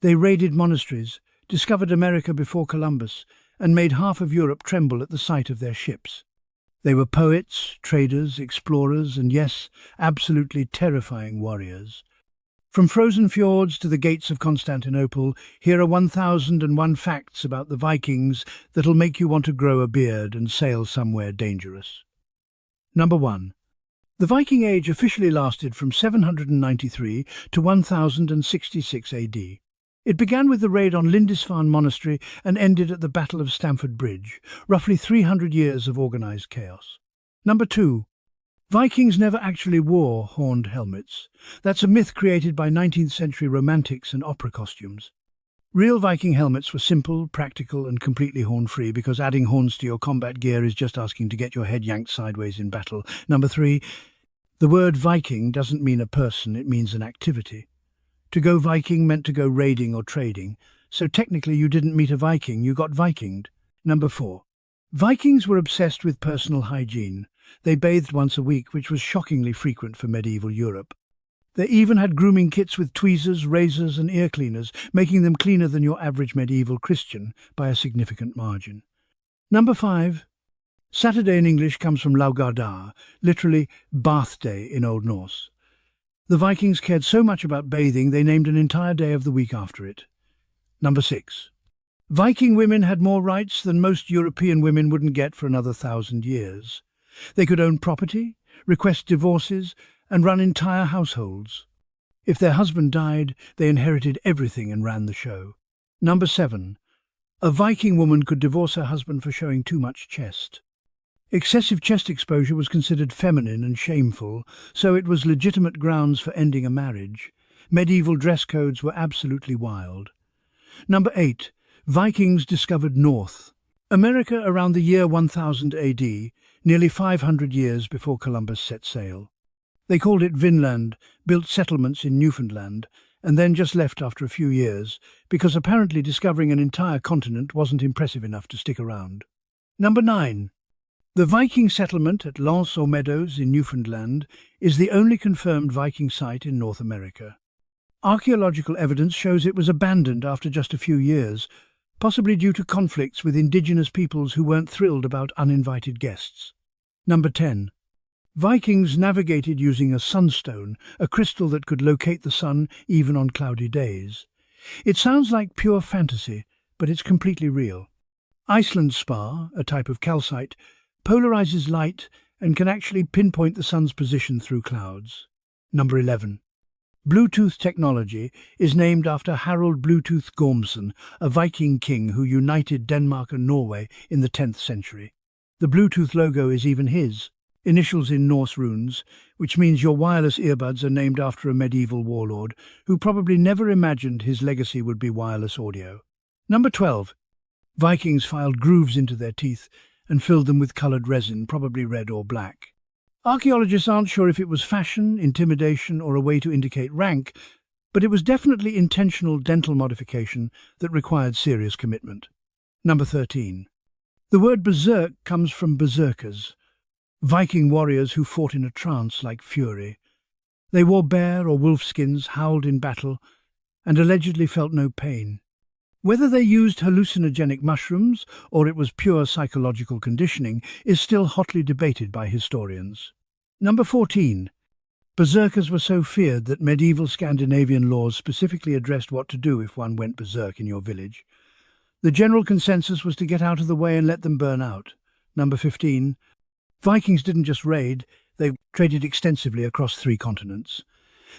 They raided monasteries, discovered America before Columbus, and made half of Europe tremble at the sight of their ships. They were poets, traders, explorers, and yes, absolutely terrifying warriors. From frozen fjords to the gates of Constantinople, here are 1001 facts about the Vikings that'll make you want to grow a beard and sail somewhere dangerous. Number 1. The Viking Age officially lasted from 793 to 1066 AD. It began with the raid on Lindisfarne Monastery and ended at the Battle of Stamford Bridge, roughly 300 years of organised chaos. Number 2. Vikings never actually wore horned helmets. That's a myth created by 19th century romantics and opera costumes. Real Viking helmets were simple, practical and completely horn-free because adding horns to your combat gear is just asking to get your head yanked sideways in battle. Number 3. The word Viking doesn't mean a person, it means an activity. To go Viking meant to go raiding or trading, so technically you didn't meet a Viking, you got Vikinged. Number 4. Vikings were obsessed with personal hygiene. They bathed once a week, which was shockingly frequent for medieval Europe. They even had grooming kits with tweezers, razors and ear cleaners, making them cleaner than your average medieval Christian by a significant margin. Number 5. Saturday in English comes from laugardar, literally bath day in Old Norse. The Vikings cared so much about bathing they named an entire day of the week after it. Number 6. Viking women had more rights than most European women wouldn't get for another 1,000 years. They could own property, request divorces, and run entire households. If their husband died, they inherited everything and ran the show. Number 7. A Viking woman could divorce her husband for showing too much chest. Excessive chest exposure was considered feminine and shameful, so it was legitimate grounds for ending a marriage. Medieval dress codes were absolutely wild. Number 8. Vikings discovered North America around the year 1000 AD, nearly 500 years before Columbus set sail. They called it Vinland, built settlements in Newfoundland, and then just left after a few years, because apparently discovering an entire continent wasn't impressive enough to stick around. Number 9. The Viking settlement at Lens aux Meadows in Newfoundland is the only confirmed Viking site in North America. Archaeological evidence shows it was abandoned after just a few years, possibly due to conflicts with indigenous peoples who weren't thrilled about uninvited guests. Number 10. Vikings navigated using a sunstone, a crystal that could locate the sun even on cloudy days. It sounds like pure fantasy, but it's completely real. Iceland spar, a type of calcite, polarizes light and can actually pinpoint the sun's position through clouds. Number 11. Bluetooth technology is named after Harald Bluetooth Gormson, a Viking king who united Denmark and Norway in the 10th century. The Bluetooth logo is even his, initials in Norse runes, which means your wireless earbuds are named after a medieval warlord who probably never imagined his legacy would be wireless audio. Number 12. Vikings filed grooves into their teeth and filled them with coloured resin, probably red or black. Archaeologists aren't sure if it was fashion, intimidation, or a way to indicate rank, but it was definitely intentional dental modification that required serious commitment. Number 13. The word berserk comes from berserkers, Viking warriors who fought in a trance like fury. They wore bear or wolf skins, howled in battle, and allegedly felt no pain. Whether they used hallucinogenic mushrooms or it was pure psychological conditioning is still hotly debated by historians. Number 14. Berserkers were so feared that medieval Scandinavian laws specifically addressed what to do if one went berserk in your village. The general consensus was to get out of the way and let them burn out. Number 15. Vikings didn't just raid, they traded extensively across 3 continents.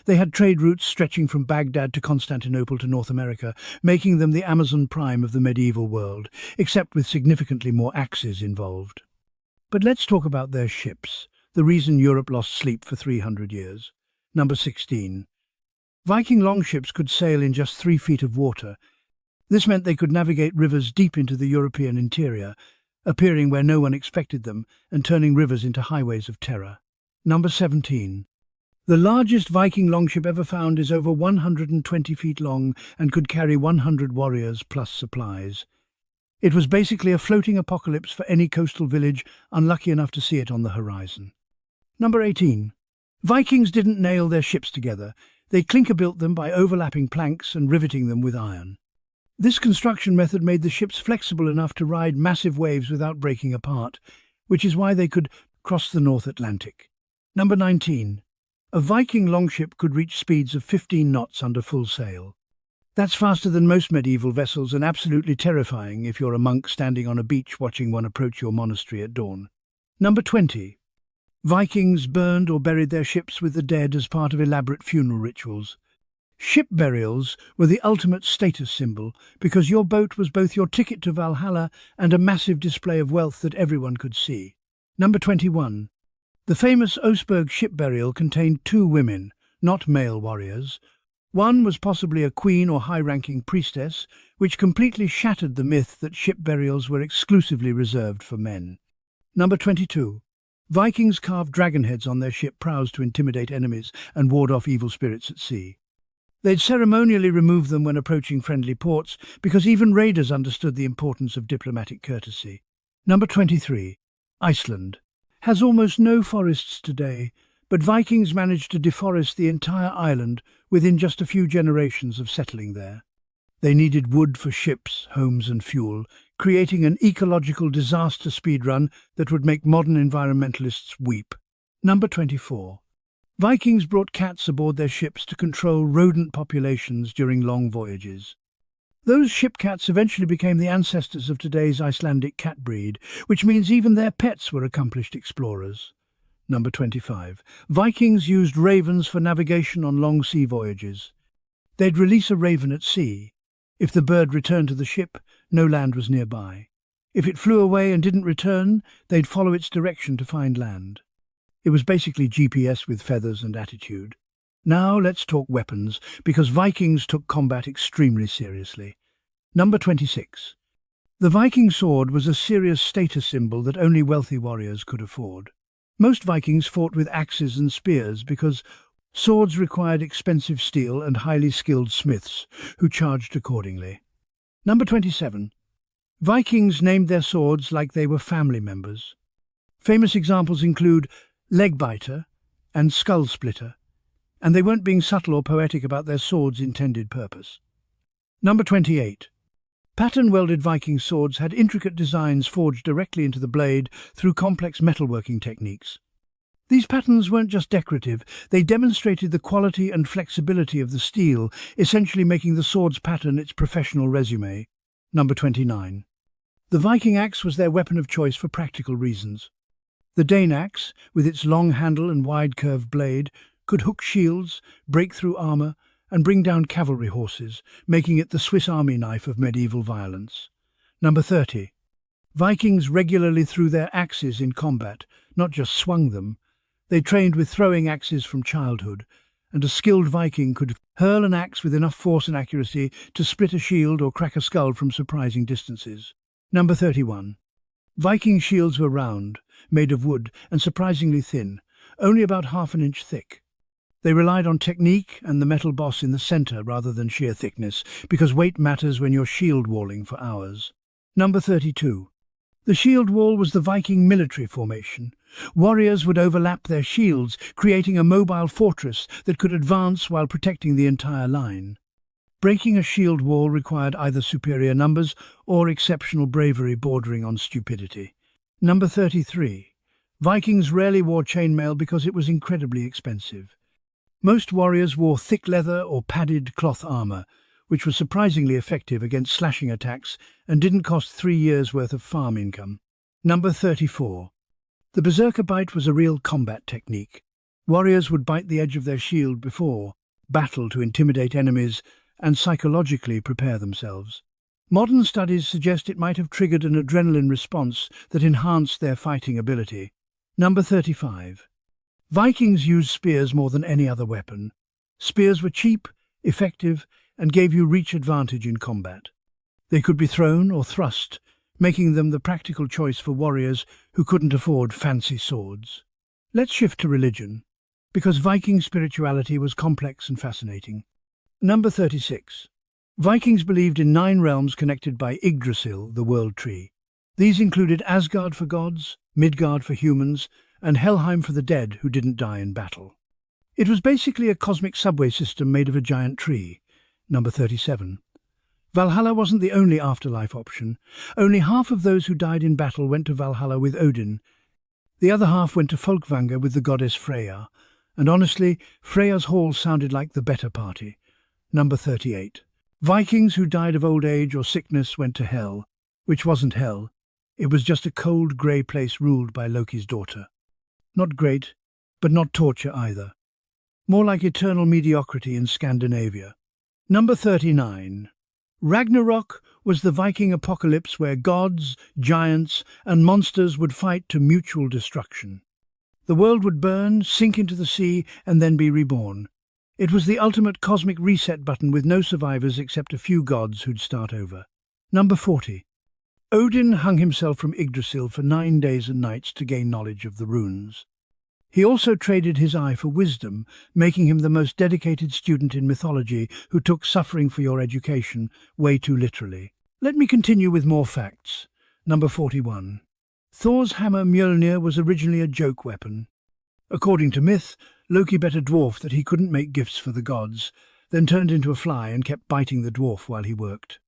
They had trade routes stretching from Baghdad to Constantinople to North America, making them the Amazon prime of the medieval world, except with significantly more axes involved. But let's talk about their ships, the reason Europe lost sleep for 300 years. Number 16. Viking longships could sail in just 3 feet of water. This meant they could navigate rivers deep into the European interior, appearing where no one expected them and turning rivers into highways of terror. Number 17. The largest Viking longship ever found is over 120 feet long and could carry 100 warriors plus supplies. It was basically a floating apocalypse for any coastal village unlucky enough to see it on the horizon. Number 18. Vikings didn't nail their ships together. They clinker-built them by overlapping planks and riveting them with iron. This construction method made the ships flexible enough to ride massive waves without breaking apart, which is why they could cross the North Atlantic. Number 19. A Viking longship could reach speeds of 15 knots under full sail. That's faster than most medieval vessels and absolutely terrifying if you're a monk standing on a beach watching one approach your monastery at dawn. Number 20. Vikings burned or buried their ships with the dead as part of elaborate funeral rituals. Ship burials were the ultimate status symbol because your boat was both your ticket to Valhalla and a massive display of wealth that everyone could see. Number 21. The famous Oseberg ship burial contained two women, not male warriors. One was possibly a queen or high-ranking priestess, which completely shattered the myth that ship burials were exclusively reserved for men. Number 22. Vikings carved dragon heads on their ship prows to intimidate enemies and ward off evil spirits at sea. They'd ceremonially remove them when approaching friendly ports because even raiders understood the importance of diplomatic courtesy. Number 23. Iceland has almost no forests today, but Vikings managed to deforest the entire island within just a few generations of settling there. They needed wood for ships, homes and fuel, creating an ecological disaster speedrun that would make modern environmentalists weep. Number 24. Vikings brought cats aboard their ships to control rodent populations during long voyages. Those ship cats eventually became the ancestors of today's Icelandic cat breed, which means even their pets were accomplished explorers. Number 25. Vikings used ravens for navigation on long sea voyages. They'd release a raven at sea. If the bird returned to the ship, no land was nearby. If it flew away and didn't return, they'd follow its direction to find land. It was basically GPS with feathers and attitude. Now let's talk weapons, because Vikings took combat extremely seriously. Number 26. The Viking sword was a serious status symbol that only wealthy warriors could afford. Most Vikings fought with axes and spears because swords required expensive steel and highly skilled smiths who charged accordingly. Number 27. Vikings named their swords like they were family members. Famous examples include Legbiter and Skull Splitter, and they weren't being subtle or poetic about their swords' intended purpose. Number 28. Pattern-welded Viking swords had intricate designs forged directly into the blade through complex metalworking techniques. These patterns weren't just decorative, they demonstrated the quality and flexibility of the steel, essentially making the sword's pattern its professional resume. Number 29. The Viking axe was their weapon of choice for practical reasons. The Dane axe, with its long handle and wide curved blade, could hook shields, break through armor, and bring down cavalry horses, making it the Swiss Army knife of medieval violence. Number 30. Vikings regularly threw their axes in combat, not just swung them. They trained with throwing axes from childhood, and a skilled Viking could hurl an axe with enough force and accuracy to split a shield or crack a skull from surprising distances. Number 31. Viking shields were round, made of wood, and surprisingly thin, only about half an inch thick. They relied on technique and the metal boss in the center rather than sheer thickness, because weight matters when you're shield walling for hours. Number 32. The shield wall was the Viking military formation. Warriors would overlap their shields, creating a mobile fortress that could advance while protecting the entire line. Breaking a shield wall required either superior numbers or exceptional bravery bordering on stupidity. Number 33. Vikings rarely wore chainmail because it was incredibly expensive. Most warriors wore thick leather or padded cloth armor, which was surprisingly effective against slashing attacks and didn't cost 3 years' worth of farm income. Number 34. The berserker bite was a real combat technique. Warriors would bite the edge of their shield before battle to intimidate enemies and psychologically prepare themselves. Modern studies suggest it might have triggered an adrenaline response that enhanced their fighting ability. Number 35. Vikings used spears more than any other weapon. Spears were cheap, effective, and gave you reach advantage in combat. They could be thrown or thrust, making them the practical choice for warriors who couldn't afford fancy swords. Let's shift to religion, because Viking spirituality was complex and fascinating. Number 36. Vikings believed in 9 realms connected by Yggdrasil, the world tree. These included Asgard for gods, Midgard for humans, and Helheim for the dead who didn't die in battle. It was basically a cosmic subway system made of a giant tree. Number 37. Valhalla wasn't the only afterlife option. Only half of those who died in battle went to Valhalla with Odin. The other half went to Folkvanga with the goddess Freyja. And honestly, Freyja's hall sounded like the better party. Number 38. Vikings who died of old age or sickness went to Hell, which wasn't hell. It was just a cold, grey place ruled by Loki's daughter. Not great, but not torture either. More like eternal mediocrity in Scandinavia. Number 39. Ragnarok was the Viking apocalypse where gods, giants, and monsters would fight to mutual destruction. The world would burn, sink into the sea, and then be reborn. It was the ultimate cosmic reset button with no survivors except a few gods who'd start over. Number 40. Odin hung himself from Yggdrasil for 9 days and nights to gain knowledge of the runes. He also traded his eye for wisdom, making him the most dedicated student in mythology who took suffering for your education way too literally. Let me continue with more facts. Number 41. Thor's hammer Mjolnir was originally a joke weapon. According to myth, Loki bet a dwarf that he couldn't make gifts for the gods, then turned into a fly and kept biting the dwarf while he worked.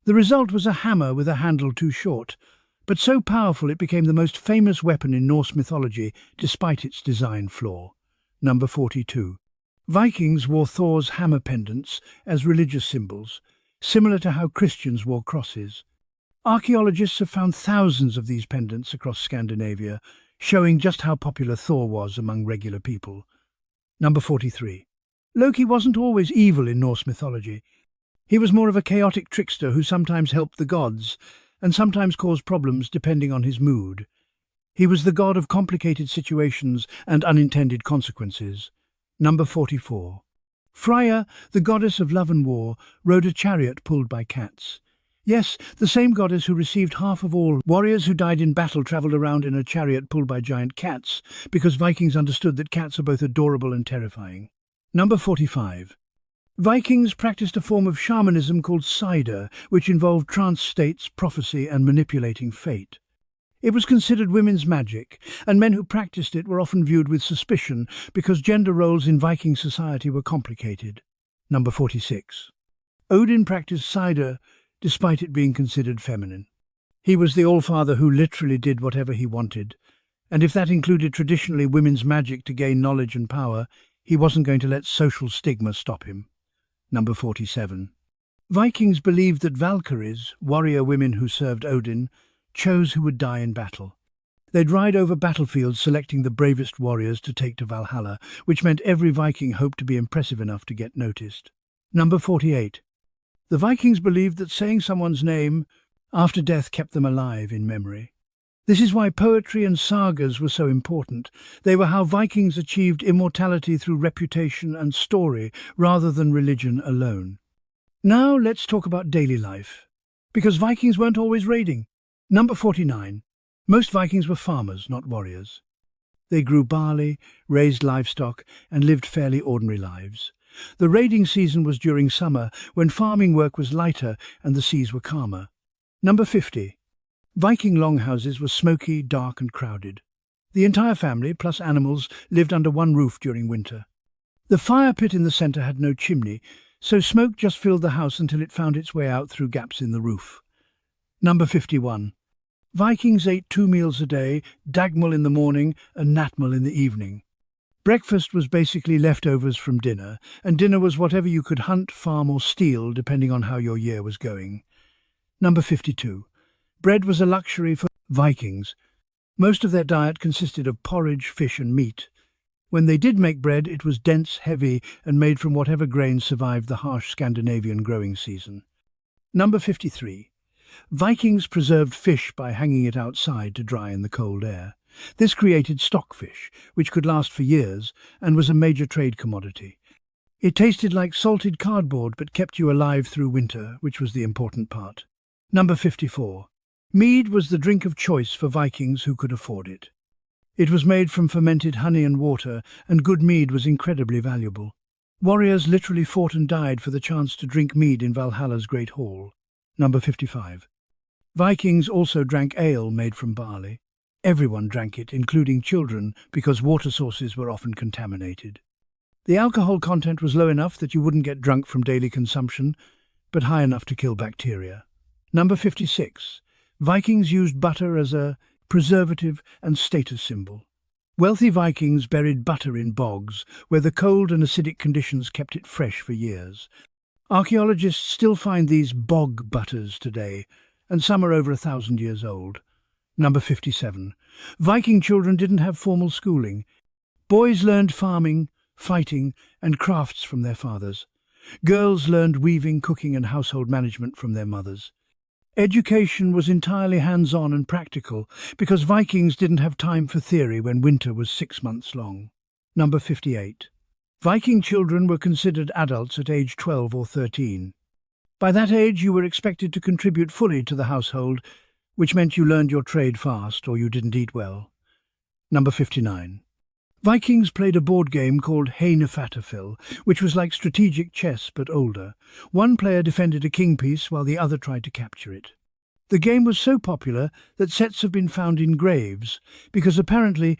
The result was a hammer with a handle too short, but so powerful it became the most famous weapon in Norse mythology despite its design flaw. Number 42. Vikings wore Thor's hammer pendants as religious symbols, similar to how Christians wore crosses. Archaeologists have found thousands of these pendants across Scandinavia, showing just how popular Thor was among regular people. Number 43. Loki wasn't always evil in Norse mythology. He was more of a chaotic trickster who sometimes helped the gods, and sometimes caused problems depending on his mood. He was the god of complicated situations and unintended consequences. Number 44. Freya, the goddess of love and war, rode a chariot pulled by cats. Yes, the same goddess who received half of all warriors who died in battle travelled around in a chariot pulled by giant cats, because Vikings understood that cats are both adorable and terrifying. Number 45. Vikings practiced a form of shamanism called cider, which involved trance states, prophecy, and manipulating fate. It was considered women's magic, and men who practiced it were often viewed with suspicion because gender roles in Viking society were complicated. Number 46. Odin practiced cider despite it being considered feminine. He was the Allfather who literally did whatever he wanted, and if that included traditionally women's magic to gain knowledge and power, he wasn't going to let social stigma stop him. Number 47. Vikings believed that Valkyries, warrior women who served Odin, chose who would die in battle. They'd ride over battlefields selecting the bravest warriors to take to Valhalla, which meant every Viking hoped to be impressive enough to get noticed. Number 48. The Vikings believed that saying someone's name after death kept them alive in memory. This is why poetry and sagas were so important. They were how Vikings achieved immortality through reputation and story rather than religion alone. Now let's talk about daily life, because Vikings weren't always raiding. Number 49. Most Vikings were farmers, not warriors. They grew barley, raised livestock, and lived fairly ordinary lives. The raiding season was during summer, when farming work was lighter and the seas were calmer. Number 50. Viking longhouses were smoky, dark and crowded. The entire family, plus animals, lived under one roof during winter. The fire pit in the centre had no chimney, so smoke just filled the house until it found its way out through gaps in the roof. Number 51. Vikings ate 2 meals a day, dagmul in the morning and natmul in the evening. Breakfast was basically leftovers from dinner, and dinner was whatever you could hunt, farm or steal, depending on how your year was going. Number 52. Bread was a luxury for Vikings. Most of their diet consisted of porridge, fish and meat. When they did make bread, it was dense, heavy, and made from whatever grains survived the harsh Scandinavian growing season. Number 53. Vikings preserved fish by hanging it outside to dry in the cold air. This created stockfish, which could last for years and was a major trade commodity. It tasted like salted cardboard but kept you alive through winter, which was the important part. Number 54. Mead was the drink of choice for Vikings who could afford it. It was made from fermented honey and water, and good mead was incredibly valuable. Warriors literally fought and died for the chance to drink mead in Valhalla's Great Hall. Number 55. Vikings also drank ale made from barley. Everyone drank it, including children, because water sources were often contaminated. The alcohol content was low enough that you wouldn't get drunk from daily consumption, but high enough to kill bacteria. Number 56. Vikings used butter as a preservative and status symbol. Wealthy Vikings buried butter in bogs, where the cold and acidic conditions kept it fresh for years. Archaeologists still find these bog butters today, and some are over 1,000 years old. Number 57. Viking children didn't have formal schooling. Boys learned farming, fighting, and crafts from their fathers. Girls learned weaving, cooking, and household management from their mothers. Education was entirely hands-on and practical because Vikings didn't have time for theory when winter was 6 months long. Number 58. Viking children were considered adults at age 12 or 13. By that age, you were expected to contribute fully to the household, which meant you learned your trade fast or you didn't eat well. Number 59. Vikings played a board game called Heinefatafill, which was like strategic chess but older. One player defended a king piece while the other tried to capture it. The game was so popular that sets have been found in graves, because apparently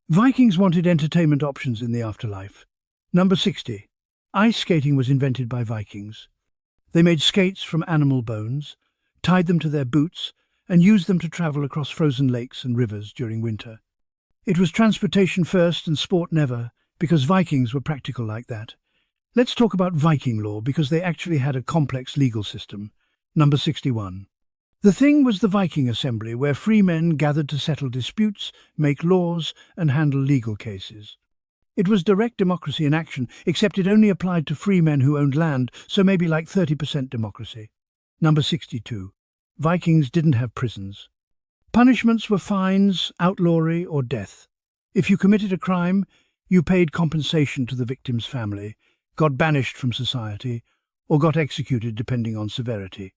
Vikings wanted entertainment options in the afterlife. Number 60. Ice skating was invented by Vikings. They made skates from animal bones, tied them to their boots, and used them to travel across frozen lakes and rivers during winter. It was transportation first and sport never, because Vikings were practical like that. Let's talk about Viking law, because they actually had a complex legal system. Number 61. The Thing was the Viking assembly, where free men gathered to settle disputes, make laws, and handle legal cases. It was direct democracy in action, except it only applied to free men who owned land, so maybe like 30% democracy. Number 62. Vikings didn't have prisons. Punishments were fines, outlawry, or death. If you committed a crime, you paid compensation to the victim's family, got banished from society, or got executed depending on severity.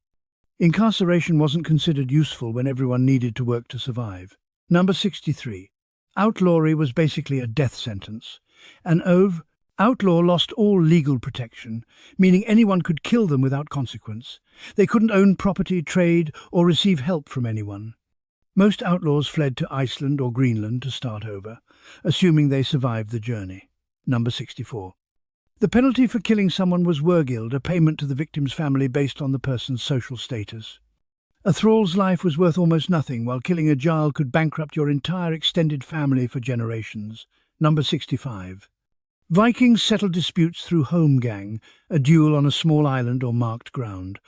Incarceration wasn't considered useful when everyone needed to work to survive. Number 63. Outlawry was basically a death sentence. An outlaw lost all legal protection, meaning anyone could kill them without consequence. They couldn't own property, trade, or receive help from anyone. Most outlaws fled to Iceland or Greenland to start over, assuming they survived the journey. Number 64. The penalty for killing someone was wergild, a payment to the victim's family based on the person's social status. A thrall's life was worth almost nothing, while killing a jarl could bankrupt your entire extended family for generations. Number 65. Vikings settled disputes through holmgang, a duel on a small island or marked ground.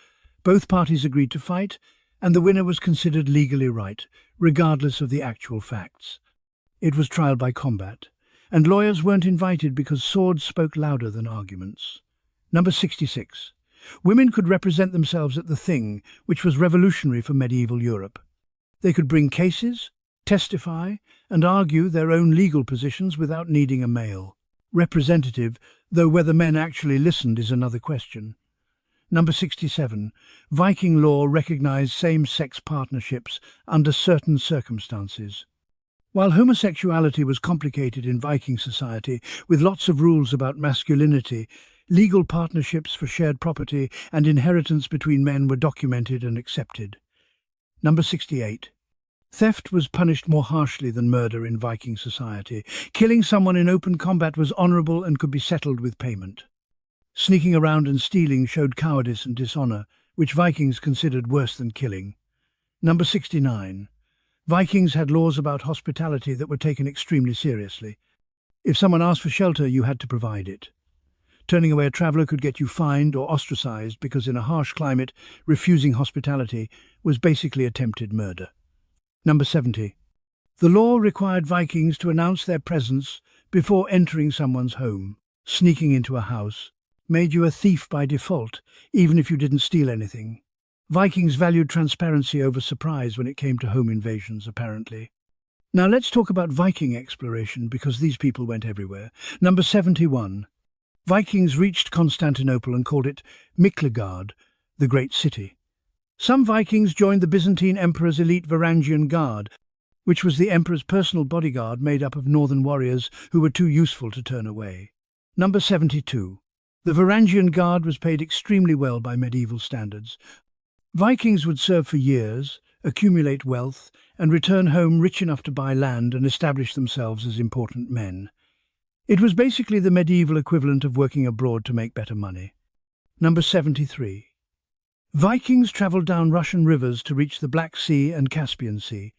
Both parties agreed to fight, and the winner was considered legally right, regardless of the actual facts. It was trial by combat, and lawyers weren't invited because swords spoke louder than arguments. Number 66. Women could represent themselves at the Thing, which was revolutionary for medieval Europe. They could bring cases, testify, and argue their own legal positions without needing a male representative, though whether men actually listened is another question. Number 67. Viking law recognized same-sex partnerships under certain circumstances. While homosexuality was complicated in Viking society, with lots of rules about masculinity, legal partnerships for shared property and inheritance between men were documented and accepted. Number 68. Theft was punished more harshly than murder in Viking society. Killing someone in open combat was honorable and could be settled with payment. Sneaking around and stealing showed cowardice and dishonor, which Vikings considered worse than killing. Number 69. Vikings had laws about hospitality that were taken extremely seriously. If someone asked for shelter, you had to provide it. Turning away a traveller could get you fined or ostracized because in a harsh climate, refusing hospitality was basically attempted murder. Number 70. The law required Vikings to announce their presence before entering someone's home. Sneaking into a house made you a thief by default, even if you didn't steal anything. Vikings valued transparency over surprise when it came to home invasions, apparently. Now let's talk about Viking exploration, because these people went everywhere. Number 71. Vikings reached Constantinople and called it Miklagard, the Great City. Some Vikings joined the Byzantine Emperor's elite Varangian Guard, which was the emperor's personal bodyguard made up of northern warriors who were too useful to turn away. Number 72. The Varangian Guard was paid extremely well by medieval standards. Vikings would serve for years, accumulate wealth, and return home rich enough to buy land and establish themselves as important men. It was basically the medieval equivalent of working abroad to make better money. Number 73. Vikings travelled down Russian rivers to reach the Black Sea and Caspian Sea.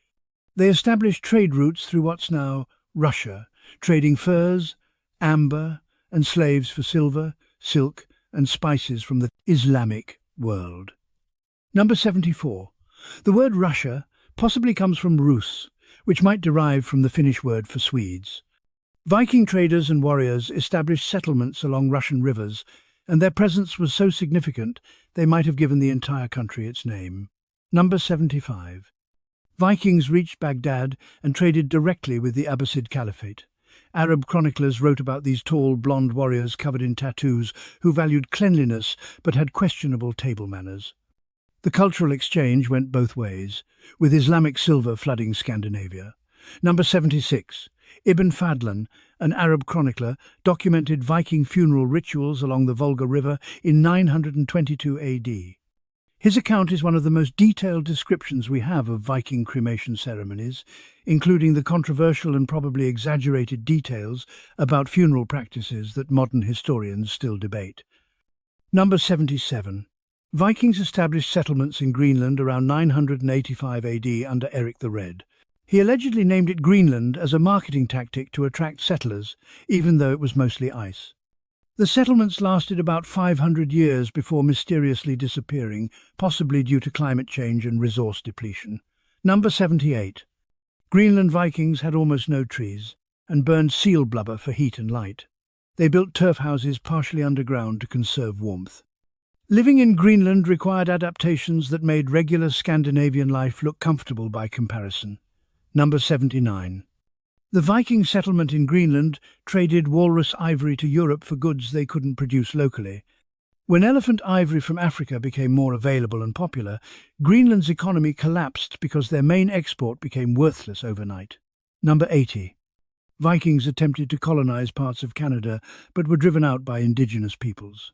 They established trade routes through what's now Russia, trading furs, amber, and slaves for silver, silk, and spices from the Islamic world. Number 74. The word Russia possibly comes from Rus, which might derive from the Finnish word for Swedes. Viking traders and warriors established settlements along Russian rivers, and their presence was so significant they might have given the entire country its name. Number 75. Vikings reached Baghdad and traded directly with the Abbasid Caliphate. Arab chroniclers wrote about these tall, blonde warriors covered in tattoos who valued cleanliness but had questionable table manners. The cultural exchange went both ways, with Islamic silver flooding Scandinavia. Number 76. Ibn Fadlan, an Arab chronicler, documented Viking funeral rituals along the Volga River in 922 AD. His account is one of the most detailed descriptions we have of Viking cremation ceremonies, including the controversial and probably exaggerated details about funeral practices that modern historians still debate. Number 77. Vikings established settlements in Greenland around 985 AD under Eric the Red. He allegedly named it Greenland as a marketing tactic to attract settlers, even though it was mostly ice. The settlements lasted about 500 years before mysteriously disappearing, possibly due to climate change and resource depletion. Number 78. Greenland Vikings had almost no trees and burned seal blubber for heat and light. They built turf houses partially underground to conserve warmth. Living in Greenland required adaptations that made regular Scandinavian life look comfortable by comparison. Number 79. The Viking settlement in Greenland traded walrus ivory to Europe for goods they couldn't produce locally. When elephant ivory from Africa became more available and popular, Greenland's economy collapsed because their main export became worthless overnight. Number 80. Vikings attempted to colonize parts of Canada but were driven out by indigenous peoples.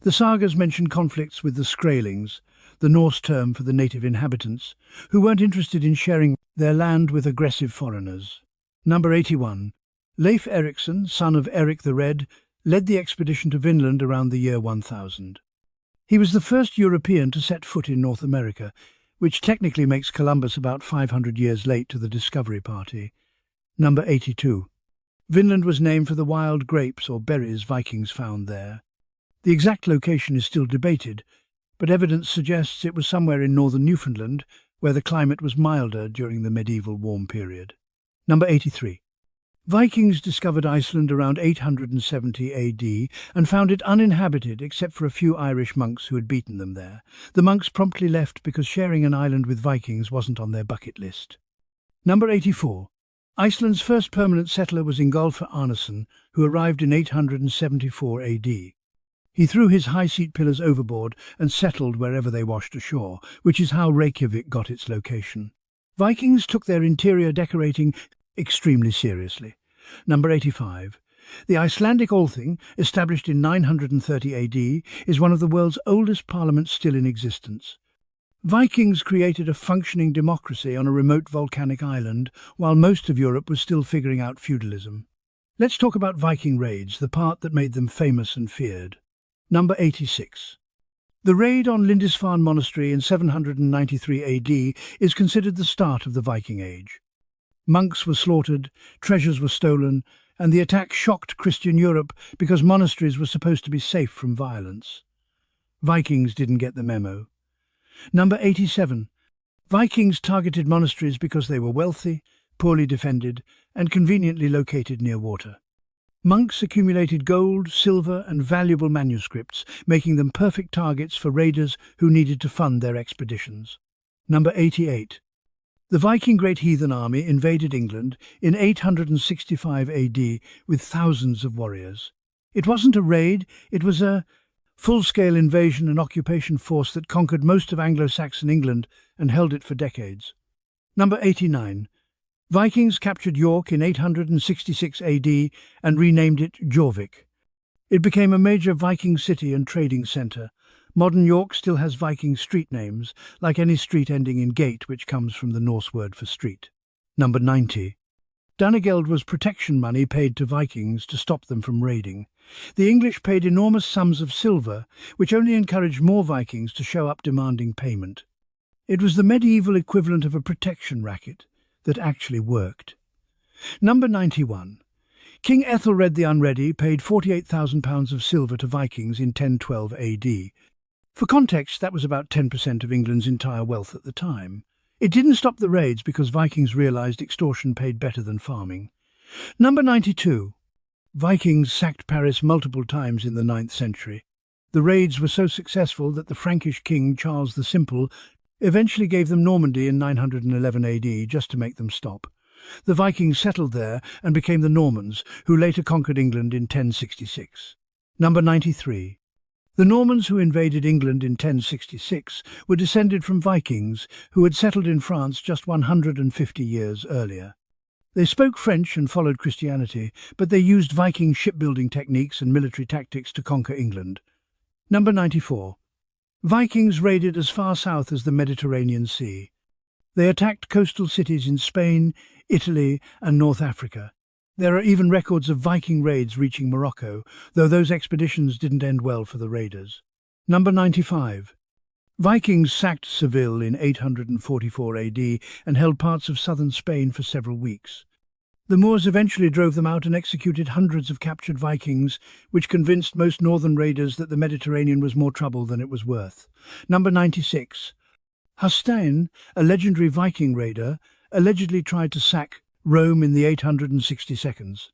The sagas mention conflicts with the Skraelings, the Norse term for the native inhabitants, who weren't interested in sharing their land with aggressive foreigners. Number 81. Leif Erikson, son of Eric the Red, led the expedition to Vinland around the year 1000. He was the first European to set foot in North America, which technically makes Columbus about 500 years late to the discovery party. Number 82. Vinland was named for the wild grapes or berries Vikings found there. The exact location is still debated, but evidence suggests it was somewhere in northern Newfoundland, where the climate was milder during the medieval warm period. Number 83. Vikings discovered Iceland around 870 AD and found it uninhabited except for a few Irish monks who had beaten them there. The monks promptly left because sharing an island with Vikings wasn't on their bucket list. Number 84. Iceland's first permanent settler was Ingolfur Arnason, who arrived in 874 AD. He threw his high seat pillars overboard and settled wherever they washed ashore, which is how Reykjavik got its location. Vikings took their interior decorating extremely seriously. Number 85. The Icelandic Althing, established in 930 AD, is one of the world's oldest parliaments still in existence. Vikings created a functioning democracy on a remote volcanic island, while most of Europe was still figuring out feudalism. Let's talk about Viking raids, the part that made them famous and feared. Number 86. The raid on Lindisfarne Monastery in 793 AD is considered the start of the Viking Age. Monks were slaughtered, treasures were stolen, and the attack shocked Christian Europe because monasteries were supposed to be safe from violence. Vikings didn't get the memo. Number 87. Vikings targeted monasteries because they were wealthy, poorly defended, and conveniently located near water. Monks accumulated gold, silver, and valuable manuscripts, making them perfect targets for raiders who needed to fund their expeditions. Number 88. The Viking Great Heathen Army invaded England in 865 AD with thousands of warriors. It wasn't a raid, it was a full-scale invasion and occupation force that conquered most of Anglo-Saxon England and held it for decades. Number 89. Vikings captured York in 866 AD and renamed it Jorvik. It became a major Viking city and trading centre. Modern York still has Viking street names, like any street ending in gate, which comes from the Norse word for street. Number 90. Danegeld was protection money paid to Vikings to stop them from raiding. The English paid enormous sums of silver, which only encouraged more Vikings to show up demanding payment. It was the medieval equivalent of a protection racket that actually worked. Number 91. King Ethelred the Unready paid £48,000 of silver to Vikings in 1012 AD. For context, that was about 10% of England's entire wealth at the time. It didn't stop the raids because Vikings realised extortion paid better than farming. Number 92. Vikings sacked Paris multiple times in the 9th century. The raids were so successful that the Frankish king Charles the Simple eventually gave them Normandy in 911 AD just to make them stop. The Vikings settled there and became the Normans, who later conquered England in 1066. Number 93. The Normans who invaded England in 1066 were descended from Vikings who had settled in France just 150 years earlier. They spoke French and followed Christianity, but they used Viking shipbuilding techniques and military tactics to conquer England. Number 94. Vikings raided as far south as the Mediterranean Sea. They attacked coastal cities in Spain, Italy, and North Africa. There are even records of Viking raids reaching Morocco, though those expeditions didn't end well for the raiders. Number 95. Vikings sacked Seville in 844 AD and held parts of southern Spain for several weeks. The Moors eventually drove them out and executed hundreds of captured Vikings, which convinced most northern raiders that the Mediterranean was more trouble than it was worth. Number 96. Hásteinn, a legendary Viking raider, allegedly tried to sack Rome in the 860 seconds.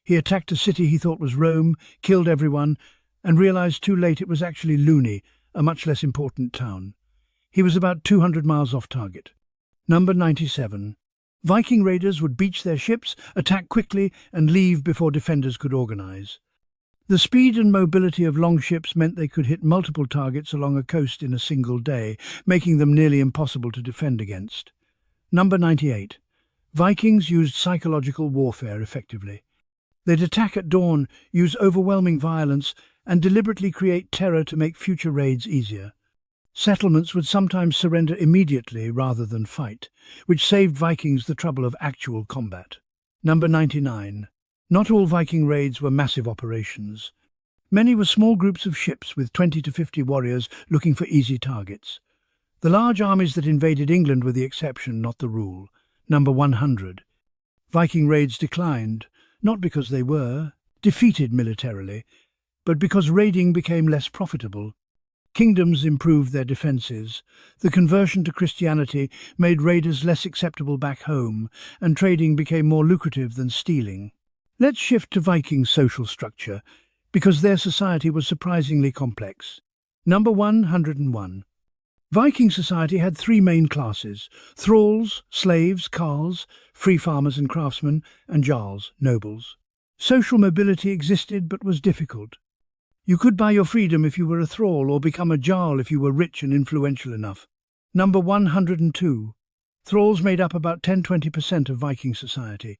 He attacked a city he thought was Rome, killed everyone, and realized too late it was actually Luni, a much less important town. He was about 200 miles off target. Number 97. Viking raiders would beach their ships, attack quickly, and leave before defenders could organize. The speed and mobility of longships meant they could hit multiple targets along a coast in a single day, making them nearly impossible to defend against. Number 98. Vikings used psychological warfare effectively. They'd attack at dawn, use overwhelming violence, and deliberately create terror to make future raids easier. Settlements would sometimes surrender immediately rather than fight, which saved Vikings the trouble of actual combat. Number 99. Not all Viking raids were massive operations. Many were small groups of ships with 20 to 50 warriors looking for easy targets. The large armies that invaded England were the exception, not the rule. Number 100. Viking raids declined, not because they were defeated militarily, but because raiding became less profitable. Kingdoms improved their defences. The conversion to Christianity made raiders less acceptable back home, and trading became more lucrative than stealing. Let's shift to Viking social structure, because their society was surprisingly complex. Number 101. Viking society had three main classes: thralls, slaves, carls, free farmers and craftsmen, and jarls, nobles. Social mobility existed but was difficult. You could buy your freedom if you were a thrall or become a jarl if you were rich and influential enough. Number 102. Thralls made up about 10–20% of Viking society.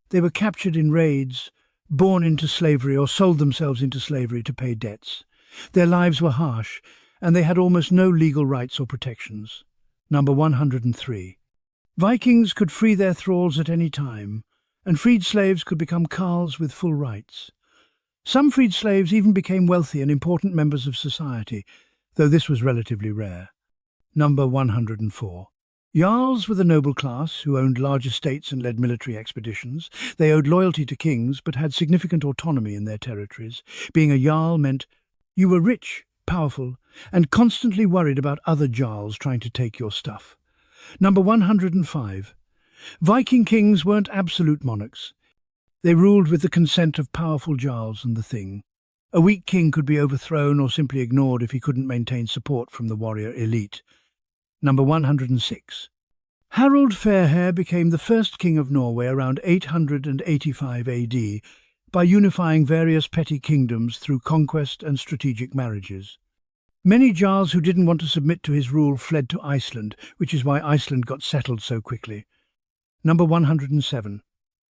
They were captured in raids, born into slavery or sold themselves into slavery to pay debts. Their lives were harsh, and they had almost no legal rights or protections. Number 103. Vikings could free their thralls at any time, and freed slaves could become carls with full rights. Some freed slaves even became wealthy and important members of society, though this was relatively rare. Number 104. Jarls were the noble class who owned large estates and led military expeditions. They owed loyalty to kings but had significant autonomy in their territories. Being a jarl meant you were rich, powerful, and constantly worried about other jarls trying to take your stuff. Number 105. Viking kings weren't absolute monarchs. They ruled with the consent of powerful jarls and the thing. A weak king could be overthrown or simply ignored if he couldn't maintain support from the warrior elite. Number 106. Harald Fairhair became the first king of Norway around 885 AD by unifying various petty kingdoms through conquest and strategic marriages. Many jarls who didn't want to submit to his rule fled to Iceland, which is why Iceland got settled so quickly. Number 107.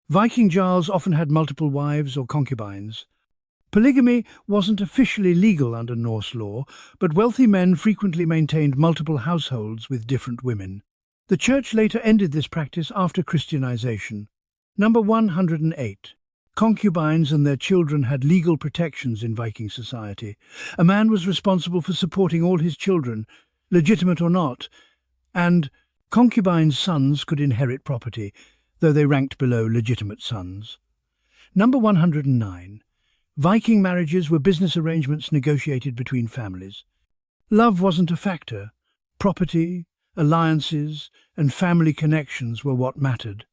Viking jarls often had multiple wives or concubines. Polygamy wasn't officially legal under Norse law, but wealthy men frequently maintained multiple households with different women. The church later ended this practice after Christianization. Number 108. Concubines and their children had legal protections in Viking society. A man was responsible for supporting all his children, legitimate or not, and concubines' sons could inherit property, though they ranked below legitimate sons. Number 109. Viking marriages were business arrangements negotiated between families. Love wasn't a factor. Property, alliances, and family connections were what mattered.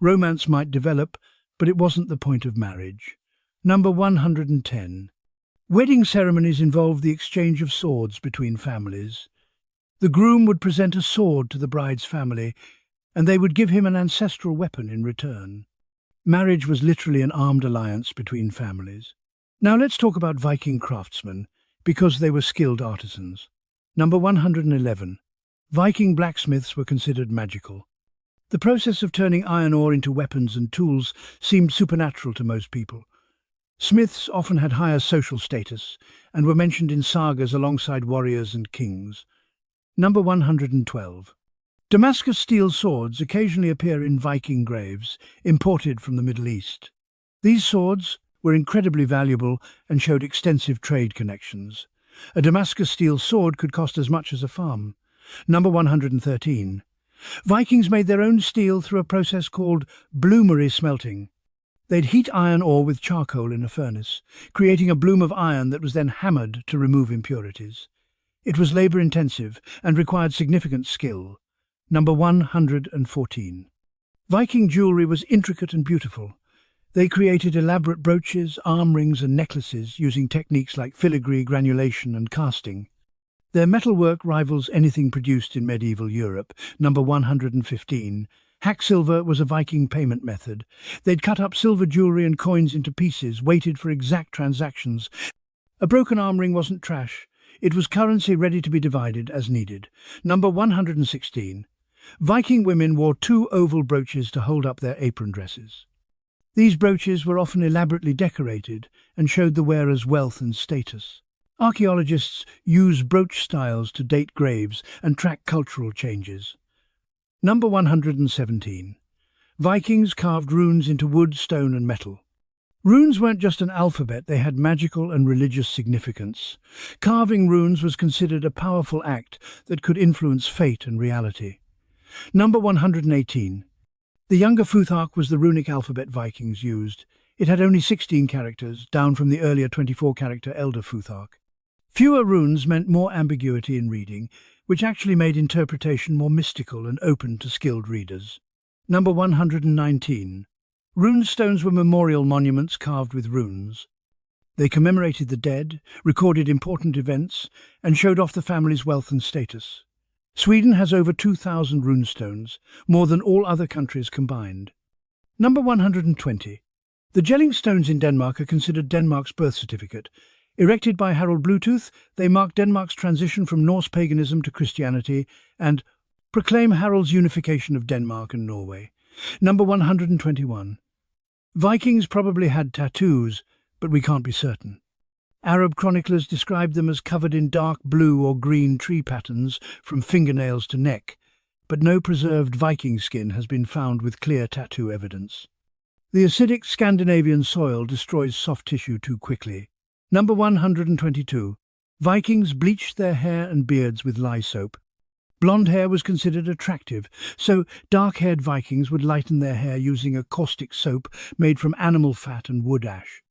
Romance might develop, but it wasn't the point of marriage. Number 110. Wedding ceremonies involved the exchange of swords between families. The groom would present a sword to the bride's family, and they would give him an ancestral weapon in return. Marriage was literally an armed alliance between families. Now let's talk about Viking craftsmen, because they were skilled artisans. Number 111. Viking blacksmiths were considered magical. The process of turning iron ore into weapons and tools seemed supernatural to most people. Smiths often had higher social status and were mentioned in sagas alongside warriors and kings. Number 112. Damascus steel swords occasionally appear in Viking graves, imported from the Middle East. These swords were incredibly valuable and showed extensive trade connections. A Damascus steel sword could cost as much as a farm. Number 113. Vikings made their own steel through a process called bloomery smelting. They'd heat iron ore with charcoal in a furnace, creating a bloom of iron that was then hammered to remove impurities. It was labour-intensive and required significant skill. Number 114. Viking jewellery was intricate and beautiful. They created elaborate brooches, arm rings and necklaces using techniques like filigree, granulation and casting. Their metalwork rivals anything produced in medieval Europe. Number 115. Hack silver was a Viking payment method. They'd cut up silver jewellery and coins into pieces, waited for exact transactions. A broken arm ring wasn't trash. It was currency ready to be divided as needed. Number 116. Viking women wore two oval brooches to hold up their apron dresses. These brooches were often elaborately decorated and showed the wearer's wealth and status. Archaeologists use brooch styles to date graves and track cultural changes. Number 117. Vikings carved runes into wood, stone and metal. Runes weren't just an alphabet, they had magical and religious significance. Carving runes was considered a powerful act that could influence fate and reality. Number 118. The Younger Futhark was the runic alphabet Vikings used. It had only 16 characters, down from the earlier 24-character Elder Futhark. Fewer runes meant more ambiguity in reading, which actually made interpretation more mystical and open to skilled readers. Number 119. Rune stones were memorial monuments carved with runes. They commemorated the dead, recorded important events, and showed off the family's wealth and status. Sweden has over 2,000 runestones, more than all other countries combined. Number 120. The Jelling stones in Denmark are considered Denmark's birth certificate. Erected by Harald Bluetooth, they mark Denmark's transition from Norse paganism to Christianity and proclaim Harald's unification of Denmark and Norway. Number 121. Vikings probably had tattoos, but we can't be certain. Arab chroniclers described them as covered in dark blue or green tree patterns from fingernails to neck, but no preserved Viking skin has been found with clear tattoo evidence. The acidic Scandinavian soil destroys soft tissue too quickly. Number 122. Vikings bleached their hair and beards with lye soap. Blonde hair was considered attractive, so dark-haired Vikings would lighten their hair using a caustic soap made from animal fat and wood ash.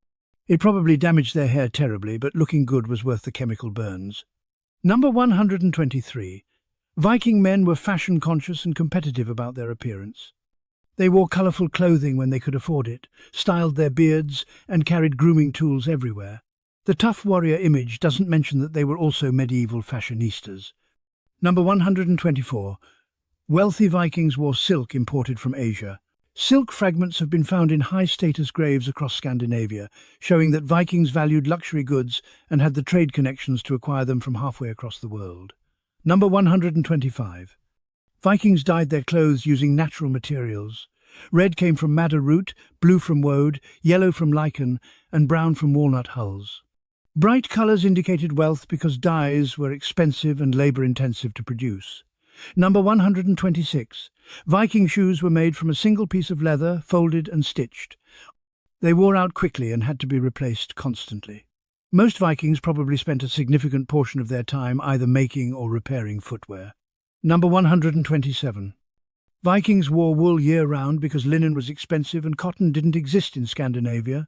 It probably damaged their hair terribly, but looking good was worth the chemical burns. Number 123. Viking men were fashion-conscious and competitive about their appearance. They wore colourful clothing when they could afford it, styled their beards, and carried grooming tools everywhere. The tough warrior image doesn't mention that they were also medieval fashionistas. Number 124. Wealthy Vikings wore silk imported from Asia. Silk fragments have been found in high-status graves across Scandinavia, showing that Vikings valued luxury goods and had the trade connections to acquire them from halfway across the world. Number 125. Vikings dyed their clothes using natural materials. Red came from madder root, blue from woad, yellow from lichen, and brown from walnut hulls. Bright colours indicated wealth because dyes were expensive and labour-intensive to produce. Number 126. Viking shoes were made from a single piece of leather, folded and stitched. They wore out quickly and had to be replaced constantly. Most Vikings probably spent a significant portion of their time either making or repairing footwear. Number 127. Vikings wore wool year-round because linen was expensive and cotton didn't exist in Scandinavia.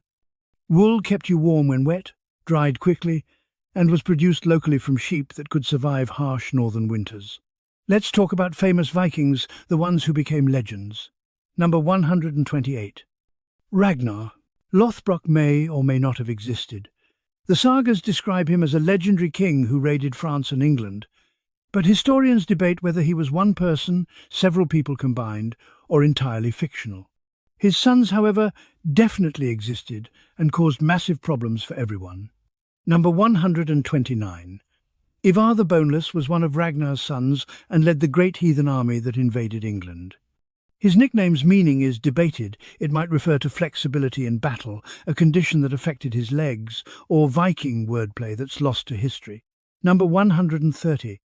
Wool kept you warm when wet, dried quickly, and was produced locally from sheep that could survive harsh northern winters. Let's talk about famous Vikings, the ones who became legends. Number 128. Ragnar. Lothbrok may or may not have existed. The sagas describe him as a legendary king who raided France and England, but historians debate whether he was one person, several people combined, or entirely fictional. His sons, however, definitely existed and caused massive problems for everyone. Number 129. Ivar the Boneless was one of Ragnar's sons and led the great heathen army that invaded England. His nickname's meaning is debated. It might refer to flexibility in battle, a condition that affected his legs, or Viking wordplay that's lost to history. Number 130.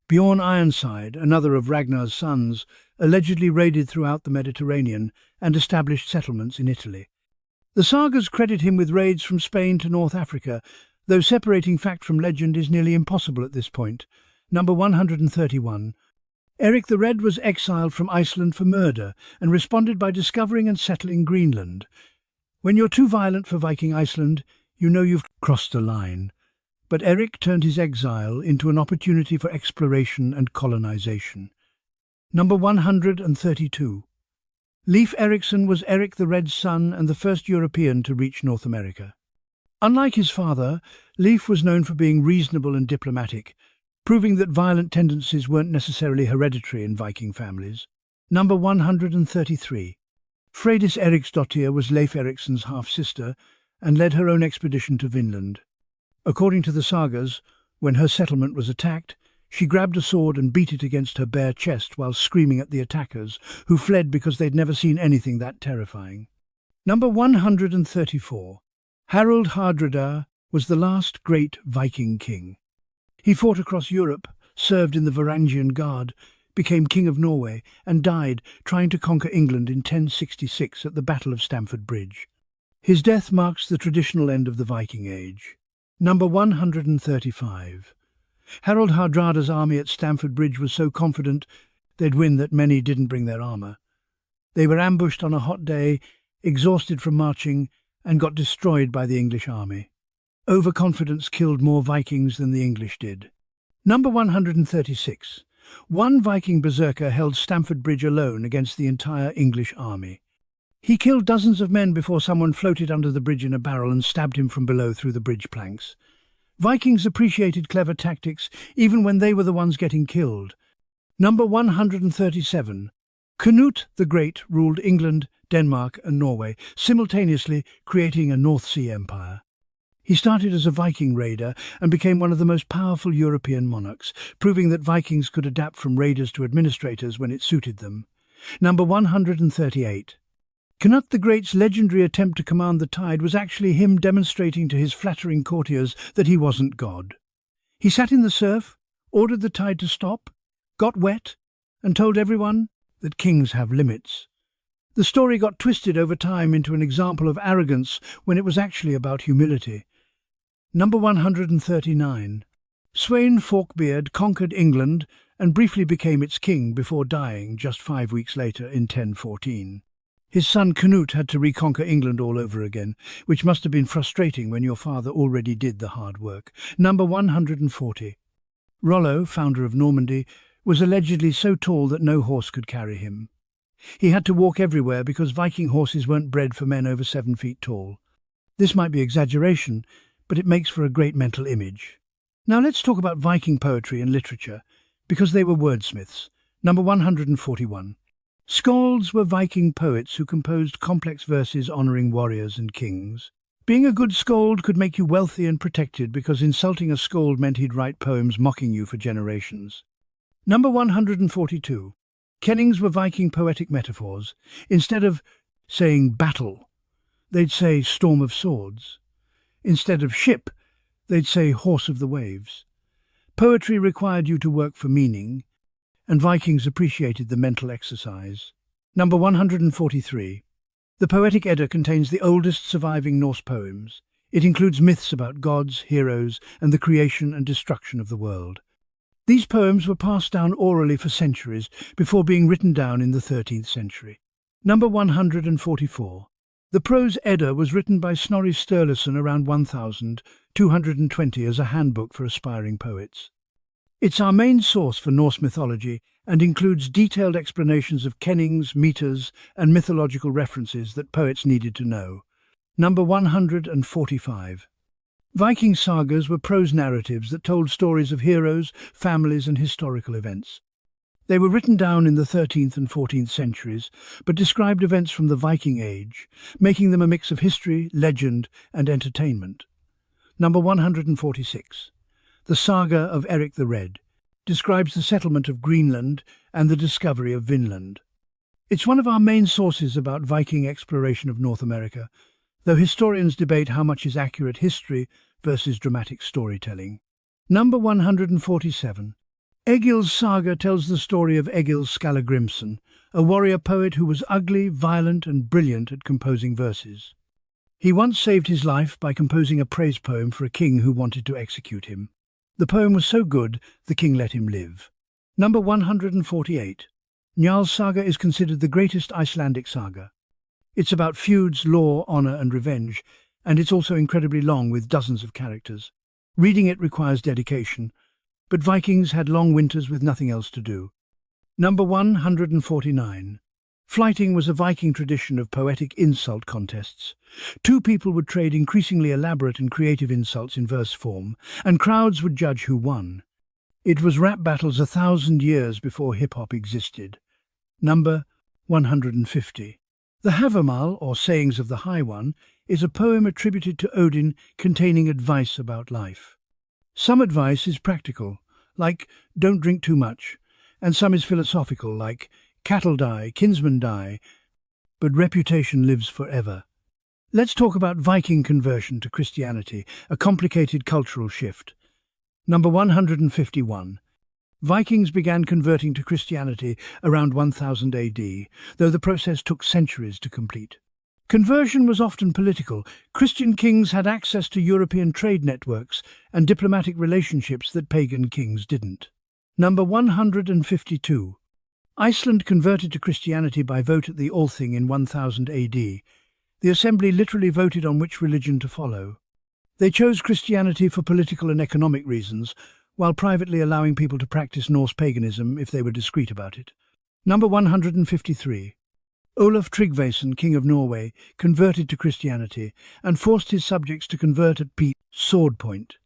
Bjorn Ironside, another of Ragnar's sons, allegedly raided throughout the Mediterranean and established settlements in Italy. The sagas credit him with raids from Spain to North Africa, though separating fact from legend is nearly impossible at this point. Number 131. Eric the Red was exiled from Iceland for murder and responded by discovering and settling Greenland. When you're too violent for Viking Iceland, you know you've crossed a line. But Eric turned his exile into an opportunity for exploration and colonization. Number 132. Leif Erikson was Eric the Red's son and the first European to reach North America. Unlike his father, Leif was known for being reasonable and diplomatic, proving that violent tendencies weren't necessarily hereditary in Viking families. Number 133. Freydis Eriksdottir was Leif Erikson's half-sister and led her own expedition to Vinland. According to the sagas, when her settlement was attacked, she grabbed a sword and beat it against her bare chest while screaming at the attackers, who fled because they'd never seen anything that terrifying. Number 134. Harald Hardrada was the last great Viking king. He fought across Europe, served in the Varangian Guard, became King of Norway, and died trying to conquer England in 1066 at the Battle of Stamford Bridge. His death marks the traditional end of the Viking Age. Number 135. Harald Hardrada's army at Stamford Bridge was so confident they'd win that many didn't bring their armour. They were ambushed on a hot day, exhausted from marching, and got destroyed by the English army. Overconfidence killed more Vikings than the English did. Number 136. One Viking berserker held Stamford Bridge alone against the entire English army. He killed dozens of men before someone floated under the bridge in a barrel and stabbed him from below through the bridge planks. Vikings appreciated clever tactics even when they were the ones getting killed. Number 137. Canute the Great ruled England, Denmark and Norway, simultaneously creating a North Sea empire. He started as a Viking raider and became one of the most powerful European monarchs, proving that Vikings could adapt from raiders to administrators when it suited them. Number 138. Canute the Great's legendary attempt to command the tide was actually him demonstrating to his flattering courtiers that he wasn't God. He sat in the surf, ordered the tide to stop, got wet, and told everyone that kings have limits. The story got twisted over time into an example of arrogance when it was actually about humility. Number 139. Sweyn Forkbeard conquered England and briefly became its king before dying just 5 weeks later in 1014. His son Canute had to reconquer England all over again, which must have been frustrating when your father already did the hard work. Number 140. Rollo, founder of Normandy, was allegedly so tall that no horse could carry him. He had to walk everywhere because Viking horses weren't bred for men over 7 feet tall. This might be exaggeration, but it makes for a great mental image. Now let's talk about Viking poetry and literature, because they were wordsmiths. Number 141. Skalds were Viking poets who composed complex verses honouring warriors and kings. Being a good skald could make you wealthy and protected because insulting a skald meant he'd write poems mocking you for generations. Number 142. Kennings were Viking poetic metaphors. Instead of saying battle, they'd say storm of swords. Instead of ship, they'd say horse of the waves. Poetry required you to work for meaning, and Vikings appreciated the mental exercise. Number 143. The Poetic Edda contains the oldest surviving Norse poems. It includes myths about gods, heroes, and the creation and destruction of the world. These poems were passed down orally for centuries before being written down in the 13th century. Number 144. The prose Edda was written by Snorri Sturluson around 1220 as a handbook for aspiring poets. It's our main source for Norse mythology and includes detailed explanations of kennings, meters, and mythological references that poets needed to know. Number 145. Viking sagas were prose narratives that told stories of heroes, families, and historical events. They were written down in the 13th and 14th centuries, but described events from the Viking Age, making them a mix of history, legend, and entertainment. Number 146. The Saga of Eric the Red describes the settlement of Greenland and the discovery of Vinland. It's one of our main sources about Viking exploration of North America, though historians debate how much is accurate history versus dramatic storytelling. Number 147. Egil's saga tells the story of Egil Skallagrimsson, a warrior poet who was ugly, violent, and brilliant at composing verses. He once saved his life by composing a praise poem for a king who wanted to execute him. The poem was so good, the king let him live. Number 148. Njal's saga is considered the greatest Icelandic saga. It's about feuds, law, honor, and revenge, and it's also incredibly long with dozens of characters. Reading it requires dedication, but Vikings had long winters with nothing else to do. Number 149. Flyting was a Viking tradition of poetic insult contests. Two people would trade increasingly elaborate and creative insults in verse form, and crowds would judge who won. It was rap battles 1,000 years before hip-hop existed. Number 150. The Havamal, or Sayings of the High One, is a poem attributed to Odin containing advice about life. Some advice is practical, like don't drink too much, and some is philosophical, like cattle die, kinsmen die, but reputation lives forever. Let's talk about Viking conversion to Christianity, a complicated cultural shift. Number 151. Vikings began converting to Christianity around 1000 AD, though the process took centuries to complete. Conversion was often political. Christian kings had access to European trade networks and diplomatic relationships that pagan kings didn't. Number 152. Iceland converted to Christianity by vote at the Althing in 1000 AD. The assembly literally voted on which religion to follow. They chose Christianity for political and economic reasons, while privately allowing people to practice Norse paganism if they were discreet about it. Number 153. Olaf Tryggvason, king of Norway, converted to Christianity and forced his subjects to convert at Pete's sword point.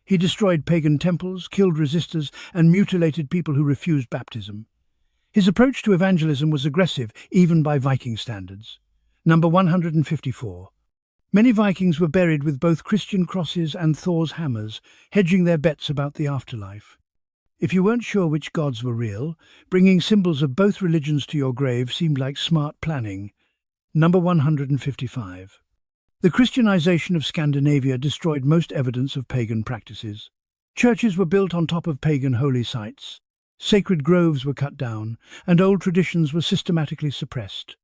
He destroyed pagan temples, killed resistors, and mutilated people who refused baptism. His approach to evangelism was aggressive, even by Viking standards. Number 154. Many Vikings were buried with both Christian crosses and Thor's hammers, hedging their bets about the afterlife. If you weren't sure which gods were real, bringing symbols of both religions to your grave seemed like smart planning. Number 155. The Christianization of Scandinavia destroyed most evidence of pagan practices. Churches were built on top of pagan holy sites. Sacred groves were cut down, and old traditions were systematically suppressed.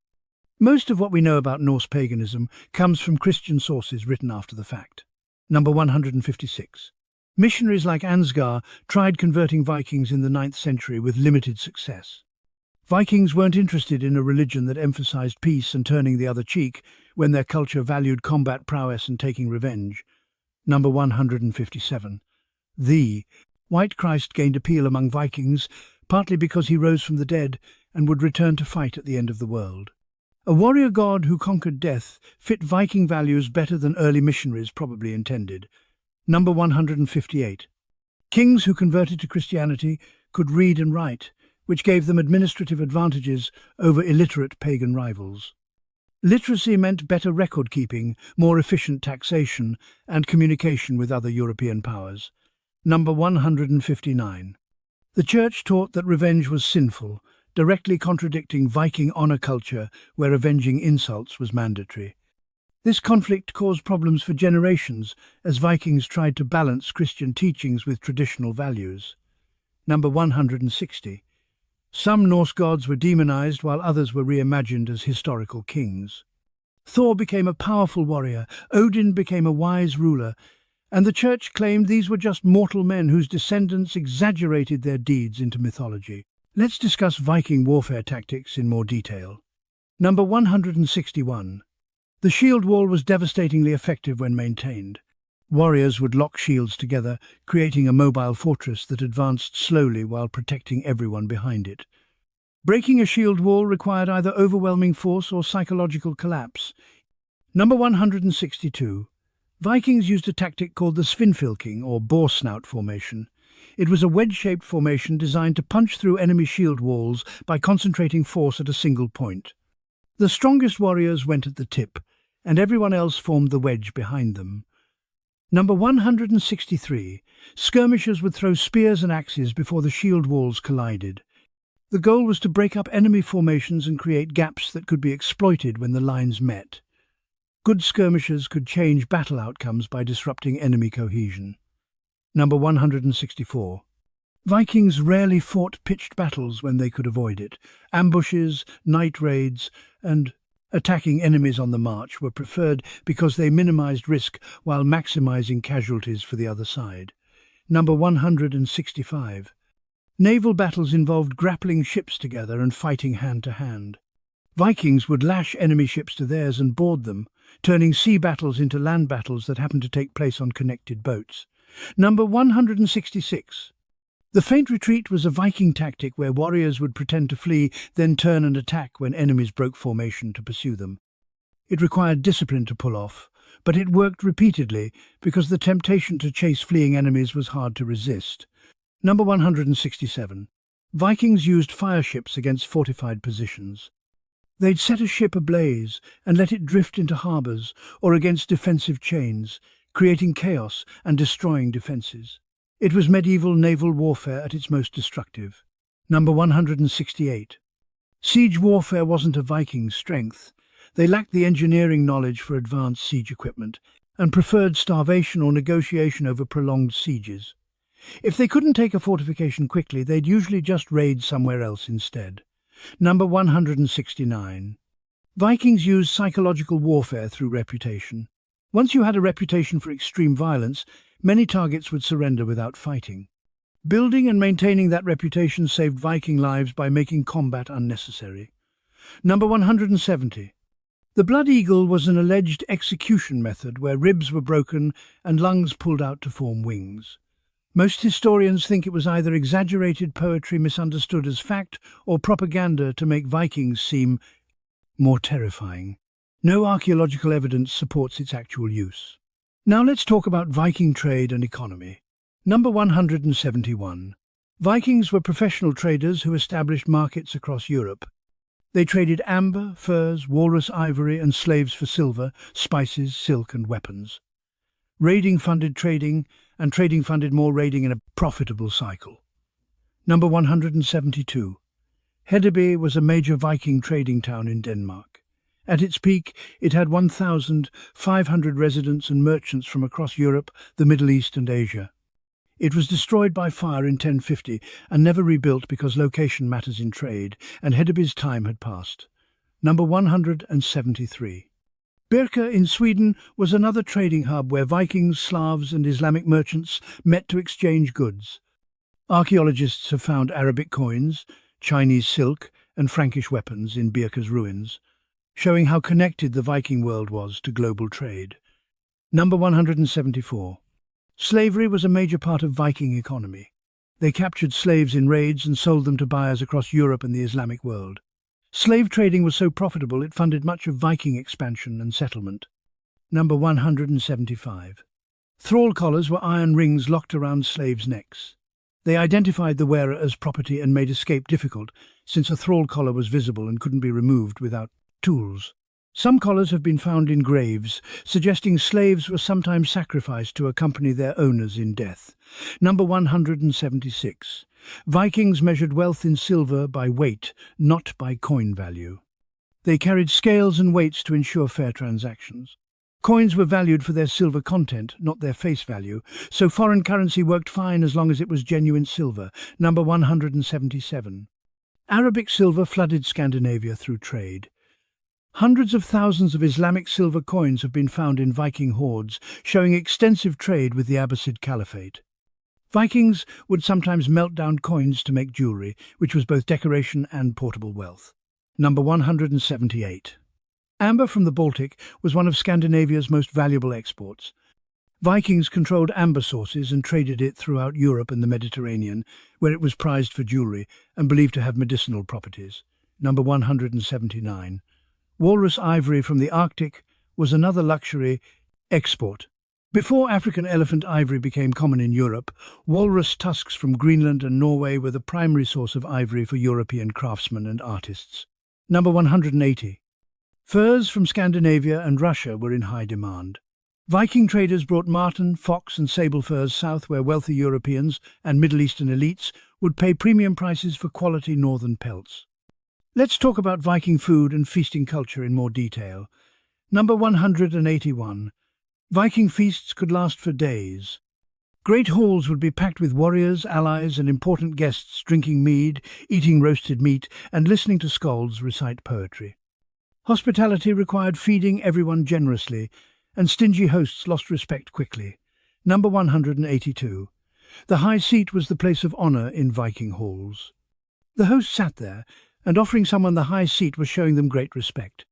Most of what we know about Norse paganism comes from Christian sources written after the fact. Number 156. Missionaries like Ansgar tried converting Vikings in the 9th century with limited success. Vikings weren't interested in a religion that emphasized peace and turning the other cheek when their culture valued combat prowess and taking revenge. Number 157. The White Christ gained appeal among Vikings, partly because he rose from the dead and would return to fight at the end of the world. A warrior god who conquered death fit Viking values better than early missionaries probably intended. Number 158. Kings who converted to Christianity could read and write, which gave them administrative advantages over illiterate pagan rivals. Literacy meant better record-keeping, more efficient taxation, and communication with other European powers. Number 159. The Church taught that revenge was sinful, directly contradicting Viking honor culture where avenging insults was mandatory. This conflict caused problems for generations as Vikings tried to balance Christian teachings with traditional values. Number 160. Some Norse gods were demonized while others were reimagined as historical kings. Thor became a powerful warrior, Odin became a wise ruler, and the church claimed these were just mortal men whose descendants exaggerated their deeds into mythology. Let's discuss Viking warfare tactics in more detail. Number 161. The shield wall was devastatingly effective when maintained. Warriors would lock shields together, creating a mobile fortress that advanced slowly while protecting everyone behind it. Breaking a shield wall required either overwhelming force or psychological collapse. Number 162. Vikings used a tactic called the svinfylking, or boar snout formation. It was a wedge-shaped formation designed to punch through enemy shield walls by concentrating force at a single point. The strongest warriors went at the tip, and everyone else formed the wedge behind them. Number 163. Skirmishers would throw spears and axes before the shield walls collided. The goal was to break up enemy formations and create gaps that could be exploited when the lines met. Good skirmishers could change battle outcomes by disrupting enemy cohesion. Number 164. Vikings rarely fought pitched battles when they could avoid it. Ambushes, night raids, and attacking enemies on the march were preferred because they minimized risk while maximizing casualties for the other side. Number 165. Naval battles involved grappling ships together and fighting hand-to-hand. Vikings would lash enemy ships to theirs and board them, turning sea battles into land battles that happened to take place on connected boats. Number 166. The feint retreat was a Viking tactic where warriors would pretend to flee, then turn and attack when enemies broke formation to pursue them. It required discipline to pull off, but it worked repeatedly because the temptation to chase fleeing enemies was hard to resist. Number 167. Vikings used fire ships against fortified positions. They'd set a ship ablaze and let it drift into harbours or against defensive chains, creating chaos and destroying defences. It was medieval naval warfare at its most destructive. Number 168. Siege warfare wasn't a Viking's strength. They lacked the engineering knowledge for advanced siege equipment and preferred starvation or negotiation over prolonged sieges. If they couldn't take a fortification quickly, they'd usually just raid somewhere else instead. Number 169. Vikings used psychological warfare through reputation. Once you had a reputation for extreme violence, many targets would surrender without fighting. Building and maintaining that reputation saved Viking lives by making combat unnecessary. Number 170. The blood eagle was an alleged execution method where ribs were broken and lungs pulled out to form wings. Most historians think it was either exaggerated poetry misunderstood as fact or propaganda to make Vikings seem more terrifying. No archaeological evidence supports its actual use. Now let's talk about Viking trade and economy. Number 171. Vikings were professional traders who established markets across Europe. They traded amber, furs, walrus ivory, and slaves for silver, spices, silk, and weapons. Raiding funded trading, and trading funded more raiding in a profitable cycle. Number 172. Hedeby was a major Viking trading town in Denmark. At its peak, it had 1,500 residents and merchants from across Europe, the Middle East, and Asia. It was destroyed by fire in 1050 and never rebuilt because location matters in trade, and Hedeby's time had passed. Number 173. Birka in Sweden was another trading hub where Vikings, Slavs, and Islamic merchants met to exchange goods. Archaeologists have found Arabic coins, Chinese silk, and Frankish weapons in Birka's ruins, showing how connected the Viking world was to global trade. Number 174. Slavery was a major part of Viking economy. They captured slaves in raids and sold them to buyers across Europe and the Islamic world. Slave trading was so profitable it funded much of Viking expansion and settlement. Number 175. Thrall collars were iron rings locked around slaves' necks. They identified the wearer as property and made escape difficult, since a thrall collar was visible and couldn't be removed without tools. Some collars have been found in graves, suggesting slaves were sometimes sacrificed to accompany their owners in death. Number 176. Vikings measured wealth in silver by weight, not by coin value. They carried scales and weights to ensure fair transactions. Coins were valued for their silver content, not their face value, so foreign currency worked fine as long as it was genuine silver. Number 177. Arabic silver flooded Scandinavia through trade. Hundreds of thousands of Islamic silver coins have been found in Viking hoards, showing extensive trade with the Abbasid Caliphate. Vikings would sometimes melt down coins to make jewellery, which was both decoration and portable wealth. Number 178. Amber from the Baltic was one of Scandinavia's most valuable exports. Vikings controlled amber sources and traded it throughout Europe and the Mediterranean, where it was prized for jewellery and believed to have medicinal properties. Number 179. Walrus ivory from the Arctic was another luxury export. Before African elephant ivory became common in Europe, walrus tusks from Greenland and Norway were the primary source of ivory for European craftsmen and artists. Number 180. Furs from Scandinavia and Russia were in high demand. Viking traders brought marten, fox and sable furs south, where wealthy Europeans and Middle Eastern elites would pay premium prices for quality northern pelts. Let's talk about Viking food and feasting culture in more detail. Number 181. Viking feasts could last for days. Great halls would be packed with warriors, allies and important guests drinking mead, eating roasted meat and listening to skalds recite poetry. Hospitality required feeding everyone generously, and stingy hosts lost respect quickly. Number 182. The high seat was the place of honour in Viking halls. The host sat there, and offering someone the high seat was showing them great respect.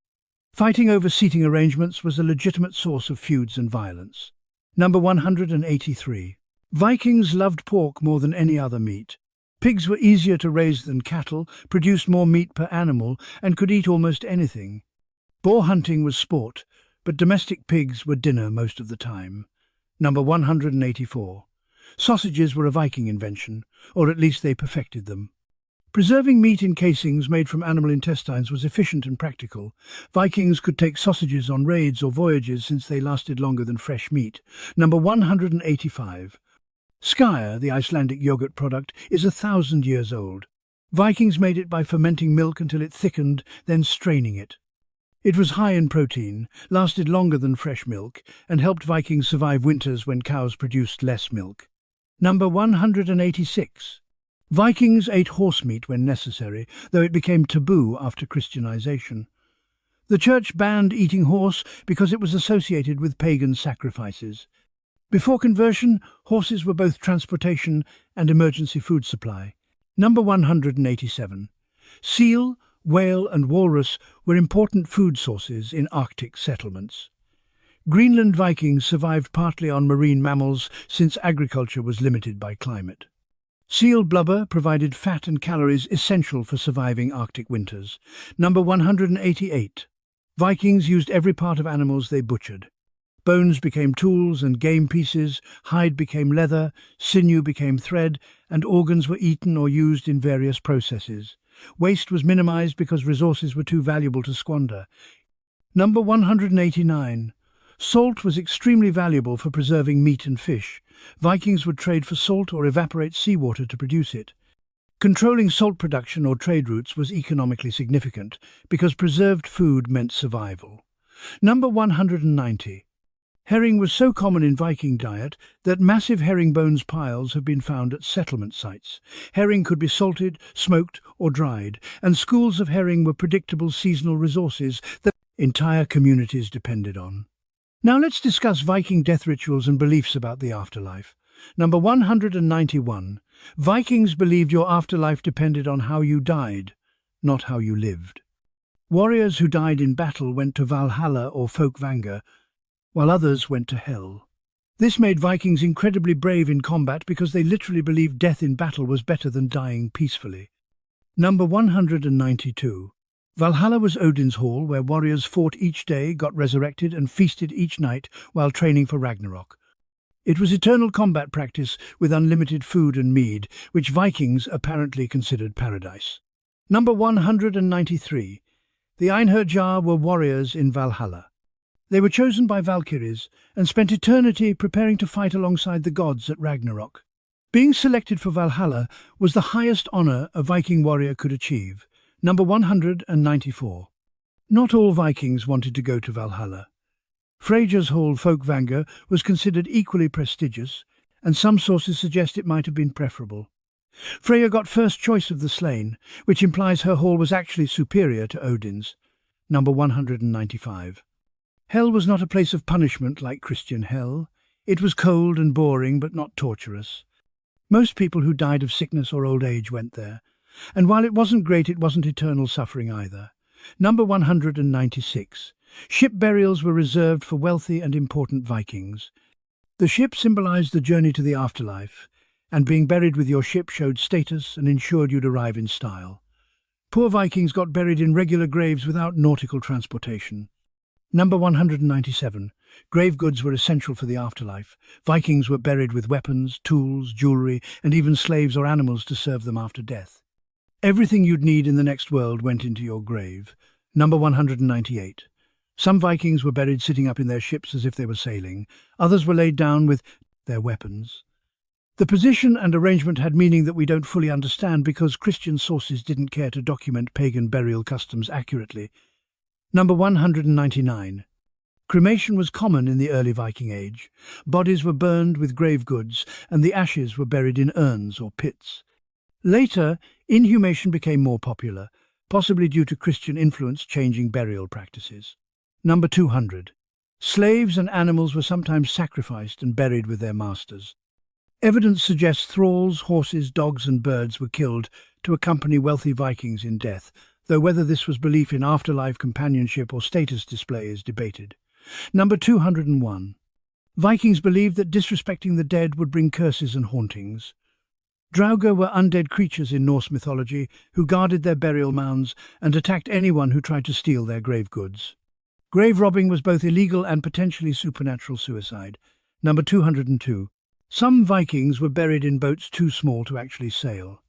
Fighting over seating arrangements was a legitimate source of feuds and violence. Number 183. Vikings loved pork more than any other meat. Pigs were easier to raise than cattle, produced more meat per animal, and could eat almost anything. Boar hunting was sport, but domestic pigs were dinner most of the time. Number 184. Sausages were a Viking invention, or at least they perfected them. Preserving meat in casings made from animal intestines was efficient and practical. Vikings could take sausages on raids or voyages since they lasted longer than fresh meat. Number 185. Skyr, the Icelandic yogurt product, is 1,000 years old. Vikings made it by fermenting milk until it thickened, then straining it. It was high in protein, lasted longer than fresh milk, and helped Vikings survive winters when cows produced less milk. Number 186. Vikings ate horse meat when necessary, though it became taboo after Christianization. The church banned eating horse because it was associated with pagan sacrifices. Before conversion, horses were both transportation and emergency food supply. Number 187. Seal, whale and walrus were important food sources in Arctic settlements. Greenland Vikings survived partly on marine mammals since agriculture was limited by climate. Seal blubber provided fat and calories essential for surviving Arctic winters. Number 188. Vikings used every part of animals they butchered. Bones became tools and game pieces, hide became leather, sinew became thread, and organs were eaten or used in various processes. Waste was minimized because resources were too valuable to squander. Number 189. Salt was extremely valuable for preserving meat and fish. Vikings would trade for salt or evaporate seawater to produce it. Controlling salt production or trade routes was economically significant because preserved food meant survival. Number 190. Herring was so common in Viking diet that massive herringbones piles have been found at settlement sites. Herring could be salted, smoked or dried, and schools of herring were predictable seasonal resources that entire communities depended on. Now let's discuss Viking death rituals and beliefs about the afterlife. Number 191. Vikings believed your afterlife depended on how you died, not how you lived. Warriors who died in battle went to Valhalla or Folkvanga, while others went to hell. This made Vikings incredibly brave in combat because they literally believed death in battle was better than dying peacefully. Number 192. Valhalla was Odin's hall where warriors fought each day, got resurrected and feasted each night while training for Ragnarok. It was eternal combat practice with unlimited food and mead, which Vikings apparently considered paradise. Number 193. The Einherjar were warriors in Valhalla. They were chosen by Valkyries and spent eternity preparing to fight alongside the gods at Ragnarok. Being selected for Valhalla was the highest honor a Viking warrior could achieve. Number 194. Not all Vikings wanted to go to Valhalla. Freyja's hall Folkvanga was considered equally prestigious, and some sources suggest it might have been preferable. Freya got first choice of the slain, which implies her haul was actually superior to Odin's. Number 195. Hell was not a place of punishment like Christian hell. It was cold and boring, but not torturous. Most people who died of sickness or old age went there, and while it wasn't great, it wasn't eternal suffering either. Number 196. Ship burials were reserved for wealthy and important Vikings. The ship symbolized the journey to the afterlife, and being buried with your ship showed status and ensured you'd arrive in style. Poor Vikings got buried in regular graves without nautical transportation. Number 197. Grave goods were essential for the afterlife. Vikings were buried with weapons, tools, jewelry, and even slaves or animals to serve them after death. Everything you'd need in the next world went into your grave. Number 198. Some Vikings were buried sitting up in their ships as if they were sailing. Others were laid down with their weapons. The position and arrangement had meaning that we don't fully understand because Christian sources didn't care to document pagan burial customs accurately. Number 199. Cremation was common in the early Viking Age. Bodies were burned with grave goods, and the ashes were buried in urns or pits. Later, inhumation became more popular, possibly due to Christian influence changing burial practices. Number 200. Slaves and animals were sometimes sacrificed and buried with their masters. Evidence suggests thralls, horses, dogs and birds were killed to accompany wealthy Vikings in death, though whether this was belief in afterlife companionship or status display is debated. Number 201. Vikings believed that disrespecting the dead would bring curses and hauntings. Draugr were undead creatures in Norse mythology who guarded their burial mounds and attacked anyone who tried to steal their grave goods. Grave robbing was both illegal and potentially supernatural suicide. Number 202. Some Vikings were buried in boats too small to actually sail.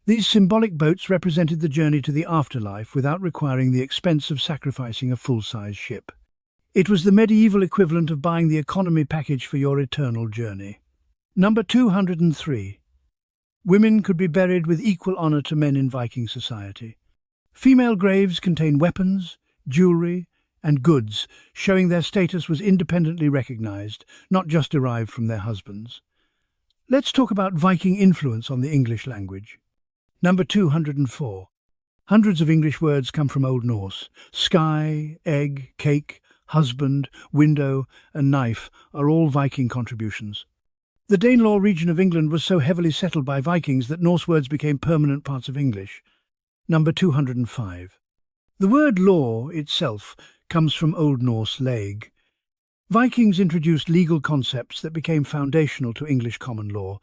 These symbolic boats represented the journey to the afterlife without requiring the expense of sacrificing a full-size ship. It was the medieval equivalent of buying the economy package for your eternal journey. Number 203. Women could be buried with equal honor to men in Viking society. Female graves contain weapons, jewelry, and goods, showing their status was independently recognized, not just derived from their husbands. Let's talk about Viking influence on the English language. Number 204. Hundreds of English words come from Old Norse. Sky, egg, cake, husband, window, and knife are all Viking contributions. The Danelaw region of England was so heavily settled by Vikings that Norse words became permanent parts of English. Number 205. The word law itself comes from Old Norse leg. Vikings introduced legal concepts that became foundational to English common law,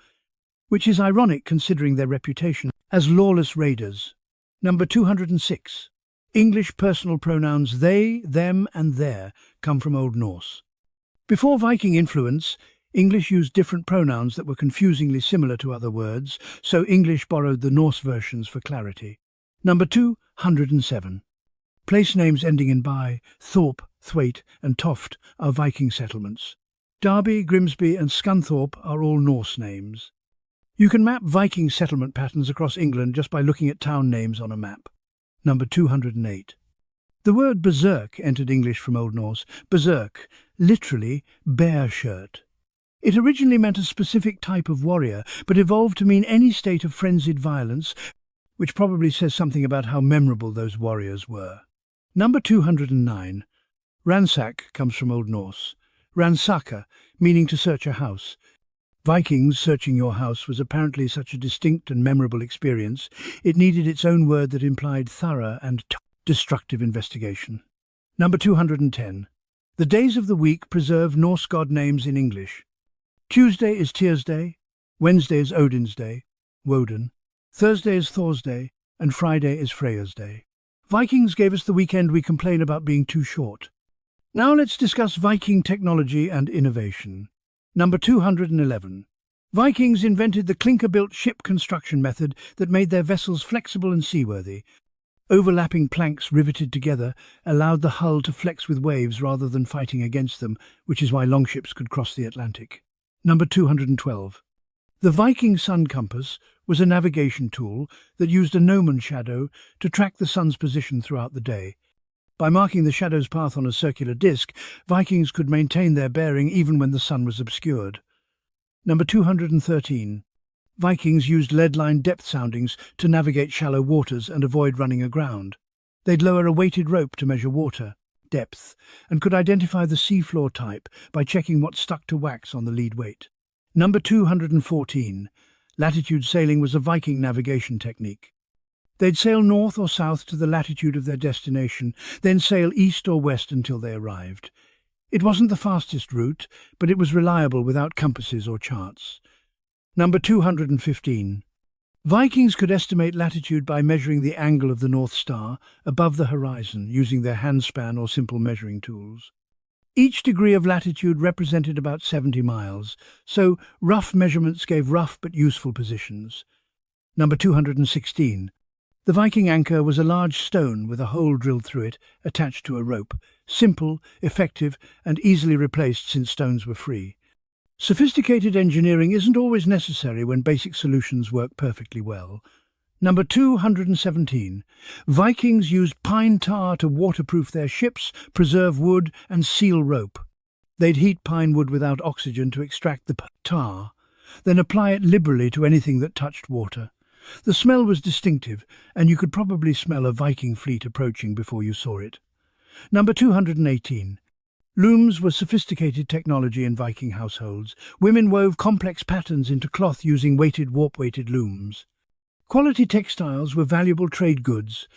which is ironic considering their reputation as lawless raiders. Number 206. English personal pronouns they, them and their come from Old Norse. Before Viking influence, English used different pronouns that were confusingly similar to other words, so English borrowed the Norse versions for clarity. Number 207. Place names ending in by, Thorpe, Thwaite and Toft are Viking settlements. Derby, Grimsby and Scunthorpe are all Norse names. You can map Viking settlement patterns across England just by looking at town names on a map. Number 208. The word berserk entered English from Old Norse. Berserk, literally bear shirt. It originally meant a specific type of warrior, but evolved to mean any state of frenzied violence, which probably says something about how memorable those warriors were. Number 209. Ransack comes from Old Norse. Ransaka, meaning to search a house. Vikings searching your house was apparently such a distinct and memorable experience, it needed its own word that implied thorough and destructive investigation. Number 210. The days of the week preserve Norse god names in English. Tuesday is Tyr's Day, Wednesday is Odin's Day, Woden, Thursday is Thor's Day, and Friday is Freya's Day. Vikings gave us the weekend we complain about being too short. Now let's discuss Viking technology and innovation. Number 211. Vikings invented the clinker-built ship construction method that made their vessels flexible and seaworthy. Overlapping planks riveted together allowed the hull to flex with waves rather than fighting against them, which is why longships could cross the Atlantic. Number 212. The Viking sun compass was a navigation tool that used a gnomon shadow to track the sun's position throughout the day. By marking the shadow's path on a circular disc, Vikings could maintain their bearing even when the sun was obscured. Number 213. Vikings used lead-lined depth soundings to navigate shallow waters and avoid running aground. They'd lower a weighted rope to measure water depth and could identify the seafloor type by checking what stuck to wax on the lead weight. Number 214. Latitude sailing was a Viking navigation technique. They'd sail north or south to the latitude of their destination, then sail east or west until they arrived. It wasn't the fastest route, but it was reliable without compasses or charts. Number 215. Vikings could estimate latitude by measuring the angle of the North Star above the horizon using their handspan or simple measuring tools. Each degree of latitude represented about 70 miles, so rough measurements gave rough but useful positions. Number 216. The Viking anchor was a large stone with a hole drilled through it, attached to a rope. Simple, effective, and easily replaced since stones were free. Sophisticated engineering isn't always necessary when basic solutions work perfectly well. Number 217. Vikings used pine tar to waterproof their ships, preserve wood, and seal rope. They'd heat pine wood without oxygen to extract the tar, then apply it liberally to anything that touched water. The smell was distinctive, and you could probably smell a Viking fleet approaching before you saw it. Number 218. Looms were sophisticated technology in Viking households. Women wove complex patterns into cloth using warp-weighted looms. Quality textiles were valuable trade goods,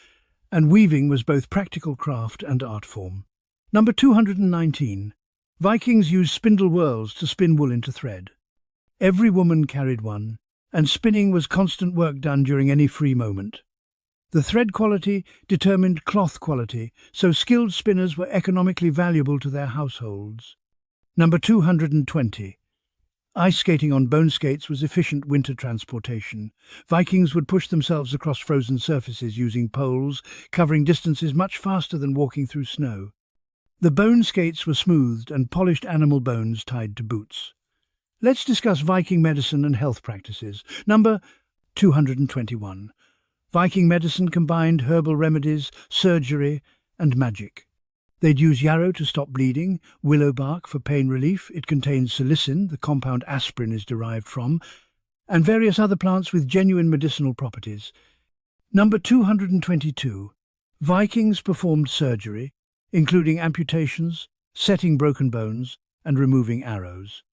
and weaving was both practical craft and art form. Number 219. Vikings used spindle whorls to spin wool into thread. Every woman carried one, and spinning was constant work done during any free moment. The thread quality determined cloth quality, so skilled spinners were economically valuable to their households. Number 220. Ice skating on bone skates was efficient winter transportation. Vikings would push themselves across frozen surfaces using poles, covering distances much faster than walking through snow. The bone skates were smoothed and polished animal bones tied to boots. Let's discuss Viking medicine and health practices. Number 221. Viking medicine combined herbal remedies, surgery, and magic. They'd use yarrow to stop bleeding, willow bark for pain relief, it contains salicin, the compound aspirin is derived from, and various other plants with genuine medicinal properties. Number 222. Vikings performed surgery, including amputations, setting broken bones, and removing arrows.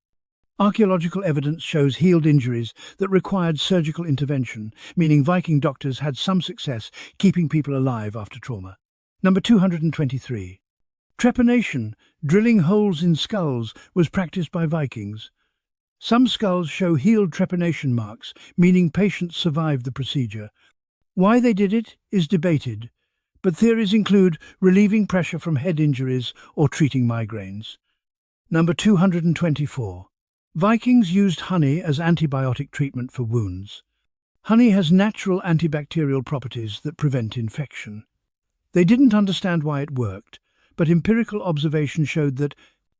Archaeological evidence shows healed injuries that required surgical intervention, meaning Viking doctors had some success keeping people alive after trauma. Number 223. Trepanation, drilling holes in skulls, was practiced by Vikings. Some skulls show healed trepanation marks, meaning patients survived the procedure. Why they did it is debated, but theories include relieving pressure from head injuries or treating migraines. Number 224. Vikings used honey as antibiotic treatment for wounds. Honey has natural antibacterial properties that prevent infection. They didn't understand why it worked, but empirical observation showed that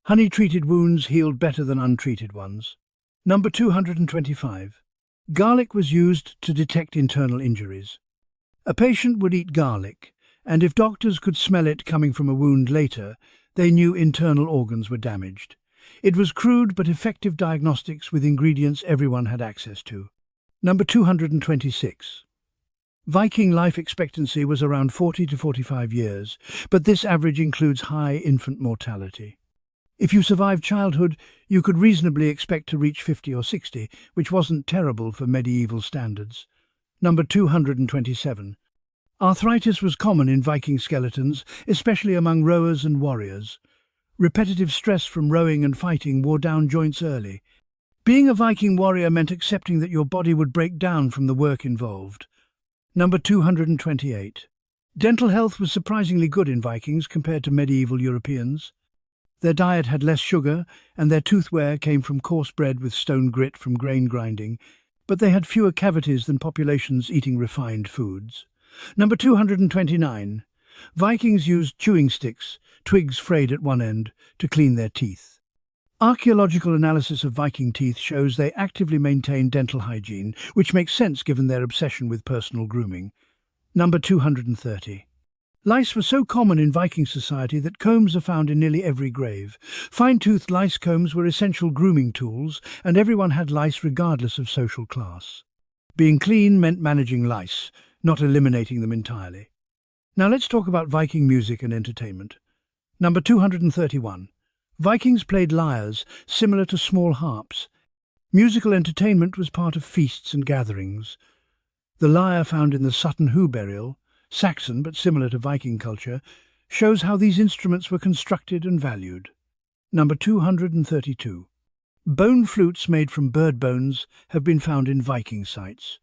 honey-treated wounds healed better than untreated ones. Number 225. Garlic was used to detect internal injuries. A patient would eat garlic, and if doctors could smell it coming from a wound later, they knew internal organs were damaged. It was crude but effective diagnostics with ingredients everyone had access to. Number 226. Viking life expectancy was around 40 to 45 years, but this average includes high infant mortality. If you survived childhood, you could reasonably expect to reach 50 or 60, which wasn't terrible for medieval standards. Number 227. Arthritis was common in Viking skeletons, especially among rowers and warriors. Repetitive stress from rowing and fighting wore down joints early. Being a Viking warrior meant accepting that your body would break down from the work involved. Number 228. Dental health was surprisingly good in Vikings compared to medieval Europeans. Their diet had less sugar, and their tooth wear came from coarse bread with stone grit from grain grinding, but they had fewer cavities than populations eating refined foods. Number 229. Vikings used chewing sticks, twigs frayed at one end, to clean their teeth. Archaeological analysis of Viking teeth shows they actively maintained dental hygiene, which makes sense given their obsession with personal grooming. Number 230. Lice were so common in Viking society that combs are found in nearly every grave. Fine-toothed lice combs were essential grooming tools, and everyone had lice regardless of social class. Being clean meant managing lice, not eliminating them entirely. Now let's talk about Viking music and entertainment. Number 231. Vikings played lyres, similar to small harps. Musical entertainment was part of feasts and gatherings. The lyre found in the Sutton Hoo burial, Saxon but similar to Viking culture, shows how these instruments were constructed and valued. Number 232. Bone flutes made from bird bones have been found in Viking sites.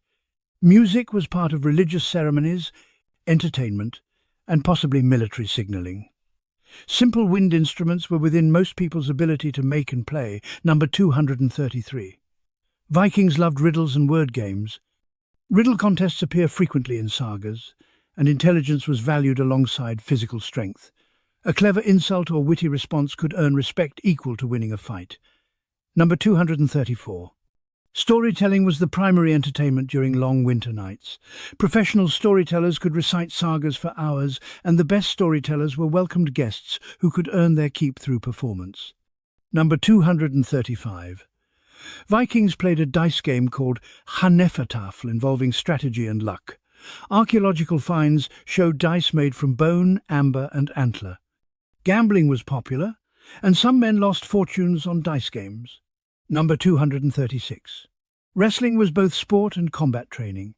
Music was part of religious ceremonies, entertainment, and possibly military signalling. Simple wind instruments were within most people's ability to make and play. Number 233. Vikings loved riddles and word games. Riddle contests appear frequently in sagas, and intelligence was valued alongside physical strength. A clever insult or witty response could earn respect equal to winning a fight. Number 234. Storytelling was the primary entertainment during long winter nights. Professional storytellers could recite sagas for hours, and the best storytellers were welcomed guests who could earn their keep through performance. Number 235. Vikings played a dice game called Hanefatafl involving strategy and luck. Archaeological finds showed dice made from bone, amber and antler. Gambling was popular, and some men lost fortunes on dice games. Number 236. Wrestling was both sport and combat training.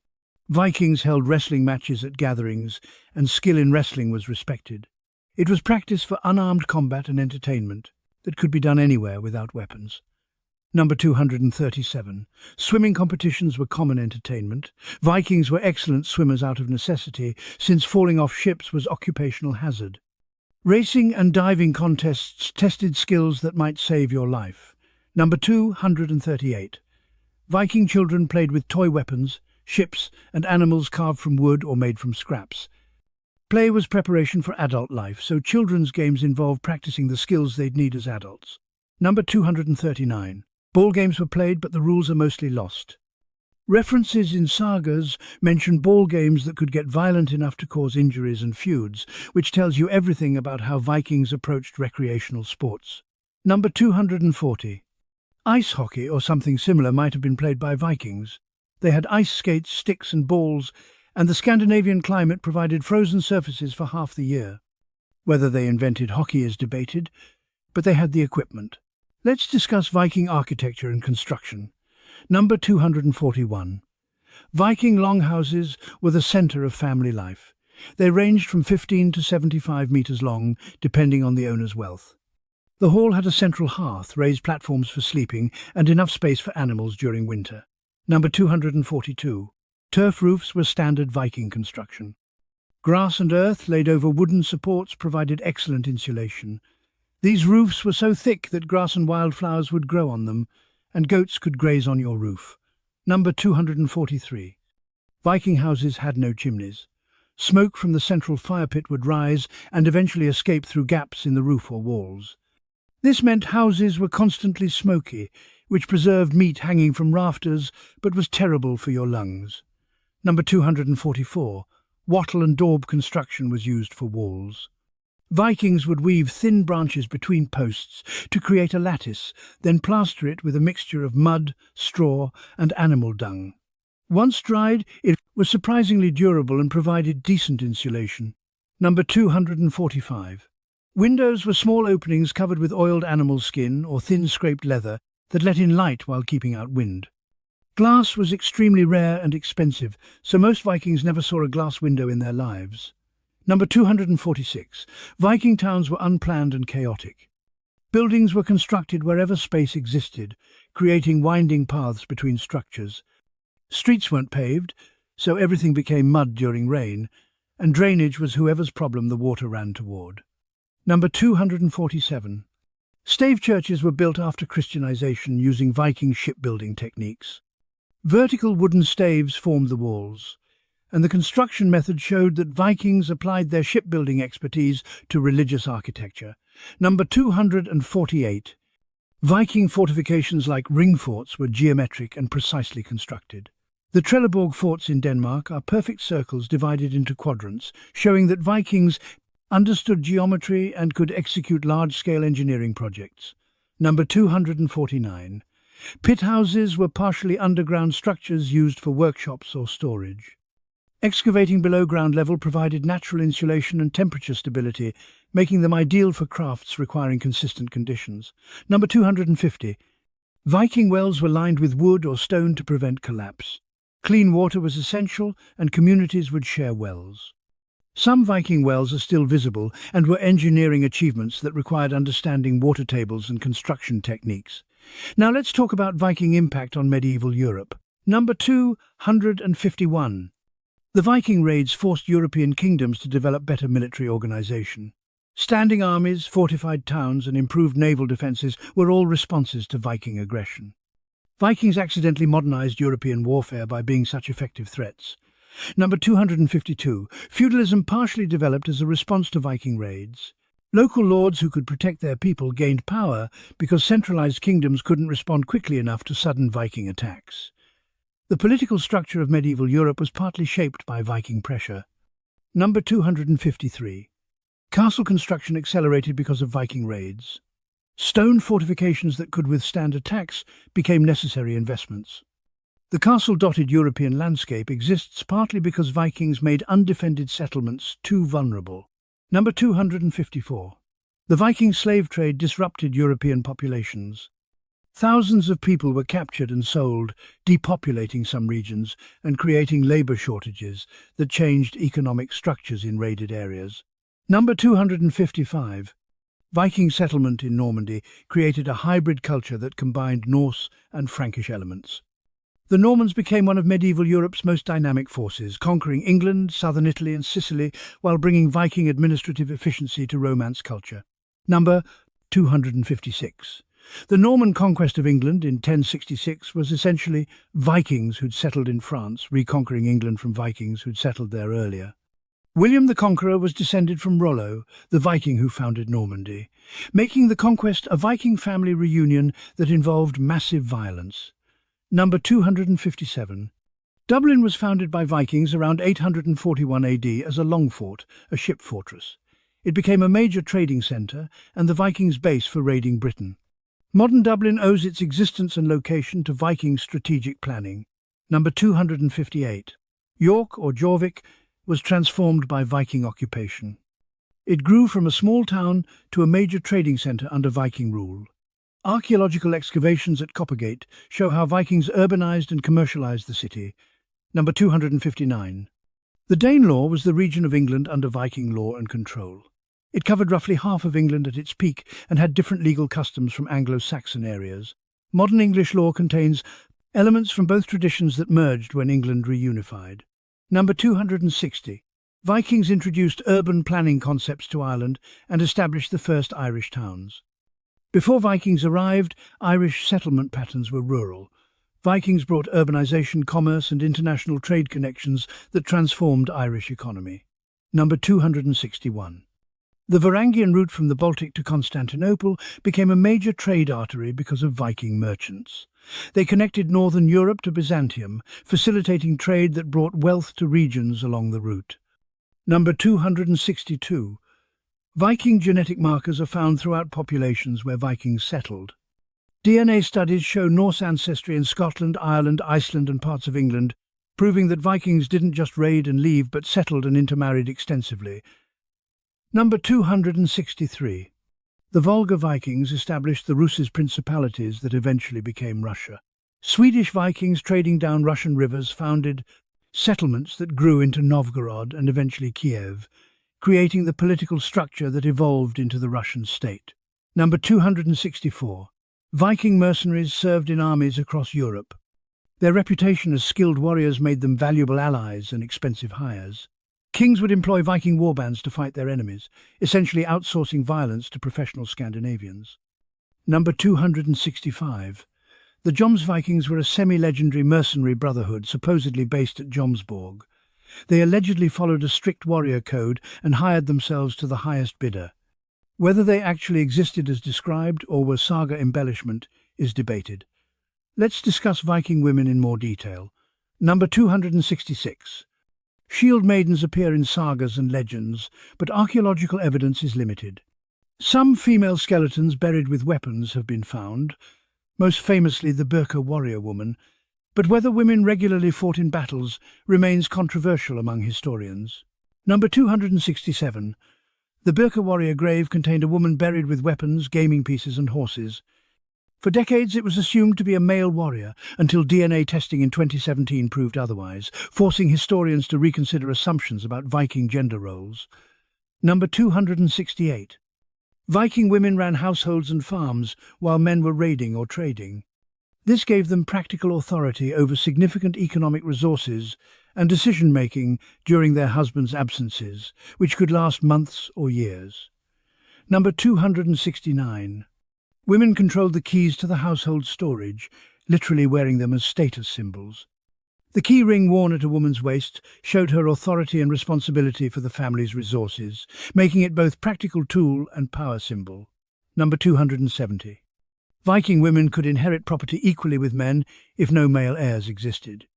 Vikings held wrestling matches at gatherings, and skill in wrestling was respected. It was practice for unarmed combat and entertainment that could be done anywhere without weapons. Number 237. Swimming competitions were common entertainment. Vikings were excellent swimmers out of necessity, since falling off ships was occupational hazard. Racing and diving contests tested skills that might save your life. Number 238. Viking children played with toy weapons, ships, and animals carved from wood or made from scraps. Play was preparation for adult life, so children's games involved practicing the skills they'd need as adults. Number 239. Ball games were played, but the rules are mostly lost. References in sagas mention ball games that could get violent enough to cause injuries and feuds, which tells you everything about how Vikings approached recreational sports. Number 240. Ice hockey or something similar might have been played by Vikings. They had ice skates, sticks and balls, and the Scandinavian climate provided frozen surfaces for half the year. Whether they invented hockey is debated, but they had the equipment. Let's discuss Viking architecture and construction. Number 241. Viking longhouses were the centre of family life. They ranged from 15 to 75 metres long, depending on the owner's wealth. The hall had a central hearth, raised platforms for sleeping, and enough space for animals during winter. Number 242. Turf roofs were standard Viking construction. Grass and earth laid over wooden supports provided excellent insulation. These roofs were so thick that grass and wildflowers would grow on them, and goats could graze on your roof. Number 243. Viking houses had no chimneys. Smoke from the central fire pit would rise and eventually escape through gaps in the roof or walls. This meant houses were constantly smoky, which preserved meat hanging from rafters but was terrible for your lungs. Number 244. Wattle and daub construction was used for walls. Vikings would weave thin branches between posts to create a lattice, then plaster it with a mixture of mud, straw and animal dung. Once dried, it was surprisingly durable and provided decent insulation. Number 245. Windows were small openings covered with oiled animal skin or thin scraped leather that let in light while keeping out wind. Glass was extremely rare and expensive, so most Vikings never saw a glass window in their lives. Number 246. Viking towns were unplanned and chaotic. Buildings were constructed wherever space existed, creating winding paths between structures. Streets weren't paved, so everything became mud during rain, and drainage was whoever's problem the water ran toward. Number 247. Stave churches were built after Christianization using Viking shipbuilding techniques. Vertical wooden staves formed the walls, and the construction method showed that Vikings applied their shipbuilding expertise to religious architecture. Number 248. Viking fortifications like ring forts were geometric and precisely constructed. The Trelleborg forts in Denmark are perfect circles divided into quadrants, showing that Vikings understood geometry and could execute large-scale engineering projects. Number 249. Pit houses were partially underground structures used for workshops or storage. Excavating below ground level provided natural insulation and temperature stability, making them ideal for crafts requiring consistent conditions. Number 250. Viking wells were lined with wood or stone to prevent collapse. Clean water was essential, and communities would share wells. Some Viking wells are still visible and were engineering achievements that required understanding water tables and construction techniques. Now let's talk about Viking impact on medieval Europe. Number 251. The Viking raids forced European kingdoms to develop better military organization. Standing armies, fortified towns, and improved naval defenses were all responses to Viking aggression. Vikings accidentally modernized European warfare by being such effective threats. Number 252. Feudalism partially developed as a response to Viking raids. Local lords who could protect their people gained power because centralized kingdoms couldn't respond quickly enough to sudden Viking attacks. The political structure of medieval Europe was partly shaped by Viking pressure. Number 253. Castle construction accelerated because of Viking raids. Stone fortifications that could withstand attacks became necessary investments. The castle-dotted European landscape exists partly because Vikings made undefended settlements too vulnerable. Number 254. The Viking slave trade disrupted European populations. Thousands of people were captured and sold, depopulating some regions and creating labor shortages that changed economic structures in raided areas. Number 255. Viking settlement in Normandy created a hybrid culture that combined Norse and Frankish elements. The Normans became one of medieval Europe's most dynamic forces, conquering England, southern Italy and Sicily while bringing Viking administrative efficiency to Romance culture. Number 256. The Norman conquest of England in 1066 was essentially Vikings who'd settled in France, reconquering England from Vikings who'd settled there earlier. William the Conqueror was descended from Rollo, the Viking who founded Normandy, making the conquest a Viking family reunion that involved massive violence. Number 257. Dublin was founded by Vikings around 841 AD as a long fort, a ship fortress. It became a major trading centre and the Vikings' base for raiding Britain. Modern Dublin owes its existence and location to Viking strategic planning. Number 258. York, or Jorvik, was transformed by Viking occupation. It grew from a small town to a major trading centre under Viking rule. Archaeological excavations at Coppergate show how Vikings urbanized and commercialized the city. Number 259. The Danelaw was the region of England under Viking law and control. It covered roughly half of England at its peak and had different legal customs from Anglo-Saxon areas. Modern English law contains elements from both traditions that merged when England reunified. Number 260. Vikings introduced urban planning concepts to Ireland and established the first Irish towns. Before Vikings arrived, Irish settlement patterns were rural. Vikings brought urbanization, commerce and international trade connections that transformed Irish economy. Number 261. The Varangian route from the Baltic to Constantinople became a major trade artery because of Viking merchants. They connected northern Europe to Byzantium, facilitating trade that brought wealth to regions along the route. Number 262. Viking genetic markers are found throughout populations where Vikings settled. DNA studies show Norse ancestry in Scotland, Ireland, Iceland and parts of England, proving that Vikings didn't just raid and leave but settled and intermarried extensively. Number 263. The Volga Vikings established the Ruses principalities that eventually became Russia. Swedish Vikings trading down Russian rivers founded settlements that grew into Novgorod and eventually Kiev, creating the political structure that evolved into the Russian state. Number 264. Viking mercenaries served in armies across Europe. Their reputation as skilled warriors made them valuable allies and expensive hires. Kings would employ Viking warbands to fight their enemies, essentially outsourcing violence to professional Scandinavians. Number 265. The Jomsvikings were a semi-legendary mercenary brotherhood supposedly based at Jomsborg. They allegedly followed a strict warrior code and hired themselves to the highest bidder. Whether they actually existed as described or were saga embellishment is debated. Let's discuss Viking women in more detail. Number 266. Shield maidens appear in sagas and legends, but archaeological evidence is limited. Some female skeletons buried with weapons have been found, most famously the Burka warrior woman, but whether women regularly fought in battles remains controversial among historians. Number 267. The Burka warrior grave contained a woman buried with weapons, gaming pieces and horses. For decades it was assumed to be a male warrior, until DNA testing in 2017 proved otherwise, forcing historians to reconsider assumptions about Viking gender roles. Number 268. Viking women ran households and farms, while men were raiding or trading. This gave them practical authority over significant economic resources and decision-making during their husbands' absences, which could last months or years. Number 269. Women controlled the keys to the household storage, literally wearing them as status symbols. The key ring worn at a woman's waist showed her authority and responsibility for the family's resources, making it both practical tool and power symbol. Number 270. Viking women could inherit property equally with men if no male heirs existed.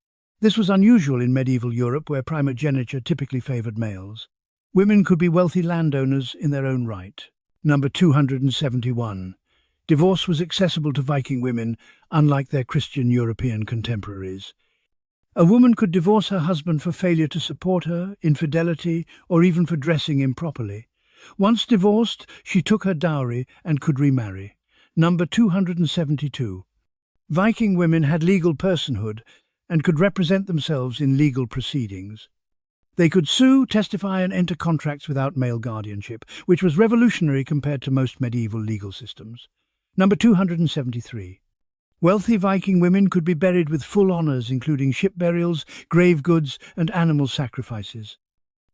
This was unusual in medieval Europe, where primogeniture typically favoured males. Women could be wealthy landowners in their own right. Number 271. Divorce was accessible to Viking women, unlike their Christian European contemporaries. A woman could divorce her husband for failure to support her, infidelity, or even for dressing improperly. Once divorced, she took her dowry and could remarry. Number 272. Viking women had legal personhood and could represent themselves in legal proceedings. They could sue, testify, and enter contracts without male guardianship, which was revolutionary compared to most medieval legal systems. Number 273. Wealthy Viking women could be buried with full honours, including ship burials, grave goods, and animal sacrifices.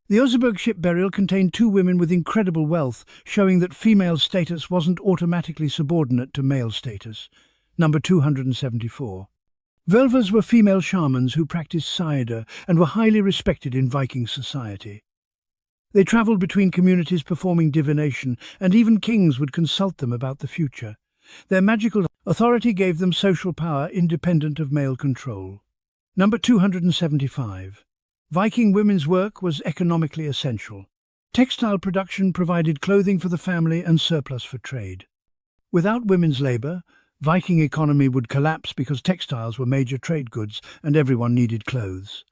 The Oseberg ship burial contained two women with incredible wealth, showing that female status wasn't automatically subordinate to male status. Number 274. Völvas were female shamans who practiced cider and were highly respected in Viking society. They travelled between communities performing divination, and even kings would consult them about the future. Their magical authority gave them social power independent of male control. Number 275. Viking women's work was economically essential. Textile production provided clothing for the family and surplus for trade. Without women's labour, Viking economy would collapse because textiles were major trade goods and everyone needed clothes.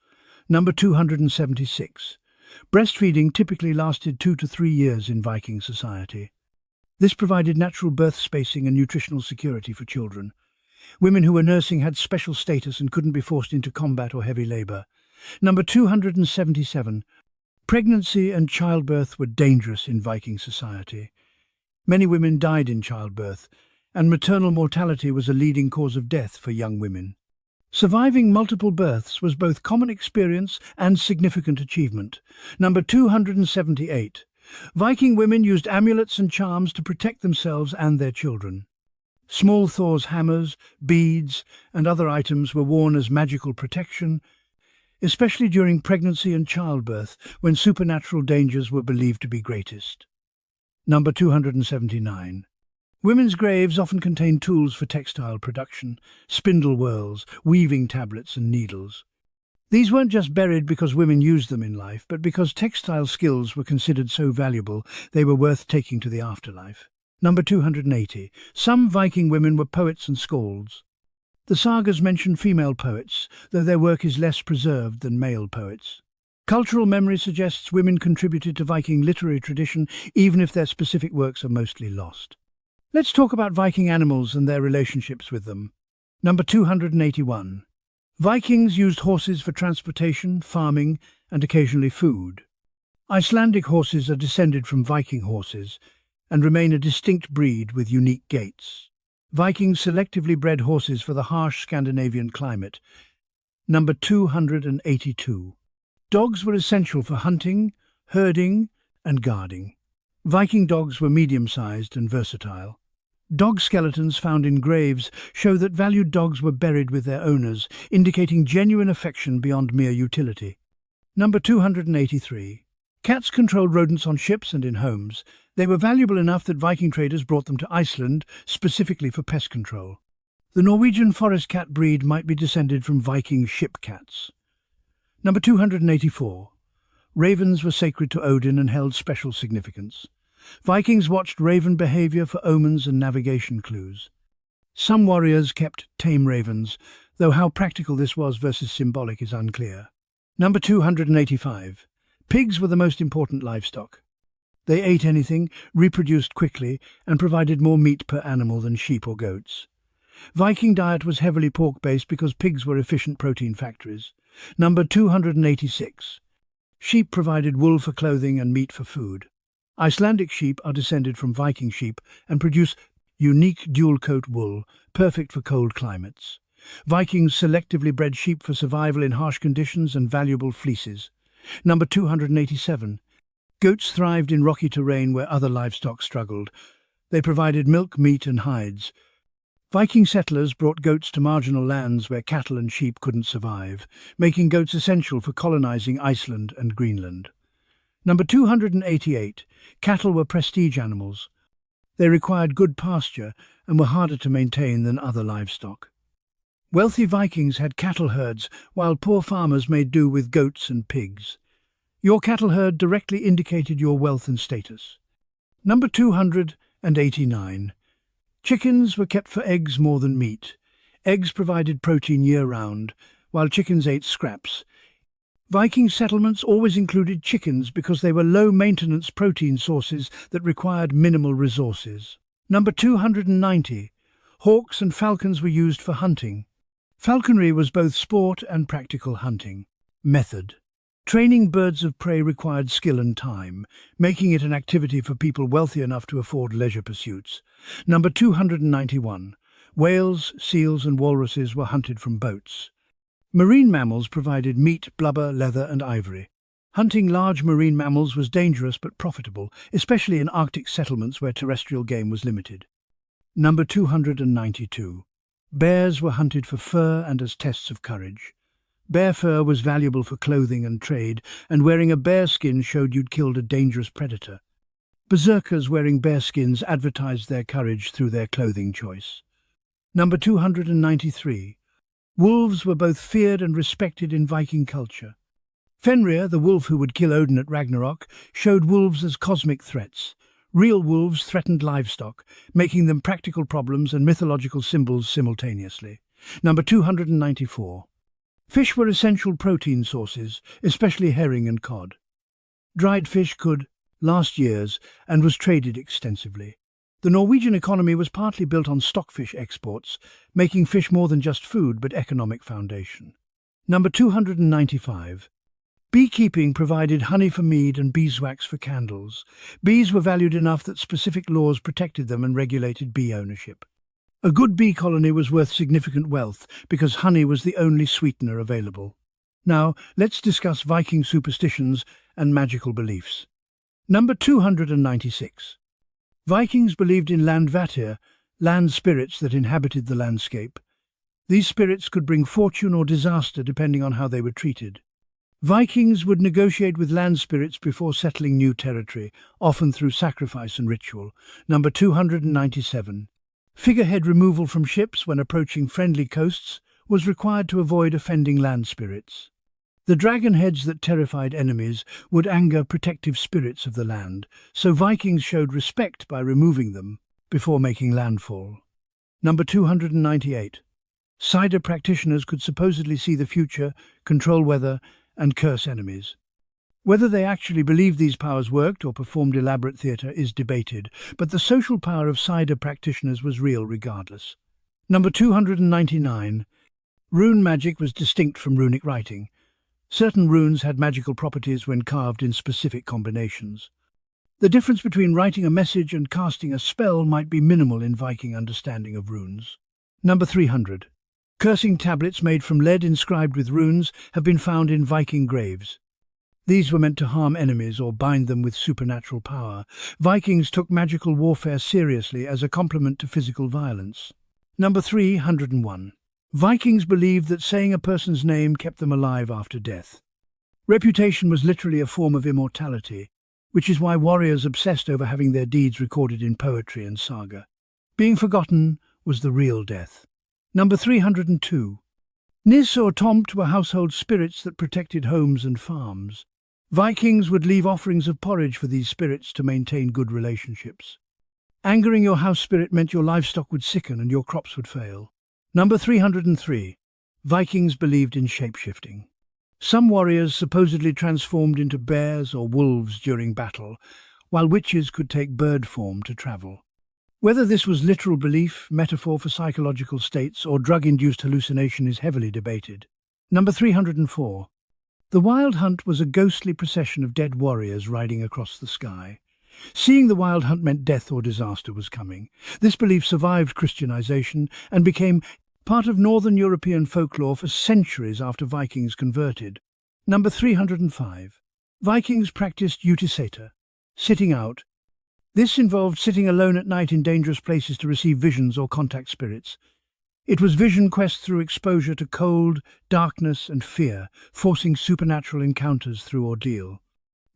Number 276. Breastfeeding typically lasted 2 to 3 years in Viking society. This provided natural birth spacing and nutritional security for children. Women who were nursing had special status and couldn't be forced into combat or heavy labour. Number 277. Pregnancy and childbirth were dangerous in Viking society. Many women died in childbirth, and maternal mortality was a leading cause of death for young women. Surviving multiple births was both common experience and significant achievement. Number 278. Viking women used amulets and charms to protect themselves and their children. Small Thor's hammers, beads, and other items were worn as magical protection, especially during pregnancy and childbirth, when supernatural dangers were believed to be greatest. Number 279. Women's graves often contained tools for textile production, spindle whorls, weaving tablets, and needles. These weren't just buried because women used them in life, but because textile skills were considered so valuable they were worth taking to the afterlife. Number 280. Some Viking women were poets and skalds. The sagas mention female poets, though their work is less preserved than male poets. Cultural memory suggests women contributed to Viking literary tradition, even if their specific works are mostly lost. Let's talk about Viking animals and their relationships with them. Number 281. Vikings used horses for transportation, farming, and occasionally food. Icelandic horses are descended from Viking horses and remain a distinct breed with unique gaits. Vikings selectively bred horses for the harsh Scandinavian climate. Number 282. Dogs were essential for hunting, herding, and guarding. Viking dogs were medium-sized and versatile. Dog skeletons found in graves show that valued dogs were buried with their owners, indicating genuine affection beyond mere utility. Number 283. Cats controlled rodents on ships and in homes. They were valuable enough that Viking traders brought them to Iceland specifically for pest control. The Norwegian forest cat breed might be descended from Viking ship cats. Number 284. Ravens were sacred to Odin and held special significance. Vikings watched raven behavior for omens and navigation clues. Some warriors kept tame ravens, though how practical this was versus symbolic is unclear. Number 285. Pigs were the most important livestock. They ate anything, reproduced quickly, and provided more meat per animal than sheep or goats. Viking diet was heavily pork-based because pigs were efficient protein factories. Number 286. Sheep provided wool for clothing and meat for food. Icelandic sheep are descended from Viking sheep and produce unique dual-coat wool, perfect for cold climates. Vikings selectively bred sheep for survival in harsh conditions and valuable fleeces. Number 287. Goats thrived in rocky terrain where other livestock struggled. They provided milk, meat and hides. Viking settlers brought goats to marginal lands where cattle and sheep couldn't survive, making goats essential for colonizing Iceland and Greenland. Number 288. Cattle were prestige animals. They required good pasture and were harder to maintain than other livestock. Wealthy Vikings had cattle herds, while poor farmers made do with goats and pigs. Your cattle herd directly indicated your wealth and status. Number 289. Chickens were kept for eggs more than meat. Eggs provided protein year-round, while chickens ate scraps. Viking settlements always included chickens because they were low-maintenance protein sources that required minimal resources. Number 290. Hawks and falcons were used for hunting. Falconry was both sport and practical hunting. Method. Training birds of prey required skill and time, making it an activity for people wealthy enough to afford leisure pursuits. Number 291. Whales, seals and walruses were hunted from boats. Marine mammals provided meat, blubber, leather and ivory. Hunting large marine mammals was dangerous but profitable, especially in Arctic settlements where terrestrial game was limited. Number 292. Bears were hunted for fur and as tests of courage. Bear fur was valuable for clothing and trade, and wearing a bear skin showed you'd killed a dangerous predator. Berserkers wearing bear skins advertised their courage through their clothing choice. Number 293. Wolves were both feared and respected in Viking culture. Fenrir, the wolf who would kill Odin at Ragnarok, showed wolves as cosmic threats. Real wolves threatened livestock, making them practical problems and mythological symbols simultaneously. Number 294. Fish were essential protein sources, especially herring and cod. Dried fish could last years and was traded extensively. The Norwegian economy was partly built on stockfish exports, making fish more than just food but economic foundation. Number 295. Beekeeping provided honey for mead and beeswax for candles. Bees were valued enough that specific laws protected them and regulated bee ownership. A good bee colony was worth significant wealth because honey was the only sweetener available. Now, let's discuss Viking superstitions and magical beliefs. Number 296. Vikings believed in landvatir, land spirits that inhabited the landscape. These spirits could bring fortune or disaster depending on how they were treated. Vikings would negotiate with land spirits before settling new territory, often through sacrifice and ritual. Number 297. Figurehead removal from ships when approaching friendly coasts was required to avoid offending land spirits. The dragon heads that terrified enemies would anger protective spirits of the land, so Vikings showed respect by removing them before making landfall. Number 298. Cider practitioners could supposedly see the future, control weather, and curse enemies. Whether they actually believed these powers worked or performed elaborate theatre is debated, but the social power of cider practitioners was real regardless. Number 299. Rune magic was distinct from runic writing. Certain runes had magical properties when carved in specific combinations. The difference between writing a message and casting a spell might be minimal in Viking understanding of runes. Number 300. Cursing tablets made from lead inscribed with runes have been found in Viking graves. These were meant to harm enemies or bind them with supernatural power. Vikings took magical warfare seriously as a complement to physical violence. Number 301. Vikings believed that saying a person's name kept them alive after death. Reputation was literally a form of immortality, which is why warriors obsessed over having their deeds recorded in poetry and saga. Being forgotten was the real death. Number 302. Nis or Tomt were household spirits that protected homes and farms. Vikings would leave offerings of porridge for these spirits to maintain good relationships. Angering your house spirit meant your livestock would sicken and your crops would fail. Number 303. Vikings believed in shapeshifting. Some warriors supposedly transformed into bears or wolves during battle, while witches could take bird form to travel. Whether this was literal belief, metaphor for psychological states, or drug-induced hallucination is heavily debated. Number 304. The Wild Hunt was a ghostly procession of dead warriors riding across the sky. Seeing the Wild Hunt meant death or disaster was coming. This belief survived Christianization and became part of Northern European folklore for centuries after Vikings converted. Number 305. Vikings practiced utiseta, sitting out. This involved sitting alone at night in dangerous places to receive visions or contact spirits. It was vision quest through exposure to cold, darkness and fear, forcing supernatural encounters through ordeal.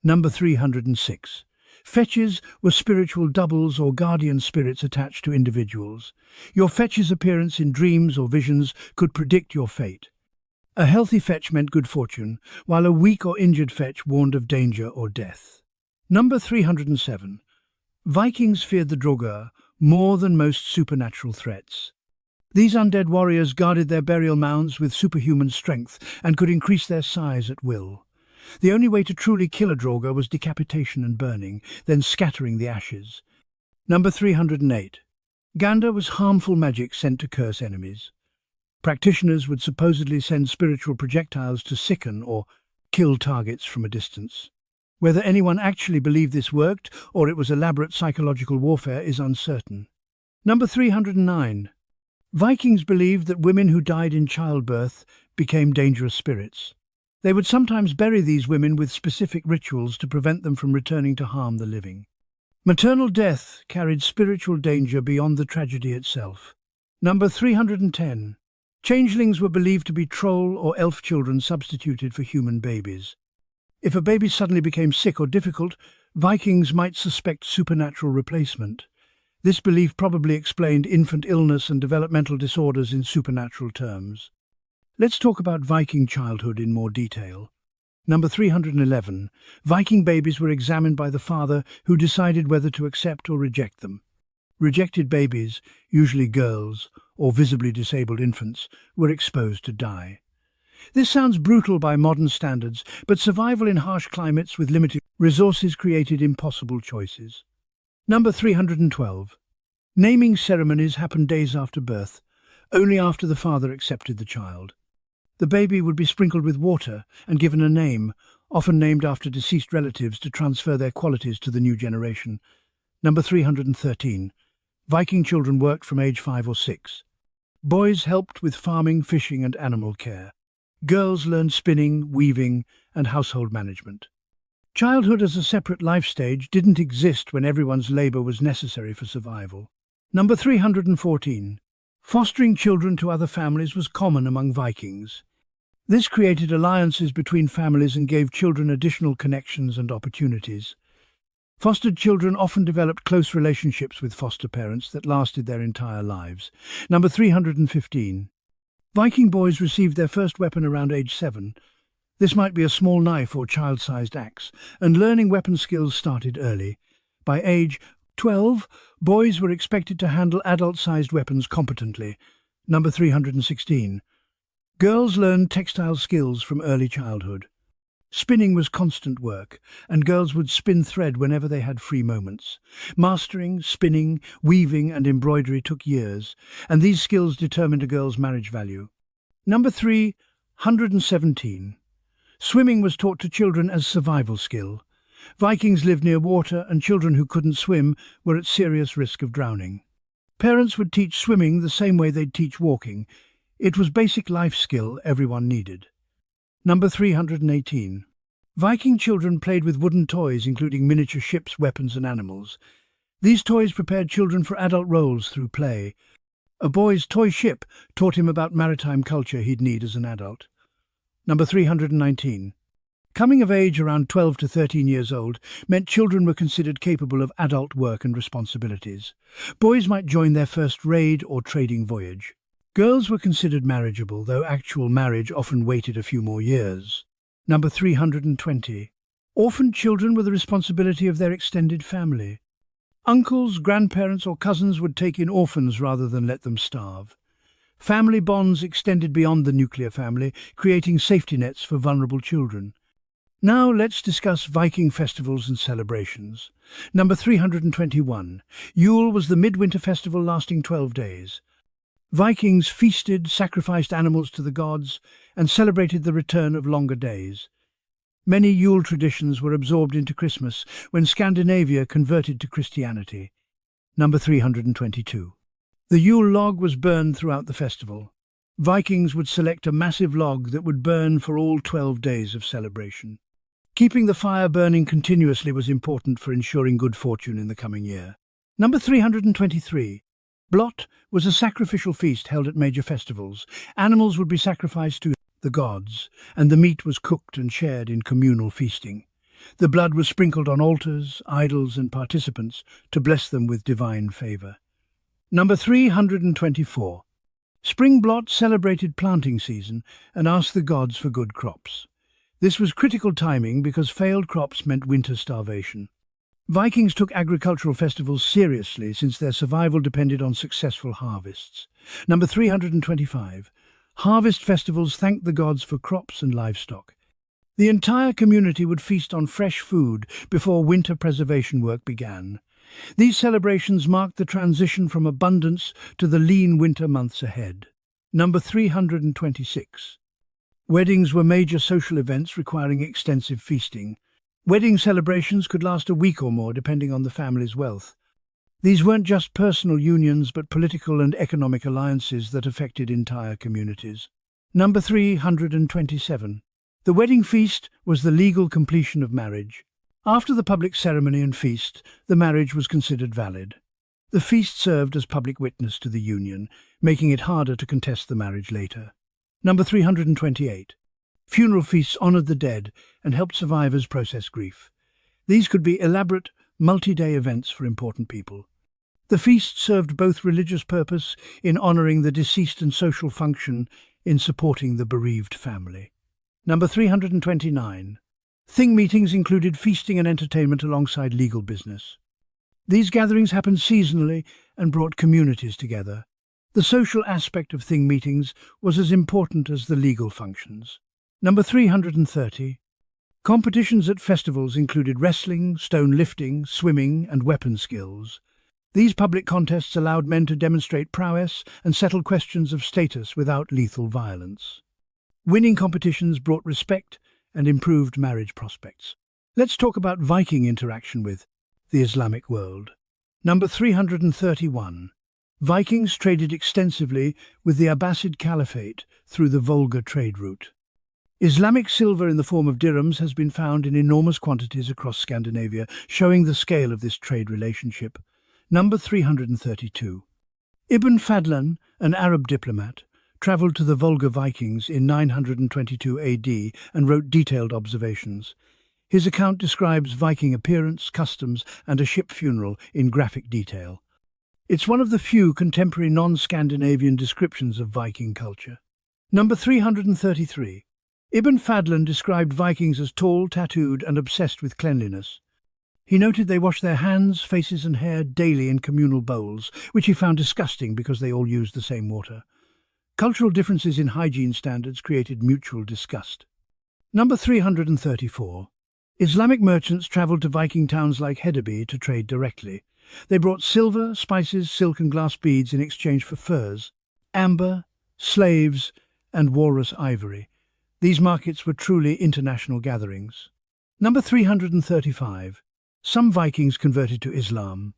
Number 306. Fetches were spiritual doubles or guardian spirits attached to individuals. Your fetch's appearance in dreams or visions could predict your fate. A healthy fetch meant good fortune, while a weak or injured fetch warned of danger or death. Number 307. Vikings feared the Draugr more than most supernatural threats. These undead warriors guarded their burial mounds with superhuman strength and could increase their size at will. The only way to truly kill a Draugr was decapitation and burning, then scattering the ashes. Number 308. Ganda was harmful magic sent to curse enemies. Practitioners would supposedly send spiritual projectiles to sicken or kill targets from a distance. Whether anyone actually believed this worked or it was elaborate psychological warfare is uncertain. Number 309. Vikings believed that women who died in childbirth became dangerous spirits. They would sometimes bury these women with specific rituals to prevent them from returning to harm the living. Maternal death carried spiritual danger beyond the tragedy itself. Number 310. Changelings were believed to be troll or elf children substituted for human babies. If a baby suddenly became sick or difficult, Vikings might suspect supernatural replacement. This belief probably explained infant illness and developmental disorders in supernatural terms. Let's talk about Viking childhood in more detail. Number 311. Viking babies were examined by the father, who decided whether to accept or reject them. Rejected babies, usually girls or visibly disabled infants, were exposed to die. This sounds brutal by modern standards, but survival in harsh climates with limited resources created impossible choices. Number 312. Naming ceremonies happened days after birth, only after the father accepted the child. The baby would be sprinkled with water and given a name, often named after deceased relatives to transfer their qualities to the new generation. Number 313. Viking children worked from age 5 or 6. Boys helped with farming, fishing and animal care. Girls learned spinning, weaving and household management. Childhood as a separate life stage didn't exist when everyone's labor was necessary for survival. Number 314. Fostering children to other families was common among Vikings. This created alliances between families and gave children additional connections and opportunities. Fostered children often developed close relationships with foster parents that lasted their entire lives. Number 315. Viking boys received their first weapon around age 7. This might be a small knife or child-sized axe, and learning weapon skills started early. By age 12, boys were expected to handle adult-sized weapons competently. Number 316. Girls learned textile skills from early childhood. Spinning was constant work, and girls would spin thread whenever they had free moments. Mastering, spinning, weaving and embroidery took years, and these skills determined a girl's marriage value. Number 317. Swimming was taught to children as survival skill. Vikings lived near water, and children who couldn't swim were at serious risk of drowning. Parents would teach swimming the same way they'd teach walking. It was basic life skill everyone needed. Number 318. Viking children played with wooden toys, including miniature ships, weapons and animals. These toys prepared children for adult roles through play. A boy's toy ship taught him about maritime culture he'd need as an adult. Number 319. Coming of age around 12 to 13 years old meant children were considered capable of adult work and responsibilities. Boys might join their first raid or trading voyage. Girls were considered marriageable, though actual marriage often waited a few more years. Number 320. Orphaned children were the responsibility of their extended family. Uncles, grandparents or cousins would take in orphans rather than let them starve. Family bonds extended beyond the nuclear family, creating safety nets for vulnerable children. Now let's discuss Viking festivals and celebrations. Number 321. Yule was the midwinter festival lasting 12 days. Vikings feasted, sacrificed animals to the gods, and celebrated the return of longer days. Many Yule traditions were absorbed into Christmas when Scandinavia converted to Christianity. Number 322. The Yule log was burned throughout the festival. Vikings would select a massive log that would burn for all 12 days of celebration. Keeping the fire burning continuously was important for ensuring good fortune in the coming year. Number 323. Blot was a sacrificial feast held at major festivals. Animals would be sacrificed to the gods, and the meat was cooked and shared in communal feasting. The blood was sprinkled on altars, idols and participants to bless them with divine favour. Number 324. Spring blot celebrated planting season and asked the gods for good crops. This was critical timing because failed crops meant winter starvation. Vikings took agricultural festivals seriously since their survival depended on successful harvests. Number 325. Harvest festivals thanked the gods for crops and livestock. The entire community would feast on fresh food before winter preservation work began. These celebrations marked the transition from abundance to the lean winter months ahead. Number 326. Weddings were major social events requiring extensive feasting. Wedding celebrations could last a week or more depending on the family's wealth. These weren't just personal unions but political and economic alliances that affected entire communities. Number 327. The wedding feast was the legal completion of marriage. After the public ceremony and feast, the marriage was considered valid. The feast served as public witness to the union, making it harder to contest the marriage later. Number 328. Funeral feasts honoured the dead and helped survivors process grief. These could be elaborate, multi-day events for important people. The feast served both religious purpose in honouring the deceased and social function in supporting the bereaved family. Number 329. Thing meetings included feasting and entertainment alongside legal business. These gatherings happened seasonally and brought communities together. The social aspect of thing meetings was as important as the legal functions. Number 330. Competitions at festivals included wrestling, stone lifting, swimming and weapon skills. These public contests allowed men to demonstrate prowess and settle questions of status without lethal violence. Winning competitions brought respect and improved marriage prospects. Let's talk about Viking interaction with the Islamic world. Number 331. Vikings traded extensively with the Abbasid Caliphate through the Volga trade route. Islamic silver in the form of dirhams has been found in enormous quantities across Scandinavia, showing the scale of this trade relationship. Number 332. Ibn Fadlan, an Arab diplomat, travelled to the Volga Vikings in 922 AD and wrote detailed observations. His account describes Viking appearance, customs, and a ship funeral in graphic detail. It's one of the few contemporary non-Scandinavian descriptions of Viking culture. Number 333. Ibn Fadlan described Vikings as tall, tattooed, and obsessed with cleanliness. He noted they washed their hands, faces and hair daily in communal bowls, which he found disgusting because they all used the same water. Cultural differences in hygiene standards created mutual disgust. Number 334. Islamic merchants travelled to Viking towns like Hedeby to trade directly. They brought silver, spices, silk and glass beads in exchange for furs, amber, slaves and walrus ivory. These markets were truly international gatherings. Number 335. Some Vikings converted to Islam.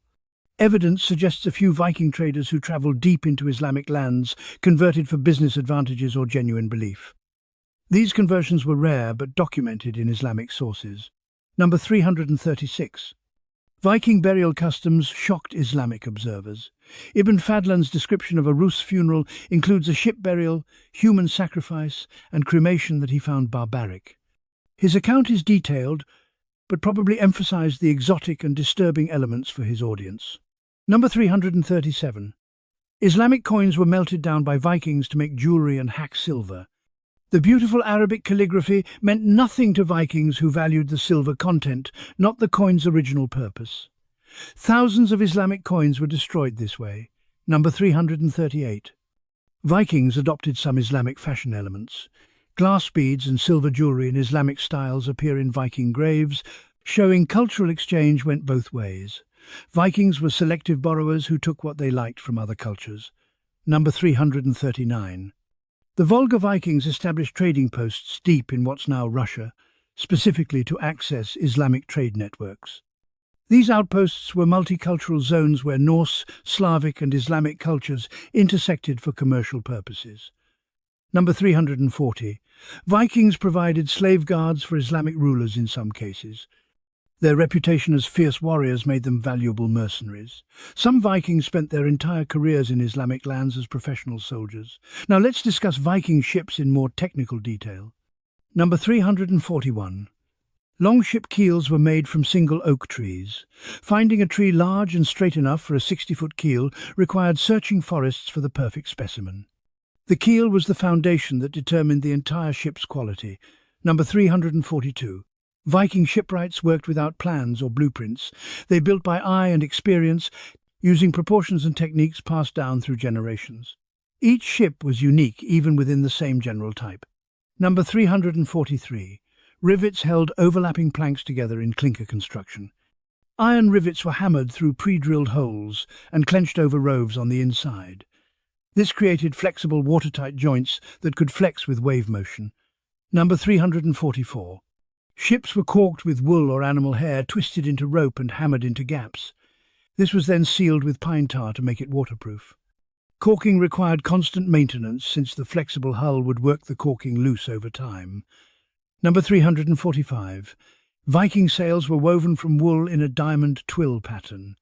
Evidence suggests a few Viking traders who travelled deep into Islamic lands converted for business advantages or genuine belief. These conversions were rare but documented in Islamic sources. Number 336. Viking burial customs shocked Islamic observers. Ibn Fadlan's description of a Rus funeral includes a ship burial, human sacrifice, and cremation that he found barbaric. His account is detailed, but probably emphasized the exotic and disturbing elements for his audience. Number 337. Islamic coins were melted down by Vikings to make jewelry and hack silver. The beautiful Arabic calligraphy meant nothing to Vikings who valued the silver content, not the coin's original purpose. Thousands of Islamic coins were destroyed this way. Number 338. Vikings adopted some Islamic fashion elements. Glass beads and silver jewelry in Islamic styles appear in Viking graves, showing cultural exchange went both ways. Vikings were selective borrowers who took what they liked from other cultures. Number 339. The Volga Vikings established trading posts deep in what's now Russia, specifically to access Islamic trade networks. These outposts were multicultural zones where Norse, Slavic and Islamic cultures intersected for commercial purposes. Number 340. Vikings provided slave guards for Islamic rulers in some cases. Their reputation as fierce warriors made them valuable mercenaries. Some Vikings spent their entire careers in Islamic lands as professional soldiers. Now let's discuss Viking ships in more technical detail. Number 341. Longship keels were made from single oak trees. Finding a tree large and straight enough for a 60-foot keel required searching forests for the perfect specimen. The keel was the foundation that determined the entire ship's quality. Number 342. Viking shipwrights worked without plans or blueprints. They built by eye and experience, using proportions and techniques passed down through generations. Each ship was unique, even within the same general type. Number 343. Rivets held overlapping planks together in clinker construction. Iron rivets were hammered through pre-drilled holes and clenched over roves on the inside. This created flexible, watertight joints that could flex with wave motion. Number 344. Ships were caulked with wool or animal hair, twisted into rope and hammered into gaps. This was then sealed with pine tar to make it waterproof. Caulking required constant maintenance since the flexible hull would work the caulking loose over time. Number 345. Viking sails were woven from wool in a diamond twill pattern.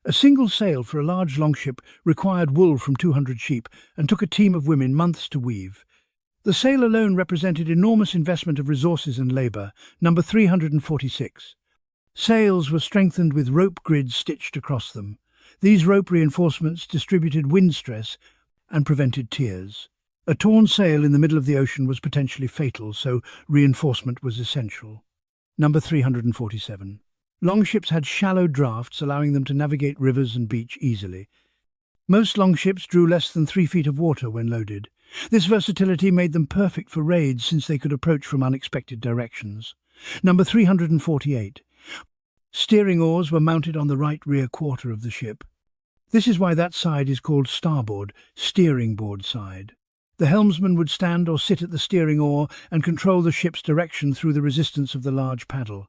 A single sail for a large longship required wool from 200 sheep and took a team of women months to weave. The sail alone represented enormous investment of resources and labour. Number 346. Sails were strengthened with rope grids stitched across them. These rope reinforcements distributed wind stress and prevented tears. A torn sail in the middle of the ocean was potentially fatal, so reinforcement was essential. Number 347. Longships had shallow drafts, allowing them to navigate rivers and beach easily. Most longships drew less than 3 feet of water when loaded. This versatility made them perfect for raids since they could approach from unexpected directions. Number 348. Steering oars were mounted on the right rear quarter of the ship. This is why that side is called starboard, steering board side. The helmsman would stand or sit at the steering oar and control the ship's direction through the resistance of the large paddle.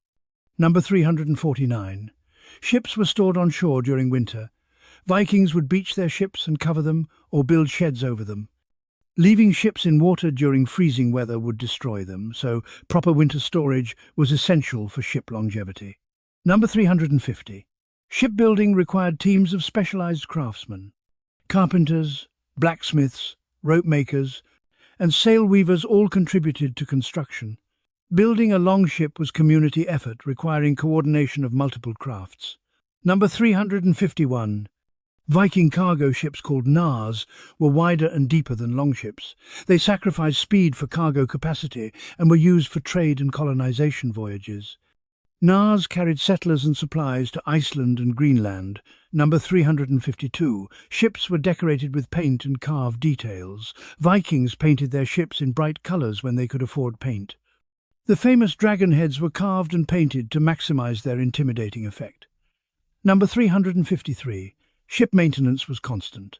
Number 349. Ships were stored on shore during winter. Vikings would beach their ships and cover them or build sheds over them. Leaving ships in water during freezing weather would destroy them, so proper winter storage was essential for ship longevity. Number 350. Shipbuilding required teams of specialized craftsmen. Carpenters, blacksmiths, rope makers, and sail weavers all contributed to construction. Building a longship was community effort requiring coordination of multiple crafts. Number 351. Viking cargo ships called nars were wider and deeper than longships. They sacrificed speed for cargo capacity and were used for trade and colonization voyages. Nars carried settlers and supplies to Iceland and Greenland. Number 352. Ships were decorated with paint and carved details. Vikings painted their ships in bright colors when they could afford paint. The famous dragon heads were carved and painted to maximize their intimidating effect. Number 353. Ship maintenance was constant.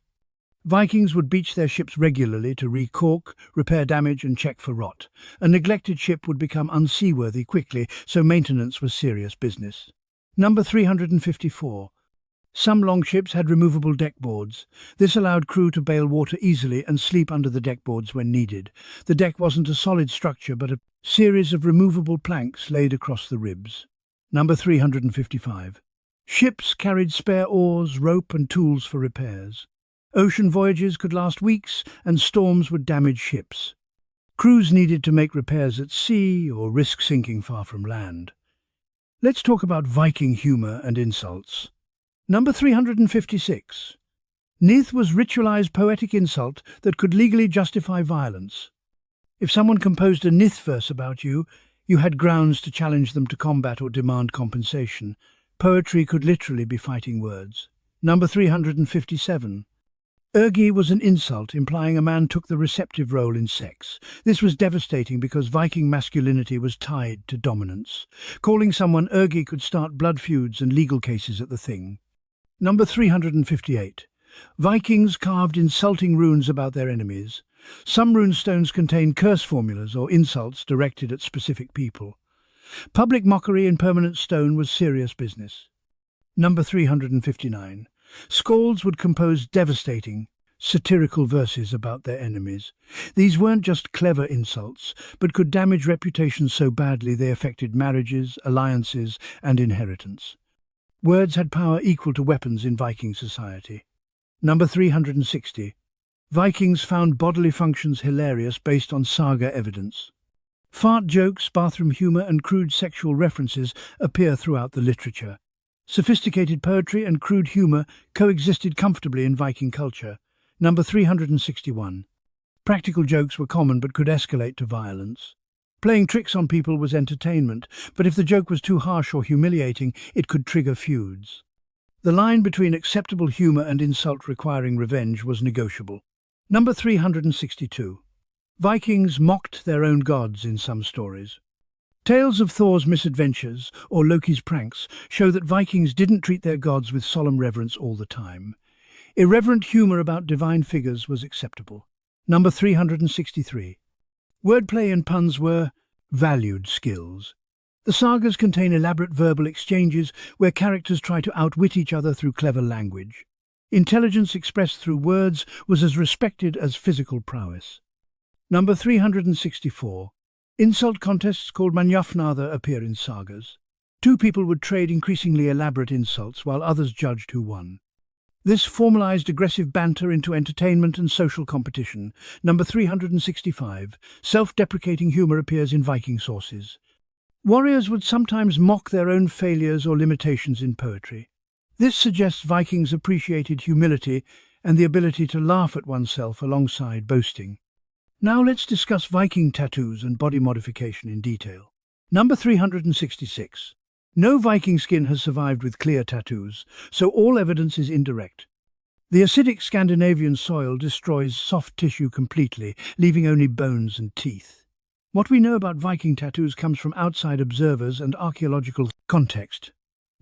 Vikings would beach their ships regularly to recaulk, repair damage and check for rot. A neglected ship would become unseaworthy quickly, so maintenance was serious business. Number 354. Some longships had removable deckboards. This allowed crew to bail water easily and sleep under the deckboards when needed. The deck wasn't a solid structure but a series of removable planks laid across the ribs. Number 355. Ships carried spare oars, rope and tools for repairs. Ocean voyages could last weeks and storms would damage ships. Crews needed to make repairs at sea or risk sinking far from land. Let's talk about Viking humor and insults. Number 356. Nith was ritualized poetic insult that could legally justify violence. If someone composed a Nith verse about you, you had grounds to challenge them to combat or demand compensation. Poetry could literally be fighting words. Number 357. Ergi was an insult, implying a man took the receptive role in sex. This was devastating because Viking masculinity was tied to dominance. Calling someone Ergi could start blood feuds and legal cases at the Thing. Number 358. Vikings carved insulting runes about their enemies. Some rune stones contain curse formulas or insults directed at specific people. Public mockery in permanent stone was serious business. Number 359. Skalds would compose devastating, satirical verses about their enemies. These weren't just clever insults, but could damage reputations so badly they affected marriages, alliances, and inheritance. Words had power equal to weapons in Viking society. Number 360. Vikings found bodily functions hilarious based on saga evidence. Fart jokes, bathroom humor, and crude sexual references appear throughout the literature. Sophisticated poetry and crude humor coexisted comfortably in Viking culture. Number 361. Practical jokes were common but could escalate to violence. Playing tricks on people was entertainment, but if the joke was too harsh or humiliating, it could trigger feuds. The line between acceptable humor and insult requiring revenge was negotiable. Number 362. Vikings mocked their own gods in some stories. Tales of Thor's misadventures or Loki's pranks show that Vikings didn't treat their gods with solemn reverence all the time. Irreverent humor about divine figures was acceptable. Number 363. Wordplay and puns were valued skills. The sagas contain elaborate verbal exchanges where characters try to outwit each other through clever language. Intelligence expressed through words was as respected as physical prowess. Number 364. Insult contests called manjafnaðar appear in sagas. Two people would trade increasingly elaborate insults while others judged who won. This formalized aggressive banter into entertainment and social competition. Number 365. Self-deprecating humor appears in Viking sources. Warriors would sometimes mock their own failures or limitations in poetry. This suggests Vikings appreciated humility and the ability to laugh at oneself alongside boasting. Now let's discuss Viking tattoos and body modification in detail. Number 366. No Viking skin has survived with clear tattoos, so all evidence is indirect. The acidic Scandinavian soil destroys soft tissue completely, leaving only bones and teeth. What we know about Viking tattoos comes from outside observers and archaeological context.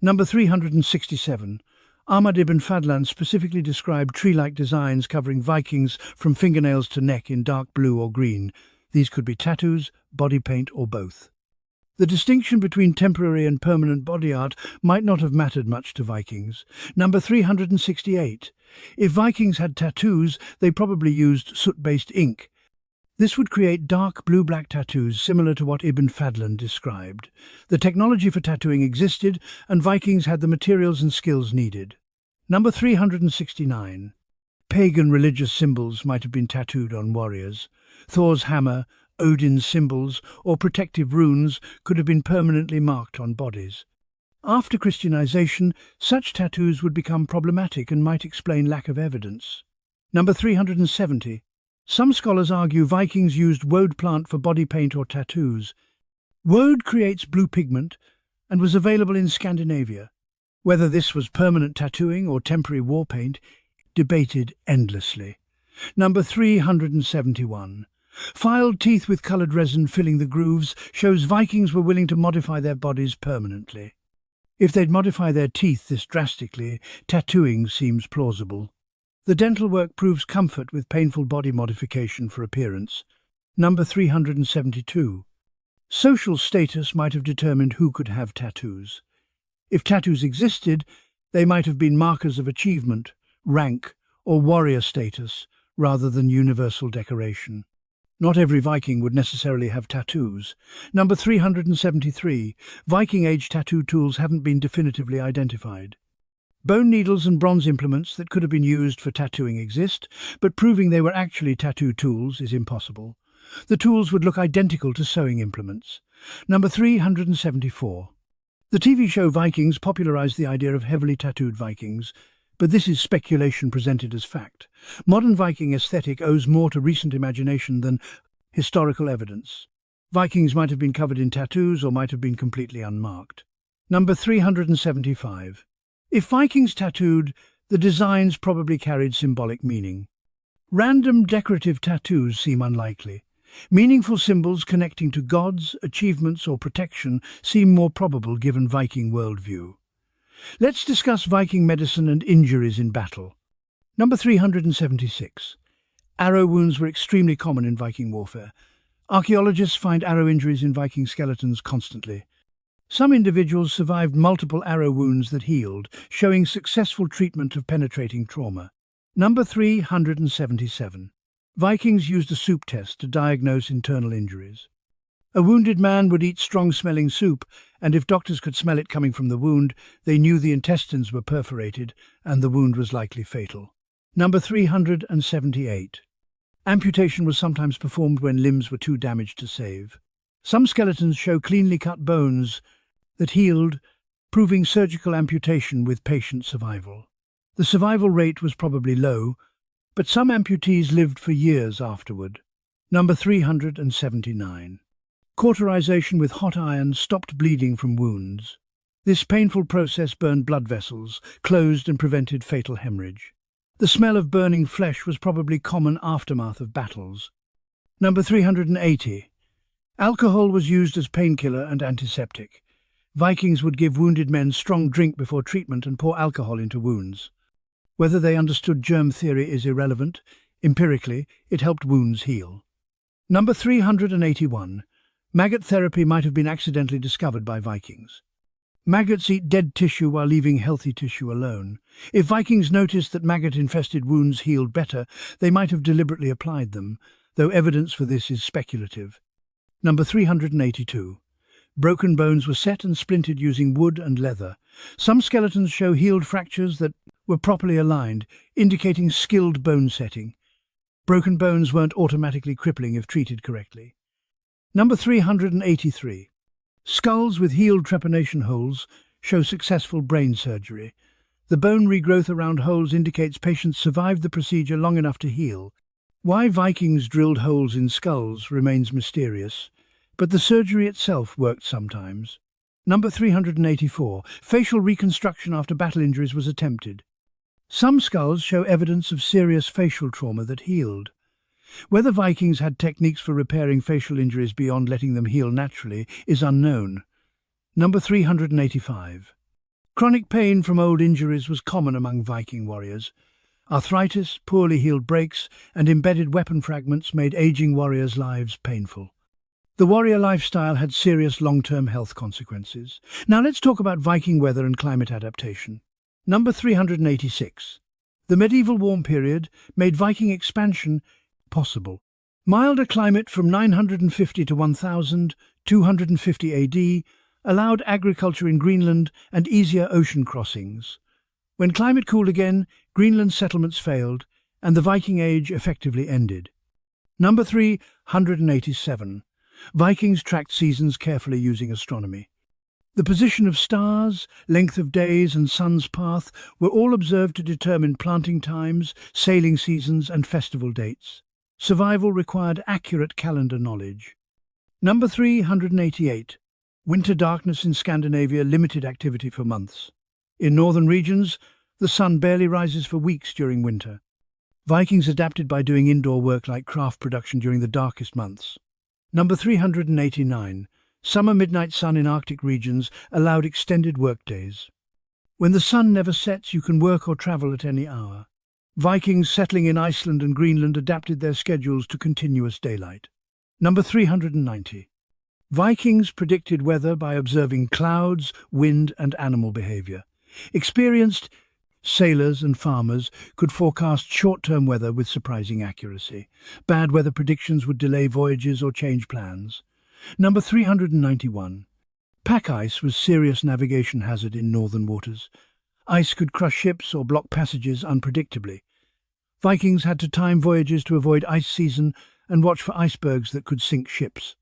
Number 367. Ahmad ibn Fadlan specifically described tree-like designs covering Vikings from fingernails to neck in dark blue or green. These could be tattoos, body paint, or both. The distinction between temporary and permanent body art might not have mattered much to Vikings. Number 368. If Vikings had tattoos, they probably used soot-based ink. This would create dark blue-black tattoos similar to what Ibn Fadlan described. The technology for tattooing existed, and Vikings had the materials and skills needed. Number 369. Pagan religious symbols might have been tattooed on warriors. Thor's hammer, Odin's symbols, or protective runes could have been permanently marked on bodies. After Christianization, such tattoos would become problematic and might explain lack of evidence. Number 370. Some scholars argue Vikings used woad plant for body paint or tattoos. Woad creates blue pigment and was available in Scandinavia. Whether this was permanent tattooing or temporary war paint, debated endlessly. Number 371. Filed teeth with coloured resin filling the grooves shows Vikings were willing to modify their bodies permanently. If they'd modify their teeth this drastically, tattooing seems plausible. The dental work proves comfort with painful body modification for appearance. Number 372. Social status might have determined who could have tattoos. If tattoos existed, they might have been markers of achievement, rank, or warrior status, rather than universal decoration. Not every Viking would necessarily have tattoos. Number 373. Viking-age tattoo tools haven't been definitively identified. Bone needles and bronze implements that could have been used for tattooing exist, but proving they were actually tattoo tools is impossible. The tools would look identical to sewing implements. Number 374. The TV show Vikings popularized the idea of heavily tattooed Vikings. but this is speculation presented as fact. Modern Viking aesthetic owes more to recent imagination than historical evidence. Vikings might have been covered in tattoos or might have been completely unmarked. Number 375. If Vikings tattooed, the designs probably carried symbolic meaning. Random decorative tattoos seem unlikely. Meaningful symbols connecting to gods, achievements, or protection seem more probable given Viking worldview. Let's discuss Viking medicine and injuries in battle. Number 376. Arrow wounds were extremely common in Viking warfare. Archaeologists find arrow injuries in Viking skeletons constantly. Some individuals survived multiple arrow wounds that healed, showing successful treatment of penetrating trauma. Number 377. Vikings used a soup test to diagnose internal injuries. A wounded man would eat strong-smelling soup, and if doctors could smell it coming from the wound, they knew the intestines were perforated and the wound was likely fatal. Number 378. Amputation was sometimes performed when limbs were too damaged to save. Some skeletons show cleanly cut bones that healed, proving surgical amputation with patient survival. The survival rate was probably low, but some amputees lived for years afterward. Number 379. Cauterization with hot iron stopped bleeding from wounds. This painful process burned blood vessels, closed and prevented fatal hemorrhage. The smell of burning flesh was probably common aftermath of battles. Number 380. Alcohol was used as painkiller and antiseptic. Vikings would give wounded men strong drink before treatment and pour alcohol into wounds. Whether they understood germ theory is irrelevant. Empirically, it helped wounds heal. Number 381. Maggot therapy might have been accidentally discovered by Vikings. Maggots eat dead tissue while leaving healthy tissue alone. If Vikings noticed that maggot-infested wounds healed better, they might have deliberately applied them, though evidence for this is speculative. Number 382. Broken bones were set and splintered using wood and leather. Some skeletons show healed fractures that were properly aligned, indicating skilled bone setting. Broken bones weren't automatically crippling if treated correctly. Number 383. Skulls with healed trepanation holes show successful brain surgery. The bone regrowth around holes indicates patients survived the procedure long enough to heal. Why Vikings drilled holes in skulls remains mysterious, but the surgery itself worked sometimes. Number 384. Facial reconstruction after battle injuries was attempted. Some skulls show evidence of serious facial trauma that healed. Whether Vikings had techniques for repairing facial injuries beyond letting them heal naturally is unknown. Number 385. Chronic pain from old injuries was common among Viking warriors. Arthritis, poorly healed breaks, and embedded weapon fragments made aging warriors' lives painful. The warrior lifestyle had serious long-term health consequences. Now let's talk about Viking weather and climate adaptation. Number 386. The medieval warm period made Viking expansion possible. Milder climate from 950 to 1250 AD allowed agriculture in Greenland and easier ocean crossings. When climate cooled again, Greenland settlements failed, and the Viking Age effectively ended. Number 387. Vikings tracked seasons carefully using astronomy. The position of stars, length of days, and sun's path were all observed to determine planting times, sailing seasons, and festival dates. Survival required accurate calendar knowledge. Number 388. Winter darkness in Scandinavia limited activity for months. In northern regions, the sun barely rises for weeks during winter. Vikings adapted by doing indoor work like craft production during the darkest months. Number 389. Summer midnight sun in Arctic regions allowed extended workdays. When the sun never sets, you can work or travel at any hour. Vikings settling in Iceland and Greenland adapted their schedules to continuous daylight. Number 390. Vikings predicted weather by observing clouds, wind, and animal behavior. Experienced sailors and farmers could forecast short-term weather with surprising accuracy. Bad weather predictions would delay voyages or change plans. Number 391. Pack ice was a serious navigation hazard in northern waters. Ice could crush ships or block passages unpredictably. Vikings had to time voyages to avoid ice season and watch for icebergs that could sink ships.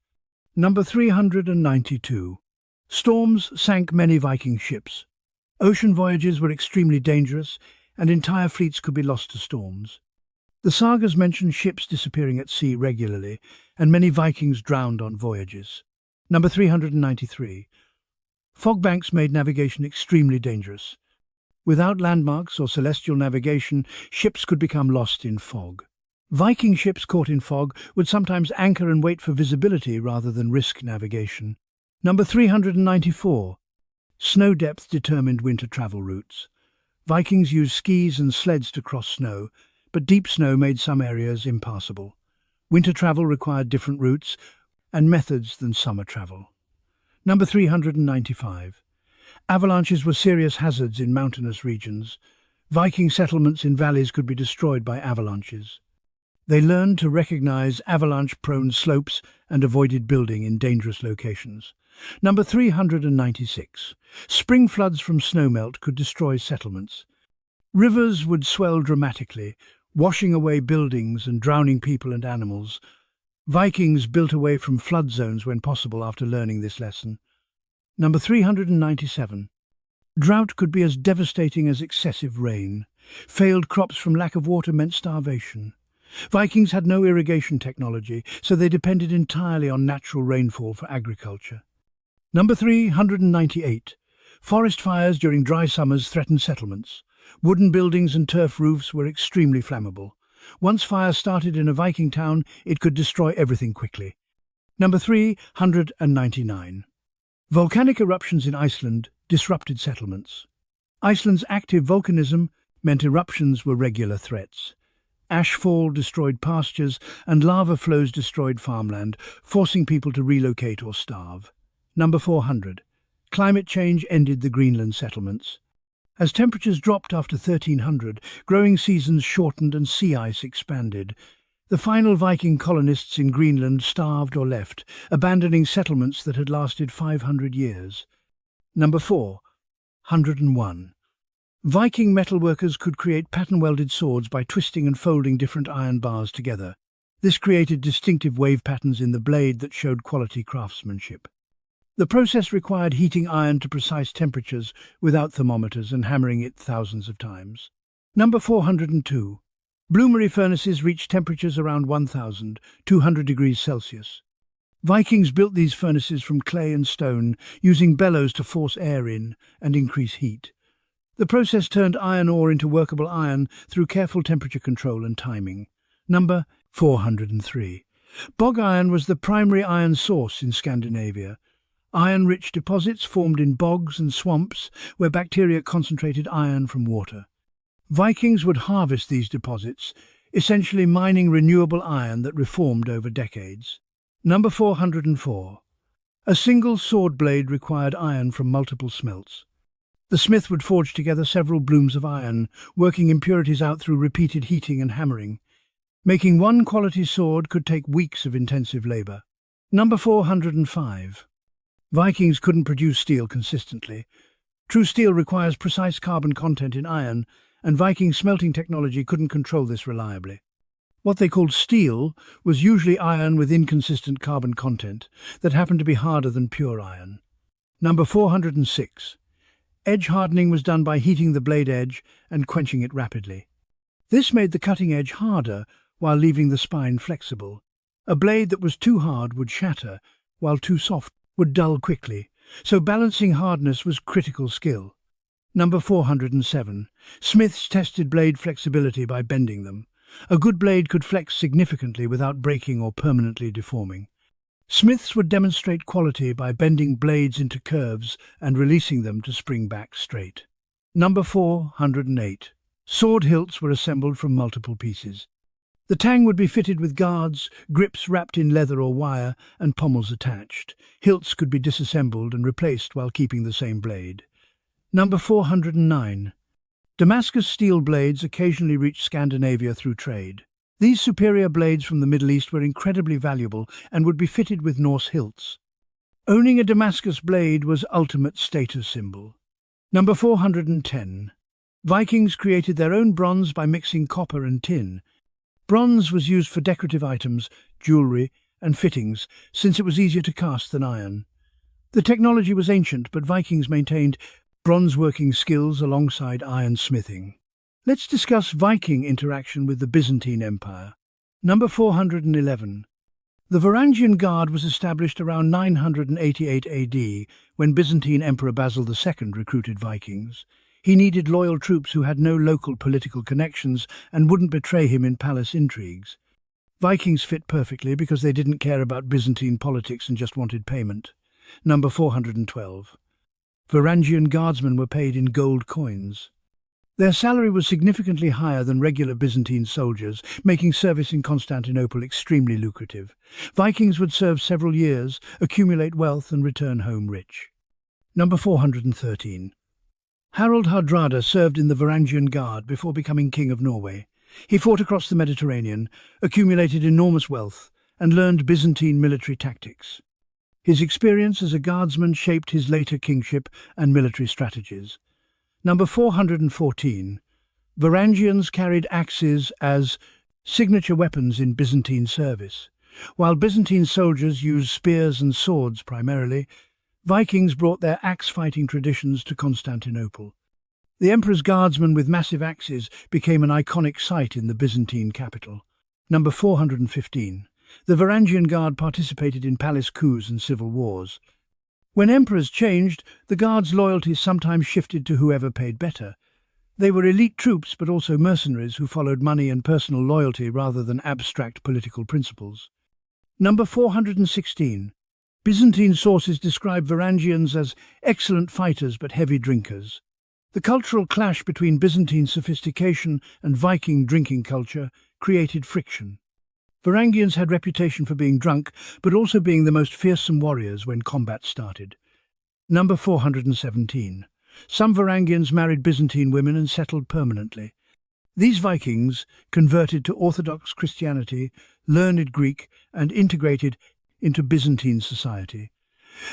Number 392. Storms sank many Viking ships. Ocean voyages were extremely dangerous, and entire fleets could be lost to storms. The sagas mention ships disappearing at sea regularly, and many Vikings drowned on voyages. Number 393. Fog banks made navigation extremely dangerous. Without landmarks or celestial navigation, ships could become lost in fog. Viking ships caught in fog would sometimes anchor and wait for visibility rather than risk navigation. Number 394. Snow depth determined winter travel routes. Vikings used skis and sleds to cross snow, but deep snow made some areas impassable. Winter travel required different routes and methods than summer travel. Number 395. Avalanches were serious hazards in mountainous regions. Viking settlements in valleys could be destroyed by avalanches. They learned to recognize avalanche-prone slopes and avoided building in dangerous locations. Number 396. Spring floods from snowmelt could destroy settlements. Rivers would swell dramatically, washing away buildings and drowning people and animals. Vikings built away from flood zones when possible after learning this lesson. Number 397. Drought could be as devastating as excessive rain. Failed crops from lack of water meant starvation. Vikings had no irrigation technology, so they depended entirely on natural rainfall for agriculture. Number 398. Forest fires during dry summers threatened settlements. Wooden buildings and turf roofs were extremely flammable. Once fire started in a Viking town, it could destroy everything quickly. Number 399. Volcanic eruptions in Iceland disrupted settlements. Iceland's active volcanism meant eruptions were regular threats. Ashfall destroyed pastures and lava flows destroyed farmland, forcing people to relocate or starve. Number 400. Climate change ended the Greenland settlements. As temperatures dropped after 1300, growing seasons shortened and sea ice expanded. The final Viking colonists in Greenland starved or left, abandoning settlements that had lasted 500 years. Number 401. Viking metalworkers could create pattern-welded swords by twisting and folding different iron bars together. This created distinctive wave patterns in the blade that showed quality craftsmanship. The process required heating iron to precise temperatures without thermometers and hammering it thousands of times. Number 402. Bloomery furnaces reached temperatures around 1,200 degrees Celsius. Vikings built these furnaces from clay and stone, using bellows to force air in and increase heat. The process turned iron ore into workable iron through careful temperature control and timing. Number 403. Bog iron was the primary iron source in Scandinavia. Iron-rich deposits formed in bogs and swamps where bacteria concentrated iron from water. Vikings would harvest these deposits, essentially mining renewable iron that reformed over decades. Number 404. A single sword blade required iron from multiple smelts. The smith would forge together several blooms of iron, working impurities out through repeated heating and hammering. Making one quality sword could take weeks of intensive labor. Number 405. Vikings couldn't produce steel consistently. True steel requires precise carbon content in iron, and Viking smelting technology couldn't control this reliably. What they called steel was usually iron with inconsistent carbon content that happened to be harder than pure iron. Number 406. Edge hardening was done by heating the blade edge and quenching it rapidly. This made the cutting edge harder while leaving the spine flexible. A blade that was too hard would shatter, while too soft would dull quickly, so balancing hardness was critical skill. Number 407. Smiths tested blade flexibility by bending them. A good blade could flex significantly without breaking or permanently deforming. Smiths would demonstrate quality by bending blades into curves and releasing them to spring back straight. Number 408. Sword hilts were assembled from multiple pieces. The tang would be fitted with guards, grips wrapped in leather or wire, and pommels attached. Hilts could be disassembled and replaced while keeping the same blade. Number 409. Damascus steel blades occasionally reached Scandinavia through trade. These superior blades from the Middle East were incredibly valuable and would be fitted with Norse hilts. Owning a Damascus blade was ultimate status symbol. Number 410. Vikings created their own bronze by mixing copper and tin. Bronze was used for decorative items, jewellery, and fittings, since it was easier to cast than iron. The technology was ancient, but Vikings maintained bronze working skills alongside iron smithing. Let's discuss Viking interaction with the Byzantine Empire. Number 411. The Varangian Guard was established around 988 AD when Byzantine Emperor Basil II recruited Vikings. He needed loyal troops who had no local political connections and wouldn't betray him in palace intrigues. Vikings fit perfectly because they didn't care about Byzantine politics and just wanted payment. Number 412. Varangian guardsmen were paid in gold coins. Their salary was significantly higher than regular Byzantine soldiers, making service in Constantinople extremely lucrative. Vikings would serve several years, accumulate wealth and return home rich. Number 413. Harald Hardrada served in the Varangian Guard before becoming King of Norway. He fought across the Mediterranean, accumulated enormous wealth, and learned Byzantine military tactics. His experience as a guardsman shaped his later kingship and military strategies. Number 414. Varangians carried axes as signature weapons in Byzantine service. While Byzantine soldiers used spears and swords primarily, Vikings brought their axe-fighting traditions to Constantinople. The emperor's guardsmen with massive axes became an iconic sight in the Byzantine capital. Number 415. The Varangian Guard participated in palace coups and civil wars. When emperors changed, the Guard's loyalty sometimes shifted to whoever paid better. They were elite troops but also mercenaries who followed money and personal loyalty rather than abstract political principles. Number 416. Byzantine sources describe Varangians as excellent fighters but heavy drinkers. The cultural clash between Byzantine sophistication and Viking drinking culture created friction. Varangians had reputation for being drunk, but also being the most fearsome warriors when combat started. Number 417. Some Varangians married Byzantine women and settled permanently. These Vikings converted to Orthodox Christianity, learned Greek, and integrated into Byzantine society.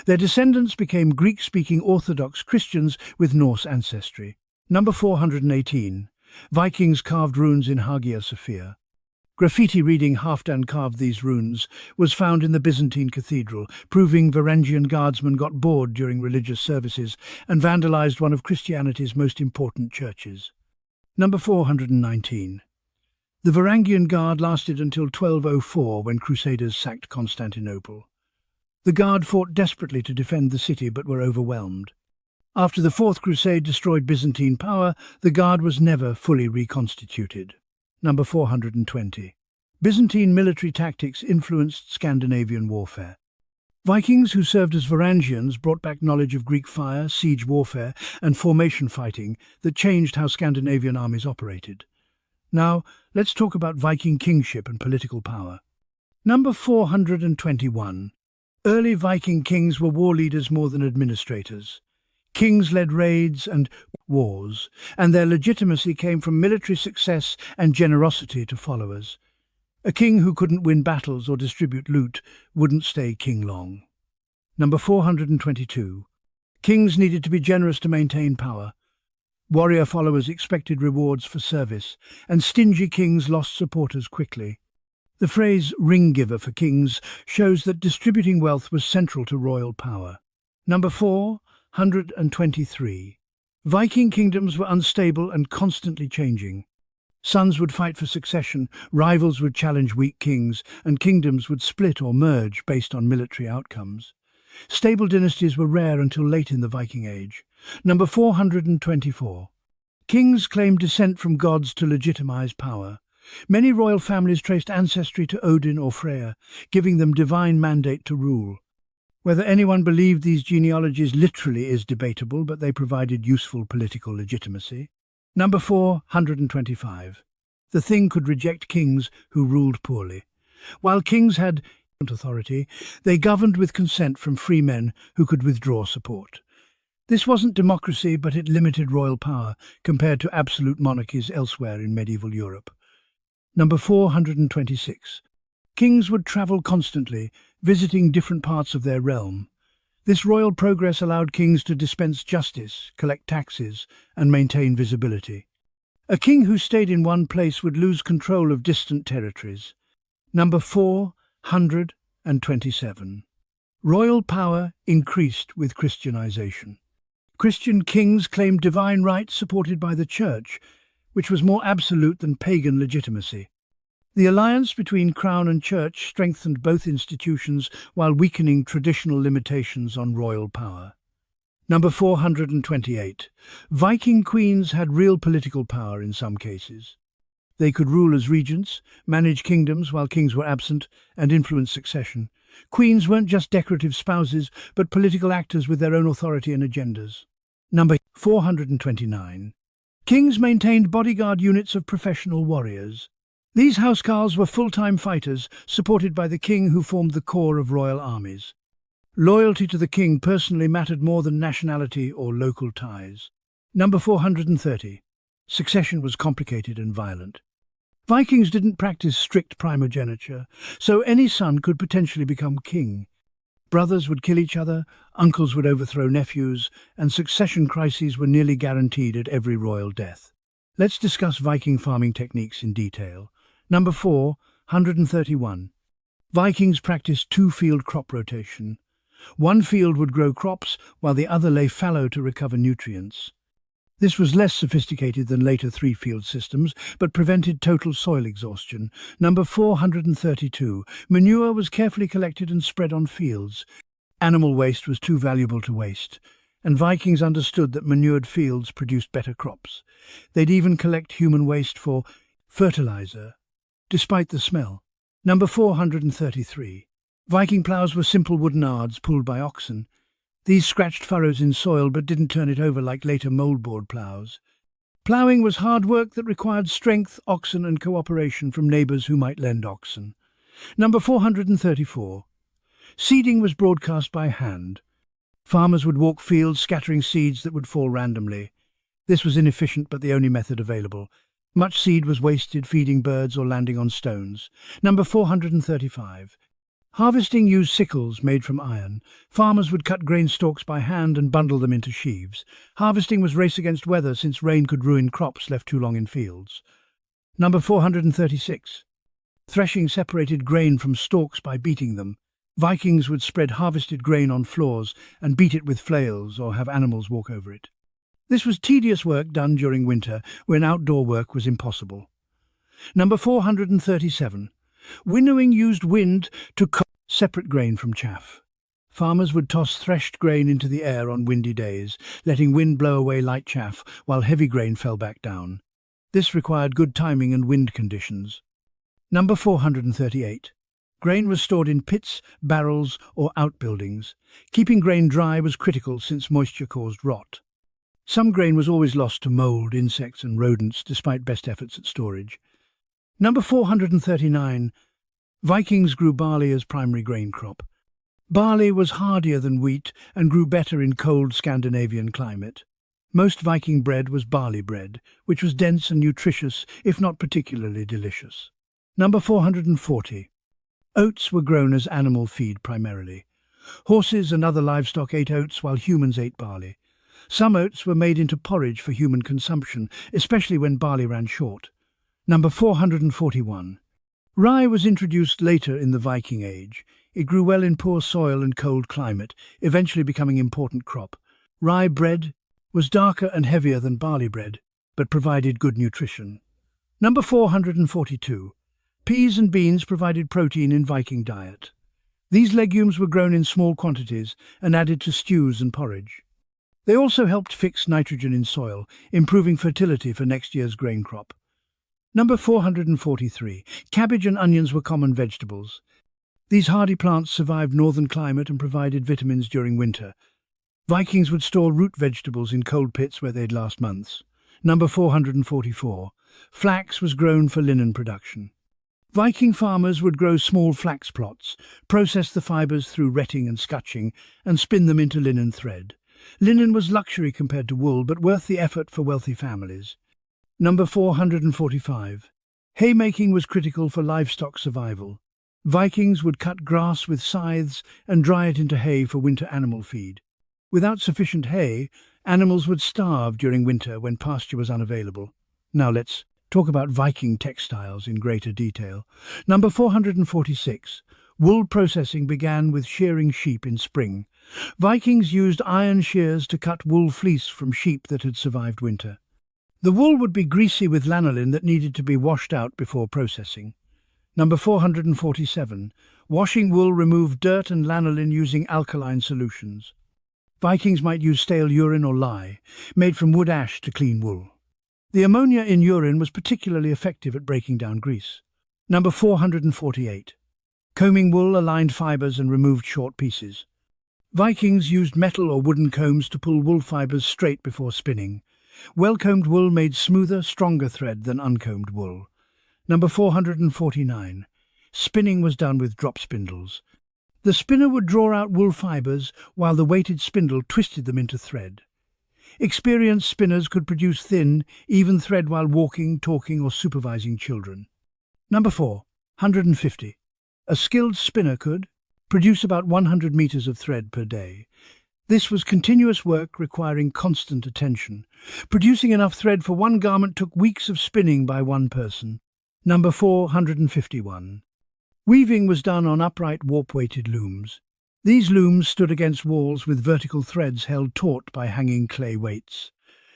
Their descendants became Greek-speaking Orthodox Christians with Norse ancestry. Number 418. Vikings carved runes in Hagia Sophia. Graffiti reading Halfdan carved these runes was found in the Byzantine cathedral, proving Varangian guardsmen got bored during religious services and vandalized one of Christianity's most important churches. Number 419. The Varangian Guard lasted until 1204 when Crusaders sacked Constantinople. The Guard fought desperately to defend the city but were overwhelmed. After the Fourth Crusade destroyed Byzantine power, the Guard was never fully reconstituted. Number 420. Byzantine military tactics influenced Scandinavian warfare. Vikings who served as Varangians brought back knowledge of Greek fire, siege warfare, and formation fighting that changed how Scandinavian armies operated. Now, let's talk about Viking kingship and political power. Number 421. Early Viking kings were war leaders more than administrators. Kings led raids and wars, and their legitimacy came from military success and generosity to followers. A king who couldn't win battles or distribute loot wouldn't stay king long. Number 422. Kings needed to be generous to maintain power. Warrior followers expected rewards for service, and stingy kings lost supporters quickly. The phrase ring giver for kings shows that distributing wealth was central to royal power. Number 423. Viking kingdoms were unstable and constantly changing. Sons would fight for succession, rivals would challenge weak kings, and kingdoms would split or merge based on military outcomes. Stable dynasties were rare until late in the Viking Age. Number 424. Kings claimed descent from gods to legitimize power. Many royal families traced ancestry to Odin or Freya, giving them divine mandate to rule. Whether anyone believed these genealogies literally is debatable, but they provided useful political legitimacy. Number 425. The Thing could reject kings who ruled poorly. While kings had authority, they governed with consent from free men who could withdraw support. This wasn't democracy, but it limited royal power compared to absolute monarchies elsewhere in medieval Europe. Number 426. Kings would travel constantly, visiting different parts of their realm. This royal progress allowed kings to dispense justice, collect taxes, and maintain visibility. A king who stayed in one place would lose control of distant territories. Number 427. Royal power increased with Christianization. Christian kings claimed divine rights supported by the Church. which was more absolute than pagan legitimacy. The alliance between crown and church strengthened both institutions while weakening traditional limitations on royal power. Number 428. Viking queens had real political power in some cases. They could rule as regents, manage kingdoms while kings were absent, and influence succession. Queens weren't just decorative spouses, but political actors with their own authority and agendas. Number 429. Kings maintained bodyguard units of professional warriors. These housecarls were full-time fighters, supported by the king who formed the core of royal armies. Loyalty to the king personally mattered more than nationality or local ties. Number 430. Succession was complicated and violent. Vikings didn't practice strict primogeniture, so any son could potentially become king. Brothers would kill each other, uncles would overthrow nephews, and succession crises were nearly guaranteed at every royal death. Let's discuss Viking farming techniques in detail. Number 431. Vikings practiced two-field crop rotation. One field would grow crops, while the other lay fallow to recover nutrients. This was less sophisticated than later three-field systems, but prevented total soil exhaustion. Number 432. Manure was carefully collected and spread on fields. Animal waste was too valuable to waste, and Vikings understood that manured fields produced better crops. They'd even collect human waste for fertilizer, despite the smell. Number 433. Viking ploughs were simple wooden ards pulled by oxen. These scratched furrows in soil but didn't turn it over like later moldboard ploughs. Ploughing was hard work that required strength, oxen and cooperation from neighbours who might lend oxen. Number 434. Seeding was broadcast by hand. Farmers would walk fields scattering seeds that would fall randomly. This was inefficient but the only method available. Much seed was wasted feeding birds or landing on stones. Number 435. Harvesting used sickles made from iron. Farmers would cut grain stalks by hand and bundle them into sheaves. Harvesting was race against weather since rain could ruin crops left too long in fields. Number 436. Threshing separated grain from stalks by beating them. Vikings would spread harvested grain on floors and beat it with flails or have animals walk over it. This was tedious work done during winter when outdoor work was impossible. Number 437. Winnowing used wind to separate grain from chaff. Farmers would toss threshed grain into the air on windy days, letting wind blow away light chaff while heavy grain fell back down. This required good timing and wind conditions. Number 438. Grain was stored in pits, barrels, or outbuildings. Keeping grain dry was critical since moisture caused rot. Some grain was always lost to mold, insects, and rodents, despite best efforts at storage. Number 439. Vikings grew barley as primary grain crop. Barley was hardier than wheat and grew better in cold Scandinavian climate. Most Viking bread was barley bread, which was dense and nutritious, if not particularly delicious. Number 440. Oats were grown as animal feed primarily. Horses and other livestock ate oats while humans ate barley. Some oats were made into porridge for human consumption, especially when barley ran short. Number 441. Rye was introduced later in the Viking Age. It grew well in poor soil and cold climate, eventually becoming an important crop. Rye bread was darker and heavier than barley bread, but provided good nutrition. Number 442. Peas and beans provided protein in Viking diet. These legumes were grown in small quantities and added to stews and porridge. They also helped fix nitrogen in soil, improving fertility for next year's grain crop. Number 443. Cabbage and onions were common vegetables. These hardy plants survived northern climate and provided vitamins during winter. Vikings would store root vegetables in cold pits where they'd last months. Number 444. Flax was grown for linen production. Viking farmers would grow small flax plots, process the fibers through retting and scutching, and spin them into linen thread. Linen was luxury compared to wool, but worth the effort for wealthy families. Number 445. Haymaking was critical for livestock survival. Vikings would cut grass with scythes and dry it into hay for winter animal feed. Without sufficient hay, animals would starve during winter when pasture was unavailable. Now let's talk about Viking textiles in greater detail. Number 446. Wool processing began with shearing sheep in spring. Vikings used iron shears to cut wool fleece from sheep that had survived winter. The wool would be greasy with lanolin that needed to be washed out before processing. Number 447. Washing wool removed dirt and lanolin using alkaline solutions. Vikings might use stale urine or lye, made from wood ash to clean wool. The ammonia in urine was particularly effective at breaking down grease. Number 448. Combing wool aligned fibers and removed short pieces. Vikings used metal or wooden combs to pull wool fibers straight before spinning. Well-combed wool made smoother, stronger thread than uncombed wool. Number 449. Spinning was done with drop spindles. The spinner would draw out wool fibers while the weighted spindle twisted them into thread. Experienced spinners could produce thin, even thread while walking, talking, or supervising children. Number 450. A skilled spinner could produce about 100 meters of thread per day. This was continuous work requiring constant attention. Producing enough thread for one garment took weeks of spinning by one person. Number 451. Weaving was done on upright warp-weighted looms. These looms stood against walls with vertical threads held taut by hanging clay weights.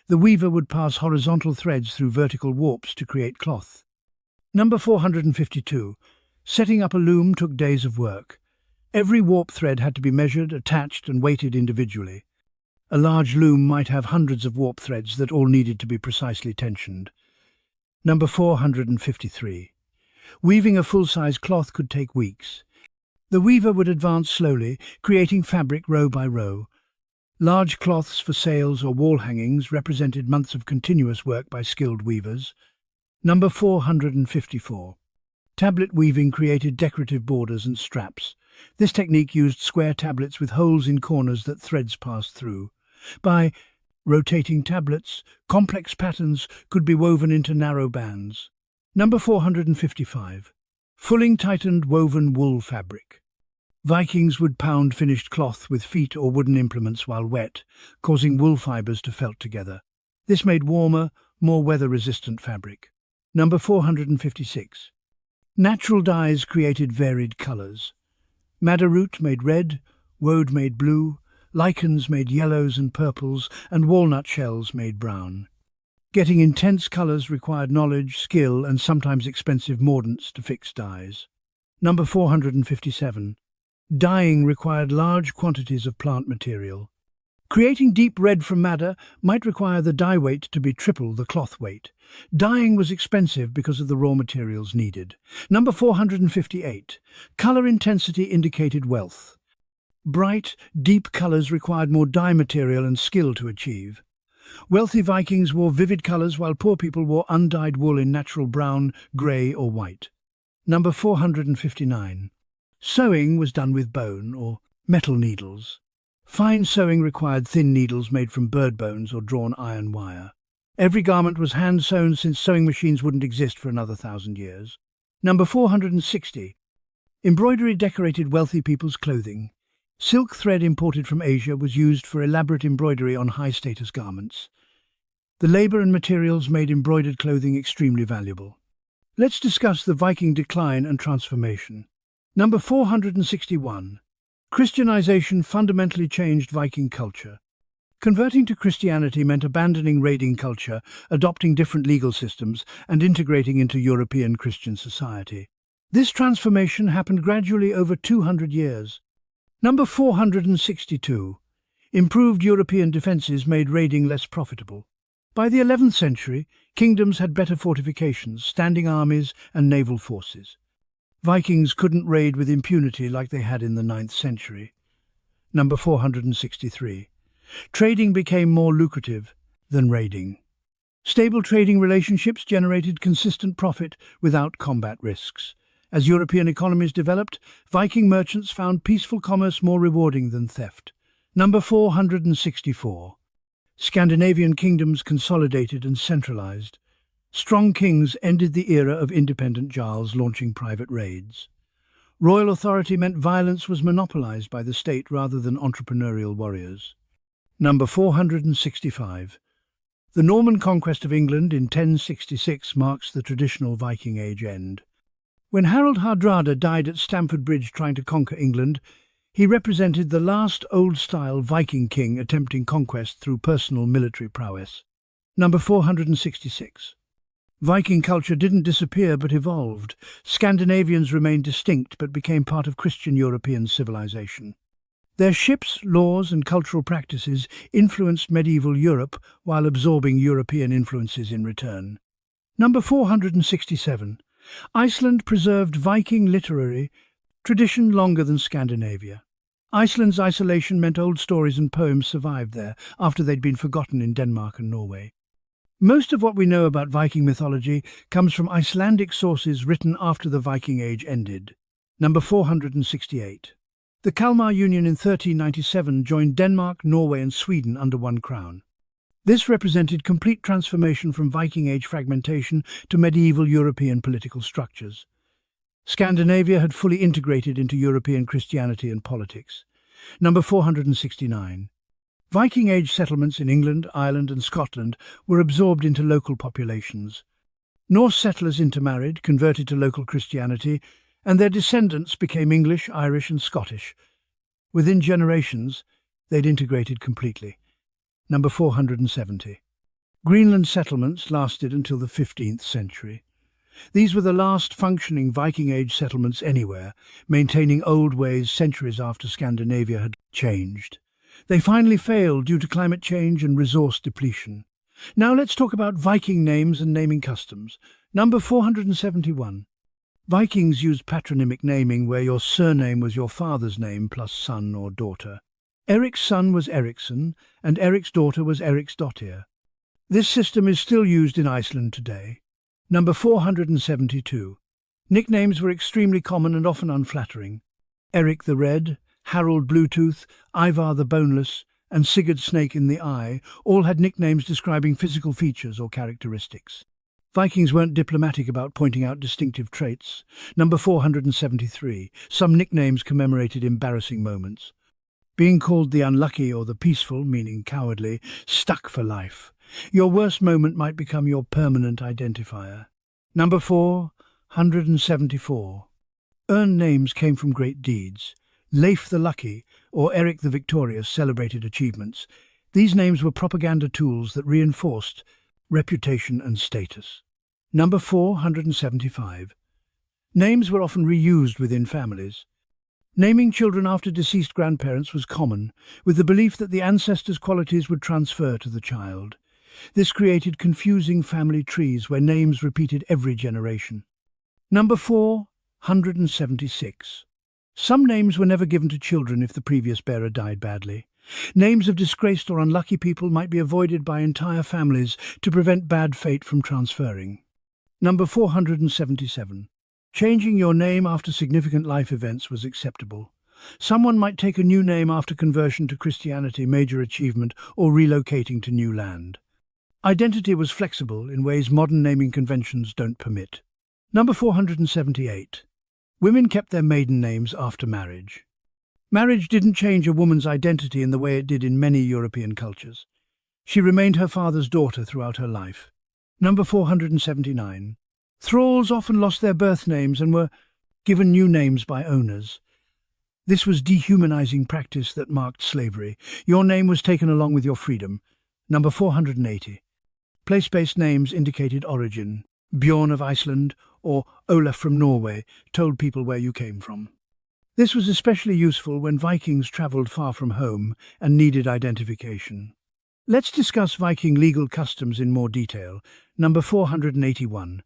The weaver would pass horizontal threads through vertical warps to create cloth. Number 452. Setting up a loom took days of work. Every warp thread had to be measured, attached, and weighted individually. A large loom might have hundreds of warp threads that all needed to be precisely tensioned. Number 453. Weaving a full-size cloth could take weeks. The weaver would advance slowly, creating fabric row by row. Large cloths for sails or wall hangings represented months of continuous work by skilled weavers. Number 454. Tablet weaving created decorative borders and straps. This technique used square tablets with holes in corners that threads passed through. By rotating tablets, complex patterns could be woven into narrow bands. Number 455. Fulling tightened woven wool fabric. Vikings would pound finished cloth with feet or wooden implements while wet, causing wool fibers to felt together. This made warmer, more weather-resistant fabric. Number 456. Natural dyes created varied colors. Madder root made red, woad made blue, lichens made yellows and purples, and walnut shells made brown. Getting intense colors required knowledge, skill, and sometimes expensive mordants to fix dyes. Number 457. Dyeing required large quantities of plant material. Creating deep red from madder might require the dye weight to be triple the cloth weight. Dyeing was expensive because of the raw materials needed. Number 458. Color intensity indicated wealth. Bright, deep colors required more dye material and skill to achieve. Wealthy Vikings wore vivid colors while poor people wore undyed wool in natural brown, grey or white. Number 459. Sewing was done with bone or metal needles. Fine sewing required thin needles made from bird bones or drawn iron wire. Every garment was hand-sewn since sewing machines wouldn't exist for another 1,000 years. Number 460. Embroidery decorated wealthy people's clothing. Silk thread imported from Asia was used for elaborate embroidery on high-status garments. The labor and materials made embroidered clothing extremely valuable. Let's discuss the Viking decline and transformation. Number 461. Christianization fundamentally changed Viking culture. Converting to Christianity meant abandoning raiding culture, adopting different legal systems, and integrating into European Christian society. This transformation happened gradually over 200 years. Number 462. Improved European defences made raiding less profitable. By the 11th century, kingdoms had better fortifications, standing armies, and naval forces. Vikings couldn't raid with impunity like they had in the 9th century. Number 463. Trading became more lucrative than raiding. Stable trading relationships generated consistent profit without combat risks. As European economies developed, Viking merchants found peaceful commerce more rewarding than theft. Number 464. Scandinavian kingdoms consolidated and centralized. Strong kings ended the era of independent jarls launching private raids. Royal authority meant violence was monopolized by the state rather than entrepreneurial warriors. Number 465. The Norman conquest of England in 1066 marks the traditional Viking Age end. When Harold Hardrada died at Stamford Bridge trying to conquer England, he represented the last old-style Viking king attempting conquest through personal military prowess. Number 466. Viking culture didn't disappear but evolved. Scandinavians remained distinct but became part of Christian European civilization. Their ships, laws and cultural practices influenced medieval Europe while absorbing European influences in return. Number 467. Iceland preserved Viking literary tradition longer than Scandinavia. Iceland's isolation meant old stories and poems survived there after they'd been forgotten in Denmark and Norway. Most of what we know about Viking mythology comes from Icelandic sources written after the Viking Age ended. Number 468. The Kalmar Union in 1397 joined Denmark, Norway and Sweden under one crown. This represented complete transformation from Viking Age fragmentation to medieval European political structures. Scandinavia had fully integrated into European Christianity and politics. Number 469. Viking Age settlements in England, Ireland and Scotland were absorbed into local populations. Norse settlers intermarried, converted to local Christianity, and their descendants became English, Irish and Scottish. Within generations, they'd integrated completely. Number 470. Greenland settlements lasted until the 15th century. These were the last functioning Viking Age settlements anywhere, maintaining old ways centuries after Scandinavia had changed. They finally failed due to climate change and resource depletion. Now let's talk about Viking names and naming customs. Number 471. Vikings used patronymic naming where your surname was your father's name plus son or daughter. Eric's son was Ericsson, and Eric's daughter was Eriksdottir. This system is still used in Iceland today. Number 472. Nicknames were extremely common and often unflattering. Eric the Red, Harold Bluetooth, Ivar the Boneless, and Sigurd Snake in the Eye all had nicknames describing physical features or characteristics. Vikings weren't diplomatic about pointing out distinctive traits. Number 473. Some nicknames commemorated embarrassing moments. Being called the unlucky or the peaceful, meaning cowardly, stuck for life. Your worst moment might become your permanent identifier. Number 474. Earned names came from great deeds. Leif the Lucky or Eric the Victorious celebrated achievements. These names were propaganda tools that reinforced reputation and status. Number 475. Names were often reused within families. Naming children after deceased grandparents was common, with the belief that the ancestors' qualities would transfer to the child. This created confusing family trees where names repeated every generation. Number 476. Some names were never given to children if the previous bearer died badly. Names of disgraced or unlucky people might be avoided by entire families to prevent bad fate from transferring. Number 477. Changing your name after significant life events was acceptable. Someone might take a new name after conversion to Christianity, major achievement, or relocating to new land. Identity was flexible in ways modern naming conventions don't permit. Number 478. Women kept their maiden names after marriage. Marriage didn't change a woman's identity in the way it did in many European cultures. She remained her father's daughter throughout her life. Number 479. Thralls often lost their birth names and were given new names by owners. This was dehumanizing practice that marked slavery. Your name was taken along with your freedom. Number 480. Place-based names indicated origin. Bjorn of Iceland or Olaf from Norway told people where you came from. This was especially useful when Vikings travelled far from home and needed identification. Let's discuss Viking legal customs in more detail. Number 481.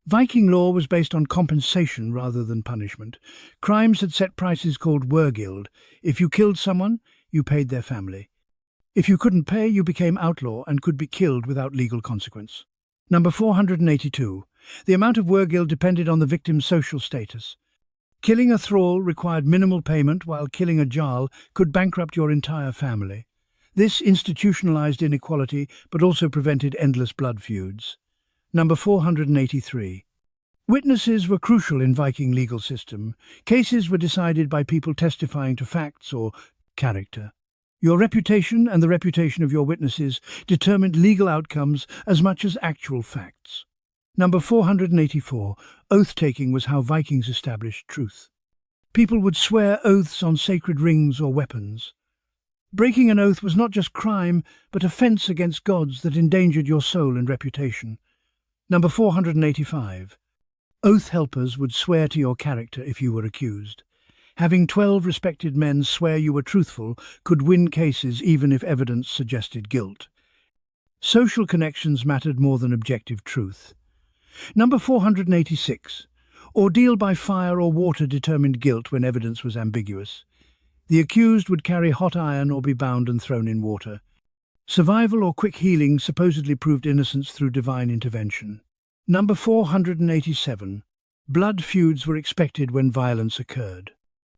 Viking law was based on compensation rather than punishment. Crimes had set prices called wergild. If you killed someone, you paid their family. If you couldn't pay, you became outlaw and could be killed without legal consequence. Number 482. The amount of wergild depended on the victim's social status. Killing a thrall required minimal payment, while killing a jarl could bankrupt your entire family. This institutionalized inequality, but also prevented endless blood feuds. Number 483. Witnesses were crucial in Viking legal system. Cases were decided by people testifying to facts or character. Your reputation and the reputation of your witnesses determined legal outcomes as much as actual facts. Number 484. Oath-taking was how Vikings established truth. People would swear oaths on sacred rings or weapons. Breaking an oath was not just crime, but offence against gods that endangered your soul and reputation. Number 485. Oath helpers would swear to your character if you were accused. Having 12 respected men swear you were truthful could win cases even if evidence suggested guilt. Social connections mattered more than objective truth. Number 486. Ordeal by fire or water determined guilt when evidence was ambiguous. The accused would carry hot iron or be bound and thrown in water. Survival or quick healing supposedly proved innocence through divine intervention. Number 487. Blood feuds were expected when violence occurred.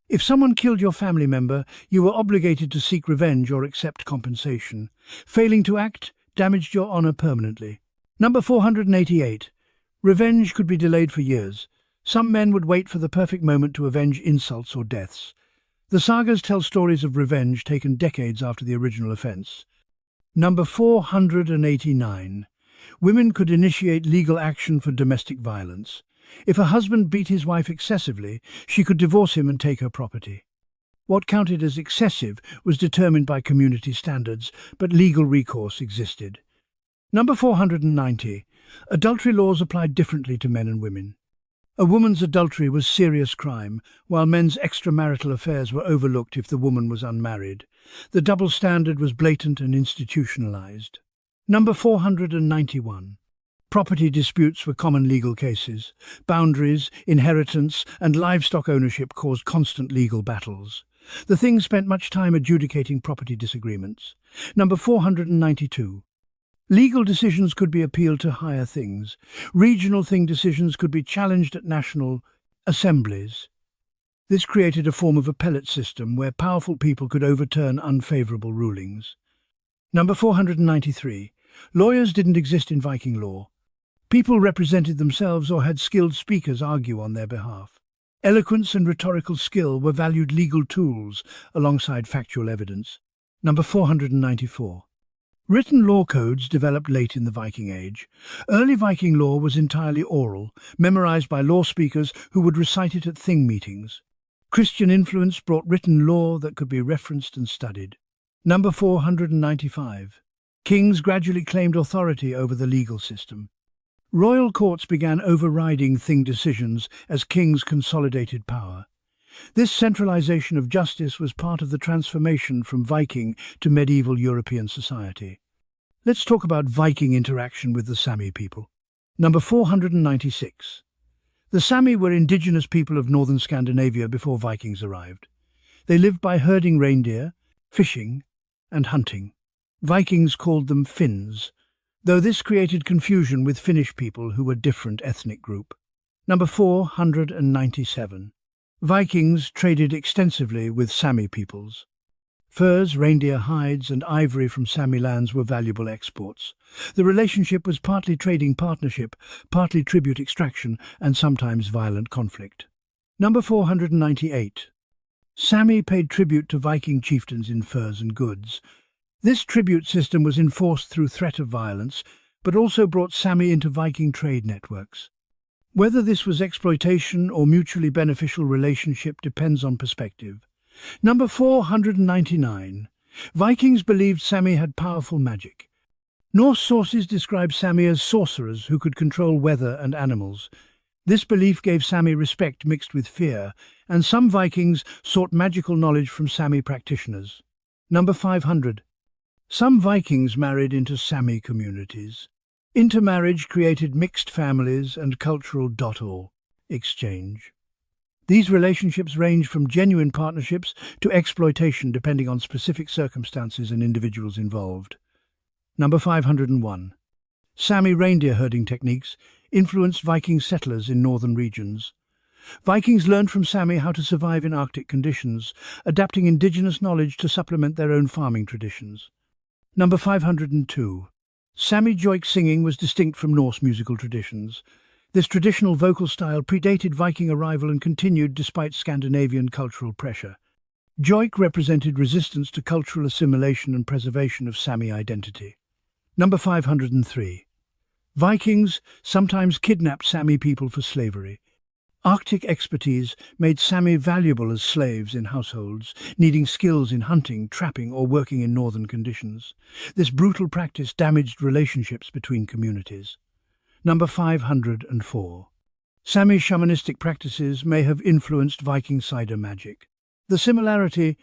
If someone killed your family member, you were obligated to seek revenge or accept compensation. Failing to act damaged your honor permanently. Number 488. Revenge could be delayed for years. Some men would wait for the perfect moment to avenge insults or deaths. The sagas tell stories of revenge taken decades after the original offense. Number 489. Women could initiate legal action for domestic violence. If a husband beat his wife excessively, she could divorce him and take her property. What counted as excessive was determined by community standards, but legal recourse existed. Number 490. Adultery laws applied differently to men and women. A woman's adultery was serious crime, while men's extramarital affairs were overlooked if the woman was unmarried. The double standard was blatant and institutionalized. Number 491. Property disputes were common legal cases. Boundaries, inheritance, and livestock ownership caused constant legal battles. The Thing spent much time adjudicating property disagreements. Number 492. Legal decisions could be appealed to higher things. Regional Thing decisions could be challenged at national assemblies. This created a form of appellate system where powerful people could overturn unfavorable rulings. Number 493. Lawyers didn't exist in Viking law. People represented themselves or had skilled speakers argue on their behalf. Eloquence and rhetorical skill were valued legal tools alongside factual evidence. Number 494. Written law codes developed late in the Viking Age. Early Viking law was entirely oral, memorized by law speakers who would recite it at Thing meetings. Christian influence brought written law that could be referenced and studied. Number 495. Kings gradually claimed authority over the legal system. Royal courts began overriding Thing decisions as kings consolidated power. This centralization of justice was part of the transformation from Viking to medieval European society. Let's talk about Viking interaction with the Sami people. Number 496. The Sami were indigenous people of northern Scandinavia before Vikings arrived. They lived by herding reindeer, fishing, and hunting. Vikings called them Finns, though this created confusion with Finnish people who were a different ethnic group. Number 497. Vikings traded extensively with Sami peoples. Furs, reindeer hides, and ivory from Sami lands were valuable exports. The relationship was partly trading partnership, partly tribute extraction, and sometimes violent conflict. Number 498. Sami paid tribute to Viking chieftains in furs and goods. This tribute system was enforced through threat of violence, but also brought Sami into Viking trade networks. Whether this was exploitation or mutually beneficial relationship depends on perspective. Number 499. Vikings believed Sami had powerful magic. Norse sources describe Sami as sorcerers who could control weather and animals. This belief gave Sami respect mixed with fear, and some Vikings sought magical knowledge from Sami practitioners. Number 500. Some Vikings married into Sami communities. Intermarriage created mixed families and cultural exchange. These relationships range from genuine partnerships to exploitation depending on specific circumstances and individuals involved. Number 501. Sami reindeer herding techniques influenced Viking settlers in northern regions. Vikings learned from Sami how to survive in Arctic conditions, adapting indigenous knowledge to supplement their own farming traditions. Number 502. Sami joik singing was distinct from Norse musical traditions. This traditional vocal style predated Viking arrival and continued despite Scandinavian cultural pressure. Joik represented resistance to cultural assimilation and preservation of Sami identity. Number 503. Vikings sometimes kidnapped Sami people for slavery. Arctic expertise made Sami valuable as slaves in households, needing skills in hunting, trapping, or working in northern conditions. This brutal practice damaged relationships between communities. Number 504. Sami shamanistic practices may have influenced Viking cider magic. The similarity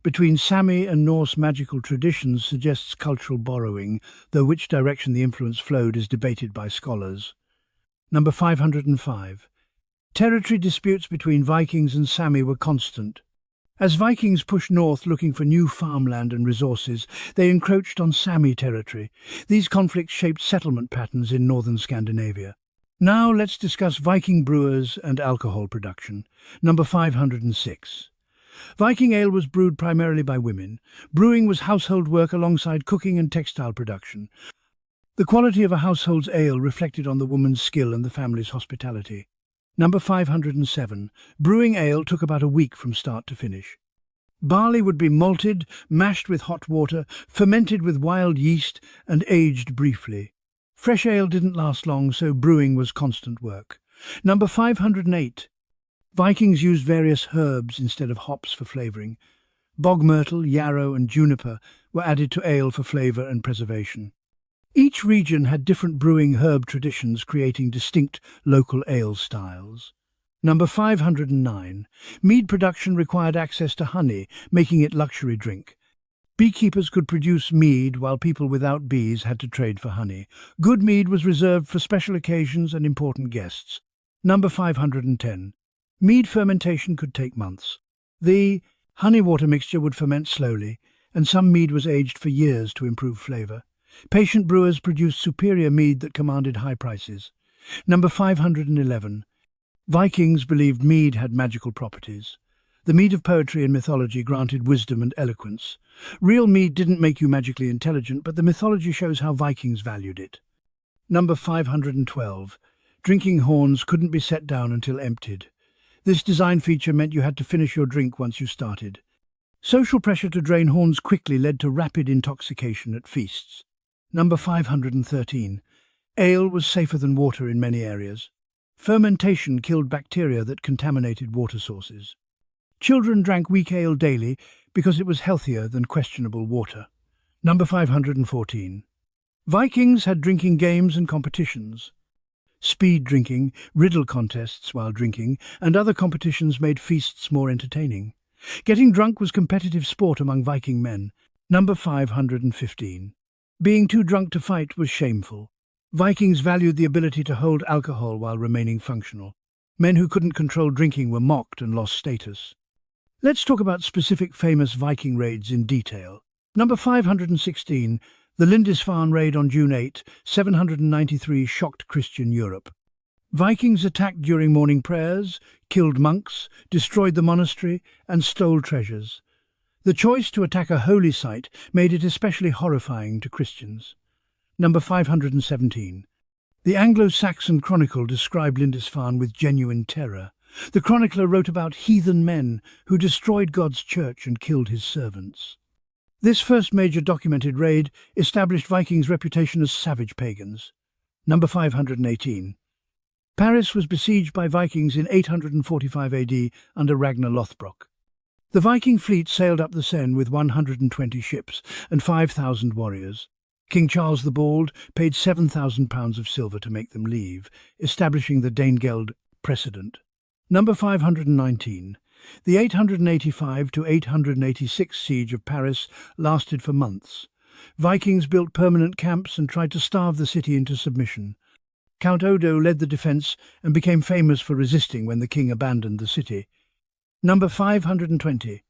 between Sami and Norse magical traditions suggests cultural borrowing, though which direction the influence flowed is debated by scholars. Number 505. Territory disputes between Vikings and Sami were constant. As Vikings pushed north looking for new farmland and resources, they encroached on Sami territory. These conflicts shaped settlement patterns in northern Scandinavia. Now let's discuss Viking brewers and alcohol production. Number 506. Viking ale was brewed primarily by women. Brewing was household work alongside cooking and textile production. The quality of a household's ale reflected on the woman's skill and the family's hospitality. Number 507. Brewing ale took about a week from start to finish. Barley would be malted, mashed with hot water, fermented with wild yeast, and aged briefly. Fresh ale didn't last long, so brewing was constant work. Number 508. Vikings used various herbs instead of hops for flavouring. Bog myrtle, yarrow, and juniper were added to ale for flavour and preservation. Each region had different brewing herb traditions, creating distinct local ale styles. Number 509. Mead production required access to honey, making it luxury drink. Beekeepers could produce mead while people without bees had to trade for honey. Good mead was reserved for special occasions and important guests. Number 510. Mead fermentation could take months. The honey-water mixture would ferment slowly, and some mead was aged for years to improve flavour. Patient brewers produced superior mead that commanded high prices. Number 511. Vikings believed mead had magical properties. The mead of poetry and mythology granted wisdom and eloquence. Real mead didn't make you magically intelligent, but the mythology shows how Vikings valued it. Number 512. Drinking horns couldn't be set down until emptied. This design feature meant you had to finish your drink once you started. Social pressure to drain horns quickly led to rapid intoxication at feasts. Number 513. Ale was safer than water in many areas. Fermentation killed bacteria that contaminated water sources. Children drank weak ale daily because it was healthier than questionable water. Number 514. Vikings had drinking games and competitions. Speed drinking, riddle contests while drinking, and other competitions made feasts more entertaining. Getting drunk was competitive sport among Viking men. Number 515. Being too drunk to fight was shameful. Vikings valued the ability to hold alcohol while remaining functional. Men who couldn't control drinking were mocked and lost status. Let's talk about specific famous Viking raids in detail. Number 516. The Lindisfarne raid on June 8, 793 shocked Christian Europe. Vikings attacked during morning prayers, killed monks, destroyed the monastery, and stole treasures. The choice to attack a holy site made it especially horrifying to Christians. Number 517. The Anglo-Saxon Chronicle described Lindisfarne with genuine terror. The chronicler wrote about heathen men who destroyed God's church and killed his servants. This first major documented raid established Vikings' reputation as savage pagans. Number 518. Paris was besieged by Vikings in 845 AD under Ragnar Lothbrok. The Viking fleet sailed up the Seine with 120 ships and 5,000 warriors. King Charles the Bald paid £7,000 of silver to make them leave, establishing the Danegeld precedent. Number 519. The 885 to 886 siege of Paris lasted for months. Vikings built permanent camps and tried to starve the city into submission. Count Odo led the defence and became famous for resisting when the king abandoned the city. Number 520.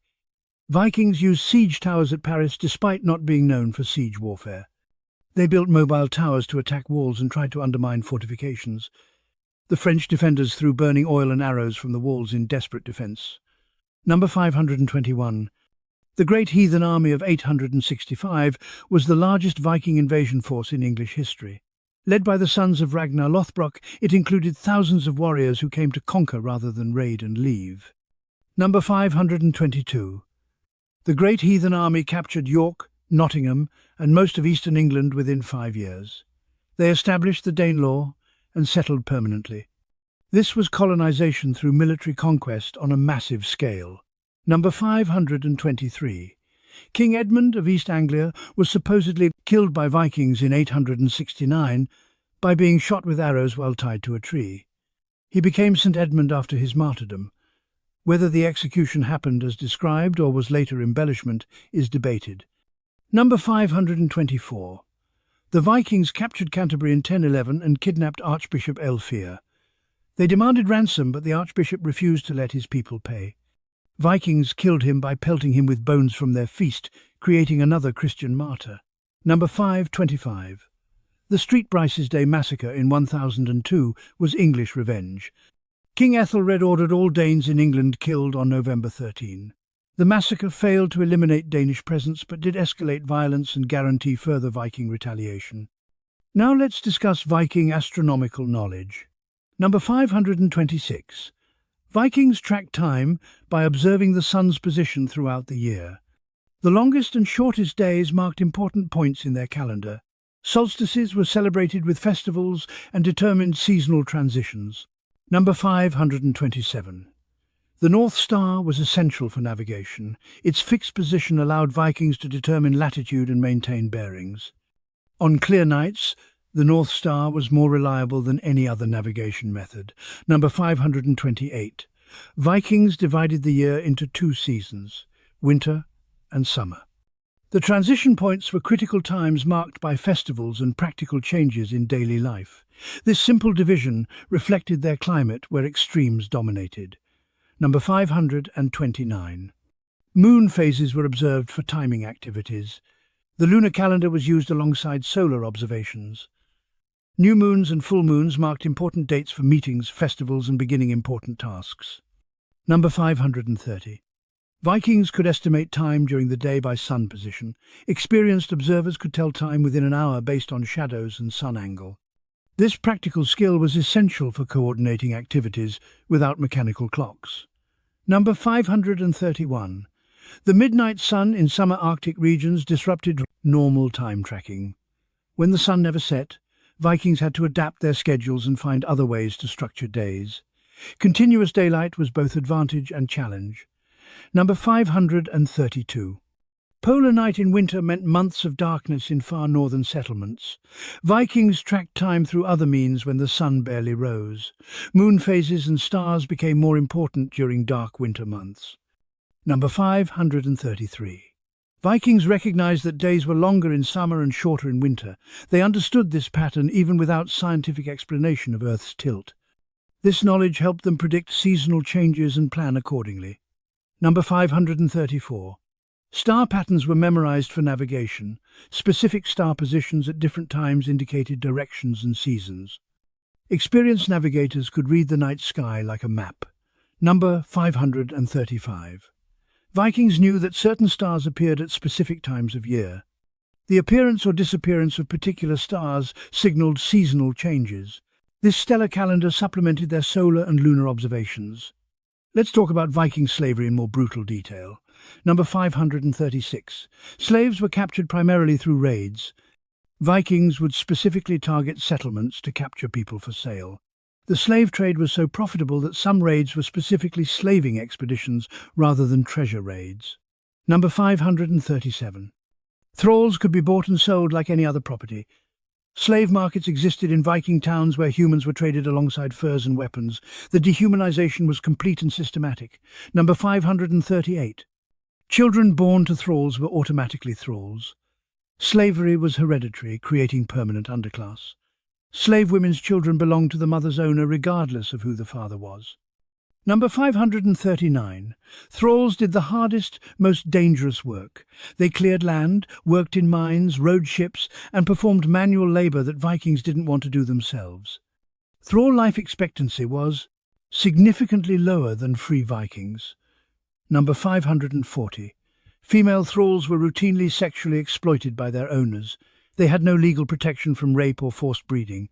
Vikings used siege towers at Paris despite not being known for siege warfare. They built mobile towers to attack walls and tried to undermine fortifications. The French defenders threw burning oil and arrows from the walls in desperate defence. Number 521. The Great Heathen Army of 865 was the largest Viking invasion force in English history. Led by the sons of Ragnar Lothbrok, it included thousands of warriors who came to conquer rather than raid and leave. Number 522. The Great Heathen Army captured York, Nottingham, and most of eastern England within 5 years. They established the Danelaw and settled permanently. This was colonization through military conquest on a massive scale. Number 523. King Edmund of East Anglia was supposedly killed by Vikings in 869 by being shot with arrows while tied to a tree. He became St. Edmund after his martyrdom. Whether the execution happened as described or was later embellishment is debated. Number 524. The Vikings captured Canterbury in 1011 and kidnapped Archbishop Elfir. They demanded ransom, but the archbishop refused to let his people pay. Vikings killed him by pelting him with bones from their feast, creating another Christian martyr. Number 525. The Street Bryce's Day massacre in 1002 was English revenge. King Ethelred ordered all Danes in England killed on November 13. The massacre failed to eliminate Danish presence but did escalate violence and guarantee further Viking retaliation. Now let's discuss Viking astronomical knowledge. Number 526. Vikings tracked time by observing the sun's position throughout the year. The longest and shortest days marked important points in their calendar. Solstices were celebrated with festivals and determined seasonal transitions. Number 527. The North Star was essential for navigation. Its fixed position allowed Vikings to determine latitude and maintain bearings. On clear nights, the North Star was more reliable than any other navigation method. Number 528. Vikings divided the year into two seasons, winter and summer. The transition points were critical times marked by festivals and practical changes in daily life. This simple division reflected their climate where extremes dominated. Number 529. Moon phases were observed for timing activities. The lunar calendar was used alongside solar observations. New moons and full moons marked important dates for meetings, festivals, and beginning important tasks. Number 530. Vikings could estimate time during the day by sun position. Experienced observers could tell time within an hour based on shadows and sun angle. This practical skill was essential for coordinating activities without mechanical clocks. Number 531. The midnight sun in summer Arctic regions disrupted normal time tracking. When the sun never set, Vikings had to adapt their schedules and find other ways to structure days. Continuous daylight was both advantage and challenge. Number 532. Polar night in winter meant months of darkness in far northern settlements. Vikings tracked time through other means when the sun barely rose. Moon phases and stars became more important during dark winter months. Number 533. Vikings recognized that days were longer in summer and shorter in winter. They understood this pattern even without scientific explanation of Earth's tilt. This knowledge helped them predict seasonal changes and plan accordingly. Number 534. Star patterns were memorized for navigation. Specific star positions at different times indicated directions and seasons. Experienced navigators could read the night sky like a map. Number 535. Vikings knew that certain stars appeared at specific times of year. The appearance or disappearance of particular stars signaled seasonal changes. This stellar calendar supplemented their solar and lunar observations. Let's talk about Viking slavery in more brutal detail. Number 536. Slaves were captured primarily through raids. Vikings would specifically target settlements to capture people for sale. The slave trade was so profitable that some raids were specifically slaving expeditions rather than treasure raids. Number 537. Thralls could be bought and sold like any other property. Slave markets existed in Viking towns where humans were traded alongside furs and weapons. The dehumanization was complete and systematic. Number 538. Children born to thralls were automatically thralls. Slavery was hereditary, creating permanent underclass. Slave women's children belonged to the mother's owner regardless of who the father was. Number 539. Thralls did the hardest, most dangerous work. They cleared land, worked in mines, rowed ships, and performed manual labor that Vikings didn't want to do themselves. Thrall life expectancy was significantly lower than free Vikings. Number 540. Female thralls were routinely sexually exploited by their owners. They had no legal protection from rape or forced breeding.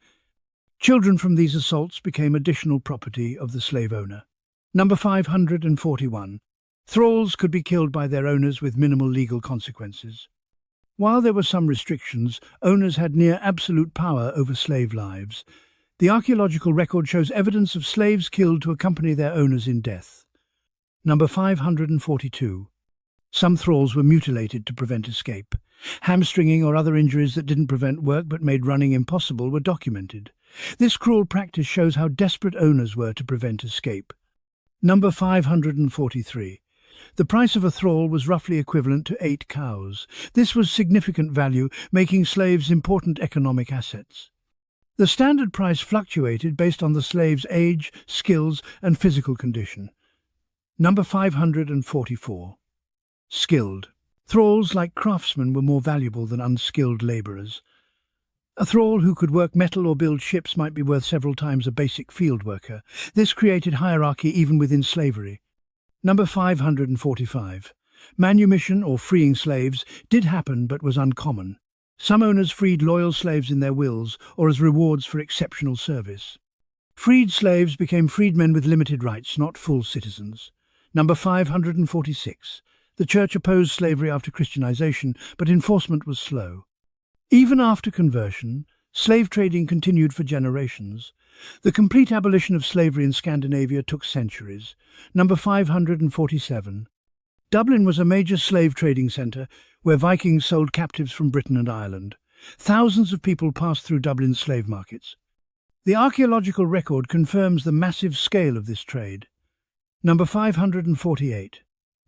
Children from these assaults became additional property of the slave owner. Number 541. Thralls could be killed by their owners with minimal legal consequences. While there were some restrictions, owners had near absolute power over slave lives. The archaeological record shows evidence of slaves killed to accompany their owners in death. Number 542. Some thralls were mutilated to prevent escape. Hamstringing or other injuries that didn't prevent work but made running impossible were documented. This cruel practice shows how desperate owners were to prevent escape. Number 543. The price of a thrall was roughly equivalent to 8 cows. This was significant value, making slaves important economic assets. The standard price fluctuated based on the slave's age, skills, and physical condition. Number 544. Skilled. Thralls, like craftsmen, were more valuable than unskilled labourers. A thrall who could work metal or build ships might be worth several times a basic field worker. This created hierarchy even within slavery. Number 545. Manumission, or freeing slaves, did happen but was uncommon. Some owners freed loyal slaves in their wills or as rewards for exceptional service. Freed slaves became freedmen with limited rights, not full citizens. Number 546. The Church opposed slavery after Christianization, but enforcement was slow. Even after conversion, slave trading continued for generations. The complete abolition of slavery in Scandinavia took centuries. Number 547. Dublin was a major slave trading centre where Vikings sold captives from Britain and Ireland. Thousands of people passed through Dublin's slave markets. The archaeological record confirms the massive scale of this trade. Number 548.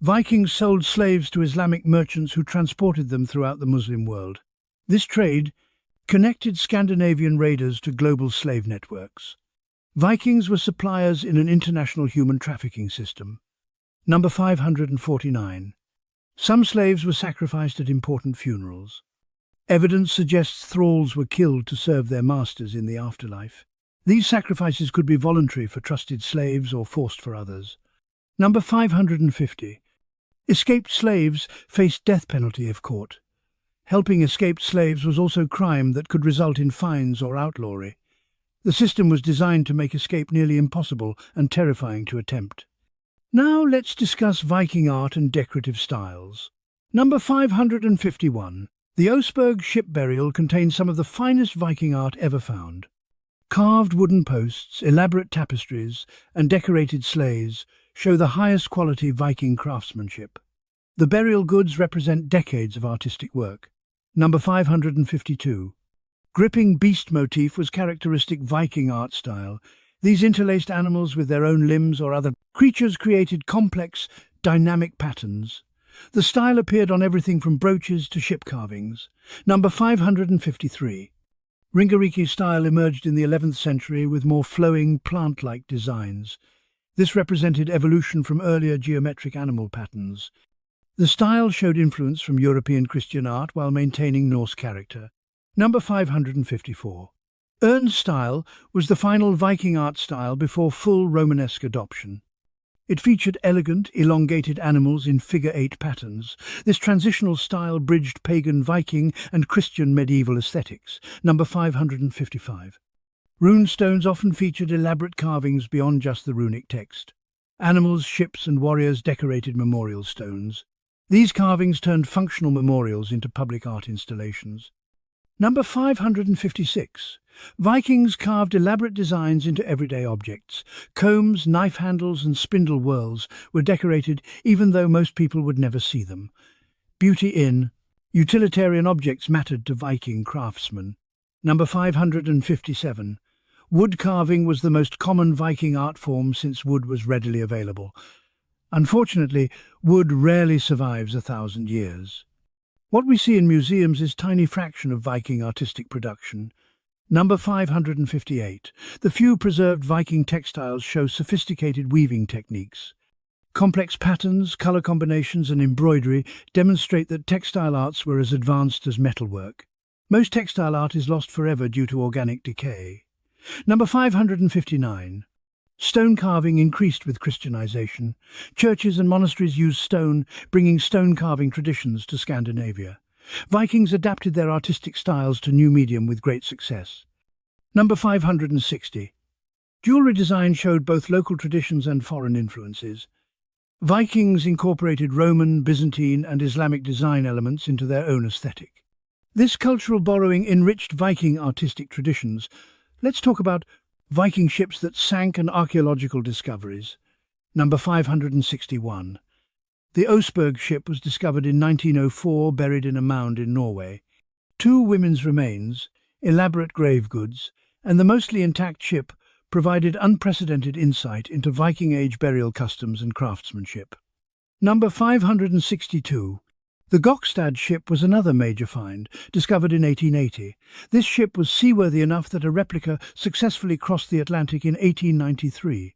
Vikings sold slaves to Islamic merchants who transported them throughout the Muslim world. This trade connected Scandinavian raiders to global slave networks. Vikings were suppliers in an international human trafficking system. Number 549. Some slaves were sacrificed at important funerals. Evidence suggests thralls were killed to serve their masters in the afterlife. These sacrifices could be voluntary for trusted slaves or forced for others. Number 550. Escaped slaves faced death penalty if caught. Helping escaped slaves was also crime that could result in fines or outlawry. The system was designed to make escape nearly impossible and terrifying to attempt. Now let's discuss Viking art and decorative styles. Number 551. The Oseberg ship burial contains some of the finest Viking art ever found. Carved wooden posts, elaborate tapestries, and decorated sleighs show the highest quality Viking craftsmanship. The burial goods represent decades of artistic work. Number 552. Gripping beast motif was characteristic Viking art style. These interlaced animals with their own limbs or other creatures created complex, dynamic patterns. The style appeared on everything from brooches to ship carvings. Number 553. Ringerike style emerged in the 11th century with more flowing, plant-like designs. This represented evolution from earlier geometric animal patterns. The style showed influence from European Christian art while maintaining Norse character. Number 554. Urn style was the final Viking art style before full Romanesque adoption. It featured elegant, elongated animals in figure-8 patterns. This transitional style bridged pagan Viking and Christian medieval aesthetics. Number 555. Rune stones often featured elaborate carvings beyond just the runic text. Animals, ships, and warriors decorated memorial stones. These carvings turned functional memorials into public art installations. Number 556. Vikings carved elaborate designs into everyday objects. Combs, knife handles, and spindle whorls were decorated even though most people would never see them. Beauty in utilitarian objects mattered to Viking craftsmen. Number 557. Wood carving was the most common Viking art form since wood was readily available. Unfortunately, wood rarely survives 1,000 years. What we see in museums is a tiny fraction of Viking artistic production. Number 558. The few preserved Viking textiles show sophisticated weaving techniques. Complex patterns, color combinations, and embroidery demonstrate that textile arts were as advanced as metalwork. Most textile art is lost forever due to organic decay. Number 559. Stone carving increased with Christianization. Churches and monasteries used stone, bringing stone carving traditions to Scandinavia. Vikings adapted their artistic styles to new medium with great success. Number 560. Jewelry design showed both local traditions and foreign influences. Vikings incorporated Roman, Byzantine, and Islamic design elements into their own aesthetic. This cultural borrowing enriched Viking artistic traditions. Let's talk about Viking ships that sank and archaeological discoveries. Number 561. The Oseberg ship was discovered in 1904, buried in a mound in Norway. Two women's remains, elaborate grave goods, and the mostly intact ship provided unprecedented insight into Viking Age burial customs and craftsmanship. Number 562. The Gokstad ship was another major find, discovered in 1880. This ship was seaworthy enough that a replica successfully crossed the Atlantic in 1893.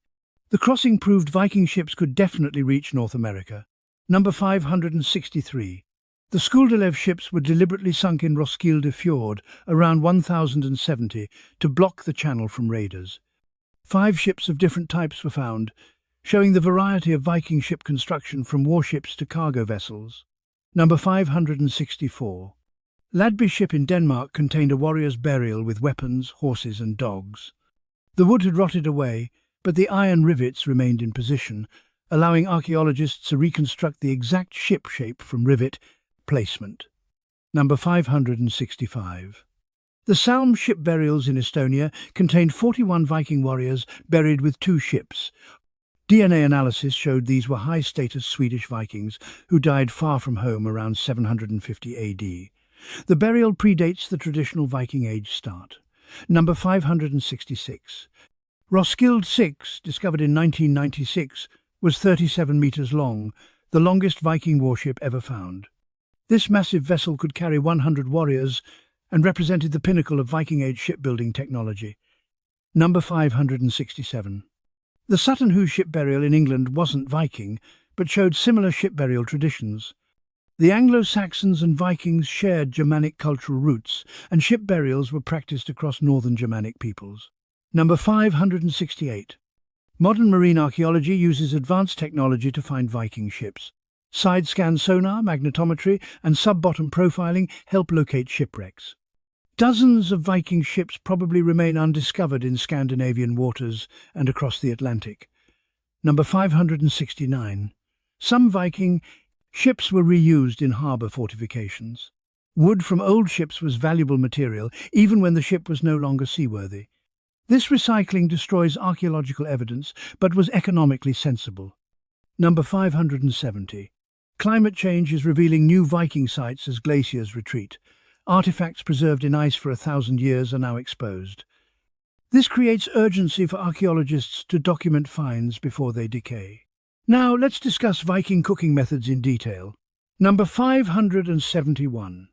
The crossing proved Viking ships could definitely reach North America. Number 563. The Skuldelev ships were deliberately sunk in Roskilde Fjord around 1070 to block the channel from raiders. 5 ships of different types were found, showing the variety of Viking ship construction from warships to cargo vessels. Number 564. Ladby ship in Denmark contained a warrior's burial with weapons, horses and dogs. The wood had rotted away, but the iron rivets remained in position, allowing archaeologists to reconstruct the exact ship shape from rivet placement. Number 565. The Salm ship burials in Estonia contained 41 Viking warriors buried with 2 ships. DNA analysis showed these were high-status Swedish Vikings who died far from home around 750 AD. The burial predates the traditional Viking Age start. Number 566. Roskilde 6, discovered in 1996, was 37 meters long, the longest Viking warship ever found. This massive vessel could carry 100 warriors and represented the pinnacle of Viking Age shipbuilding technology. Number 567. The Sutton Hoo ship burial in England wasn't Viking, but showed similar ship burial traditions. The Anglo-Saxons and Vikings shared Germanic cultural roots, and ship burials were practiced across northern Germanic peoples. Number 568. Modern marine archaeology uses advanced technology to find Viking ships. Side-scan sonar, magnetometry, and sub-bottom profiling help locate shipwrecks. Dozens of Viking ships probably remain undiscovered in Scandinavian waters and across the Atlantic. Number 569. Some Viking ships were reused in harbour fortifications. Wood from old ships was valuable material, even when the ship was no longer seaworthy. This recycling destroys archaeological evidence, but was economically sensible. Number 570. Climate change is revealing new Viking sites as glaciers retreat. Artifacts preserved in ice for 1,000 years are now exposed. This creates urgency for archaeologists to document finds before they decay. Now, let's discuss Viking cooking methods in detail. Number 571.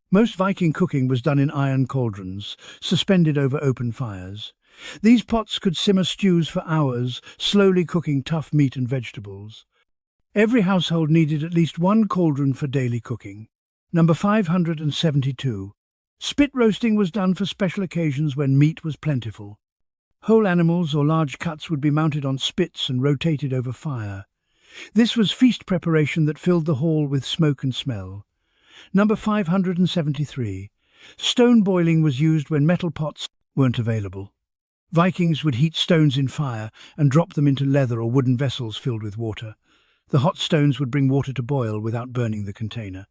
Most Viking cooking was done in iron cauldrons, suspended over open fires. These pots could simmer stews for hours, slowly cooking tough meat and vegetables. Every household needed at least one cauldron for daily cooking. Number 572. Spit roasting was done for special occasions when meat was plentiful. Whole animals or large cuts would be mounted on spits and rotated over fire. This was feast preparation that filled the hall with smoke and smell. Number 573. Stone boiling was used when metal pots weren't available. Vikings would heat stones in fire and drop them into leather or wooden vessels filled with water. The hot stones would bring water to boil without burning the container.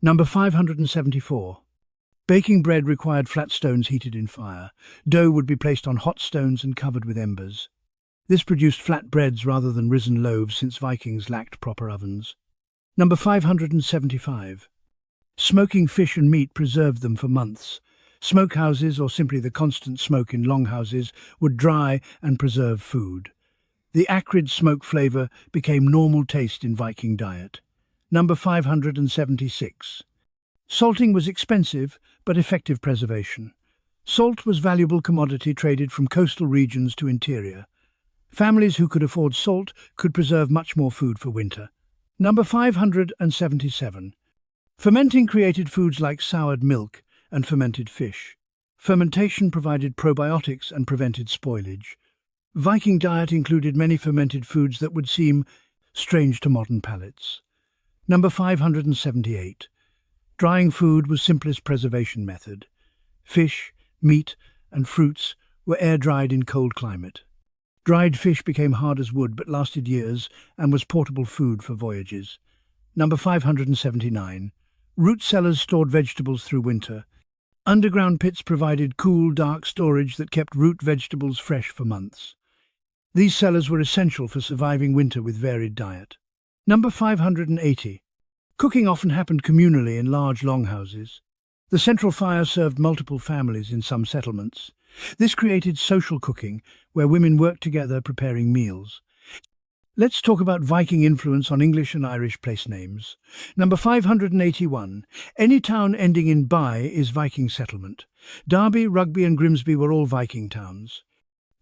Number 574. Baking bread required flat stones heated in fire. Dough would be placed on hot stones and covered with embers. This produced flat breads rather than risen loaves since Vikings lacked proper ovens. Number 575. Smoking fish and meat preserved them for months. Smokehouses, or simply the constant smoke in longhouses, would dry and preserve food. The acrid smoke flavour became normal taste in Viking diet. Number 576. Salting was expensive but effective preservation. Salt was valuable commodity traded from coastal regions to interior. Families who could afford salt could preserve much more food for winter. Number 577. Fermenting created foods like soured milk and fermented fish. Fermentation provided probiotics and prevented spoilage. Viking diet included many fermented foods that would seem strange to modern palates. Number 578. Drying food was simplest preservation method. Fish, meat, and fruits were air-dried in cold climate. Dried fish became hard as wood but lasted years and was portable food for voyages. Number 579. Root cellars stored vegetables through winter. Underground pits provided cool, dark storage that kept root vegetables fresh for months. These cellars were essential for surviving winter with varied diet. Number 580. Cooking often happened communally in large longhouses. The central fire served multiple families in some settlements. This created social cooking, where women worked together preparing meals. Let's talk about Viking influence on English and Irish place names. Number 581. Any town ending in by is Viking settlement. Derby, Rugby and Grimsby were all Viking towns.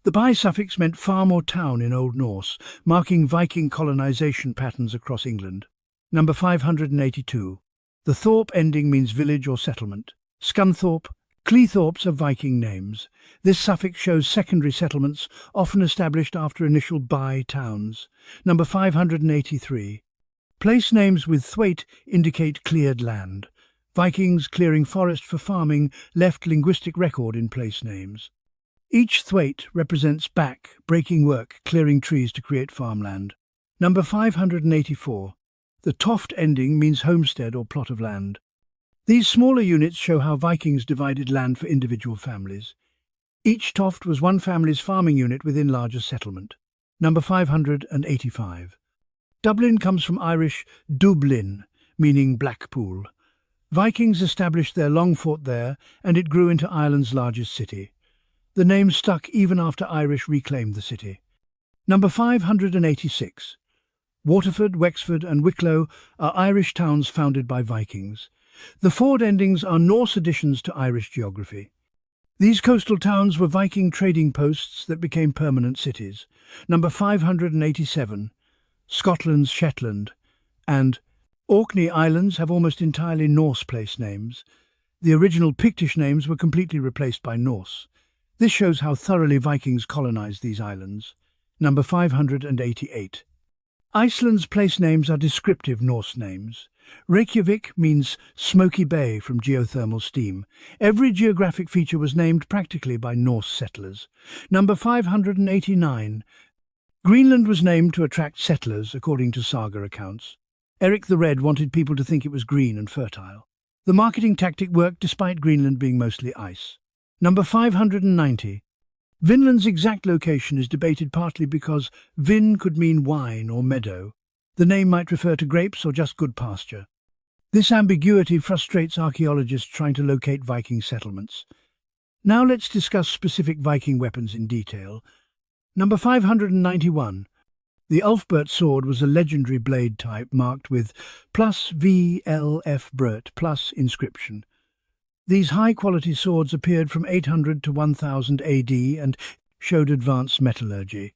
The by suffix meant farm or town in Old Norse, marking Viking colonization patterns across England. Number 582. The Thorpe ending means village or settlement. Scunthorpe, Cleethorpes are Viking names. This suffix shows secondary settlements, often established after initial by towns. Number 583. Place names with thwaite indicate cleared land. Vikings clearing forest for farming left linguistic record in place names. Each thwaite represents back, breaking work, clearing trees to create farmland. Number 584. The toft ending means homestead or plot of land. These smaller units show how Vikings divided land for individual families. Each toft was one family's farming unit within larger settlement. Number 585. Dublin comes from Irish Dublin, meaning Blackpool. Vikings established their long fort there, and it grew into Ireland's largest city. The name stuck even after Irish reclaimed the city. Number 586. Waterford, Wexford and Wicklow are Irish towns founded by Vikings. The ford endings are Norse additions to Irish geography. These coastal towns were Viking trading posts that became permanent cities. Number 587. Scotland's Shetland and Orkney Islands have almost entirely Norse place names. The original Pictish names were completely replaced by Norse. This shows how thoroughly Vikings colonized these islands. Number 588. Iceland's place names are descriptive Norse names. Reykjavik means smoky bay from geothermal steam. Every geographic feature was named practically by Norse settlers. Number 589. Greenland was named to attract settlers, according to saga accounts. Eric the Red wanted people to think it was green and fertile. The marketing tactic worked despite Greenland being mostly ice. Number 590. Vinland's exact location is debated partly because vin could mean wine or meadow. The name might refer to grapes or just good pasture. This ambiguity frustrates archaeologists trying to locate Viking settlements. Now let's discuss specific Viking weapons in detail. Number 591. The Ulfbert sword was a legendary blade type marked with +VLF Bert plus inscription. These high-quality swords appeared from 800 to 1000 AD and showed advanced metallurgy.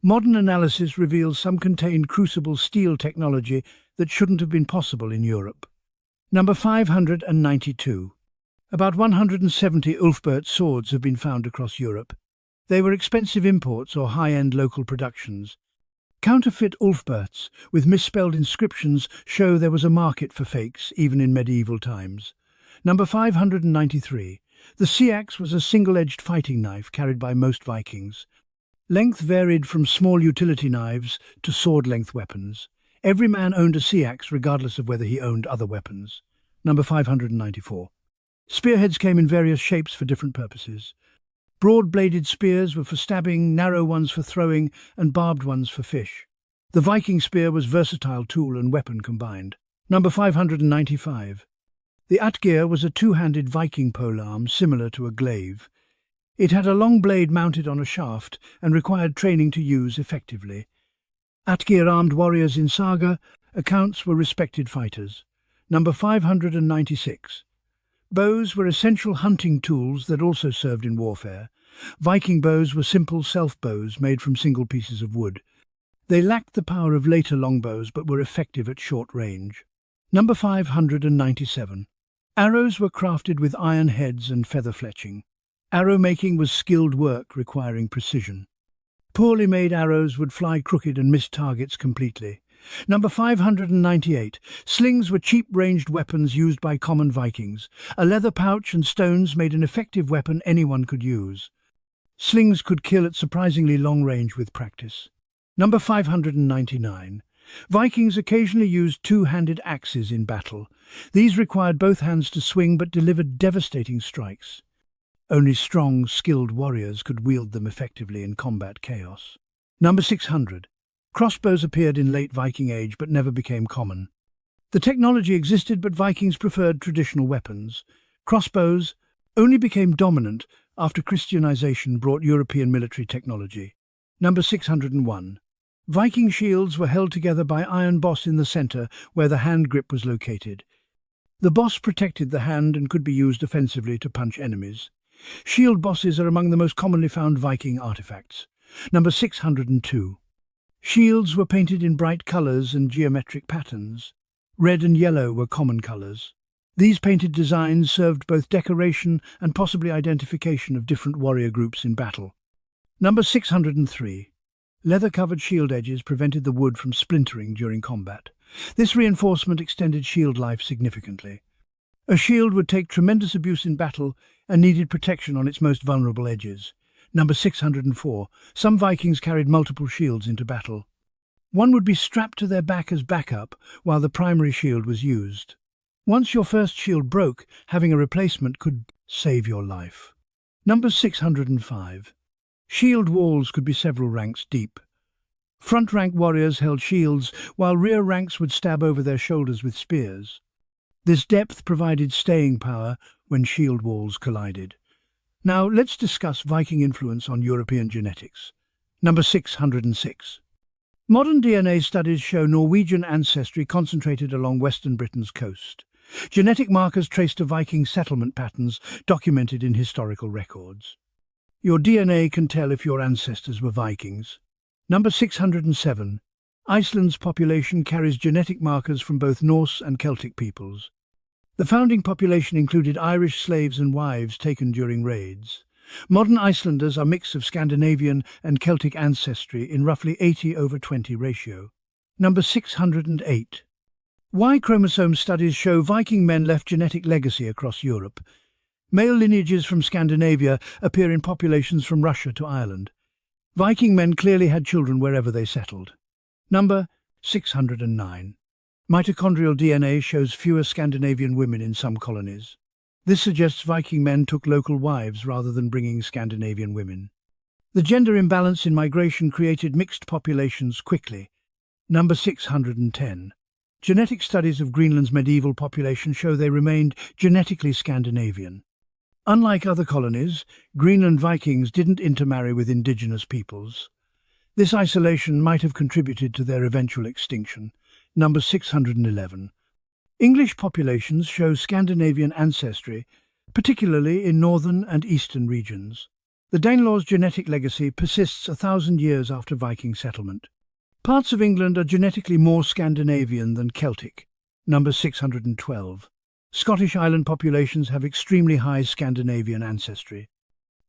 Modern analysis reveals some contained crucible steel technology that shouldn't have been possible in Europe. Number 592. About 170 Ulfbert swords have been found across Europe. They were expensive imports or high-end local productions. Counterfeit Ulfberts with misspelled inscriptions show there was a market for fakes even in medieval times. Number 593. The seax was a single-edged fighting knife carried by most Vikings. Length varied from small utility knives to sword-length weapons. Every man owned a seax regardless of whether he owned other weapons. Number 594. Spearheads came in various shapes for different purposes. Broad-bladed spears were for stabbing, narrow ones for throwing, and barbed ones for fish. The Viking spear was versatile tool and weapon combined. Number 595. The atgeir was a two-handed Viking polearm similar to a glaive. It had a long blade mounted on a shaft and required training to use effectively. Atgeir-armed warriors in saga accounts were respected fighters. Number 596. Bows were essential hunting tools that also served in warfare. Viking bows were simple self-bows made from single pieces of wood. They lacked the power of later longbows but were effective at short range. Number 597. Arrows were crafted with iron heads and feather fletching. Arrow making was skilled work requiring precision. Poorly made arrows would fly crooked and miss targets completely. Number 598. Slings were cheap ranged weapons used by common Vikings. A leather pouch and stones made an effective weapon anyone could use. Slings could kill at surprisingly long range with practice. Number 599. Vikings occasionally used two-handed axes in battle. These required both hands to swing but delivered devastating strikes. Only strong, skilled warriors could wield them effectively in combat chaos. Number 600. Crossbows appeared in late Viking Age but never became common. The technology existed, but Vikings preferred traditional weapons. Crossbows only became dominant after Christianization brought European military technology. Number 601. Viking shields were held together by iron boss in the center, where the hand grip was located. The boss protected the hand and could be used offensively to punch enemies. Shield bosses are among the most commonly found Viking artifacts. Number 602. Shields were painted in bright colors and geometric patterns. Red and yellow were common colors. These painted designs served both decoration and possibly identification of different warrior groups in battle. Number 603. Leather-covered shield edges prevented the wood from splintering during combat. This reinforcement extended shield life significantly. A shield would take tremendous abuse in battle and needed protection on its most vulnerable edges. Number 604. Some Vikings carried multiple shields into battle. One would be strapped to their back as backup while the primary shield was used. Once your first shield broke, having a replacement could save your life. Number 605. Shield walls could be several ranks deep. Front rank warriors held shields, while rear ranks would stab over their shoulders with spears. This depth provided staying power when shield walls collided. Now let's discuss Viking influence on European genetics. Number 606. Modern DNA studies show Norwegian ancestry concentrated along western Britain's coast. Genetic markers traced to Viking settlement patterns documented in historical records. Your DNA can tell if your ancestors were Vikings. Number 607. Iceland's population carries genetic markers from both Norse and Celtic peoples. The founding population included Irish slaves and wives taken during raids. Modern Icelanders are a mix of Scandinavian and Celtic ancestry in roughly 80/20 ratio. Number 608. Y chromosome studies show Viking men left genetic legacy across Europe. Male lineages from Scandinavia appear in populations from Russia to Ireland. Viking men clearly had children wherever they settled. Number 609. Mitochondrial DNA shows fewer Scandinavian women in some colonies. This suggests Viking men took local wives rather than bringing Scandinavian women. The gender imbalance in migration created mixed populations quickly. Number 610. Genetic studies of Greenland's medieval population show they remained genetically Scandinavian. Unlike other colonies, Greenland Vikings didn't intermarry with indigenous peoples. This isolation might have contributed to their eventual extinction. Number 611. English populations show Scandinavian ancestry, particularly in northern and eastern regions. The Danelaw's genetic legacy persists 1,000 years after Viking settlement. Parts of England are genetically more Scandinavian than Celtic. Number 612. Scottish island populations have extremely high Scandinavian ancestry.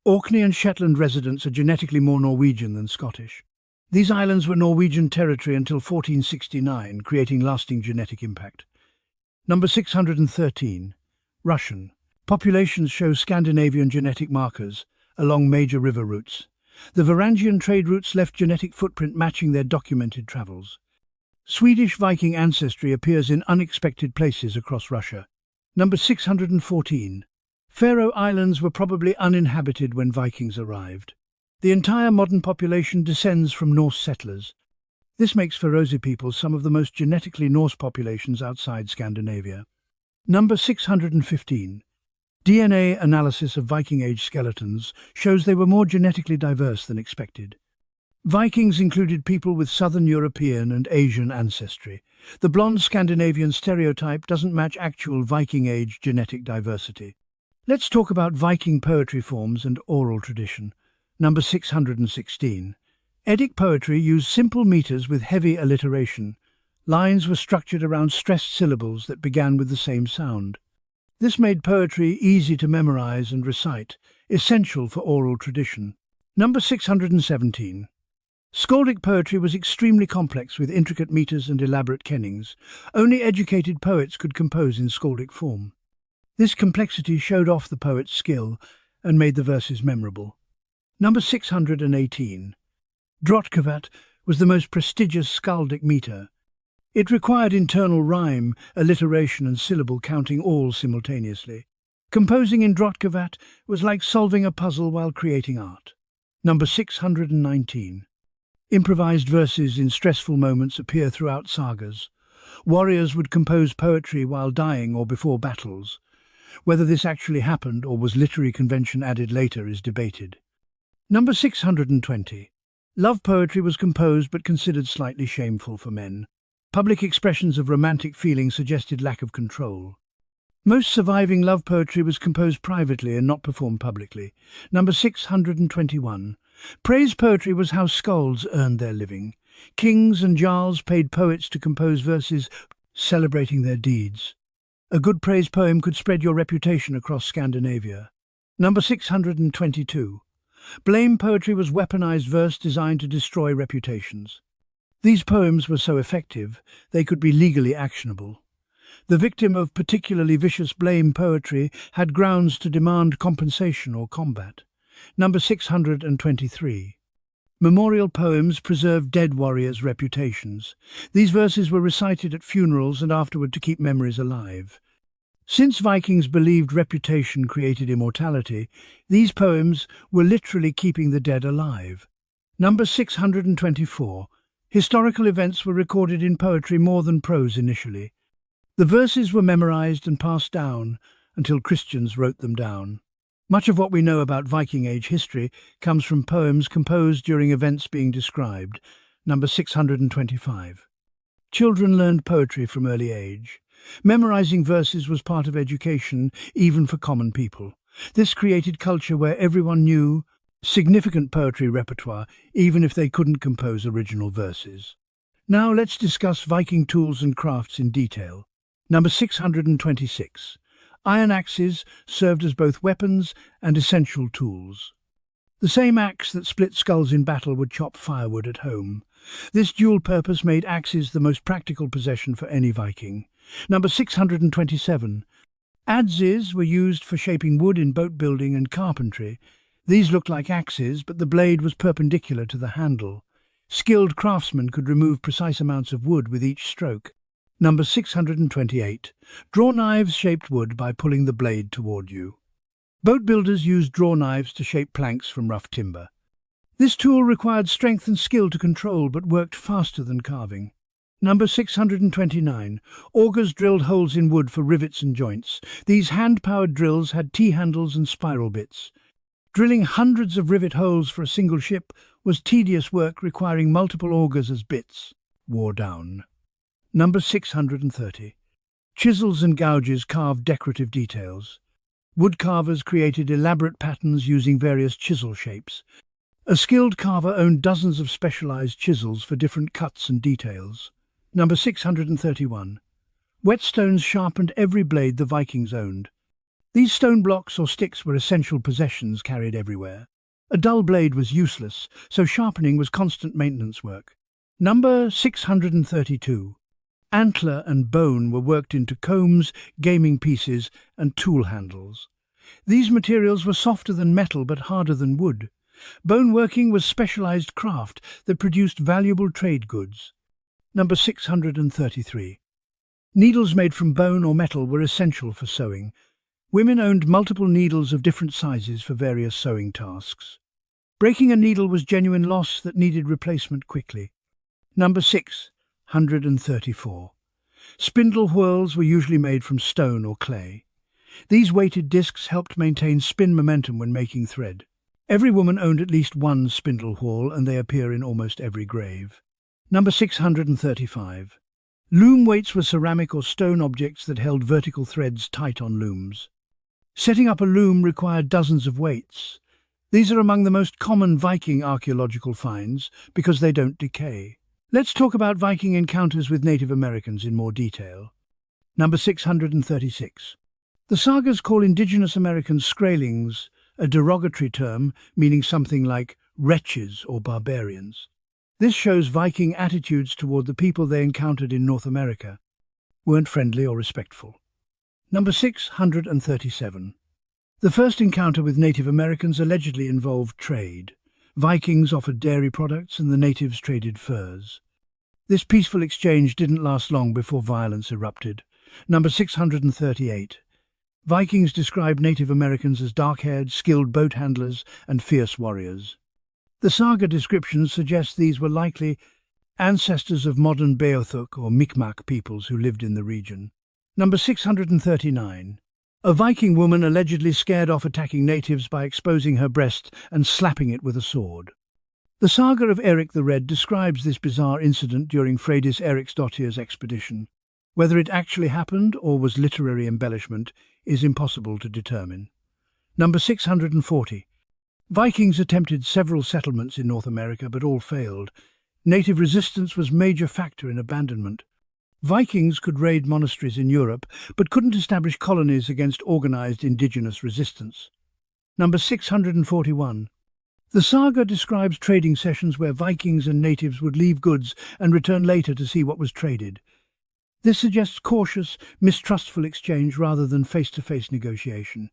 Orkney and Shetland residents are genetically more Norwegian than Scottish. These islands were Norwegian territory until 1469, creating lasting genetic impact. Number 613. Russian. Populations show Scandinavian genetic markers along major river routes. The Varangian trade routes left genetic footprint matching their documented travels. Swedish Viking ancestry appears in unexpected places across Russia. Number 614. Faroe Islands were probably uninhabited when Vikings arrived. The entire modern population descends from Norse settlers. This makes Faroese peoples some of the most genetically Norse populations outside Scandinavia. Number 615. DNA analysis of Viking Age skeletons shows they were more genetically diverse than expected. Vikings included people with Southern European and Asian ancestry. The blonde Scandinavian stereotype doesn't match actual Viking Age genetic diversity. Let's talk about Viking poetry forms and oral tradition. Number 616. Eddic poetry used simple meters with heavy alliteration. Lines were structured around stressed syllables that began with the same sound. This made poetry easy to memorize and recite, essential for oral tradition. Number 617. Skaldic poetry was extremely complex with intricate meters and elaborate kennings. Only educated poets could compose in skaldic form. This complexity showed off the poet's skill and made the verses memorable. Number 618. Drottkavat was the most prestigious skaldic meter. It required internal rhyme, alliteration and syllable counting all simultaneously. Composing in Drotkavat was like solving a puzzle while creating art. Number 619. Improvised verses in stressful moments appear throughout sagas. Warriors would compose poetry while dying or before battles. Whether this actually happened or was literary convention added later is debated. Number 620. Love poetry was composed but considered slightly shameful for men. Public expressions of romantic feeling suggested lack of control. Most surviving love poetry was composed privately and not performed publicly. Number 621. Praise poetry was how skalds earned their living. Kings and jarls paid poets to compose verses celebrating their deeds. A good praise poem could spread your reputation across Scandinavia. Number 622. Blame poetry was weaponized verse designed to destroy reputations. These poems were so effective, they could be legally actionable. The victim of particularly vicious blame poetry had grounds to demand compensation or combat. Number 623. Memorial poems preserved dead warriors' reputations. These verses were recited at funerals and afterward to keep memories alive. Since Vikings believed reputation created immortality, these poems were literally keeping the dead alive. Number 624. Historical events were recorded in poetry more than prose initially. The verses were memorized and passed down until Christians wrote them down. Much of what we know about Viking Age history comes from poems composed during events being described. Number 625. Children learned poetry from early age. Memorizing verses was part of education, even for common people. This created culture where everyone knew significant poetry repertoire, even if they couldn't compose original verses. Now let's discuss Viking tools and crafts in detail. Number 626. Iron axes served as both weapons and essential tools. The same axe that split skulls in battle would chop firewood at home. This dual purpose made axes the most practical possession for any Viking. Number 627. Adzes were used for shaping wood in boat building and carpentry. These looked like axes, but the blade was perpendicular to the handle. Skilled craftsmen could remove precise amounts of wood with each stroke. Number 628. Draw knives shaped wood by pulling the blade toward you. Boat builders used draw knives to shape planks from rough timber. This tool required strength and skill to control, but worked faster than carving. Number 629. Augers drilled holes in wood for rivets and joints. These hand-powered drills had T-handles and spiral bits. Drilling hundreds of rivet holes for a single ship was tedious work requiring multiple augers as bits. Wore down. Number 630. Chisels and gouges carved decorative details. Woodcarvers created elaborate patterns using various chisel shapes. A skilled carver owned dozens of specialized chisels for different cuts and details. Number 631. Whetstones sharpened every blade the Vikings owned. These stone blocks or sticks were essential possessions carried everywhere. A dull blade was useless, so sharpening was constant maintenance work. Number 632. Antler and bone were worked into combs, gaming pieces, and tool handles. These materials were softer than metal but harder than wood. Bone working was specialized craft that produced valuable trade goods. Number 633. Needles made from bone or metal were essential for sewing. Women owned multiple needles of different sizes for various sewing tasks. Breaking a needle was genuine loss that needed replacement quickly. Number 634. Spindle whorls were usually made from stone or clay. These weighted discs helped maintain spin momentum when making thread. Every woman owned at least one spindle whorl, and they appear in almost every grave. Number 635. Loom weights were ceramic or stone objects that held vertical threads tight on looms. Setting up a loom required dozens of weights. These are among the most common Viking archaeological finds because they don't decay. Let's talk about Viking encounters with Native Americans in more detail. Number 636. The sagas call indigenous Americans Skraelings, a derogatory term meaning something like wretches or barbarians. This shows Viking attitudes toward the people they encountered in North America weren't friendly or respectful. Number 637. The first encounter with Native Americans allegedly involved trade. Vikings offered dairy products and the natives traded furs. This peaceful exchange didn't last long before violence erupted. Number 638. Vikings described Native Americans as dark-haired, skilled boat handlers and fierce warriors. The saga descriptions suggest these were likely ancestors of modern Beothuk or Mi'kmaq peoples who lived in the region. Number 639. A Viking woman allegedly scared off attacking natives by exposing her breast and slapping it with a sword. The saga of Eric the Red describes this bizarre incident during Freydis Eriksdottir's expedition. Whether it actually happened or was literary embellishment is impossible to determine. Number 640. Vikings attempted several settlements in North America, but all failed. Native resistance was a major factor in abandonment. Vikings could raid monasteries in Europe, but couldn't establish colonies against organized indigenous resistance. Number 641. The saga describes trading sessions where Vikings and natives would leave goods and return later to see what was traded. This suggests cautious, mistrustful exchange rather than face-to-face negotiation.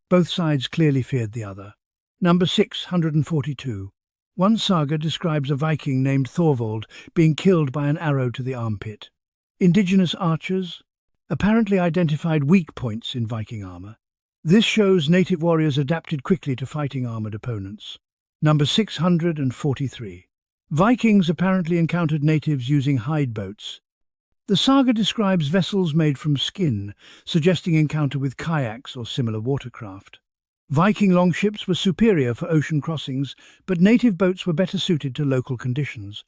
Both sides clearly feared the other. Number 642. One saga describes a Viking named Thorvald being killed by an arrow to the armpit. Indigenous archers apparently identified weak points in Viking armor. This shows native warriors adapted quickly to fighting armored opponents. Number 643. Vikings apparently encountered natives using hide boats. The saga describes vessels made from skin, suggesting encounter with kayaks or similar watercraft. Viking longships were superior for ocean crossings, but native boats were better suited to local conditions.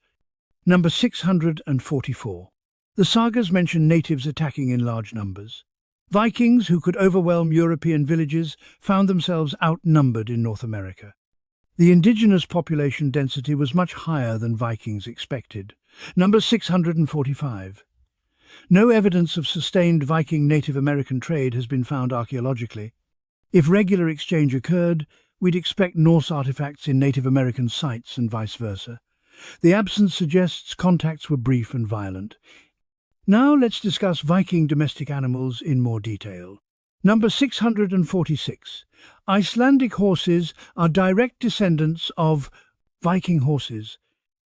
Number 644. The sagas mention natives attacking in large numbers. Vikings, who could overwhelm European villages, found themselves outnumbered in North America. The indigenous population density was much higher than Vikings expected. Number 645. No evidence of sustained Viking Native American trade has been found archaeologically. If regular exchange occurred, we'd expect Norse artifacts in Native American sites and vice versa. The absence suggests contacts were brief and violent. Now let's discuss Viking domestic animals in more detail. Number 646. Icelandic horses are direct descendants of Viking horses.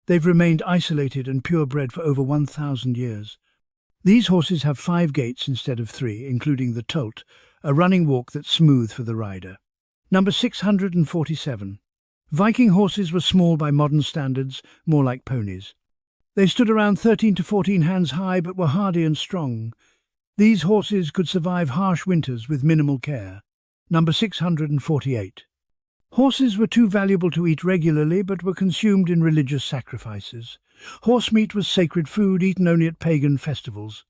They've remained isolated and purebred for over 1,000 years. These horses have 5 gaits instead of 3, including the tolt, a running walk that's smooth for the rider. Number 647. Viking horses were small by modern standards, more like ponies. They stood around 13 to 14 hands high but were hardy and strong. These horses could survive harsh winters with minimal care. Number 648. Horses were too valuable to eat regularly but were consumed in religious sacrifices. Horse meat was sacred food eaten only at pagan festivals.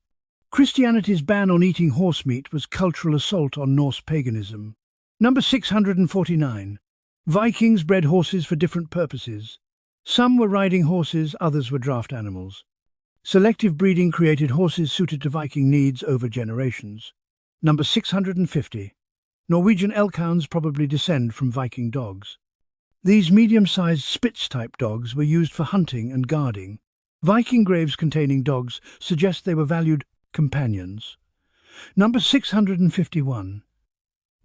Christianity's ban on eating horse meat was cultural assault on Norse paganism. Number 649. Vikings bred horses for different purposes. Some were riding horses, others were draft animals. Selective breeding created horses suited to Viking needs over generations. Number 650. Norwegian elkhounds probably descend from Viking dogs. These medium-sized Spitz-type dogs were used for hunting and guarding. Viking graves containing dogs suggest they were valued companions. Number 651.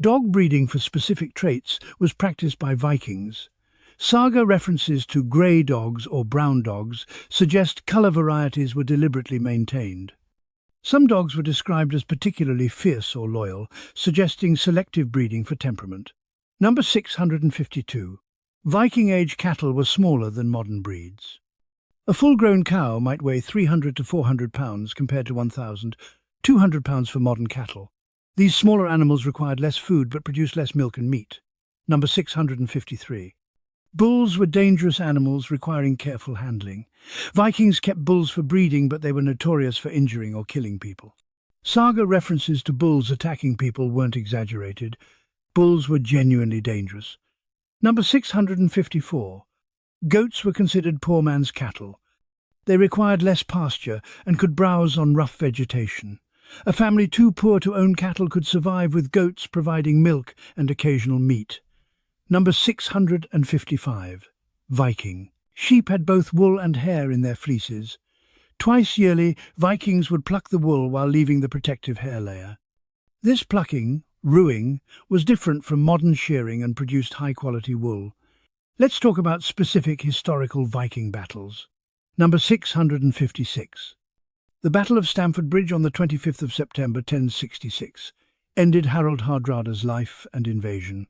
Dog breeding for specific traits was practiced by Vikings. Saga references to grey dogs or brown dogs suggest colour varieties were deliberately maintained. Some dogs were described as particularly fierce or loyal, suggesting selective breeding for temperament. Number 652. Viking-age cattle were smaller than modern breeds. A full-grown cow might weigh 300 to 400 pounds compared to 1,200 pounds for modern cattle. These smaller animals required less food but produced less milk and meat. Number 653. Bulls were dangerous animals requiring careful handling. Vikings kept bulls for breeding, but they were notorious for injuring or killing people. Saga references to bulls attacking people weren't exaggerated. Bulls were genuinely dangerous. Number 654. Goats were considered poor man's cattle. They required less pasture and could browse on rough vegetation. A family too poor to own cattle could survive with goats providing milk and occasional meat. Number 655. Viking. Sheep had both wool and hair in their fleeces. Twice yearly, Vikings would pluck the wool while leaving the protective hair layer. This plucking, ruing, was different from modern shearing and produced high-quality wool. Let's talk about specific historical Viking battles. Number 656. The Battle of Stamford Bridge on the 25th of September 1066 ended Harold Hardrada's life and invasion.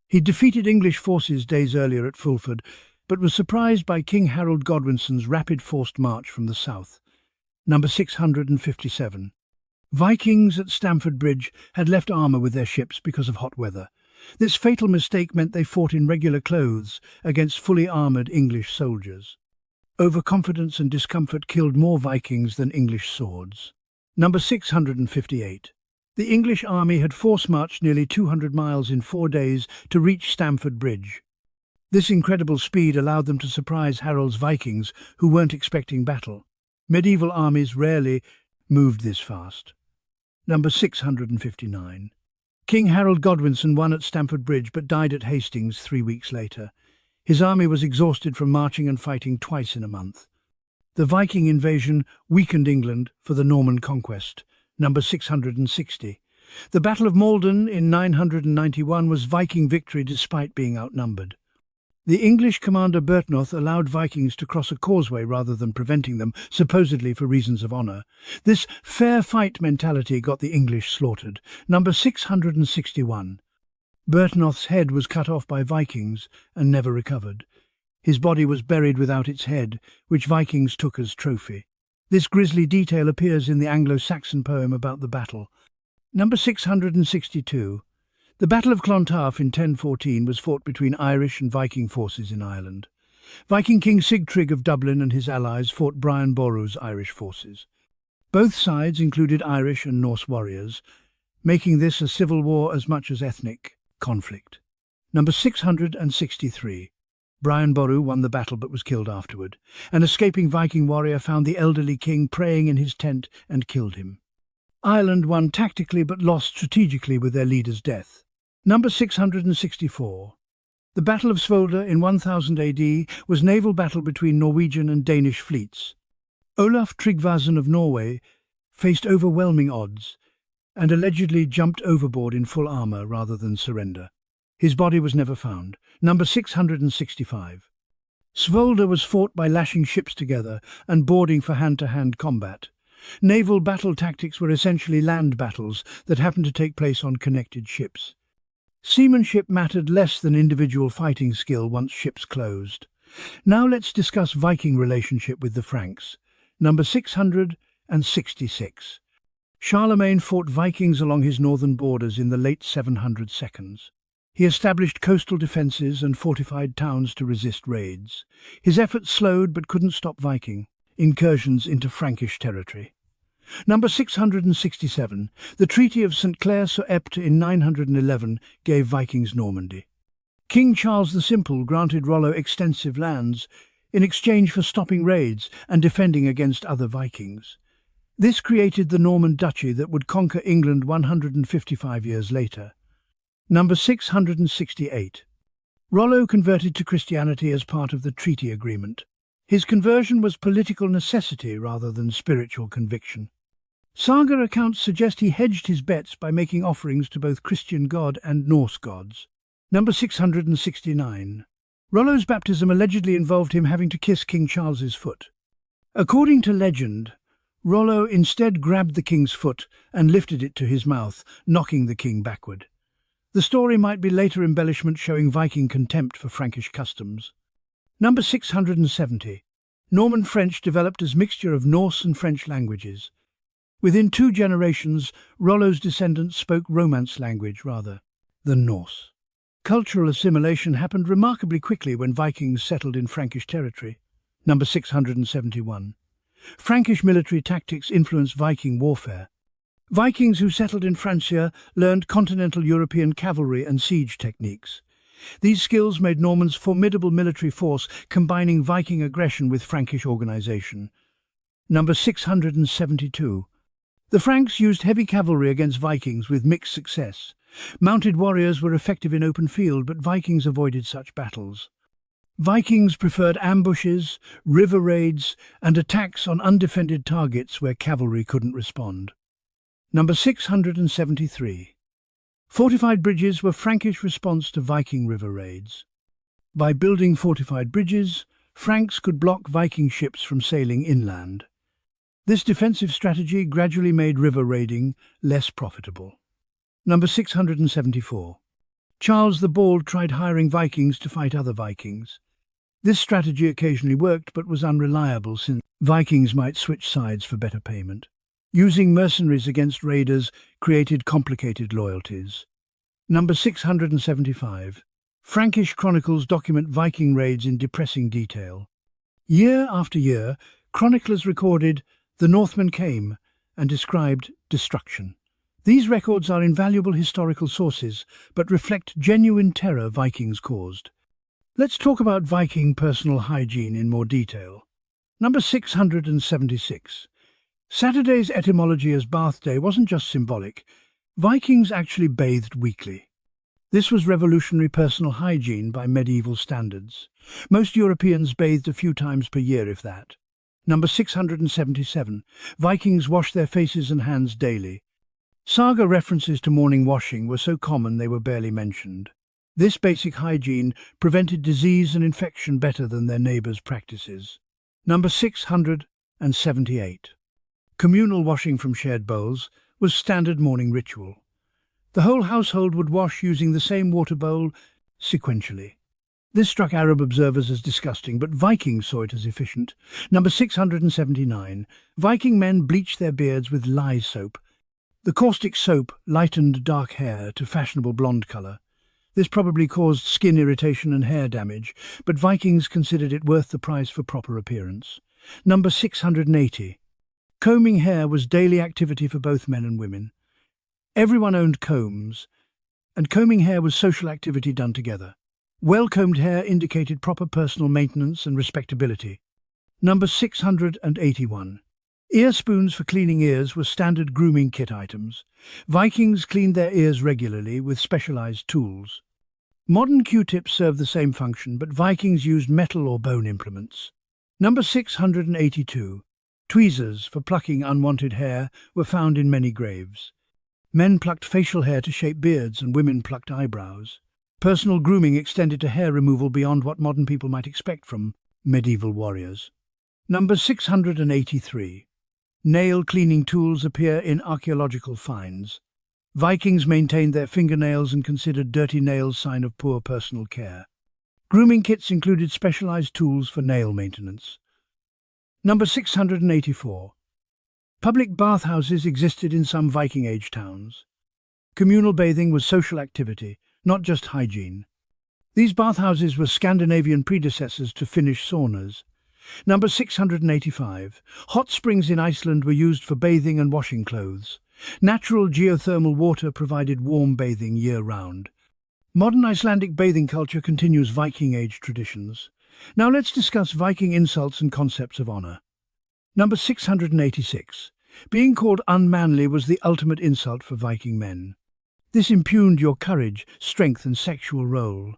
He defeated English forces days earlier at Fulford, but was surprised by King Harold Godwinson's rapid forced march from the south. Number 657. Vikings at Stamford Bridge had left armour with their ships because of hot weather. This fatal mistake meant they fought in regular clothes against fully armoured English soldiers. Overconfidence and discomfort killed more Vikings than English swords. Number 658. The English army had force-marched nearly 200 miles in 4 days to reach Stamford Bridge. This incredible speed allowed them to surprise Harold's Vikings, who weren't expecting battle. Medieval armies rarely moved this fast. Number 659. King Harold Godwinson won at Stamford Bridge but died at Hastings 3 weeks later. His army was exhausted from marching and fighting twice in a month. The Viking invasion weakened England for the Norman conquest. Number 660. The Battle of Maldon in 991 was Viking victory despite being outnumbered. The English commander Bertnoth allowed Vikings to cross a causeway rather than preventing them, supposedly for reasons of honour. This fair fight mentality got the English slaughtered. Number 661. Bertnoth's head was cut off by Vikings and never recovered. His body was buried without its head, which Vikings took as trophy. This grisly detail appears in the Anglo-Saxon poem about the battle. Number 662. The Battle of Clontarf in 1014 was fought between Irish and Viking forces in Ireland. Viking King Sigtryg of Dublin and his allies fought Brian Boru's Irish forces. Both sides included Irish and Norse warriors, making this a civil war as much as ethnic conflict. Number 663. Brian Boru won the battle but was killed afterward. An escaping Viking warrior found the elderly king praying in his tent and killed him. Ireland won tactically but lost strategically with their leader's death. Number 664. The Battle of Svolder in 1000 AD was a naval battle between Norwegian and Danish fleets. Olaf Tryggvason of Norway faced overwhelming odds and allegedly jumped overboard in full armour rather than surrender. His body was never found. Number 665. Svolder was fought by lashing ships together and boarding for hand-to-hand combat. Naval battle tactics were essentially land battles that happened to take place on connected ships. Seamanship mattered less than individual fighting skill once ships closed. Now let's discuss Viking relationship with the Franks. Number 666. Charlemagne fought Vikings along his northern borders in the late 700 seconds. He established coastal defences and fortified towns to resist raids. His efforts slowed but couldn't stop Viking incursions into Frankish territory. Number 667. The Treaty of St. Clair-sur-Epte in 911 gave Vikings Normandy. King Charles the Simple granted Rollo extensive lands in exchange for stopping raids and defending against other Vikings. This created the Norman Duchy that would conquer England 155 years later. Number 668. Rollo converted to Christianity as part of the treaty agreement. His conversion was political necessity rather than spiritual conviction. Saga accounts suggest he hedged his bets by making offerings to both Christian god and Norse gods. Number 669. Rollo's baptism allegedly involved him having to kiss King Charles's foot. According to legend, Rollo instead grabbed the king's foot and lifted it to his mouth, knocking the king backward. The story might be later embellishment showing Viking contempt for Frankish customs. Number 670. Norman French developed as mixture of Norse and French languages. Within 2 generations, Rollo's descendants spoke Romance language rather than Norse. Cultural assimilation happened remarkably quickly when Vikings settled in Frankish territory. Number 671. Frankish military tactics influenced Viking warfare. Vikings who settled in Francia learned continental European cavalry and siege techniques. These skills made Normans formidable military force, combining Viking aggression with Frankish organization. Number 672. The Franks used heavy cavalry against Vikings with mixed success. Mounted warriors were effective in open field, but Vikings avoided such battles. Vikings preferred ambushes, river raids, and attacks on undefended targets where cavalry couldn't respond. Number 673. Fortified bridges were Frankish response to Viking river raids. By building fortified bridges, Franks could block Viking ships from sailing inland. This defensive strategy gradually made river raiding less profitable. Number 674. Charles the Bald tried hiring Vikings to fight other Vikings. This strategy occasionally worked but was unreliable since Vikings might switch sides for better payment. Using mercenaries against raiders created complicated loyalties. Number 675. Frankish chronicles document Viking raids in depressing detail. Year after year, chroniclers recorded the Northmen came and described destruction. These records are invaluable historical sources but reflect genuine terror Vikings caused. Let's talk about Viking personal hygiene in more detail. Number 676. Saturday's etymology as bath day wasn't just symbolic. Vikings actually bathed weekly. This was revolutionary personal hygiene by medieval standards. Most Europeans bathed a few times per year, if that. Number 677. Vikings washed their faces and hands daily. Saga references to morning washing were so common they were barely mentioned. This basic hygiene prevented disease and infection better than their neighbours' practices. Number 678. Communal washing from shared bowls was standard morning ritual. The whole household would wash using the same water bowl sequentially. This struck Arab observers as disgusting, but Vikings saw it as efficient. Number 679. Viking men bleached their beards with lye soap. The caustic soap lightened dark hair to fashionable blonde colour. This probably caused skin irritation and hair damage, but Vikings considered it worth the price for proper appearance. Number 680. Combing hair was daily activity for both men and women. Everyone owned combs, and combing hair was social activity done together. Well-combed hair indicated proper personal maintenance and respectability. Number 681. Ear spoons for cleaning ears were standard grooming kit items. Vikings cleaned their ears regularly with specialized tools. Modern Q-tips serve the same function, but Vikings used metal or bone implements. Number 682. Tweezers for plucking unwanted hair were found in many graves. Men plucked facial hair to shape beards and women plucked eyebrows. Personal grooming extended to hair removal beyond what modern people might expect from medieval warriors. Number 683. Nail cleaning tools appear in archaeological finds. Vikings maintained their fingernails and considered dirty nails a sign of poor personal care. Grooming kits included specialized tools for nail maintenance. Number 684. Public bathhouses existed in some Viking Age towns. Communal bathing was social activity, not just hygiene. These bathhouses were Scandinavian predecessors to Finnish saunas. Number 685. Hot springs in Iceland were used for bathing and washing clothes. Natural geothermal water provided warm bathing year-round. Modern Icelandic bathing culture continues Viking Age traditions. Now let's discuss Viking insults and concepts of honor. Number 686. Being called unmanly was the ultimate insult for Viking men. This impugned your courage, strength and sexual role.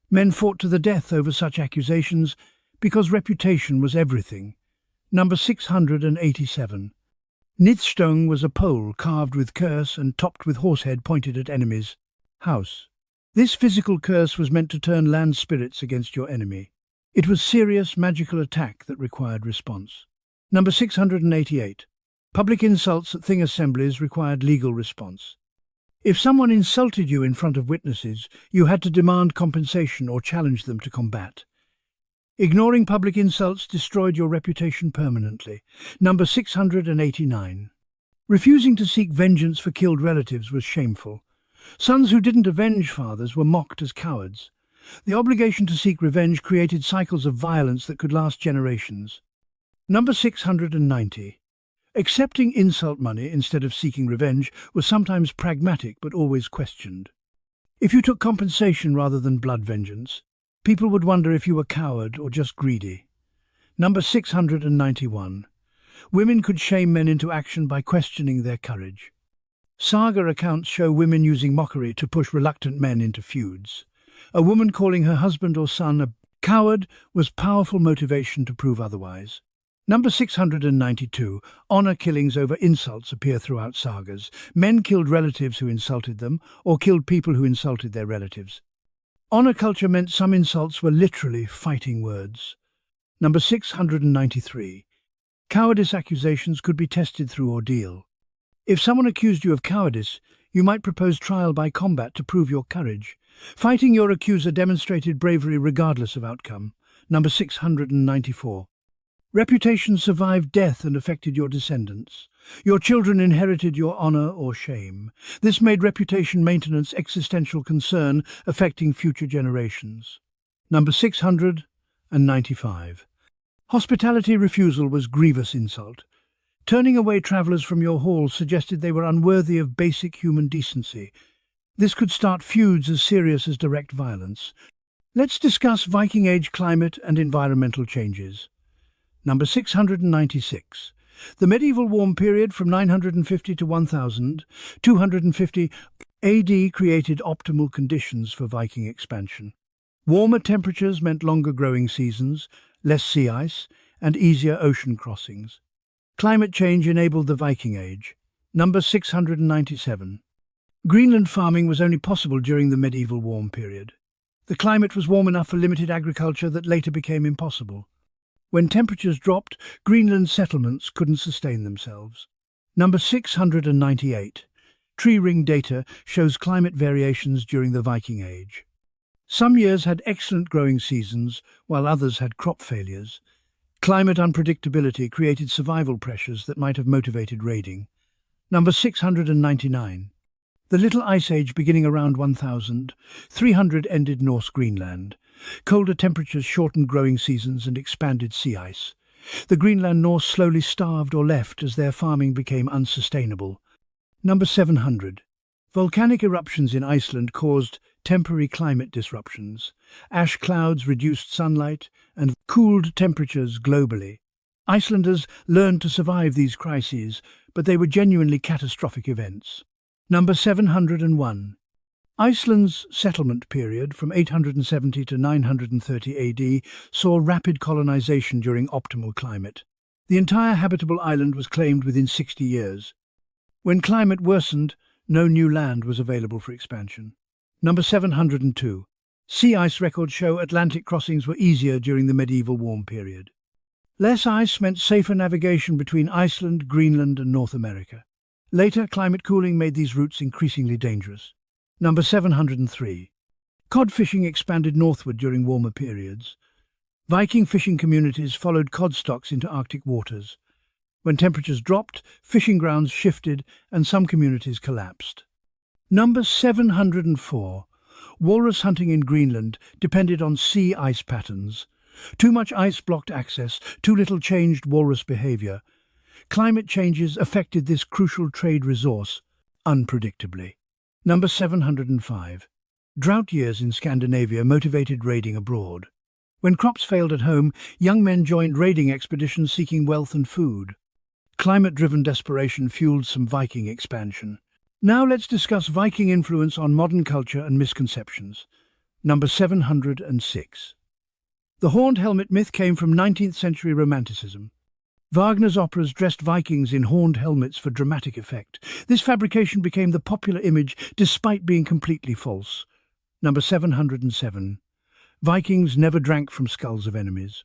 Men fought to the death over such accusations because reputation was everything. Number 687. Nithstung was a pole carved with curse and topped with horsehead pointed at enemies' house. This physical curse was meant to turn land spirits against your enemy. It was serious magical attack that required response. Number 688. Public insults at thing assemblies required legal response. If someone insulted you in front of witnesses, you had to demand compensation or challenge them to combat. Ignoring public insults destroyed your reputation permanently. Number 689. Refusing to seek vengeance for killed relatives was shameful. Sons who didn't avenge fathers were mocked as cowards. The obligation to seek revenge created cycles of violence that could last generations. Number 690. Accepting insult money instead of seeking revenge was sometimes pragmatic but always questioned. If you took compensation rather than blood vengeance, people would wonder if you were coward or just greedy. Number 691. Women could shame men into action by questioning their courage. Saga accounts show women using mockery to push reluctant men into feuds. A woman calling her husband or son a coward was powerful motivation to prove otherwise. Number 692. Honor killings over insults appear throughout sagas. Men killed relatives who insulted them, or killed people who insulted their relatives. Honor culture meant some insults were literally fighting words. Number 693. Cowardice accusations could be tested through ordeal. If someone accused you of cowardice, you might propose trial by combat to prove your courage. Fighting your accuser demonstrated bravery regardless of outcome. Number 694. Reputation survived death and affected your descendants. Your children inherited your honor or shame. This made reputation maintenance existential concern affecting future generations. Number 695. Hospitality refusal was grievous insult. Turning away travelers from your hall suggested they were unworthy of basic human decency. This could start feuds as serious as direct violence. Let's discuss Viking Age climate and environmental changes. Number 696. The medieval warm period from 950 to 1250 AD created optimal conditions for Viking expansion. Warmer temperatures meant longer growing seasons, less sea ice, and easier ocean crossings. Climate change enabled the Viking Age. Number 697. Greenland farming was only possible during the medieval warm period. The climate was warm enough for limited agriculture that later became impossible. When temperatures dropped, Greenland settlements couldn't sustain themselves. Number 698. Tree ring data shows climate variations during the Viking Age. Some years had excellent growing seasons, while others had crop failures. Climate unpredictability created survival pressures that might have motivated raiding. Number 699. The Little Ice Age beginning around 1300 ended Norse Greenland. Colder temperatures shortened growing seasons and expanded sea ice. The Greenland Norse slowly starved or left as their farming became unsustainable. Number 700. Volcanic eruptions in Iceland caused temporary climate disruptions. Ash clouds reduced sunlight and cooled temperatures globally. Icelanders learned to survive these crises, but they were genuinely catastrophic events. Number 701. Iceland's settlement period from 870 to 930 AD saw rapid colonization during optimal climate. The entire habitable island was claimed within 60 years. When climate worsened, no new land was available for expansion. Number 702. Sea ice records show Atlantic crossings were easier during the medieval warm period. Less ice meant safer navigation between Iceland, Greenland, and North America. Later, climate cooling made these routes increasingly dangerous. Number 703. Cod fishing expanded northward during warmer periods. Viking fishing communities followed cod stocks into Arctic waters. When temperatures dropped, fishing grounds shifted and some communities collapsed. Number 704. Walrus hunting in Greenland depended on sea ice patterns. Too much ice blocked access, too little changed walrus behavior. Climate changes affected this crucial trade resource unpredictably. Number 705. Drought years in Scandinavia motivated raiding abroad. When crops failed at home, young men joined raiding expeditions seeking wealth and food. Climate-driven desperation fueled some Viking expansion. Now let's discuss Viking influence on modern culture and misconceptions. Number 706. The horned helmet myth came from 19th century Romanticism. Wagner's operas dressed Vikings in horned helmets for dramatic effect. This fabrication became the popular image despite being completely false. Number 707. Vikings never drank from skulls of enemies.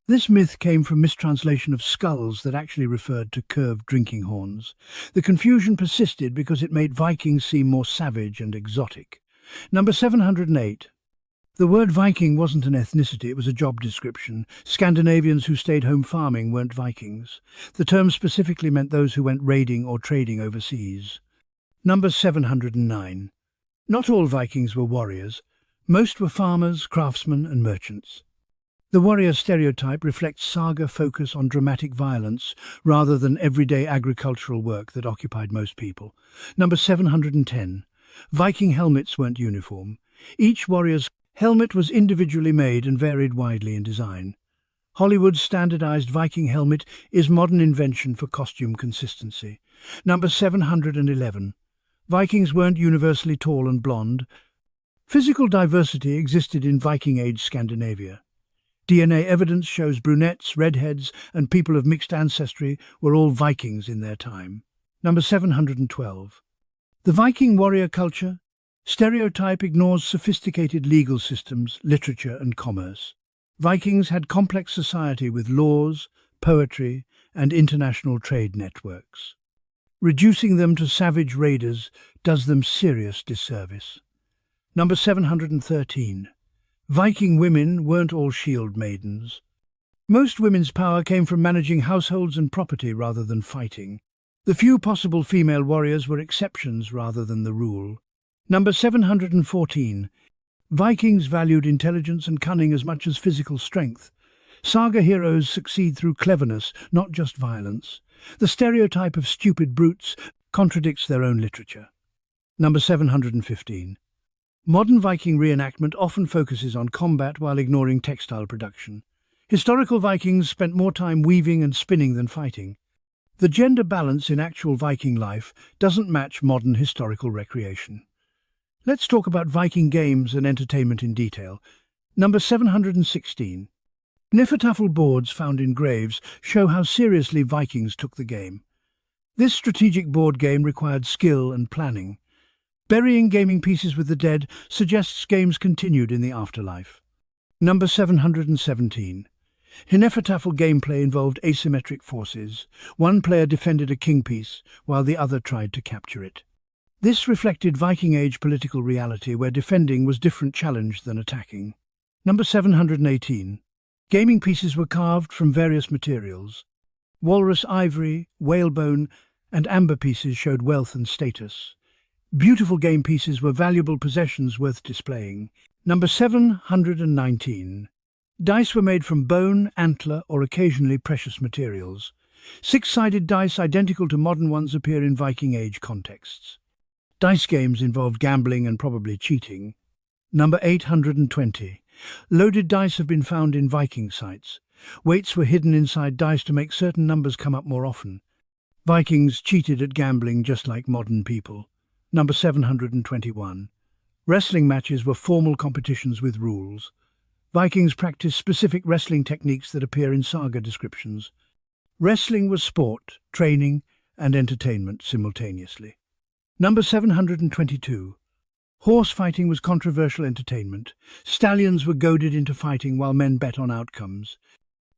This myth came from mistranslation of skulls that actually referred to curved drinking horns. The confusion persisted because it made Vikings seem more savage and exotic. Number 708. The word Viking wasn't an ethnicity, it was a job description. Scandinavians who stayed home farming weren't Vikings. The term specifically meant those who went raiding or trading overseas. Number 709. Not all Vikings were warriors. Most were farmers, craftsmen, and merchants. The warrior stereotype reflects saga focus on dramatic violence rather than everyday agricultural work that occupied most people. Number 710. Viking helmets weren't uniform. Each warrior's helmet was individually made and varied widely in design. Hollywood's standardized Viking helmet is modern invention for costume consistency. Number 711. Vikings weren't universally tall and blonde. Physical diversity existed in Viking Age Scandinavia. DNA evidence shows brunettes, redheads, and people of mixed ancestry were all Vikings in their time. Number 712. The Viking warrior culture stereotype ignores sophisticated legal systems, literature, and commerce. Vikings had complex society with laws, poetry, and international trade networks. Reducing them to savage raiders does them serious disservice. Number 713. Viking women weren't all shield maidens. Most women's power came from managing households and property rather than fighting. The few possible female warriors were exceptions rather than the rule. Number 714. Vikings valued intelligence and cunning as much as physical strength. Saga heroes succeed through cleverness, not just violence. The stereotype of stupid brutes contradicts their own literature. Number 715. Modern Viking reenactment often focuses on combat while ignoring textile production. Historical Vikings spent more time weaving and spinning than fighting. The gender balance in actual Viking life doesn't match modern historical recreation. Let's talk about Viking games and entertainment in detail. Number 716. Hnefatafl boards found in graves show how seriously Vikings took the game. This strategic board game required skill and planning. Burying gaming pieces with the dead suggests games continued in the afterlife. Number 717. Hnefatafl gameplay involved asymmetric forces. One player defended a king piece, while the other tried to capture it. This reflected Viking Age political reality where defending was a different challenge than attacking. Number 718. Gaming pieces were carved from various materials. Walrus ivory, whalebone, and amber pieces showed wealth and status. Beautiful game pieces were valuable possessions worth displaying. Number 719. Dice were made from bone, antler, or occasionally precious materials. Six-sided dice identical to modern ones appear in Viking Age contexts. Dice games involved gambling and probably cheating. Number 820. Loaded dice have been found in Viking sites. Weights were hidden inside dice to make certain numbers come up more often. Vikings cheated at gambling just like modern people. Number 721. Wrestling matches were formal competitions with rules. Vikings practiced specific wrestling techniques that appear in saga descriptions. Wrestling was sport, training, and entertainment simultaneously. Number 722. Horse fighting was controversial entertainment. Stallions were goaded into fighting while men bet on outcomes.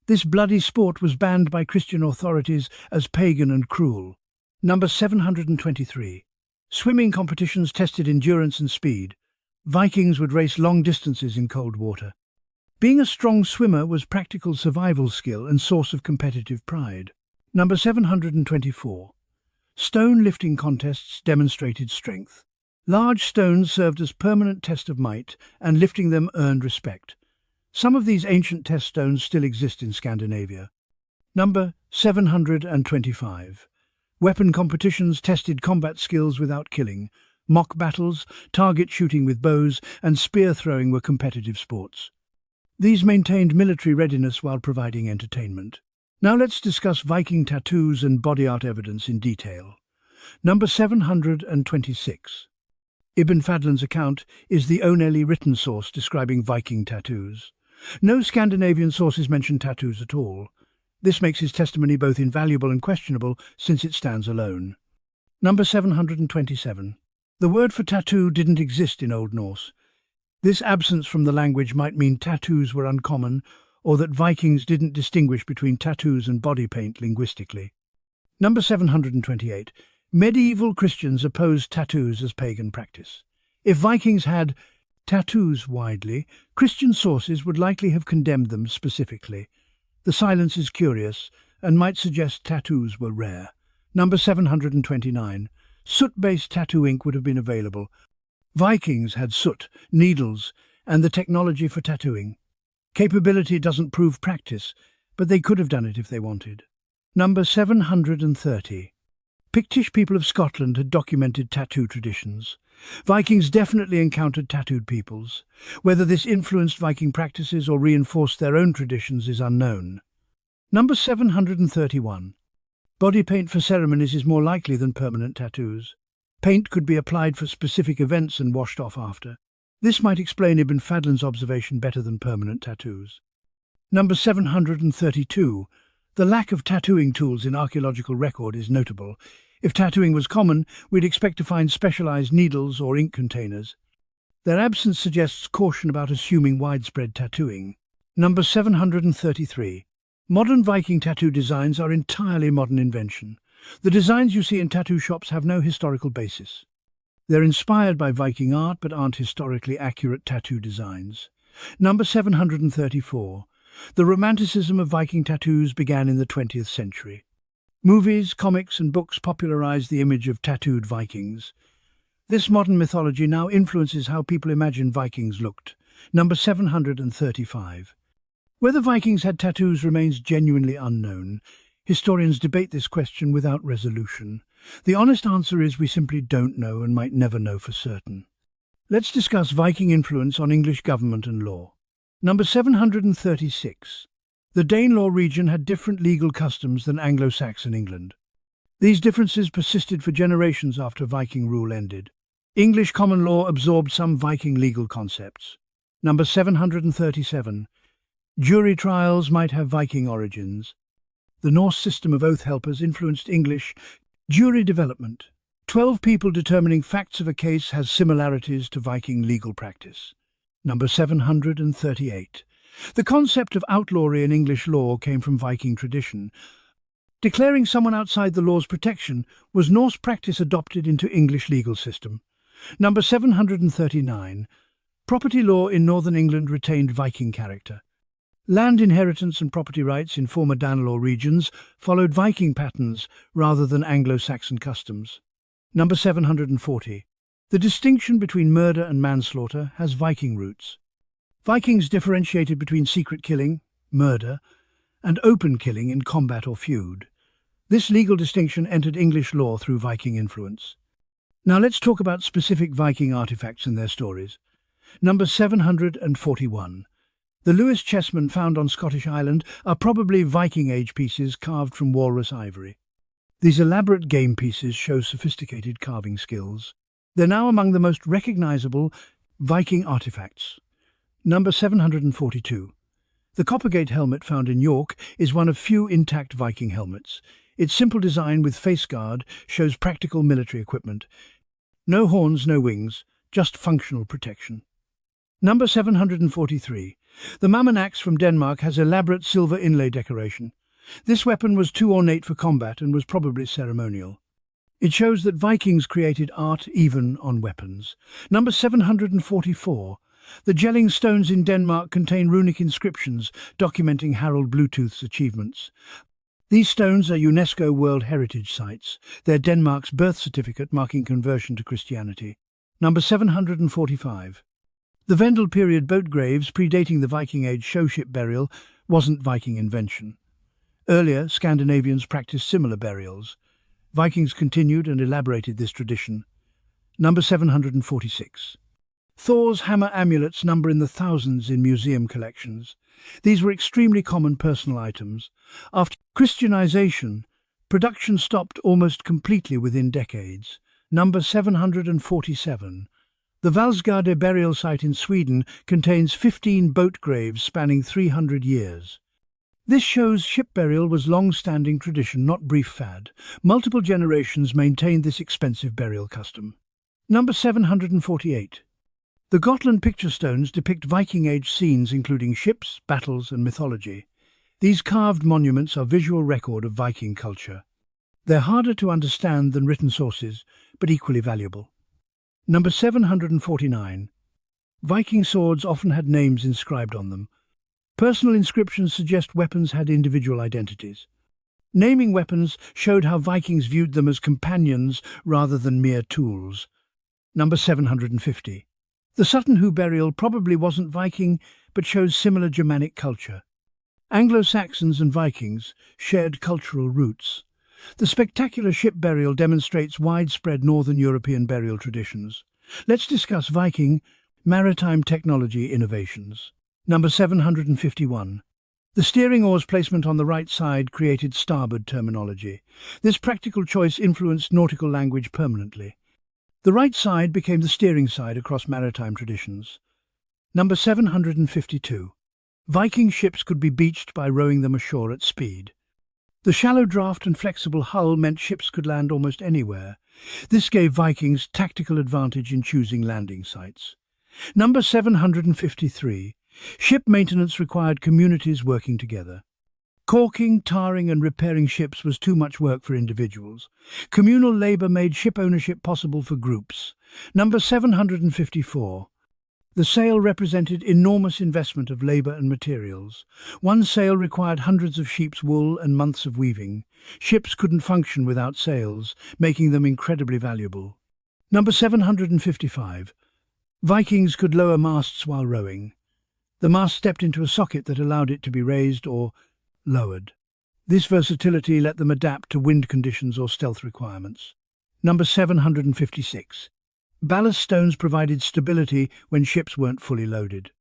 This bloody sport was banned by Christian authorities as pagan and cruel. Number 723. Swimming competitions tested endurance and speed. Vikings would race long distances in cold water. Being a strong swimmer was practical survival skill and source of competitive pride. Number 724. Stone lifting contests demonstrated strength. Large stones served as permanent test of might, and lifting them earned respect. Some of these ancient test stones still exist in Scandinavia. Number 725. Weapon competitions tested combat skills without killing. Mock battles, target shooting with bows, and spear throwing were competitive sports. These maintained military readiness while providing entertainment. Now let's discuss Viking tattoos and body art evidence in detail. Number 726. Ibn Fadlan's account is the only written source describing Viking tattoos. No Scandinavian sources mention tattoos at all. This makes his testimony both invaluable and questionable since it stands alone. Number 727. The word for tattoo didn't exist in Old Norse. This absence from the language might mean tattoos were uncommon, or that Vikings didn't distinguish between tattoos and body paint linguistically. Number 728. Medieval Christians opposed tattoos as pagan practice. If Vikings had tattoos widely, Christian sources would likely have condemned them specifically. The silence is curious and might suggest tattoos were rare. Number 729. Soot-based tattoo ink would have been available. Vikings had soot, needles, and the technology for tattooing. Capability doesn't prove practice, but they could have done it if they wanted. Number 730. Pictish people of Scotland had documented tattoo traditions. Vikings definitely encountered tattooed peoples. Whether this influenced Viking practices or reinforced their own traditions is unknown. Number 731. Body paint for ceremonies is more likely than permanent tattoos. Paint could be applied for specific events and washed off after. This might explain Ibn Fadlan's observation better than permanent tattoos. Number 732. The lack of tattooing tools in archaeological record is notable. If tattooing was common, we'd expect to find specialized needles or ink containers. Their absence suggests caution about assuming widespread tattooing. Number 733. Modern Viking tattoo designs are entirely modern invention. The designs you see in tattoo shops have no historical basis. They're inspired by Viking art but aren't historically accurate tattoo designs. Number 734. The romanticism of Viking tattoos began in the 20th century. Movies, comics and books popularized the image of tattooed Vikings. This modern mythology now influences how people imagine Vikings looked. Number 735. Whether Vikings had tattoos remains genuinely unknown. Historians debate this question without resolution. The honest answer is we simply don't know and might never know for certain. Let's discuss Viking influence on English government and law. Number 736. The Danelaw region had different legal customs than Anglo-Saxon England. These differences persisted for generations after Viking rule ended. English common law absorbed some Viking legal concepts. Number 737. Jury trials might have Viking origins. The Norse system of oath helpers influenced English jury development. 12 people determining facts of a case has similarities to Viking legal practice. Number 738. The concept of outlawry in English law came from Viking tradition. Declaring someone outside the law's protection was Norse practice adopted into English legal system. Number 739. Property law in northern England retained Viking character. Land inheritance and property rights in former Danelaw regions followed Viking patterns rather than Anglo-Saxon customs. Number 740. The distinction between murder and manslaughter has Viking roots. Vikings differentiated between secret killing, murder, and open killing in combat or feud. This legal distinction entered English law through Viking influence. Now let's talk about specific Viking artifacts and their stories. Number 741. The Lewis chessmen found on Scottish Island are probably Viking Age pieces carved from walrus ivory. These elaborate game pieces show sophisticated carving skills. They're now among the most recognizable Viking artifacts. Number 742. The Coppergate helmet found in York is one of few intact Viking helmets. Its simple design with face guard shows practical military equipment. No horns, no wings, just functional protection. Number 743. The Mammon axe from Denmark has elaborate silver inlay decoration. This weapon was too ornate for combat and was probably ceremonial. It shows that Vikings created art even on weapons. Number 744. The Jelling stones in Denmark contain runic inscriptions documenting Harald Bluetooth's achievements. These stones are UNESCO World Heritage Sites. They're Denmark's birth certificate marking conversion to Christianity. Number 745. The Vendel period boat graves predating the Viking Age show ship burial wasn't Viking invention. Earlier, Scandinavians practiced similar burials. Vikings continued and elaborated this tradition. Number 746. Thor's hammer amulets number in the thousands in museum collections. These were extremely common personal items. After Christianization, production stopped almost completely within decades. Number 747. The Valsgärde burial site in Sweden contains 15 boat graves spanning 300 years. This shows ship burial was long-standing tradition, not brief fad. Multiple generations maintained this expensive burial custom. Number 748. The Gotland picture stones depict Viking Age scenes including ships, battles and mythology. These carved monuments are visual record of Viking culture. They're harder to understand than written sources, but equally valuable. Number 749. Viking swords often had names inscribed on them. Personal inscriptions suggest weapons had individual identities. Naming weapons showed how Vikings viewed them as companions rather than mere tools. Number 750. The Sutton Hoo burial probably wasn't Viking, but shows similar Germanic culture. Anglo-Saxons and Vikings shared cultural roots. The spectacular ship burial demonstrates widespread Northern European burial traditions. Let's discuss Viking maritime technology innovations. Number 751. The steering oar's placement on the right side created starboard terminology. This practical choice influenced nautical language permanently. The right side became the steering side across maritime traditions. Number 752. Viking ships could be beached by rowing them ashore at speed. The shallow draft and flexible hull meant ships could land almost anywhere. This gave Vikings tactical advantage in choosing landing sites. Number 753. Ship maintenance required communities working together. Caulking, tarring and repairing ships was too much work for individuals. Communal labour made ship ownership possible for groups. Number 754. The sail represented enormous investment of labour and materials. One sail required hundreds of sheep's wool and months of weaving. Ships couldn't function without sails, making them incredibly valuable. Number 755. Vikings could lower masts while rowing. The mast stepped into a socket that allowed it to be raised or lowered. This versatility let them adapt to wind conditions or stealth requirements. Number 756. Ballast stones provided stability when ships weren't fully loaded.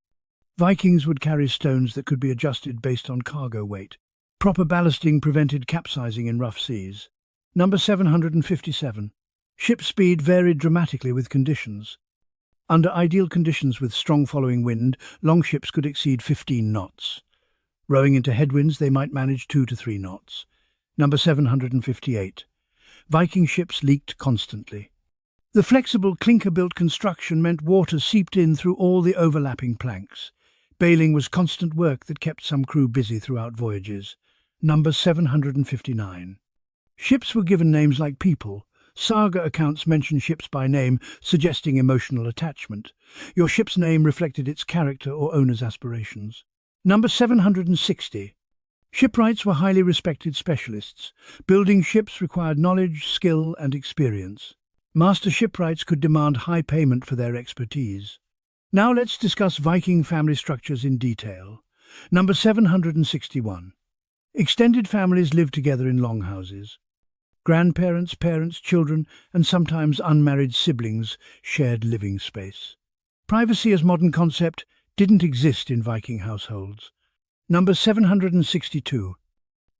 Vikings would carry stones that could be adjusted based on cargo weight. Proper ballasting prevented capsizing in rough seas. Number 757. Ship speed varied dramatically with conditions. Under ideal conditions with strong following wind, longships could exceed 15 knots. Rowing into headwinds, they might manage 2 to 3 knots. Number 758. Viking ships leaked constantly. The flexible clinker-built construction meant water seeped in through all the overlapping planks. Bailing was constant work that kept some crew busy throughout voyages. Number 759. Ships were given names like people. Saga accounts mention ships by name, suggesting emotional attachment. Your ship's name reflected its character or owner's aspirations. Number 760. Shipwrights were highly respected specialists. Building ships required knowledge, skill, and experience. Master shipwrights could demand high payment for their expertise. Now let's discuss Viking family structures in detail. Number 761. Extended families lived together in longhouses. Grandparents, parents, children, and sometimes unmarried siblings shared living space. Privacy as modern concept didn't exist in Viking households. Number 762.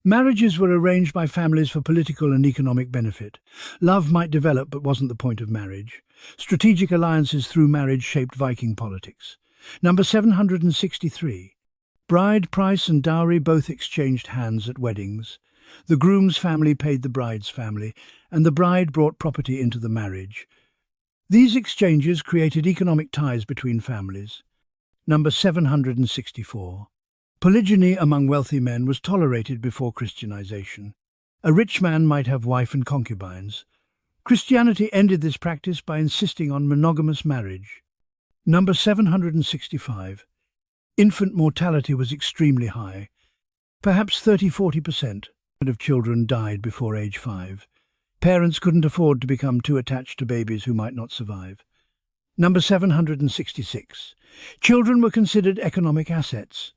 Marriages were arranged by families for political and economic benefit. Love might develop but wasn't the point of marriage. Strategic alliances through marriage shaped Viking politics. Number 763. Bride, price and dowry both exchanged hands at weddings. The groom's family paid the bride's family, and the bride brought property into the marriage. These exchanges created economic ties between families. Number 764. Polygyny among wealthy men was tolerated before Christianization. A rich man might have wife and concubines. Christianity ended this practice by insisting on monogamous marriage. Number 765. Infant mortality was extremely high. Perhaps 30–40% of children died before age 5. Parents couldn't afford to become too attached to babies who might not survive. Number 766. Children were considered economic assets.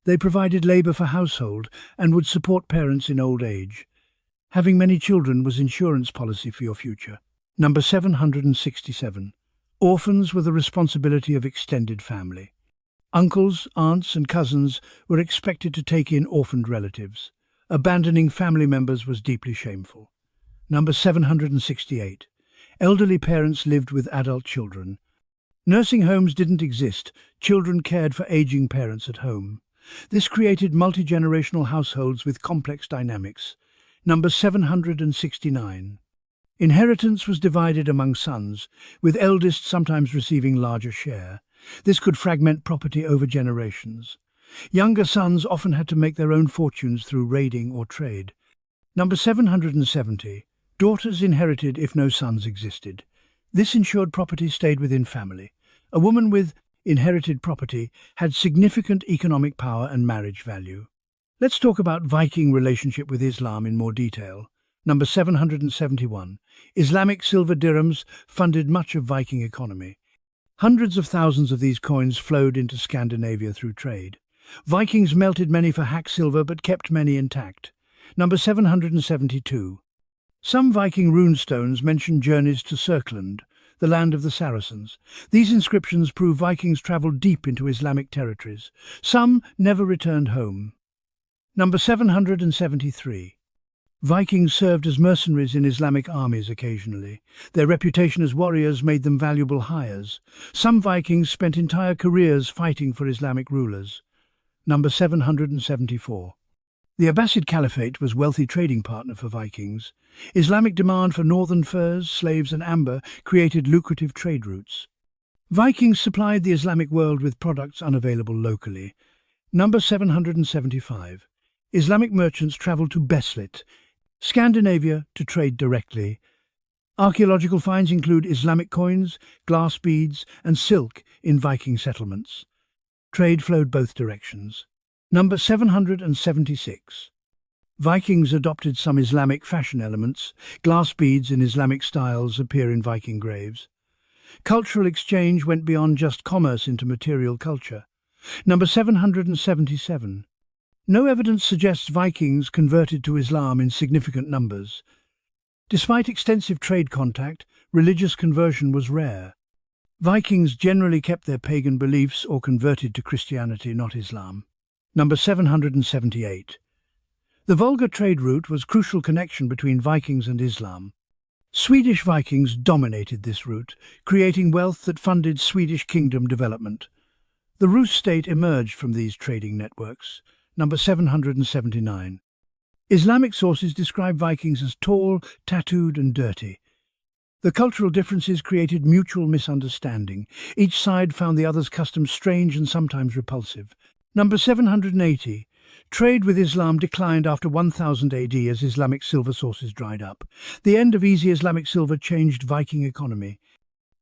They provided labour for household and would support parents in old age. Having many children was insurance policy for your future. Number 767. Orphans were the responsibility of extended family. Uncles, aunts and cousins were expected to take in orphaned relatives. Abandoning family members was deeply shameful. Number 768. Elderly parents lived with adult children. Nursing homes didn't exist. Children cared for aging parents at home. This created multi-generational households with complex dynamics. Number 769. Inheritance was divided among sons, with eldest sometimes receiving larger share. This could fragment property over generations. Younger sons often had to make their own fortunes through raiding or trade. Number 770. Daughters inherited if no sons existed. This ensured property stayed within family. A woman with inherited property had significant economic power and marriage value. Let's talk about Viking relationship with Islam in more detail. Number 771. Islamic silver dirhams funded much of Viking economy. Hundreds of thousands of these coins flowed into Scandinavia through trade. Vikings melted many for hack silver but kept many intact. Number 772. Some Viking runestones mention journeys to Serkland, the land of the Saracens. These inscriptions prove Vikings travelled deep into Islamic territories. Some never returned home. Number 773. Vikings served as mercenaries in Islamic armies occasionally. Their reputation as warriors made them valuable hires. Some Vikings spent entire careers fighting for Islamic rulers. Number 774. The Abbasid Caliphate was a wealthy trading partner for Vikings. Islamic demand for northern furs, slaves and amber created lucrative trade routes. Vikings supplied the Islamic world with products unavailable locally. Number 775. Islamic merchants travelled to Beslit, Scandinavia, to trade directly. Archaeological finds include Islamic coins, glass beads, and silk in Viking settlements. Trade flowed both directions. Number 776. Vikings adopted some Islamic fashion elements. Glass beads in Islamic styles appear in Viking graves. Cultural exchange went beyond just commerce into material culture. Number 777. No evidence suggests Vikings converted to Islam in significant numbers. Despite extensive trade contact, religious conversion was rare. Vikings generally kept their pagan beliefs or converted to Christianity, not Islam. Number 778. The Volga trade route was a crucial connection between Vikings and Islam. Swedish Vikings dominated this route, creating wealth that funded Swedish kingdom development. The Rus state emerged from these trading networks. Number 779. Islamic sources describe Vikings as tall, tattooed and dirty. The cultural differences created mutual misunderstanding. Each side found the other's customs strange and sometimes repulsive. Number 780. Trade with Islam declined after 1000 AD as Islamic silver sources dried up. The end of easy Islamic silver changed Viking economy.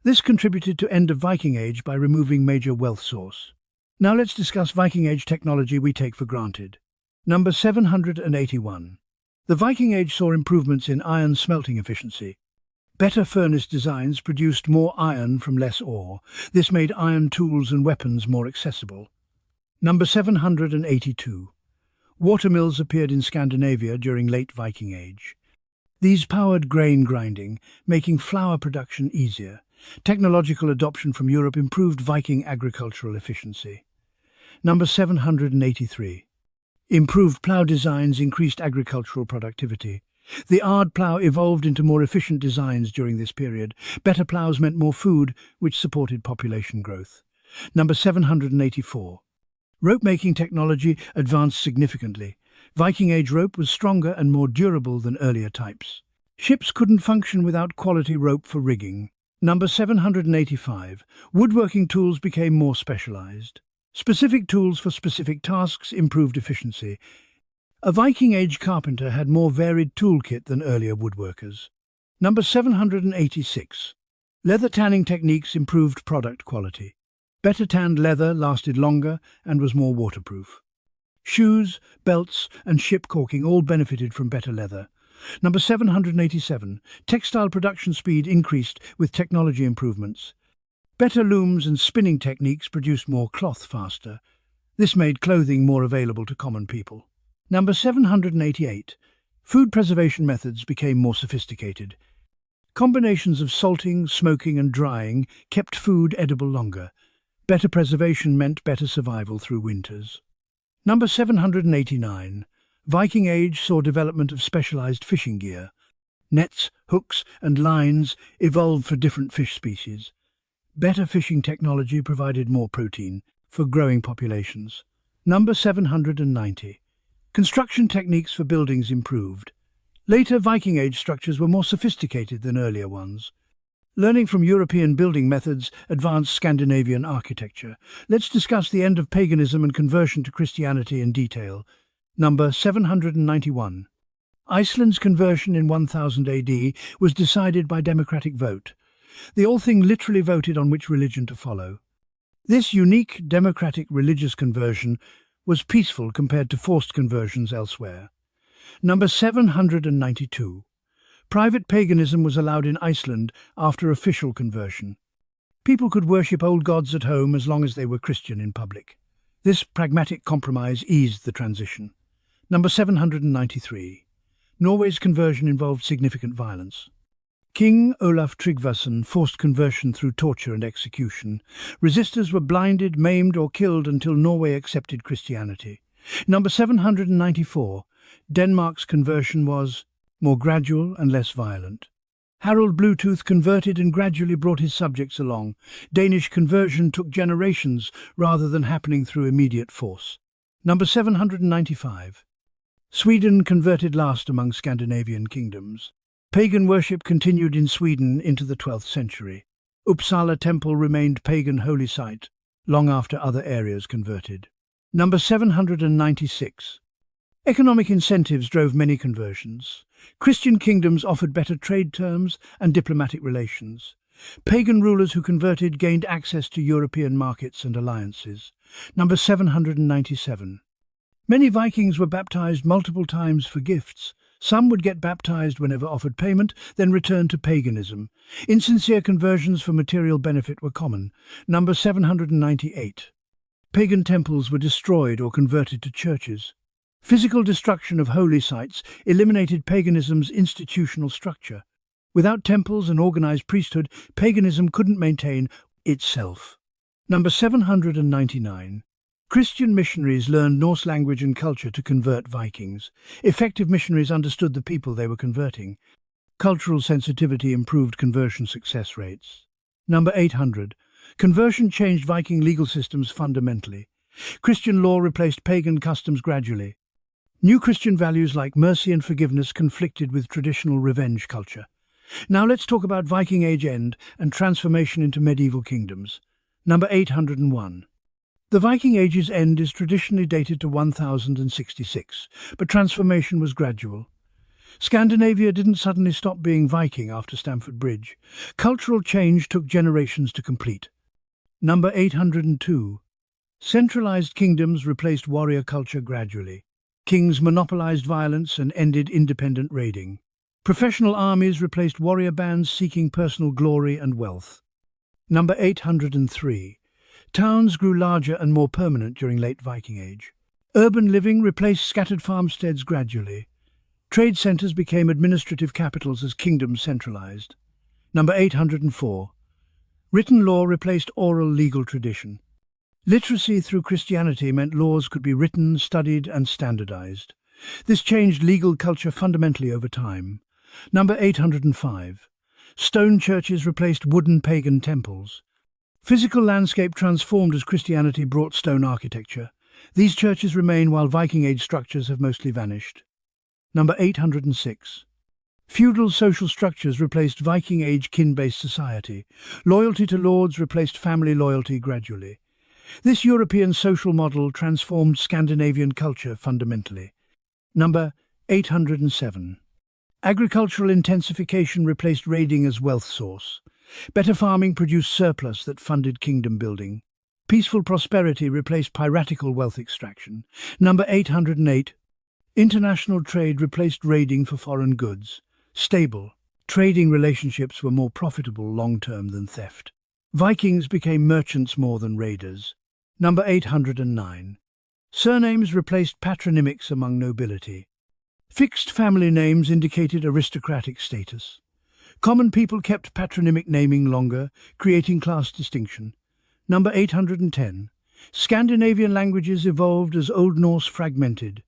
This contributed to end of Viking Age by removing major wealth source. Now let's discuss Viking Age technology we take for granted. Number 781. The Viking Age saw improvements in iron smelting efficiency. Better furnace designs produced more iron from less ore. This made iron tools and weapons more accessible. Number 782. Watermills appeared in Scandinavia during late Viking Age. These powered grain grinding, making flour production easier. Technological adoption from Europe improved Viking agricultural efficiency. Number 783. Improved plough designs increased agricultural productivity. The Ard plough evolved into more efficient designs during this period. Better ploughs meant more food, which supported population growth. Number 784. Rope-making technology advanced significantly. Viking Age rope was stronger and more durable than earlier types. Ships couldn't function without quality rope for rigging. Number 785. Woodworking tools became more specialized. Specific tools for specific tasks improved efficiency. A Viking Age carpenter had more varied toolkit than earlier woodworkers. Number 786. Leather tanning techniques improved product quality. Better tanned leather lasted longer and was more waterproof. Shoes, belts, and ship caulking all benefited from better leather. Number 787. Textile production speed increased with technology improvements. Better looms and spinning techniques produced more cloth faster. This made clothing more available to common people. Number 788. Food preservation methods became more sophisticated. Combinations of salting, smoking, and drying kept food edible longer. Better preservation meant better survival through winters. Number 789. Viking Age saw development of specialized fishing gear. Nets, hooks, and lines evolved for different fish species. Better fishing technology provided more protein for growing populations. Number 790. Construction techniques for buildings improved. Later Viking Age structures were more sophisticated than earlier ones. Learning from European building methods advanced Scandinavian architecture. Let's discuss the end of paganism and conversion to Christianity in detail. Number 791. Iceland's conversion in 1000 AD was decided by democratic vote. The Althing literally voted on which religion to follow. This unique democratic religious conversion was peaceful compared to forced conversions elsewhere. Number 792. Private paganism was allowed in Iceland after official conversion. People could worship old gods at home as long as they were Christian in public. This pragmatic compromise eased the transition. Number 793. Norway's conversion involved significant violence. King Olaf Tryggvason forced conversion through torture and execution. Resistors were blinded, maimed or killed until Norway accepted Christianity. Number 794. Denmark's conversion was more gradual and less violent. Harald Bluetooth converted and gradually brought his subjects along. Danish conversion took generations rather than happening through immediate force. Number 795. Sweden converted last among Scandinavian kingdoms. Pagan worship continued in Sweden into the 12th century. Uppsala Temple remained pagan holy site long after other areas converted. Number 796. Economic incentives drove many conversions. Christian kingdoms offered better trade terms and diplomatic relations. Pagan rulers who converted gained access to European markets and alliances. Number 797. Many Vikings were baptized multiple times for gifts. Some would get baptized whenever offered payment, then return to paganism. Insincere conversions for material benefit were common. Number 798. Pagan temples were destroyed or converted to churches. Physical destruction of holy sites eliminated paganism's institutional structure. Without temples and organized priesthood, paganism couldn't maintain itself. Number 799. Christian missionaries learned Norse language and culture to convert Vikings. Effective missionaries understood the people they were converting. Cultural sensitivity improved conversion success rates. Number 800. Conversion changed Viking legal systems fundamentally. Christian law replaced pagan customs gradually. New Christian values like mercy and forgiveness conflicted with traditional revenge culture. Now let's talk about Viking Age end and transformation into medieval kingdoms. Number 801. The Viking Age's end is traditionally dated to 1066, but transformation was gradual. Scandinavia didn't suddenly stop being Viking after Stamford Bridge. Cultural change took generations to complete. Number 802. Centralized kingdoms replaced warrior culture gradually. Kings monopolized violence and ended independent raiding. Professional armies replaced warrior bands seeking personal glory and wealth. Number 803. Towns grew larger and more permanent during late Viking Age. Urban living replaced scattered farmsteads gradually. Trade centers became administrative capitals as kingdoms centralized. Number 804. Written law replaced oral legal tradition. Literacy through Christianity meant laws could be written, studied, and standardized. This changed legal culture fundamentally over time. Number 805. Stone churches replaced wooden pagan temples. Physical landscape transformed as Christianity brought stone architecture. These churches remain while Viking Age structures have mostly vanished. Number 806. Feudal social structures replaced Viking Age kin-based society. Loyalty to lords replaced family loyalty gradually. This European social model transformed Scandinavian culture fundamentally. Number 807. Agricultural intensification replaced raiding as wealth source. Better farming produced surplus that funded kingdom building. Peaceful prosperity replaced piratical wealth extraction. Number 808. International trade replaced raiding for foreign goods. Stable. Trading relationships were more profitable long-term than theft. Vikings became merchants more than raiders. Number 809. Surnames replaced patronymics among nobility. Fixed family names indicated aristocratic status. Common people kept patronymic naming longer, creating class distinction. Number 810. Scandinavian languages evolved as Old Norse fragmented.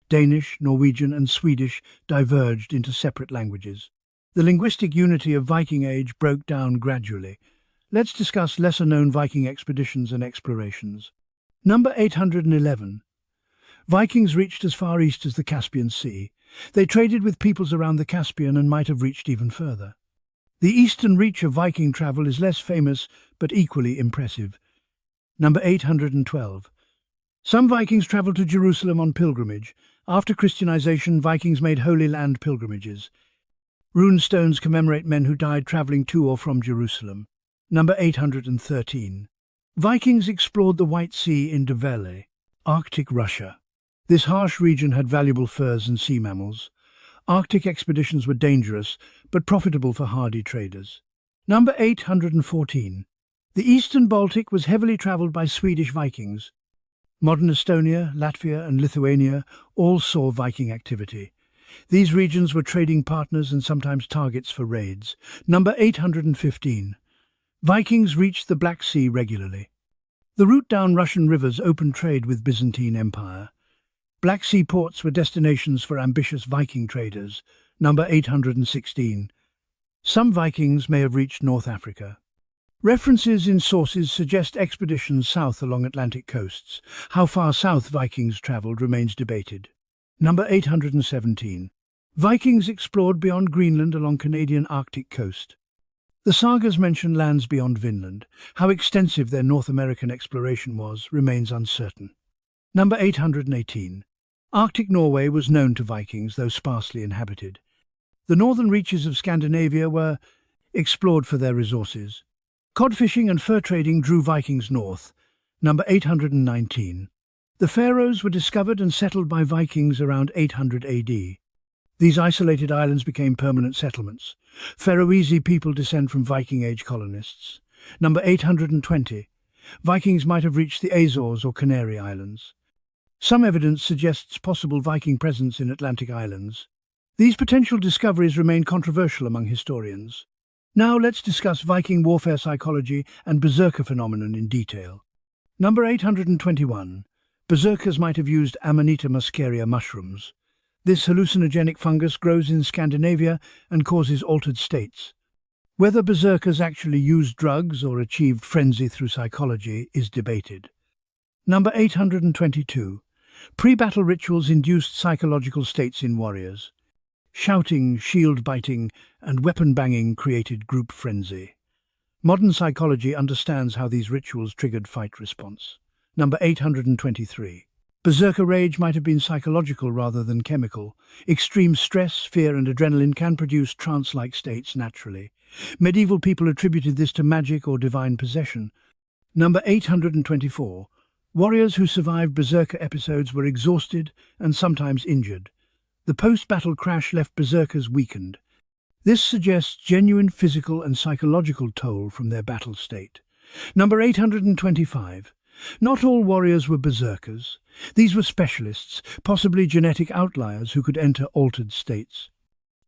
Danish, Norwegian, and Swedish diverged into separate languages. The linguistic unity of Viking Age broke down gradually. Let's discuss lesser-known Viking expeditions and explorations. Number 811. Vikings reached as far east as the Caspian Sea. They traded with peoples around the Caspian and might have reached even further. The eastern reach of Viking travel is less famous, but equally impressive. Number 812. Some Vikings traveled to Jerusalem on pilgrimage. After Christianization, Vikings made Holy Land pilgrimages. Rune stones commemorate men who died traveling to or from Jerusalem. Number 813. Vikings explored the White Sea in Dvele, Arctic Russia. This harsh region had valuable furs and sea mammals. Arctic expeditions were dangerous, but profitable for hardy traders. Number 814. The eastern Baltic was heavily traveled by Swedish Vikings. Modern Estonia, Latvia, and Lithuania all saw Viking activity. These regions were trading partners and sometimes targets for raids. Number 815. Vikings reached the Black Sea regularly. The route down Russian rivers opened trade with Byzantine Empire. Black Sea ports were destinations for ambitious Viking traders. Number 816. Some Vikings may have reached North Africa. References in sources suggest expeditions south along Atlantic coasts. How far south Vikings travelled remains debated. Number 817. Vikings explored beyond Greenland along Canadian Arctic coast. The sagas mention lands beyond Vinland. How extensive their North American exploration was remains uncertain. Number 818. Arctic Norway was known to Vikings, though sparsely inhabited. The northern reaches of Scandinavia were explored for their resources. Cod fishing and fur trading drew Vikings north. Number 819. The Faroes were discovered and settled by Vikings around 800 AD. These isolated islands became permanent settlements. Faroese people descend from Viking Age colonists. Number 820. Vikings might have reached the Azores or Canary Islands. Some evidence suggests possible Viking presence in Atlantic islands. These potential discoveries remain controversial among historians. Now let's discuss Viking warfare psychology and berserker phenomenon in detail. Number 821. Berserkers might have used Amanita muscaria mushrooms. This hallucinogenic fungus grows in Scandinavia and causes altered states. Whether berserkers actually used drugs or achieved frenzy through psychology is debated. Number 822. Pre-battle rituals induced psychological states in warriors. Shouting, shield-biting, and weapon-banging created group frenzy. Modern psychology understands how these rituals triggered fight response. Number 823. Berserker rage might have been psychological rather than chemical. Extreme stress, fear, and adrenaline can produce trance-like states naturally. Medieval people attributed this to magic or divine possession. Number 824. Warriors who survived berserker episodes were exhausted and sometimes injured. The post-battle crash left berserkers weakened. This suggests genuine physical and psychological toll from their battle state. Number 825. Not all warriors were berserkers. These were specialists, possibly genetic outliers who could enter altered states.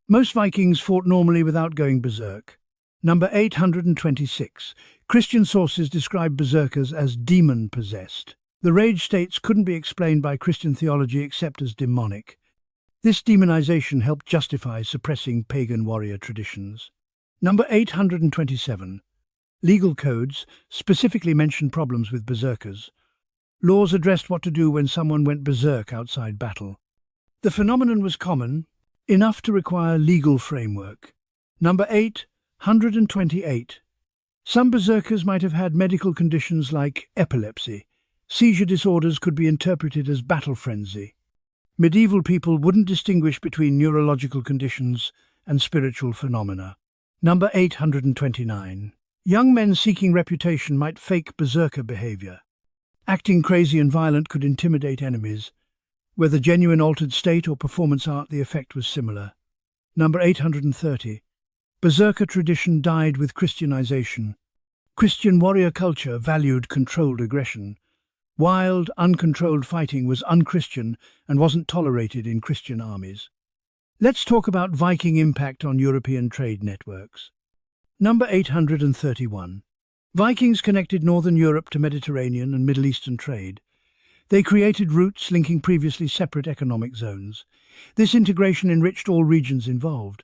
Most Vikings fought normally without going berserk. Number 826. Christian sources describe berserkers as demon-possessed. The rage states couldn't be explained by Christian theology except as demonic. This demonization helped justify suppressing pagan warrior traditions. Number 827. Legal codes specifically mention problems with berserkers. Laws addressed what to do when someone went berserk outside battle. The phenomenon was common, enough to require legal framework. Number 828. Some berserkers might have had medical conditions like epilepsy. Seizure disorders could be interpreted as battle frenzy. Medieval people wouldn't distinguish between neurological conditions and spiritual phenomena. Number 829. Young men seeking reputation might fake berserker behavior. Acting crazy and violent could intimidate enemies. Whether genuine altered state or performance art, the effect was similar. Number 830. Berserker tradition died with Christianization. Christian warrior culture valued controlled aggression. Wild, uncontrolled fighting was un-Christian and wasn't tolerated in Christian armies. Let's talk about Viking impact on European trade networks. Number 831. Vikings connected northern Europe to Mediterranean and Middle Eastern trade. They created routes linking previously separate economic zones. This integration enriched all regions involved.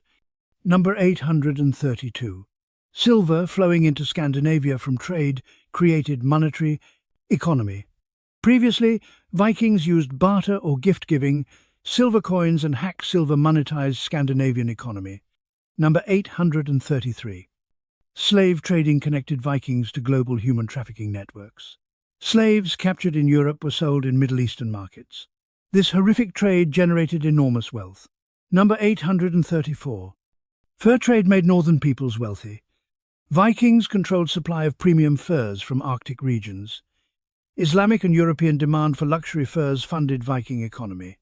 Number 832. Silver flowing into Scandinavia from trade created monetary economy. Previously, Vikings used barter or gift-giving. Silver coins and hack silver monetized Scandinavian economy. Number 833. Slave trading connected Vikings to global human trafficking networks. Slaves captured in Europe were sold in Middle Eastern markets. This horrific trade generated enormous wealth. Number 834. Fur trade made northern peoples wealthy. Vikings controlled supply of premium furs from Arctic regions. Islamic and European demand for luxury furs funded Viking economy.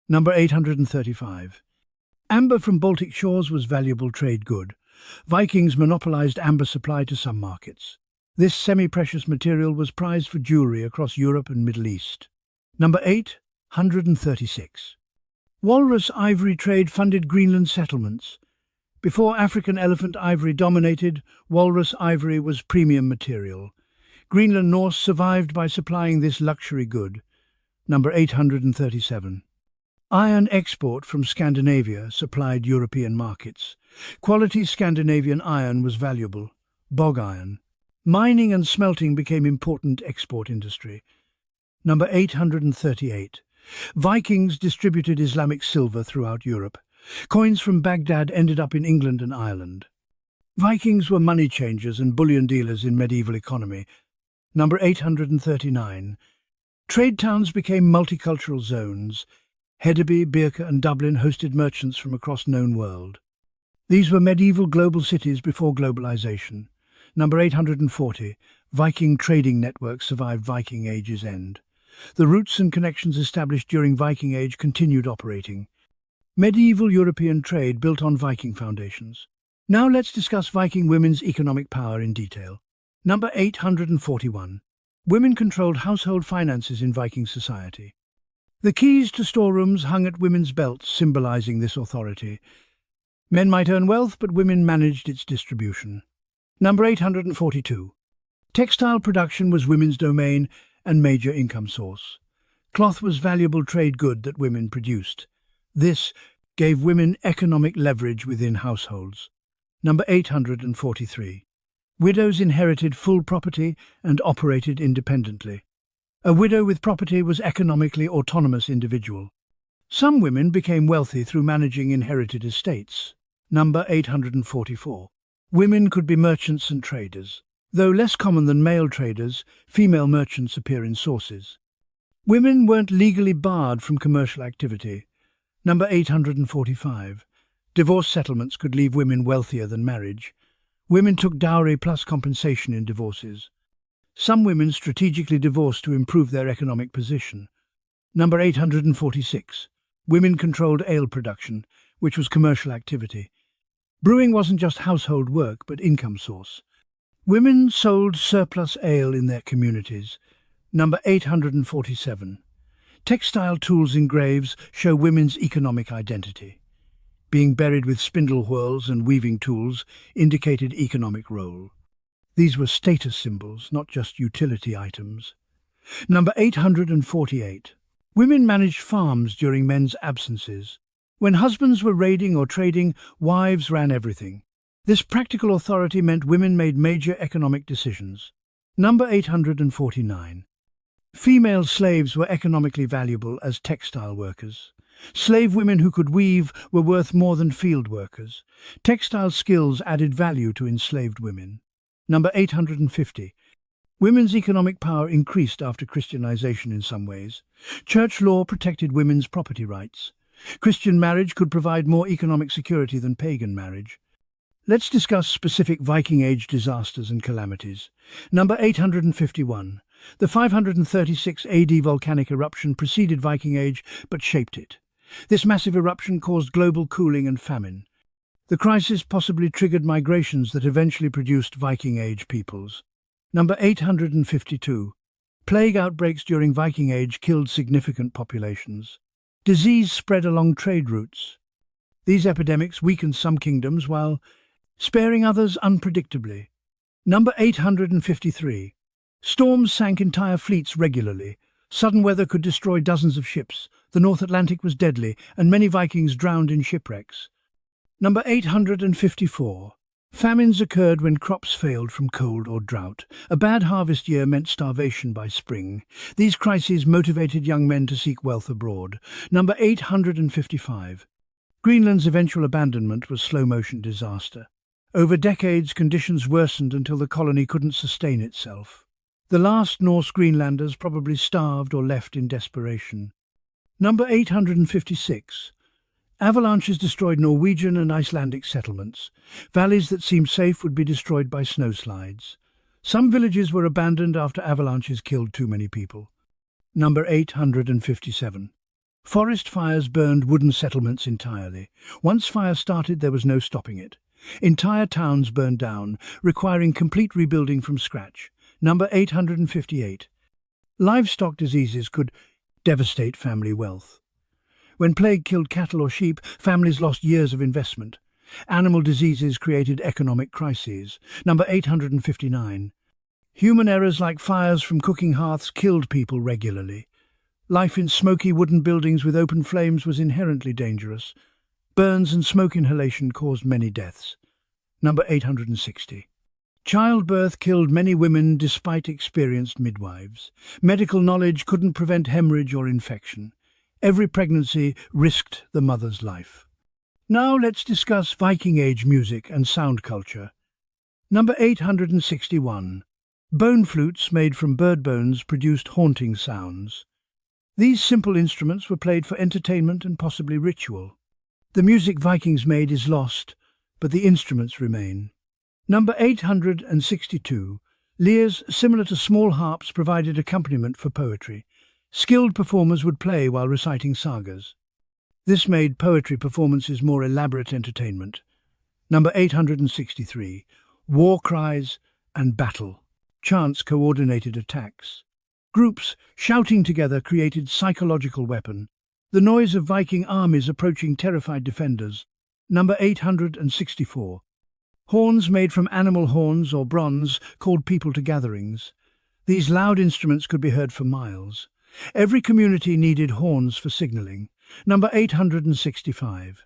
Number 835. Amber from Baltic shores was valuable trade good. Vikings monopolized amber supply to some markets. This semi-precious material was prized for jewelry across Europe and Middle East. Number 836. Walrus ivory trade funded Greenland settlements. Before African elephant ivory dominated, walrus ivory was premium material. Greenland Norse survived by supplying this luxury good. Number 837. Iron export from Scandinavia supplied European markets. Quality Scandinavian iron was valuable. Bog iron. Mining and smelting became important export industry. Number 838. Vikings distributed Islamic silver throughout Europe. Coins from Baghdad ended up in England and Ireland. Vikings were money changers and bullion dealers in medieval economy. Number 839. Trade towns became multicultural zones. Hedeby, Birka and Dublin hosted merchants from across known world. These were medieval global cities before globalization. Number 840. Viking trading networks survived Viking Age's end. The routes and connections established during Viking Age continued operating. Medieval European trade built on Viking foundations. Now let's discuss Viking women's economic power in detail. Number 841. Women controlled household finances in Viking society. The keys to storerooms hung at women's belts, symbolizing this authority. Men might earn wealth, but women managed its distribution. Number 842. Textile production was women's domain and major income source. Cloth was valuable trade good that women produced. This gave women economic leverage within households. Number 843. Widows inherited full property and operated independently. A widow with property was economically autonomous individual. Some women became wealthy through managing inherited estates. Number 844. Women could be merchants and traders. Though less common than male traders, female merchants appear in sources. Women weren't legally barred from commercial activity. Number 845. Divorce settlements could leave women wealthier than marriage. Women took dowry plus compensation in divorces. Some women strategically divorced to improve their economic position. Number 846. Women controlled ale production, which was commercial activity. Brewing wasn't just household work, but income source. Women sold surplus ale in their communities. Number 847. Textile tools in graves show women's economic identity. Being buried with spindle whorls and weaving tools indicated economic role. These were status symbols, not just utility items. Number 848. Women managed farms during men's absences. When husbands were raiding or trading, wives ran everything. This practical authority meant women made major economic decisions. Number 849. Female slaves were economically valuable as textile workers. Slave women who could weave were worth more than field workers. Textile skills added value to enslaved women. Number 850. Women's economic power increased after Christianization in some ways. Church law protected women's property rights. Christian marriage could provide more economic security than pagan marriage. Let's discuss specific Viking Age disasters and calamities. Number 851. The 536 AD volcanic eruption preceded Viking Age but shaped it. This massive eruption caused global cooling and famine. The crisis possibly triggered migrations that eventually produced Viking Age peoples. Number 852. Plague outbreaks during Viking Age killed significant populations. Disease spread along trade routes. These epidemics weakened some kingdoms while sparing others unpredictably. Number 853. Storms sank entire fleets regularly. Sudden weather could destroy dozens of ships. The North Atlantic was deadly, and many Vikings drowned in shipwrecks. Number 854. Famines occurred when crops failed from cold or drought. A bad harvest year meant starvation by spring. These crises motivated young men to seek wealth abroad. Number 855. Greenland's eventual abandonment was slow-motion disaster. Over decades, conditions worsened until the colony couldn't sustain itself. The last Norse Greenlanders probably starved or left in desperation. Number 856. Avalanches destroyed Norwegian and Icelandic settlements. Valleys that seemed safe would be destroyed by snowslides. Some villages were abandoned after avalanches killed too many people. Number 857. Forest fires burned wooden settlements entirely. Once fire started, there was no stopping it. Entire towns burned down, requiring complete rebuilding from scratch. Number 858. Livestock diseases could devastate family wealth. When plague killed cattle or sheep, families lost years of investment. Animal diseases created economic crises. Number 859. Human errors like fires from cooking hearths killed people regularly. Life in smoky wooden buildings with open flames was inherently dangerous. Burns and smoke inhalation caused many deaths. Number 860. Childbirth killed many women despite experienced midwives. Medical knowledge couldn't prevent hemorrhage or infection. Every pregnancy risked the mother's life. Now let's discuss Viking Age music and sound culture. Number 861. Bone flutes made from bird bones produced haunting sounds. These simple instruments were played for entertainment and possibly ritual. The music Vikings made is lost, but the instruments remain. Number 862. Lyres, similar to small harps, provided accompaniment for poetry. Skilled performers would play while reciting sagas. This made poetry performances more elaborate entertainment. Number 863. War cries and battle. Chants coordinated attacks. Groups shouting together created psychological weapon. The noise of Viking armies approaching terrified defenders. Number 864. Horns made from animal horns or bronze called people to gatherings. These loud instruments could be heard for miles. Every community needed horns for signaling. Number 865.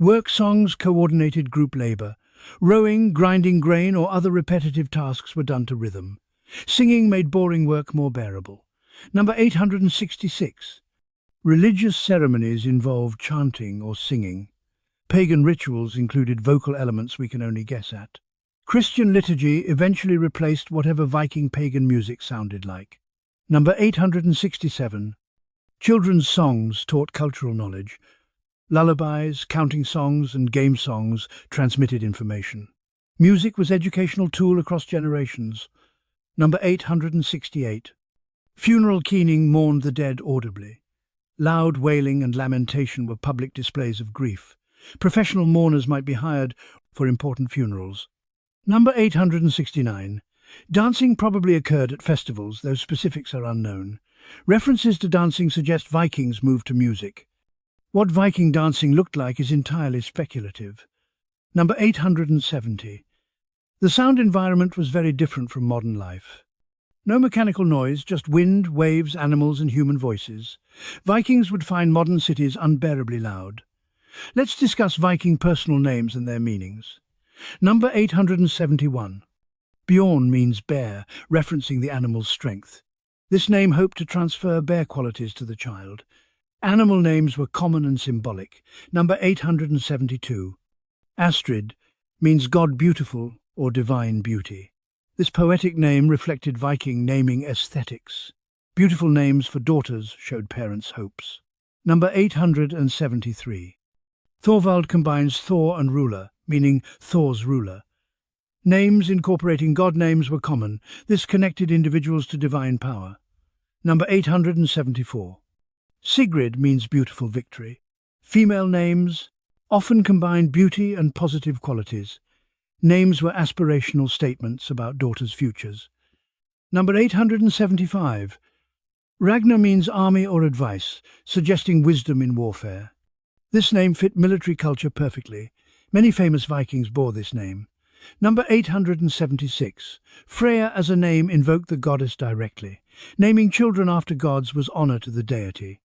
Work songs coordinated group labor. Rowing, grinding grain, or other repetitive tasks were done to rhythm. Singing made boring work more bearable. Number 866. Religious ceremonies involved chanting or singing. Pagan rituals included vocal elements we can only guess at. Christian liturgy eventually replaced whatever Viking pagan music sounded like. Number 867. Children's songs taught cultural knowledge. Lullabies, counting songs, and game songs transmitted information. Music was educational tool across generations. Number 868. Funeral keening mourned the dead audibly. Loud wailing and lamentation were public displays of grief. Professional mourners might be hired for important funerals. Number 869. Dancing probably occurred at festivals, though specifics are unknown. References to dancing suggest Vikings moved to music. What Viking dancing looked like is entirely speculative. Number 870. The sound environment was very different from modern life. No mechanical noise, just wind, waves, animals, and human voices. Vikings would find modern cities unbearably loud. Let's discuss Viking personal names and their meanings. Number 871. Bjorn means bear, referencing the animal's strength. This name hoped to transfer bear qualities to the child. Animal names were common and symbolic. Number 872. Astrid means God beautiful or divine beauty. This poetic name reflected Viking naming aesthetics. Beautiful names for daughters showed parents' hopes. Number 873. Thorvald combines Thor and ruler, meaning Thor's ruler. Names incorporating god names were common. This connected individuals to divine power. Number 874. Sigrid means beautiful victory. Female names often combined beauty and positive qualities. Names were aspirational statements about daughters' futures. Number 875. Ragnar means army or advice, suggesting wisdom in warfare. This name fit military culture perfectly. Many famous Vikings bore this name. Number 876. Freya as a name invoked the goddess directly. Naming children after gods was honor to the deity.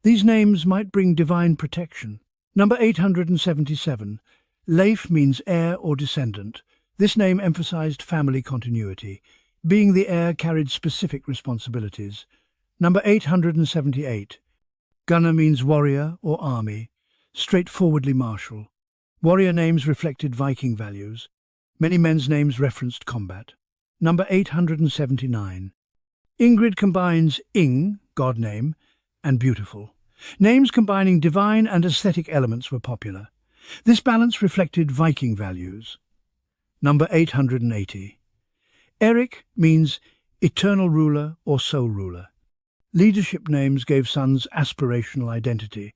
These names might bring divine protection. Number 877. Leif means heir or descendant. This name emphasized family continuity. Being the heir carried specific responsibilities. Number 878. Gunnar means warrior or army, straightforwardly martial. Warrior names reflected Viking values. Many men's names referenced combat. Number 879. Ingrid combines Ing, god name, and beautiful. Names combining divine and aesthetic elements were popular. This balance reflected Viking values. Number 880. Eric means eternal ruler or soul ruler. Leadership names gave sons aspirational identity.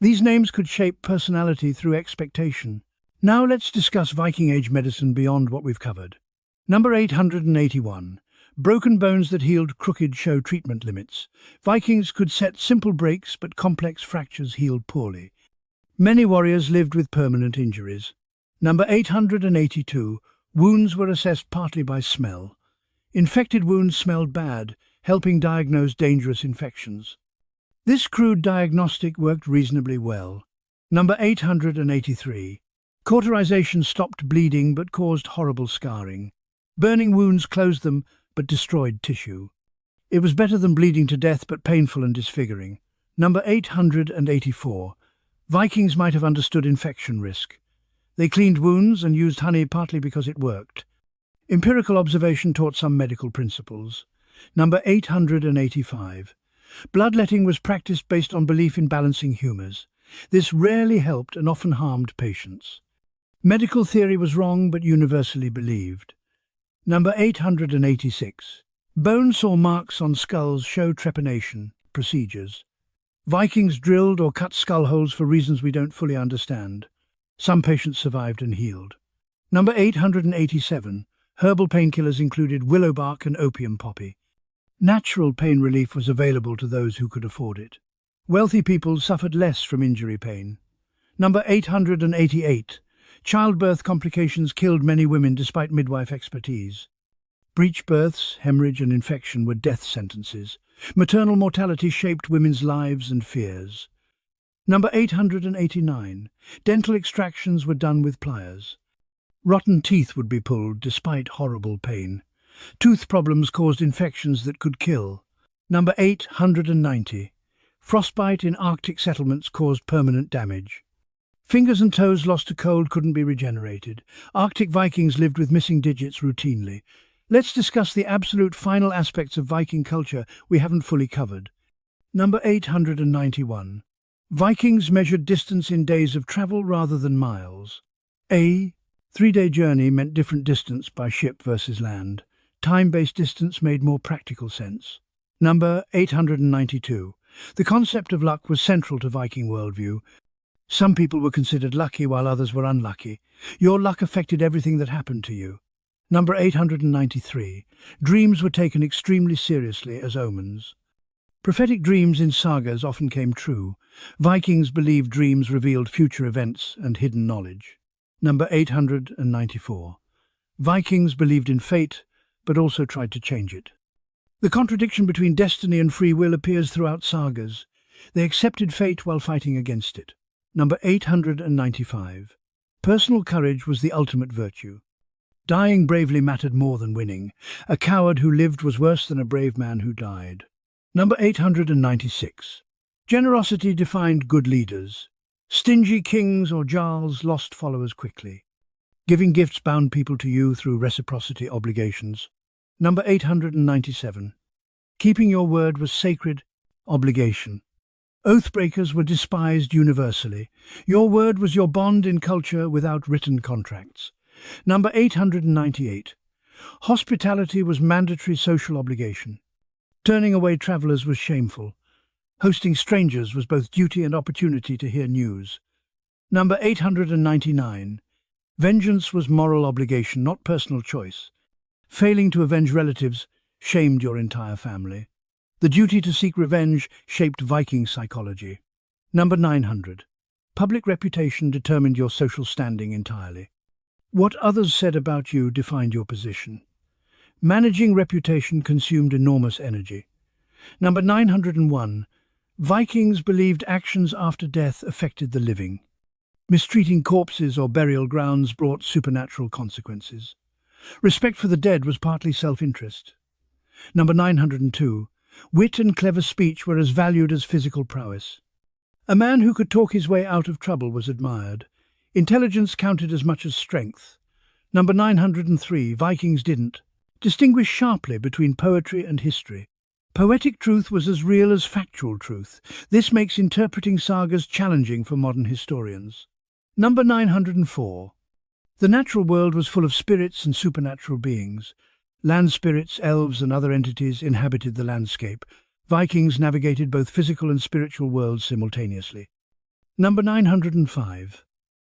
These names could shape personality through expectation. Now let's discuss Viking Age medicine beyond what we've covered. Number 881. Broken bones that healed crooked show treatment limits. Vikings could set simple breaks, but complex fractures healed poorly. Many warriors lived with permanent injuries. Number 882. Wounds were assessed partly by smell. Infected wounds smelled bad, helping diagnose dangerous infections. This crude diagnostic worked reasonably well. Number 883. Cauterization stopped bleeding but caused horrible scarring. Burning wounds closed them but destroyed tissue. It was better than bleeding to death but painful and disfiguring. Number 884. Vikings might have understood infection risk. They cleaned wounds and used honey partly because it worked. Empirical observation taught some medical principles. Number 885. Bloodletting was practiced based on belief in balancing humours. This rarely helped and often harmed patients. Medical theory was wrong but universally believed. Number 886. Bone saw marks on skulls show trepanation procedures. Vikings drilled or cut skull holes for reasons we don't fully understand. Some patients survived and healed. Number 887. Herbal painkillers included willow bark and opium poppy. Natural pain relief was available to those who could afford it. Wealthy people suffered less from injury pain. Number 888. Childbirth complications killed many women despite midwife expertise. Breech births, hemorrhage and infection were death sentences. Maternal mortality shaped women's lives and fears. Number 889. Dental extractions were done with pliers. Rotten teeth would be pulled despite horrible pain. Tooth problems caused infections that could kill. Number 890. Frostbite in Arctic settlements caused permanent damage. Fingers and toes lost to cold couldn't be regenerated. Arctic Vikings lived with missing digits routinely. Let's discuss the absolute final aspects of Viking culture we haven't fully covered. Number 891. Vikings measured distance in days of travel rather than miles. A 3-day journey meant different distance by ship versus land. Time-based distance made more practical sense. Number 892. The concept of luck was central to Viking worldview. Some people were considered lucky while others were unlucky. Your luck affected everything that happened to you. Number 893. Dreams were taken extremely seriously as omens. Prophetic dreams in sagas often came true. Vikings believed dreams revealed future events and hidden knowledge. Number 894. Vikings believed in fate, but also tried to change it. The contradiction between destiny and free will appears throughout sagas. They accepted fate while fighting against it. Number 895. Personal courage was the ultimate virtue. Dying bravely mattered more than winning. A coward who lived was worse than a brave man who died. Number 896. Generosity defined good leaders. Stingy kings or jarls lost followers quickly. Giving gifts bound people to you through reciprocity obligations. Number 897. Keeping your word was sacred obligation. Oath-breakers were despised universally. Your word was your bond in culture without written contracts. Number 898. Hospitality was mandatory social obligation. Turning away travellers was shameful. Hosting strangers was both duty and opportunity to hear news. Number 899. Vengeance was moral obligation, not personal choice. Failing to avenge relatives shamed your entire family. The duty to seek revenge shaped Viking psychology. Number 900. Public reputation determined your social standing entirely. What others said about you defined your position. Managing reputation consumed enormous energy. Number 901. Vikings believed actions after death affected the living. Mistreating corpses or burial grounds brought supernatural consequences. Respect for the dead was partly self-interest. Number 902. Wit and clever speech were as valued as physical prowess. A man who could talk his way out of trouble was admired. Intelligence counted as much as strength. Number 903. Vikings didn't distinguish sharply between poetry and history. Poetic truth was as real as factual truth. This makes interpreting sagas challenging for modern historians. Number 904. The natural world was full of spirits and supernatural beings. Land spirits, elves and other entities inhabited the landscape. Vikings navigated both physical and spiritual worlds simultaneously. Number 905.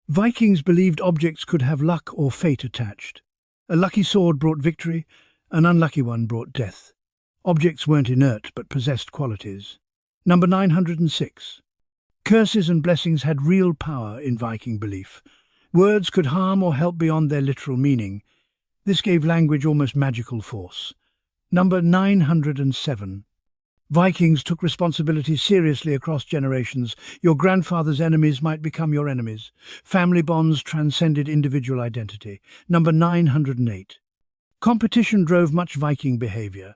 Vikings believed objects could have luck or fate attached. A lucky sword brought victory, an unlucky one brought death. Objects weren't inert but possessed qualities. Number 906. Curses and blessings had real power in Viking belief. Words could harm or help beyond their literal meaning. This gave language almost magical force. Number 907. Vikings took responsibility seriously across generations. Your grandfather's enemies might become your enemies. Family bonds transcended individual identity. Number 908. Competition drove much Viking behavior.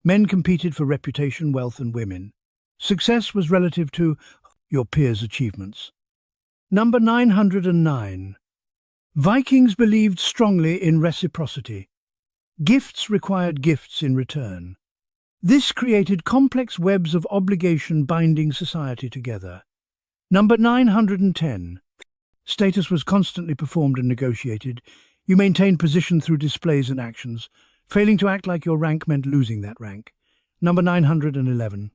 Men competed for reputation, wealth and women. Success was relative to your peers' achievements. Number 909. Vikings believed strongly in reciprocity. Gifts required gifts in return. This created complex webs of obligation binding society together. Number 910. Status was constantly performed and negotiated. You maintained position through displays and actions. Failing to act like your rank meant losing that rank. Number 911.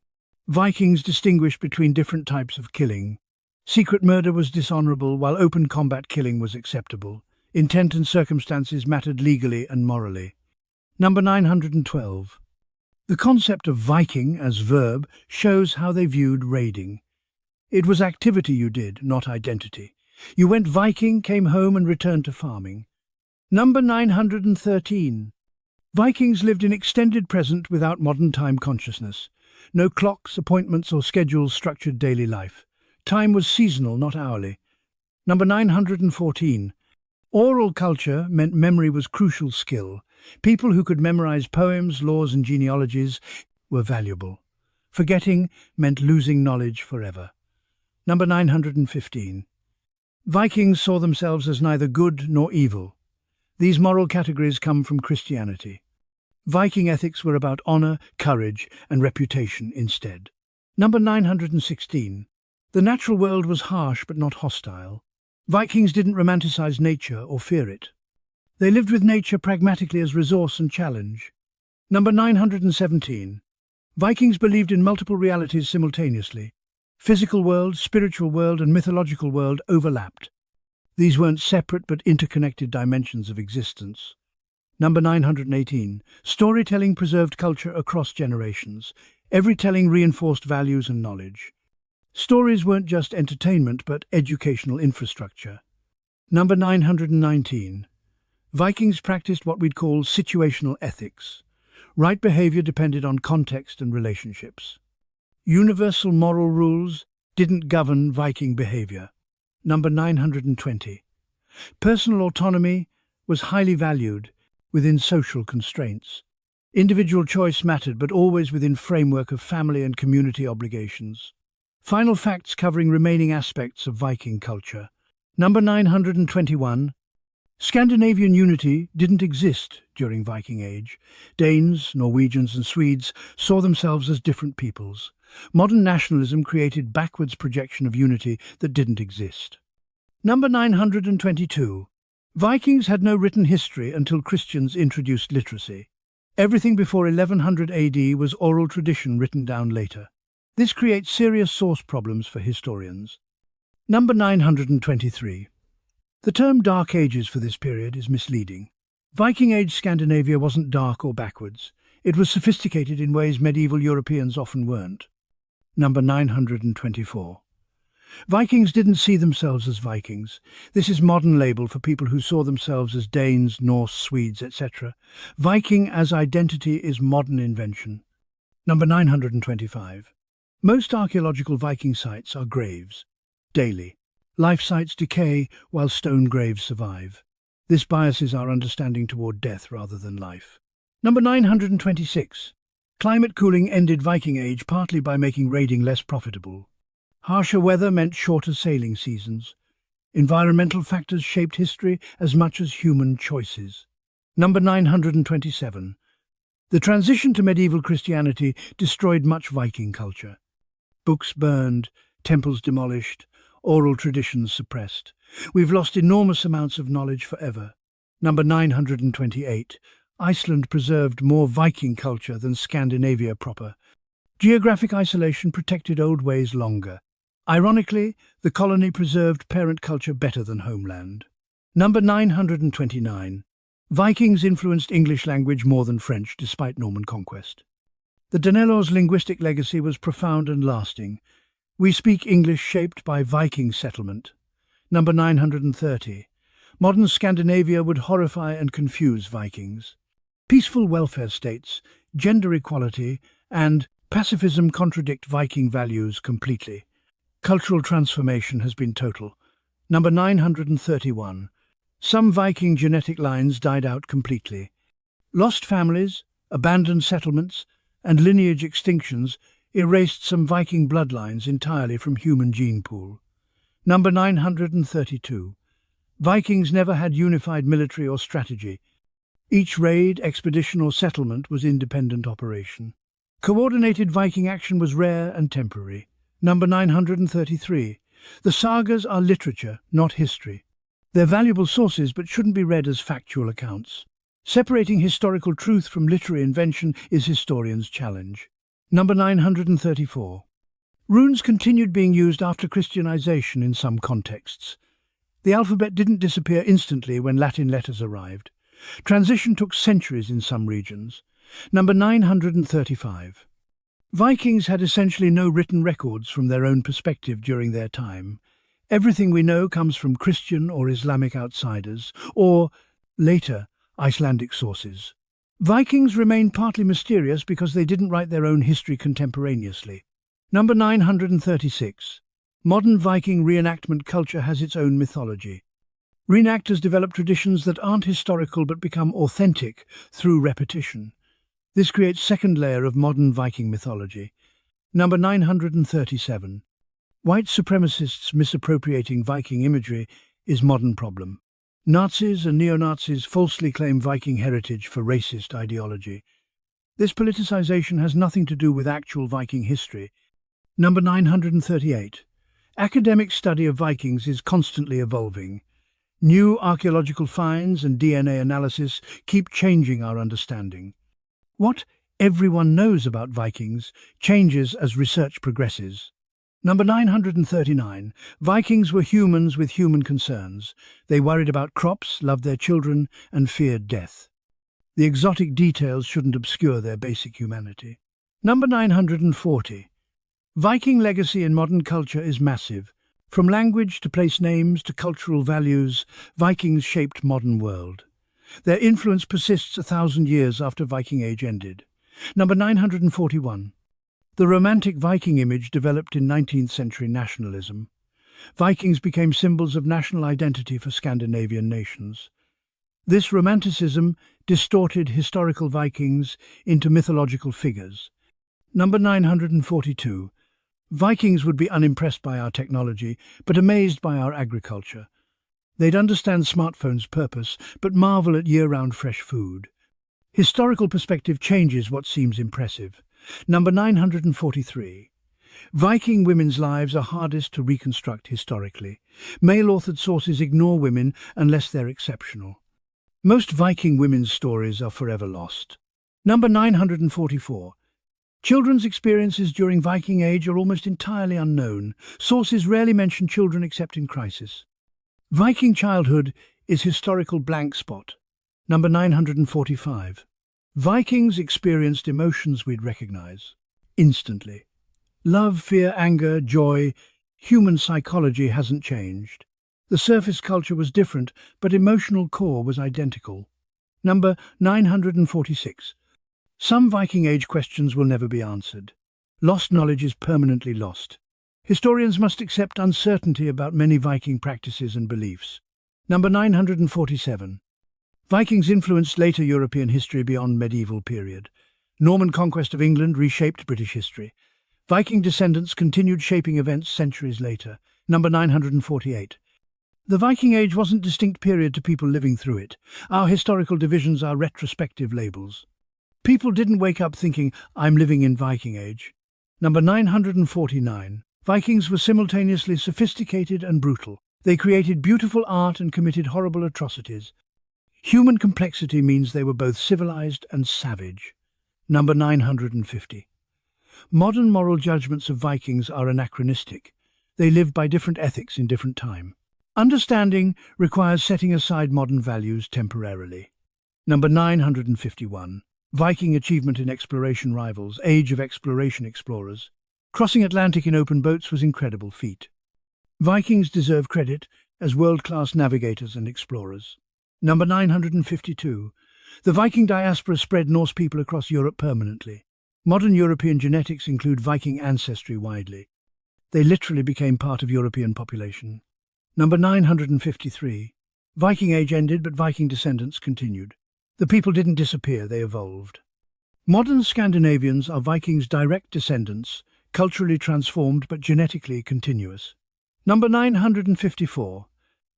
Vikings distinguished between different types of killing. Secret murder was dishonorable, while open combat killing was acceptable. Intent and circumstances mattered legally and morally. Number 912. The concept of Viking as verb shows how they viewed raiding. It was activity you did, not identity. You went Viking, came home and returned to farming. Number 913. Vikings lived in extended present without modern time consciousness. No clocks, appointments or schedules structured daily life. Time was seasonal, not hourly. Number 914. Oral culture meant memory was crucial skill. People who could memorize poems, laws and genealogies were valuable. Forgetting meant losing knowledge forever. Number 915. Vikings saw themselves as neither good nor evil. These moral categories come from Christianity. Viking ethics were about honor, courage, and reputation instead. Number 916. The natural world was harsh but not hostile. Vikings didn't romanticize nature or fear it. They lived with nature pragmatically as resource and challenge. Number 917. Vikings believed in multiple realities simultaneously. Physical world, spiritual world, and mythological world overlapped. These weren't separate but interconnected dimensions of existence. Number 918. Storytelling preserved culture across generations. Every telling reinforced values and knowledge. Stories weren't just entertainment but educational infrastructure. Number 919. Vikings practiced what we'd call situational ethics. Right behavior depended on context and relationships. Universal moral rules didn't govern Viking behavior. Number 920. Personal autonomy was highly valued within social constraints. Individual choice mattered, but always within framework of family and community obligations. Final facts covering remaining aspects of Viking culture. Number 921. Scandinavian unity didn't exist during Viking Age. Danes, Norwegians and Swedes saw themselves as different peoples. Modern nationalism created backwards projection of unity that didn't exist. Number 922. Vikings had no written history until Christians introduced literacy. Everything before 1100 AD was oral tradition written down later. This creates serious source problems for historians. Number 923. The term Dark Ages for this period is misleading. Viking Age Scandinavia wasn't dark or backwards. It was sophisticated in ways medieval Europeans often weren't. Number 924. Vikings didn't see themselves as Vikings. This is modern label for people who saw themselves as Danes, Norse, Swedes, etc. Viking as identity is modern invention. Number 925. Most archaeological Viking sites are graves. Daily. Life sites decay while stone graves survive. This biases our understanding toward death rather than life. Number 926. Climate cooling ended Viking Age partly by making raiding less profitable. Harsher weather meant shorter sailing seasons. Environmental factors shaped history as much as human choices. Number 927. The transition to medieval Christianity destroyed much Viking culture. Books burned, temples demolished, oral traditions suppressed. We've lost enormous amounts of knowledge forever. Number 928. Iceland preserved more Viking culture than Scandinavia proper. Geographic isolation protected old ways longer. Ironically, the colony preserved parent culture better than homeland. Number 929. Vikings influenced English language more than French despite Norman conquest. The Danelos' linguistic legacy was profound and lasting. We speak English shaped by Viking settlement. Number 930. Modern Scandinavia would horrify and confuse Vikings. Peaceful welfare states, gender equality, and pacifism contradict Viking values completely. Cultural transformation has been total. Number 931. Some Viking genetic lines died out completely. Lost families, abandoned settlements, and lineage extinctions erased some Viking bloodlines entirely from human gene pool. Number 932. Vikings never had unified military or strategy. Each raid, expedition or settlement was independent operation. Coordinated Viking action was rare and temporary. Number 933. The sagas are literature, not history. They're valuable sources but shouldn't be read as factual accounts. Separating historical truth from literary invention is historians' challenge. Number 934. Runes continued being used after Christianization in some contexts. The alphabet didn't disappear instantly when Latin letters arrived. Transition took centuries in some regions. Number 935. Vikings had essentially no written records from their own perspective during their time. Everything we know comes from Christian or Islamic outsiders, or, later, Icelandic sources. Vikings remain partly mysterious because they didn't write their own history contemporaneously. Number 936. Modern Viking reenactment culture has its own mythology. Reenactors develop traditions that aren't historical but become authentic through repetition. This creates second layer of modern Viking mythology. Number 937. White supremacists misappropriating Viking imagery is modern problem. Nazis and neo-Nazis falsely claim Viking heritage for racist ideology. This politicization has nothing to do with actual Viking history. Number 938. Academic study of Vikings is constantly evolving. New archaeological finds and DNA analysis keep changing our understanding. What everyone knows about Vikings changes as research progresses. Number 939. Vikings were humans with human concerns. They worried about crops, loved their children, and feared death. The exotic details shouldn't obscure their basic humanity. Number 940. Viking legacy in modern culture is massive. From language to place names to cultural values, Vikings shaped modern world. Their influence persists 1,000 years after Viking Age ended. Number 941. The romantic Viking image developed in 19th century nationalism. Vikings became symbols of national identity for Scandinavian nations. This romanticism distorted historical Vikings into mythological figures. Number 942. Vikings would be unimpressed by our technology, but amazed by our agriculture. They'd understand smartphones' purpose, but marvel at year-round fresh food. Historical perspective changes what seems impressive. Number 943. Viking women's lives are hardest to reconstruct historically. Male-authored sources ignore women unless they're exceptional. Most Viking women's stories are forever lost. Number 944. Children's experiences during Viking Age are almost entirely unknown. Sources rarely mention children except in crisis. Viking childhood is historical blank spot. Number 945. Vikings experienced emotions we'd recognize instantly. Love, fear, anger, joy. Human psychology hasn't changed. The surface culture was different, but emotional core was identical. Number 946. Some Viking Age questions will never be answered. Lost knowledge is permanently lost. Historians must accept uncertainty about many Viking practices and beliefs. Number 947. Vikings influenced later European history beyond medieval period. Norman conquest of England reshaped British history. Viking descendants continued shaping events centuries later. Number 948. The Viking Age wasn't a distinct period to people living through it. Our historical divisions are retrospective labels. People didn't wake up thinking, I'm living in Viking Age. Number 949. Vikings were simultaneously sophisticated and brutal. They created beautiful art and committed horrible atrocities. Human complexity means they were both civilized and savage. Number 950. Modern moral judgments of Vikings are anachronistic. They lived by different ethics in different time. Understanding requires setting aside modern values temporarily. Number 951. Viking achievement in exploration rivals, age of exploration explorers. Crossing Atlantic in open boats was incredible feat. Vikings deserve credit as world-class navigators and explorers. Number 952. The Viking diaspora spread Norse people across Europe permanently. Modern European genetics include Viking ancestry widely. They literally became part of European population. Number 953. Viking Age ended, but Viking descendants continued. The people didn't disappear, they evolved. Modern Scandinavians are Vikings' direct descendants, culturally transformed but genetically continuous. Number 954.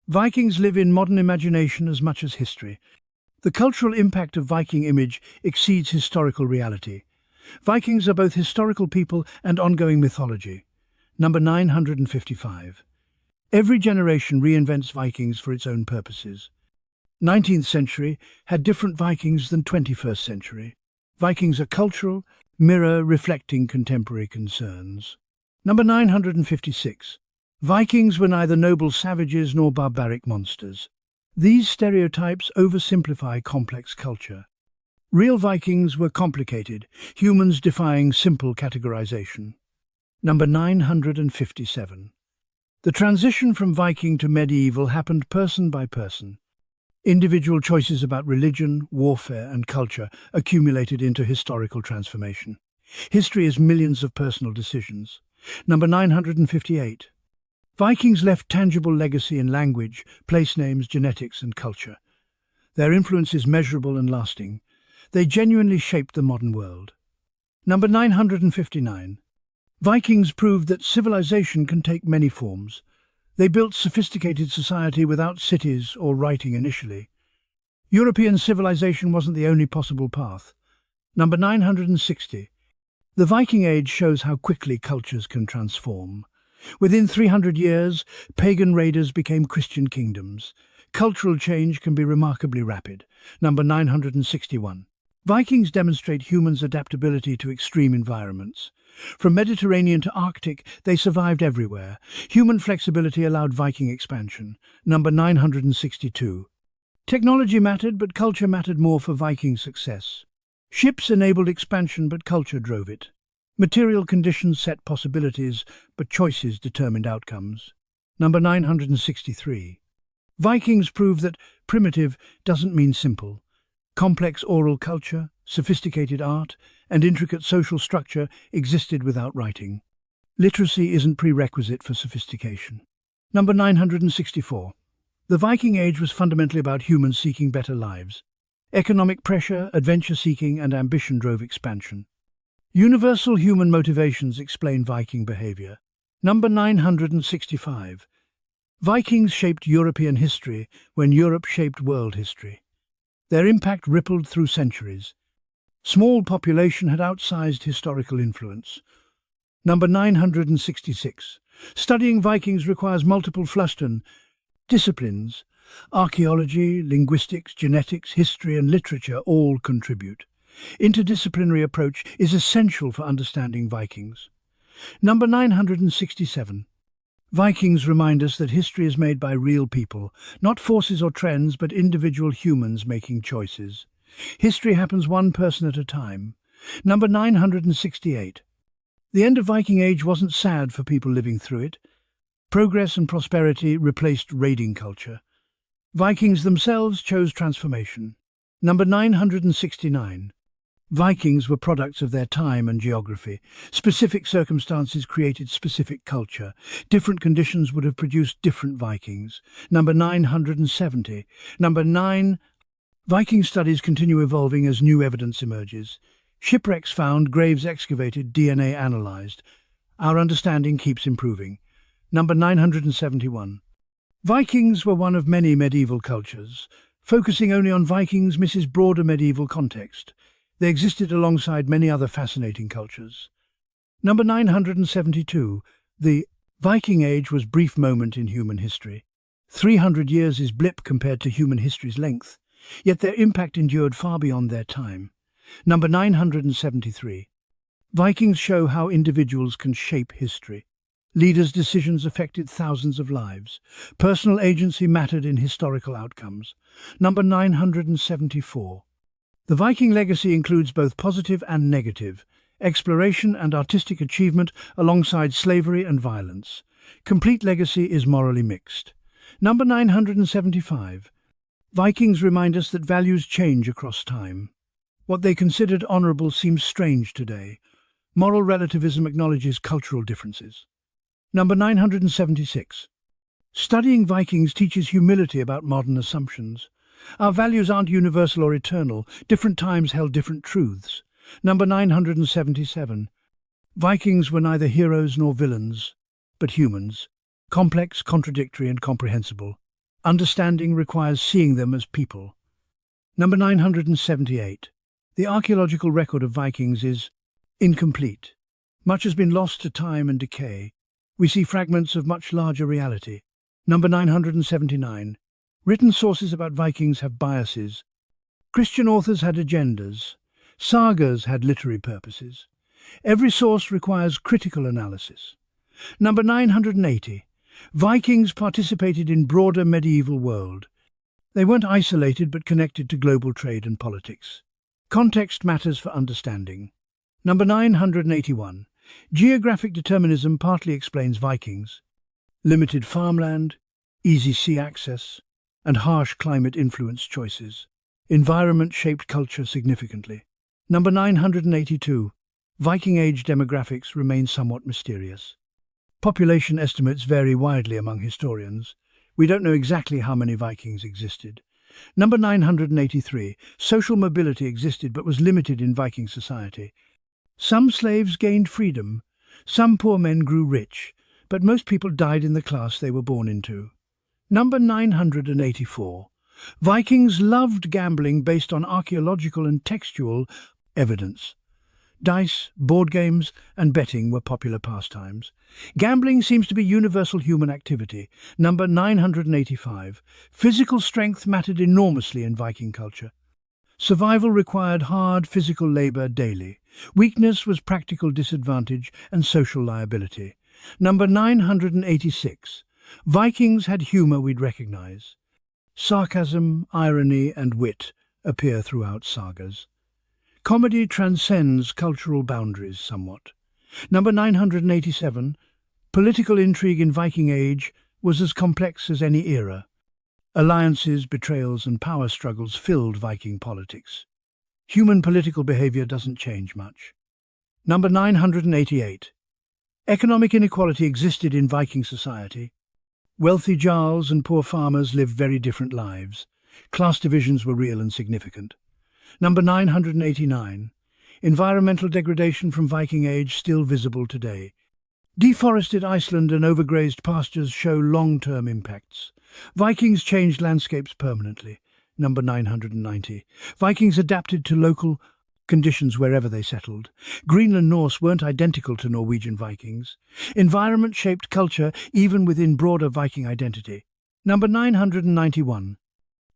Vikings live in modern imagination as much as history. The cultural impact of Viking image exceeds historical reality. Vikings are both historical people and ongoing mythology. Number 955. Every generation reinvents Vikings for its own purposes. 19th century had different Vikings than 21st century. Vikings are cultural, mirror reflecting contemporary concerns. Number 956. Vikings were neither noble savages nor barbaric monsters. These stereotypes oversimplify complex culture. Real Vikings were complicated, humans defying simple categorization. Number 957. The transition from Viking to medieval happened person by person. Individual choices about religion, warfare, and culture accumulated into historical transformation. History is millions of personal decisions. Number 958. Vikings left tangible legacy in language, place names, genetics, and culture. Their influence is measurable and lasting. They genuinely shaped the modern world. Number 959. Vikings proved that civilization can take many forms. They built sophisticated society without cities or writing initially. European civilization wasn't the only possible path. Number 960. The Viking Age shows how quickly cultures can transform. Within 300 years, pagan raiders became Christian kingdoms. Cultural change can be remarkably rapid. Number 961. Vikings demonstrate humans' adaptability to extreme environments. From Mediterranean to Arctic, they survived everywhere. Human flexibility allowed Viking expansion. Number 962. Technology mattered, but culture mattered more for Viking success. Ships enabled expansion, but culture drove it. Material conditions set possibilities, but choices determined outcomes. Number 963. Vikings prove that primitive doesn't mean simple. Complex oral culture, sophisticated art, and intricate social structure existed without writing. Literacy isn't prerequisite for sophistication. Number 964. The Viking Age was fundamentally about humans seeking better lives. Economic pressure, adventure-seeking, and ambition drove expansion. Universal human motivations explain Viking behavior. Number 965. Vikings shaped European history when Europe shaped world history. Their impact rippled through centuries. Small population had outsized historical influence. Number 966. Studying Vikings requires multiple disciplines. Archaeology, linguistics, genetics, history, and literature all contribute. Interdisciplinary approach is essential for understanding Vikings. Number 967. Vikings remind us that history is made by real people, not forces or trends, but individual humans making choices. History happens one person at a time. Number 968. The end of Viking Age wasn't sad for people living through it. Progress and prosperity replaced raiding culture. Vikings themselves chose transformation. Number 969. Vikings were products of their time and geography. Specific circumstances created specific culture. Different conditions would have produced different Vikings. Number 970. Number 9. Viking studies continue evolving as new evidence emerges. Shipwrecks found, graves excavated, DNA analyzed. Our understanding keeps improving. Number 971. Vikings were one of many medieval cultures. Focusing only on Vikings misses broader medieval context. They existed alongside many other fascinating cultures. Number 972. The Viking Age was a brief moment in human history. 300 years is blip compared to human history's length, yet their impact endured far beyond their time. Number 973. Vikings show how individuals can shape history. Leaders' decisions affected thousands of lives. Personal agency mattered in historical outcomes. Number 974. The Viking legacy includes both positive and negative, exploration and artistic achievement alongside slavery and violence. Complete legacy is morally mixed. Number 975. Vikings remind us that values change across time. What they considered honorable seems strange today. Moral relativism acknowledges cultural differences. Number 976. Studying Vikings teaches humility about modern assumptions. Our values aren't universal or eternal. Different times held different truths. Number 977. Vikings were neither heroes nor villains, but humans. Complex, contradictory, and comprehensible. Understanding requires seeing them as people. Number 978. The archaeological record of Vikings is incomplete. Much has been lost to time and decay. We see fragments of much larger reality. Number 979. Written sources about Vikings have biases. Christian authors had agendas. Sagas had literary purposes. Every source requires critical analysis. Number 980. Vikings participated in broader medieval world. They weren't isolated but connected to global trade and politics. Context matters for understanding. Number 981. Geographic determinism partly explains Vikings. Limited farmland, easy sea access, and harsh climate influenced choices. Environment shaped culture significantly. Number 982. Viking Age demographics remain somewhat mysterious. Population estimates vary widely among historians. We don't know exactly how many Vikings existed. Number 983. Social mobility existed but was limited in Viking society. Some slaves gained freedom. Some poor men grew rich, but most people died in the class they were born into. Number 984. Vikings loved gambling based on archaeological and textual evidence. Dice, board games, and betting were popular pastimes. Gambling seems to be universal human activity. Number 985. Physical strength mattered enormously in Viking culture. Survival required hard physical labor daily. Weakness was practical disadvantage and social liability. Number 986. Vikings had humor we'd recognize. Sarcasm, irony, and wit appear throughout sagas. Comedy transcends cultural boundaries somewhat. Number 987. Political intrigue in Viking Age was as complex as any era. Alliances, betrayals, and power struggles filled Viking politics. Human political behavior doesn't change much. Number 988. Economic inequality existed in Viking society. Wealthy jarls and poor farmers lived very different lives. Class divisions were real and significant. Number 989. Environmental degradation from Viking Age still visible today. Deforested Iceland and overgrazed pastures show long-term impacts. Vikings changed landscapes permanently. Number 990. Vikings adapted to local conditions wherever they settled. Greenland Norse weren't identical to Norwegian Vikings. Environment shaped culture even within broader Viking identity. Number 991.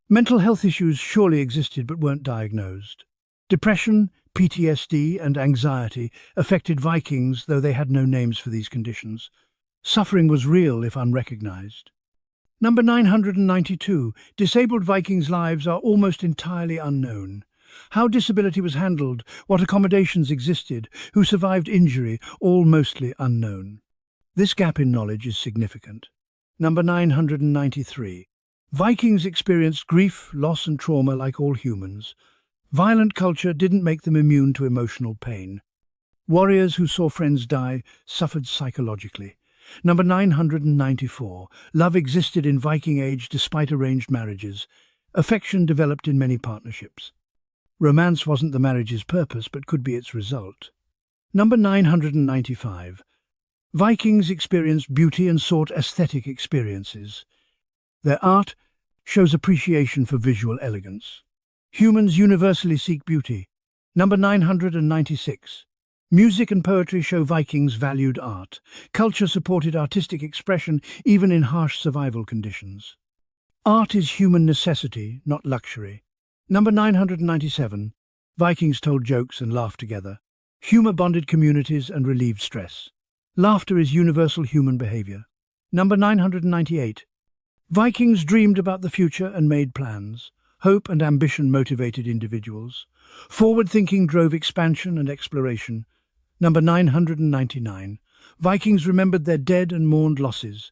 Mental health issues surely existed but weren't diagnosed. Depression, PTSD, and anxiety affected Vikings, though they had no names for these conditions. Suffering was real if unrecognized. Number 992. Disabled Vikings' lives are almost entirely unknown. How disability was handled, what accommodations existed, who survived injury, all mostly unknown. This gap in knowledge is significant. Number 993. Vikings experienced grief, loss, and trauma like all humans. Violent culture didn't make them immune to emotional pain. Warriors who saw friends die suffered psychologically. Number 994. Love existed in Viking Age despite arranged marriages. Affection developed in many partnerships. Romance wasn't the marriage's purpose but could be its result. Number 995. Vikings experienced beauty and sought aesthetic experiences. Their art shows appreciation for visual elegance. Humans universally seek beauty. Number 996. Music and poetry show Vikings valued art. Culture supported artistic expression even in harsh survival conditions. Art is human necessity, not luxury. Number 997. Vikings told jokes and laughed together. Humor bonded communities and relieved stress. Laughter is universal human behavior. Number 998. Vikings dreamed about the future and made plans. Hope and ambition motivated individuals. Forward thinking drove expansion and exploration. Number 999. Vikings remembered their dead and mourned losses.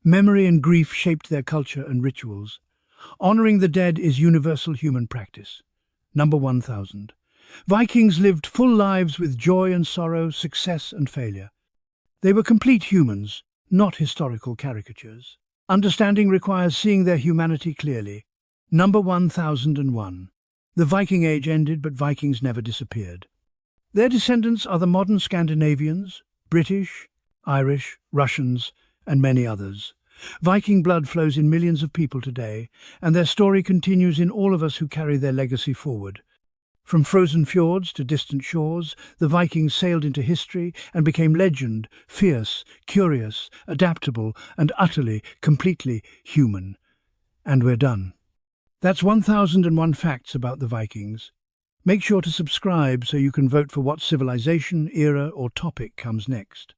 Memory and grief shaped their culture and rituals. Honoring the dead is universal human practice. Number 1000. Vikings lived full lives with joy and sorrow, success and failure. They were complete humans, not historical caricatures. Understanding requires seeing their humanity clearly. Number 1001. The Viking Age ended, but Vikings never disappeared. Their descendants are the modern Scandinavians, British, Irish, Russians, and many others. Viking blood flows in millions of people today, and their story continues in all of us who carry their legacy forward. From frozen fjords to distant shores, the Vikings sailed into history and became legend, fierce, curious, adaptable, and utterly, completely human. And we're done. That's 1001 facts about the Vikings. Make sure to subscribe so you can vote for what civilization, era, or topic comes next.